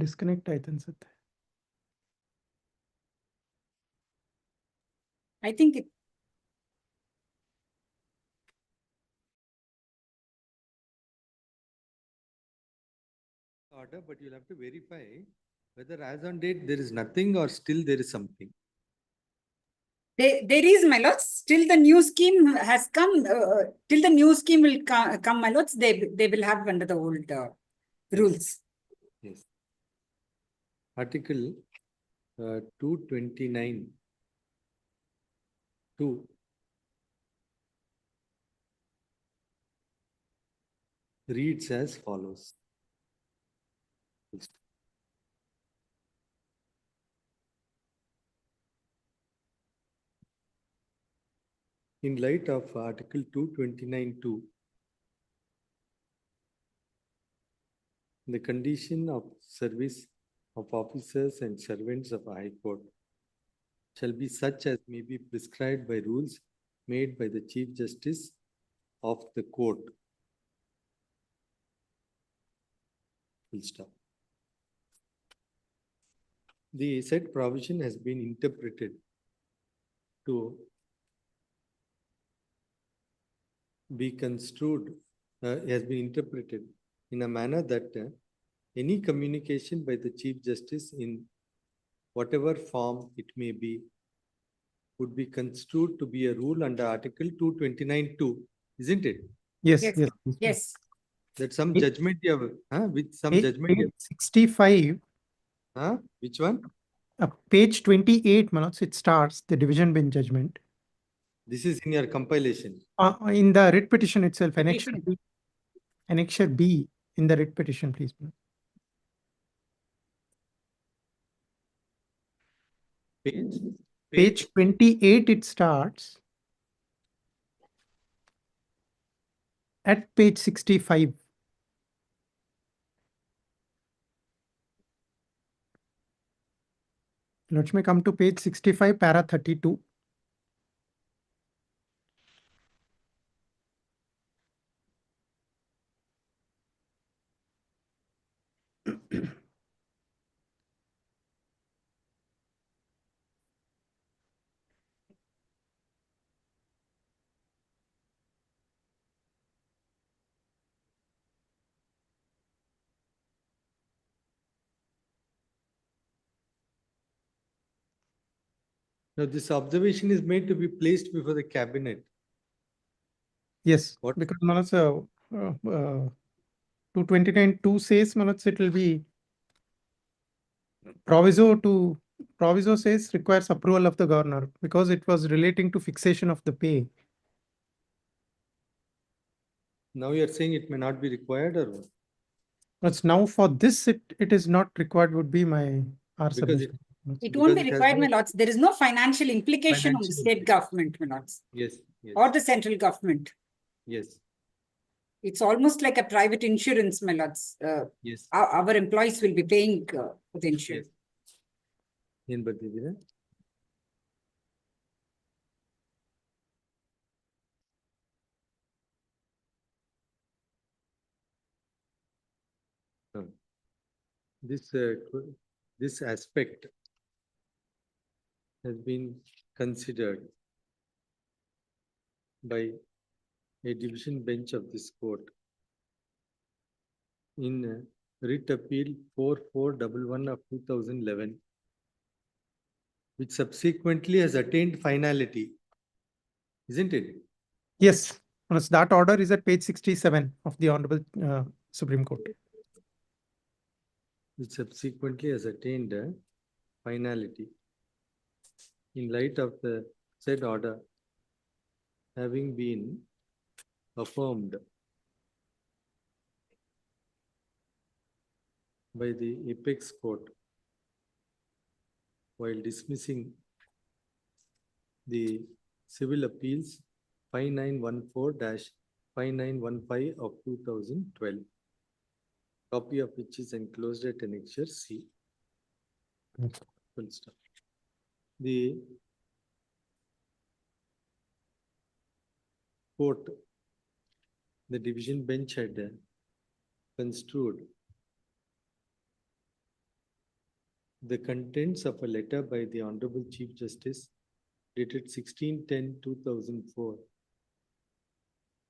Speaker 11: Disconnect ಆಯ್ತು ಅನ್ಸುತ್ತೆ.
Speaker 23: I think it,
Speaker 3: order, but you'll have to verify whether as on date there is nothing or still there is something.
Speaker 23: there is, my lords, till the new scheme has come, till the new scheme will come, my lords, they will have under the old rules.
Speaker 3: Yes. Article 229 2 reads as follows. In light of Article 229(2), the condition of service of officers and servants of a High Court shall be such as may be prescribed by rules made by the Chief Justice of the court. Full stop. The said provision has been interpreted to be construed, has been interpreted in a manner that any communication by the Chief Justice in whatever form it may be would be construed to be a rule under Article 229(2), isn't it?
Speaker 11: Yes,
Speaker 23: Yes.
Speaker 11: yes.
Speaker 23: Yes.
Speaker 3: That some judgment you have, with some judgment you have.
Speaker 11: 65,
Speaker 3: Which one?
Speaker 11: page 28, Manoj, it starts the division bench judgment.
Speaker 3: This is in your compilation.
Speaker 11: In the writ petition itself,
Speaker 23: Petition.
Speaker 11: annexure B in the writ petition, please. Manoj. Page 28, it starts at page 65. Let me come to page 65, para 32.
Speaker 3: Now, this observation is made to be placed before the cabinet.
Speaker 11: Yes,
Speaker 3: What?
Speaker 11: because Manoj, 229(2) says, my lords, it will be proviso says requires approval of the governor because it was relating to fixation of the pay.
Speaker 3: Now you're saying it may not be required or what?
Speaker 11: But now for this, it is not required would be our
Speaker 3: Because
Speaker 11: submission.
Speaker 23: It won't be
Speaker 3: Because it has
Speaker 23: required,
Speaker 3: no
Speaker 23: my lords. There is no financial implication on the
Speaker 3: financial
Speaker 23: state government, my lords,
Speaker 3: Yes, yes,
Speaker 23: or the central government.
Speaker 3: yes,
Speaker 23: It's almost like a private insurance, my lords.
Speaker 3: yes.
Speaker 23: Our employees will be paying for the insurance.
Speaker 3: ಏನ್ ಬರ್ತಿದ್ದೀರಾ? This aspect has been considered by a division bench of this court in writ appeal 4411 of 2011, which subsequently has attained finality, isn't it?
Speaker 11: Yes, yes, that order is at page 67 of the Honorable Supreme Court.
Speaker 3: Which subsequently has attained finality. In light of the said order having been affirmed by the apex court while dismissing the civil appeals 5914-5915 of 2012, copy of which is enclosed at annexure C. Full stop. The court, the division bench had construed the contents of a letter by the Honorable Chief Justice dated 16/10/2004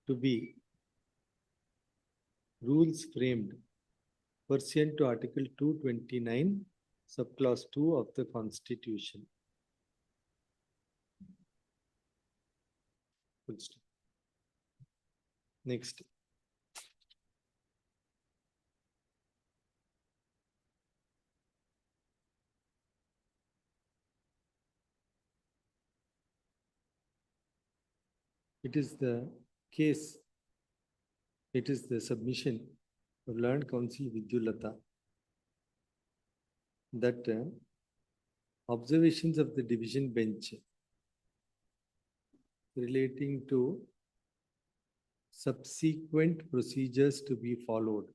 Speaker 3: to be rules framed pursuant to Article 229, subclause 2 of the Constitution. Full stop. Next. It is the case, it is the submission of learned counsel Vidyulata that observations of the division bench relating to subsequent procedures to be followed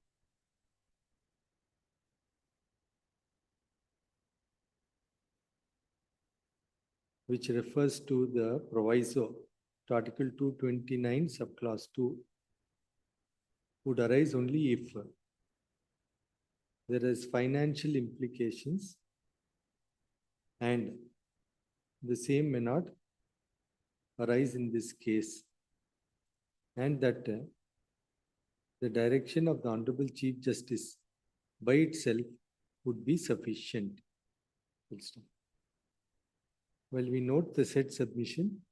Speaker 3: which refers to the proviso to Article 229 subclause 2 would arise only if there is financial implications and the same may not arise in this case, and that the direction of the Honorable Chief Justice by itself would be sufficient. While we note the said submission,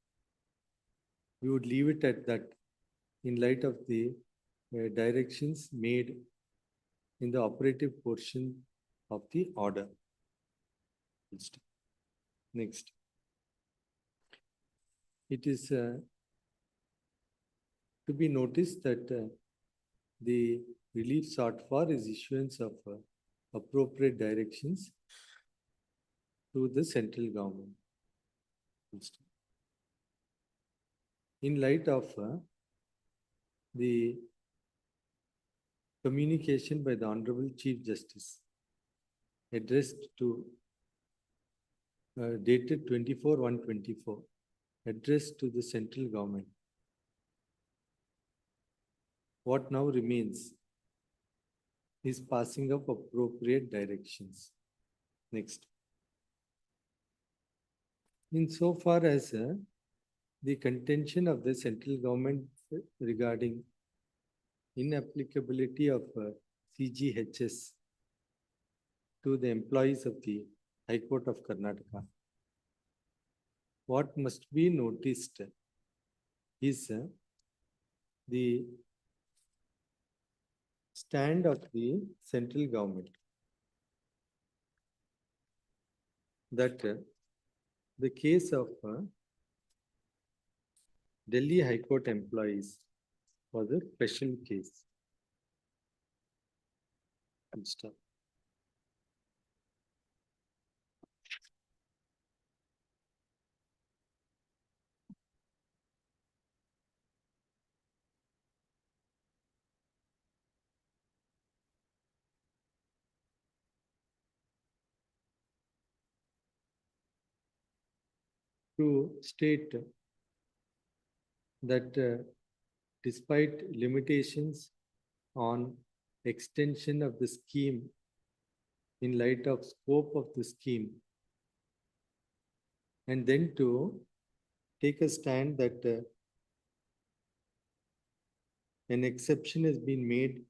Speaker 3: we would leave it at that in light of the directions made in the operative portion of the order. Next. It is to be noticed that the relief sought for is issuance of appropriate directions to the central government. In light of the communication by the Honorable Chief Justice addressed to dated 24/1/24, addressed to the central government. What now remains is passing of appropriate directions. Next. Insofar as the contention of the central government regarding inapplicability of CGHS to the employees of the High Court of Karnataka, what must be noticed is the stand of the central government that the case of Delhi High Court employees was a special case. And stuff. To state that despite limitations on extension of the scheme in light of scope of the scheme, and then to take a stand that an exception has been made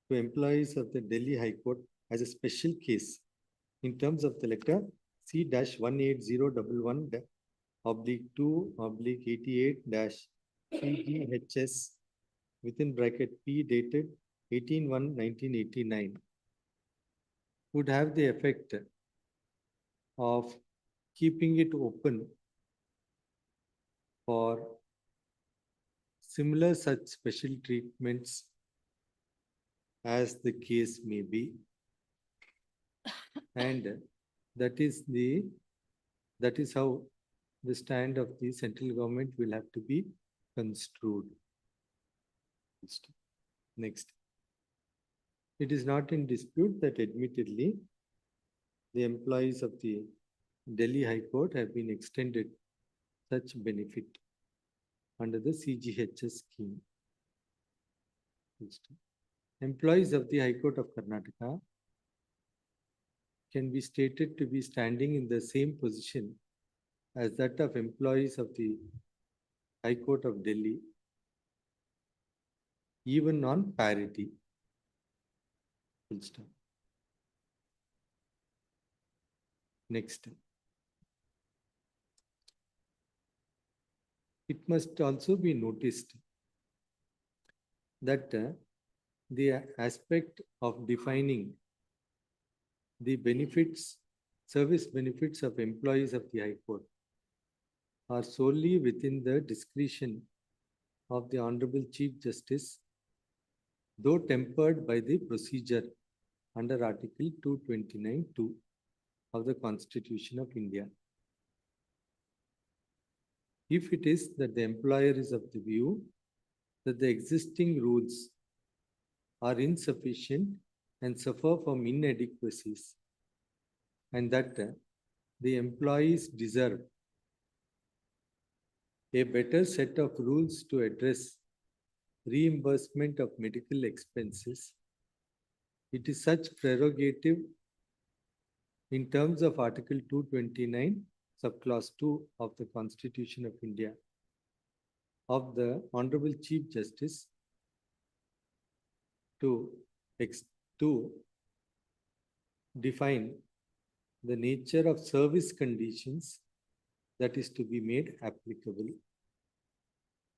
Speaker 3: to employees of the Delhi High Court as a special case in terms of the letter C-18011/2/88-CGHS within bracket P dated 18/1/1989 would have the effect of keeping it open for similar such special treatments as the case may be, and that is how the stand of the central government will have to be construed. Next. It is not in dispute that admittedly the employees of the Delhi High Court have been extended such benefit under the CGHS scheme. Next. Employees of the High Court of Karnataka can be stated to be standing in the same position as that of employees of the High Court of Delhi, even on parity. Full stop. Next. It must also be noticed that the aspect of defining the benefits, service benefits of employees of the High Court are solely within the discretion of the Honorable Chief Justice, though tempered by the procedure under Article 229(2) of the Constitution of India. If it is that the employer is of the view that the existing rules are insufficient and suffer from inadequacies, and that the employees deserve a better set of rules to address reimbursement of medical expenses, it is such prerogative in terms of Article 229, subclause 2 of the Constitution of India of the Honorable Chief Justice to define the nature of service conditions that is to be made applicable.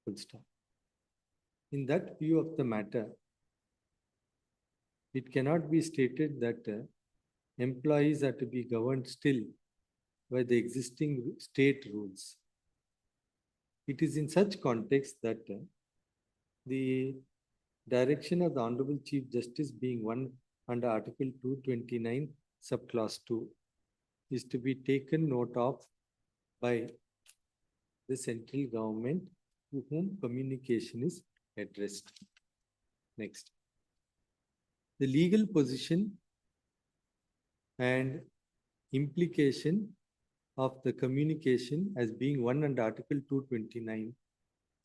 Speaker 3: Full stop. In that view of the matter, it cannot be stated that employees are to be governed still by the existing state rules. It is in such context that the direction of the Honorable Chief Justice being one under Article 229, subclause 2, is to be taken note of by the central government to whom communication is addressed. Next. The legal position and implication of the communication as being one under Article 229,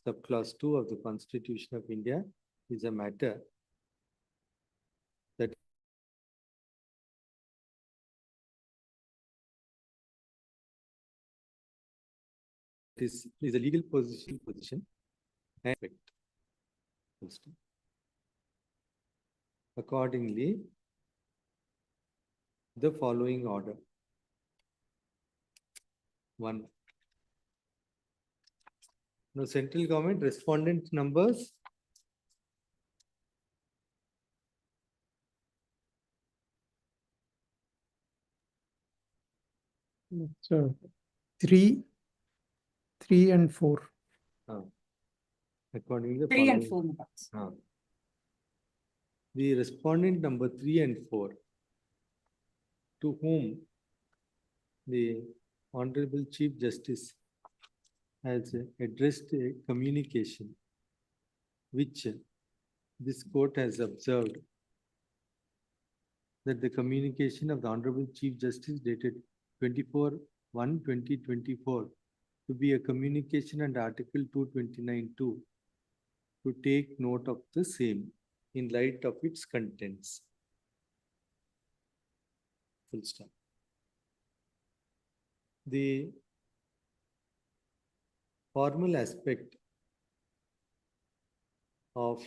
Speaker 3: subclause 2 of the Constitution of India is a matter that is a legal position and effect. Accordingly, the following order. 1. Now, central government respondent numbers
Speaker 11: So 3, 3 and 4.
Speaker 3: According to the
Speaker 23: 3 and
Speaker 3: following.
Speaker 23: 4, my lords.
Speaker 3: The respondent number 3 and 4, to whom the Honorable Chief Justice has addressed a communication which this court has observed that the communication of the Honorable Chief Justice dated 24/1/2024 to be a communication under Article 229(2) to take note of the same in light of its contents. Full stop. The formal aspect of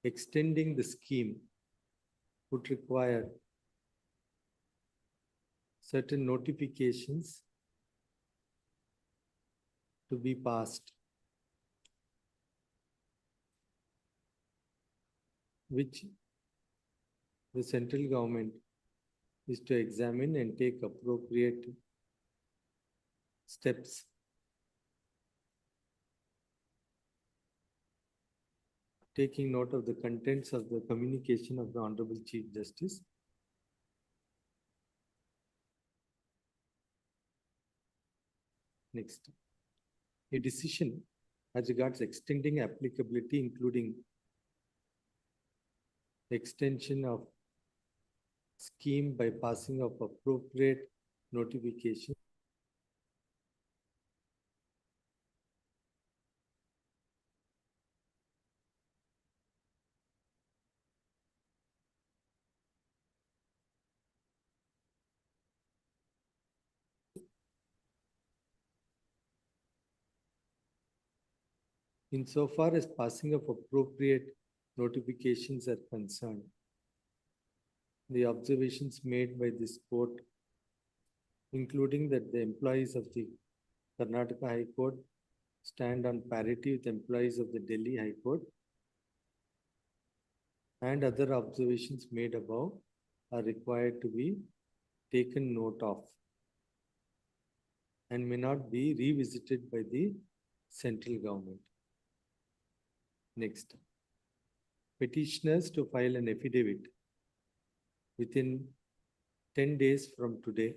Speaker 3: extending the scheme would require certain notifications to be passed, which the central government is to examine and take appropriate steps. Taking note of the contents of the communication of the Honorable Chief Justice. Next, a decision as regards extending applicability, including extension of scheme by passing of appropriate notification. Insofar as passing of appropriate notifications are concerned, the observations made by this court, including that the employees of the Karnataka High Court stand on parity with employees of the Delhi High Court, and other observations made above are required to be taken note of and may not be revisited by the central government. Next, petitioners to file an affidavit within 10 days from today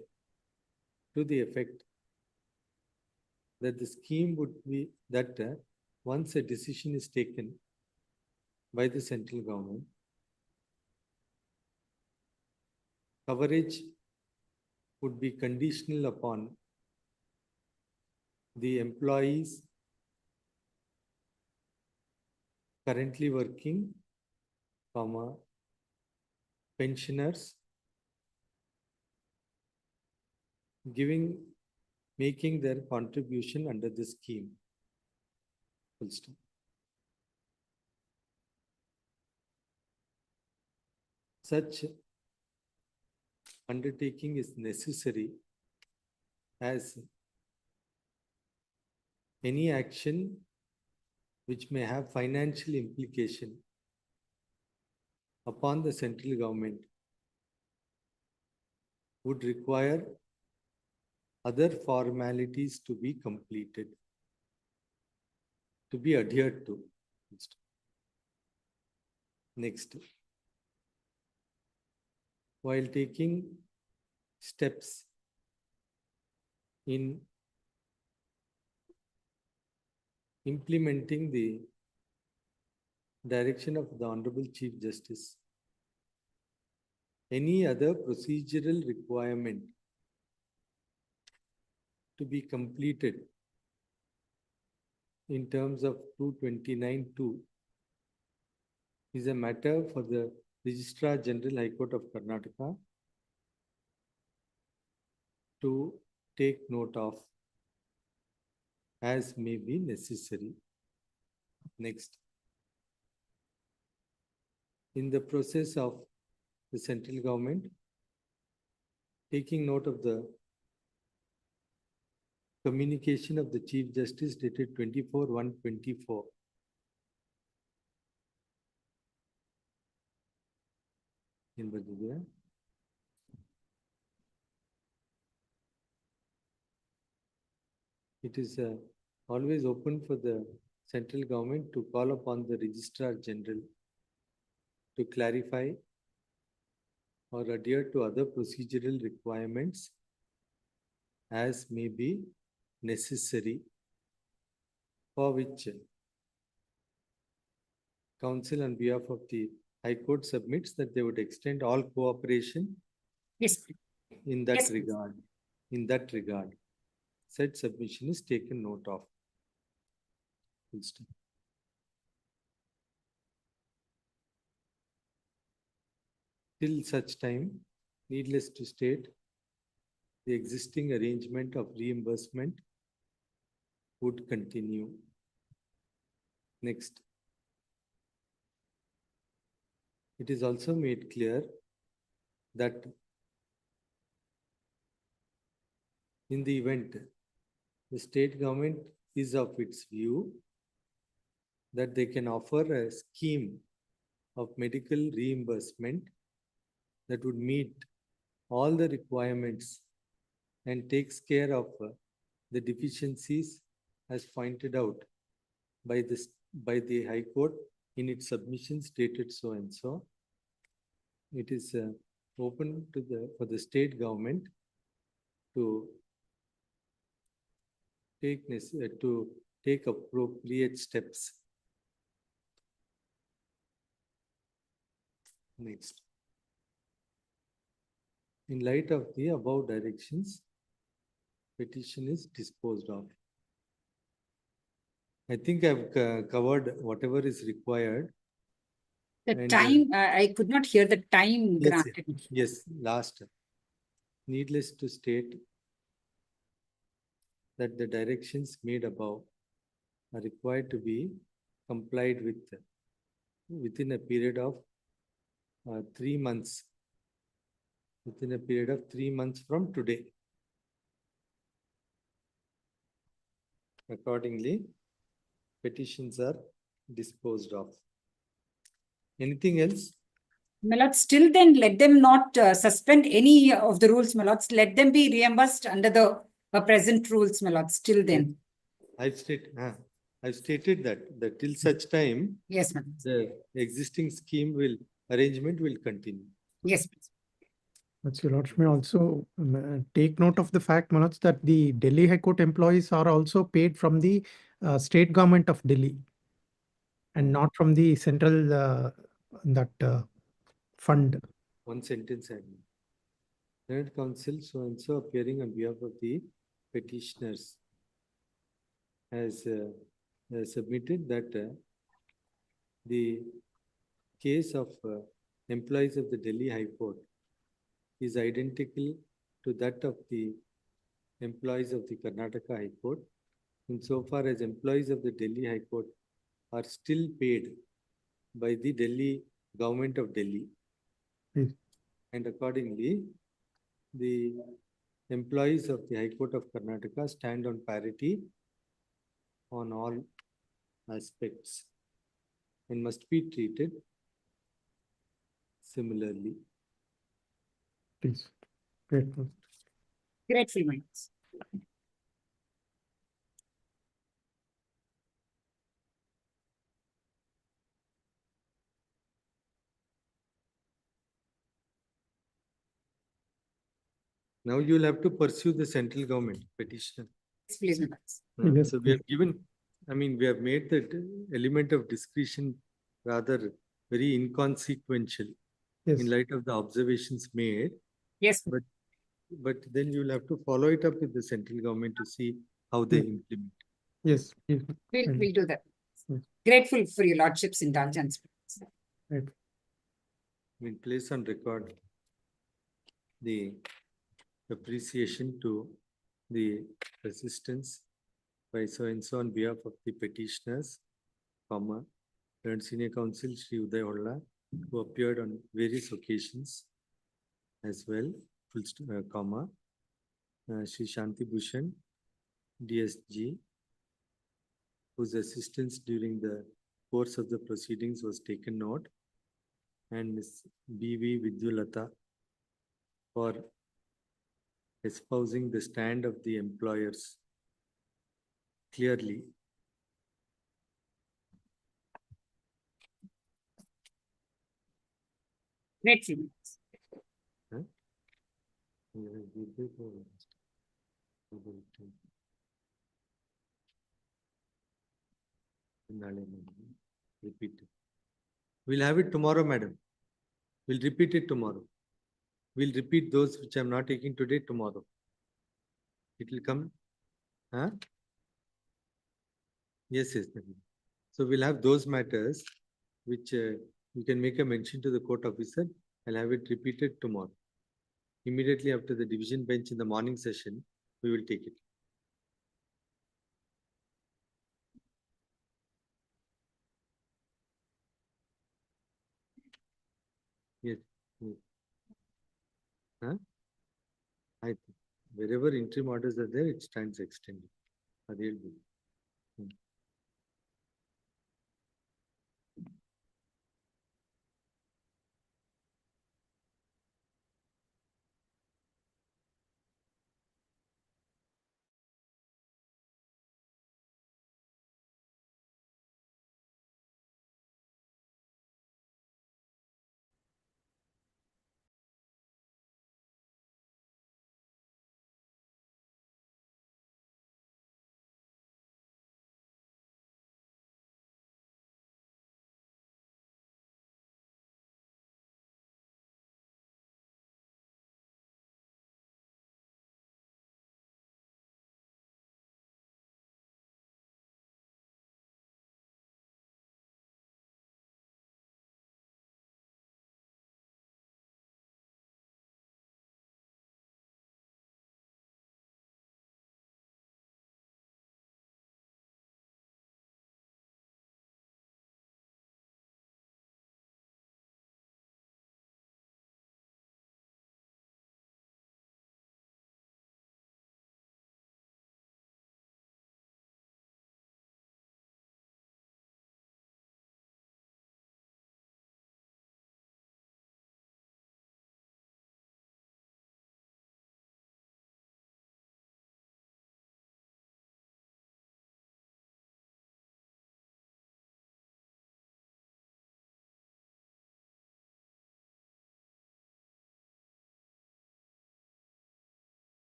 Speaker 3: to the effect that the scheme would be that once a decision is taken by the central government, coverage would be conditional upon the employees currently working, pensioners, making their contribution under the scheme. Full stop. Such undertaking is necessary as any action which may have financial implication upon the central government would require other formalities to be completed, to be adhered to. Next, while taking steps in implementing the direction of the Honorable Chief Justice, any other procedural requirement to be completed in terms of 229(2) is a matter for the Registrar General High Court of Karnataka to take note of as may be necessary. Next, in the process of the central government taking note of the communication of the Chief Justice dated 24/1/24, it is always open for the central government to call upon the Registrar General to clarify or adhere to other procedural requirements as may be necessary, for which Council on behalf of the High Court submits that they would extend all cooperation
Speaker 23: Yes.
Speaker 3: in that
Speaker 23: Yes, please.
Speaker 3: regard. In that regard, said submission is taken note of. Full stop. Till such time, needless to state, the existing arrangement of reimbursement would continue. Next. It is also made clear that in the event the state government is of its view that they can offer a scheme of medical reimbursement that would meet all the requirements and takes care of the deficiencies as pointed out by the High Court in its submission stated so and so. It is open to for the state government to take appropriate steps. Next. In light of the above directions, petition is disposed of. I think I've covered whatever is required.
Speaker 23: The time, I could not hear the time
Speaker 3: Yes,
Speaker 23: granted.
Speaker 3: yes, last. Needless to state that the directions made above are required to be complied with within a period of 3 months. Within a period of 3 months from today. Accordingly, petitions are disposed of. Anything else?
Speaker 23: My lord, still then let them not suspend any of the rules, my lords. Let them be reimbursed under the present rules, my lord, still then.
Speaker 3: I've stated that till such time.
Speaker 23: Yes, ma'am.
Speaker 3: The existing scheme arrangement will continue.
Speaker 23: Yes, please.
Speaker 11: But Your Lordship may also take note of the fact, Manoj, that the Delhi High Court employees are also paid from the state government of Delhi and not from the central fund.
Speaker 3: One sentence. Senate Council so and so appearing on behalf of the petitioners has submitted that the case of employees of the Delhi High Court is identical to that of the employees of the Karnataka High Court, insofar as employees of the Delhi High Court are still paid by the Delhi government of Delhi. And accordingly, the employees of the High Court of Karnataka stand on parity on all aspects and must be treated similarly.
Speaker 11: Please. Grateful.
Speaker 23: Grateful, my lords.
Speaker 3: Now you will have to pursue the central government petition.
Speaker 23: Yes, please, my lords.
Speaker 11: Yes,
Speaker 3: So we have given, we have made the element of discretion rather very inconsequential in light of the observations made.
Speaker 23: Yes.
Speaker 3: But then you will have to follow it up with the central government to see how they implement.
Speaker 11: Yes.
Speaker 23: We'll do that.
Speaker 11: Yes.
Speaker 23: Grateful for your lordship's indulgence.
Speaker 11: Right.
Speaker 3: Place on record the appreciation to the assistance by so and so on behalf of the petitioners, Learned Senior Counsel Shri Uday Holla, who appeared on various occasions as well, Shri Shanti Bhushan, DSG, whose assistance during the course of the proceedings was taken note, and Ms. B.V. Vidyulata for espousing the stand of the employers clearly.
Speaker 23: Great feelings.
Speaker 3: Huh? Repeat. We'll have it tomorrow, madam. We'll repeat it tomorrow. We'll repeat those which I'm not taking today, tomorrow. It will come. Huh? Yes, yes. Madam. So we'll have those matters which you can make a mention to the court officer. I'll have it repeated tomorrow. Immediately after the division bench in the morning session, we will take it. Yes. Yes. Huh? I think wherever interim orders are there, it stands extended. That will be.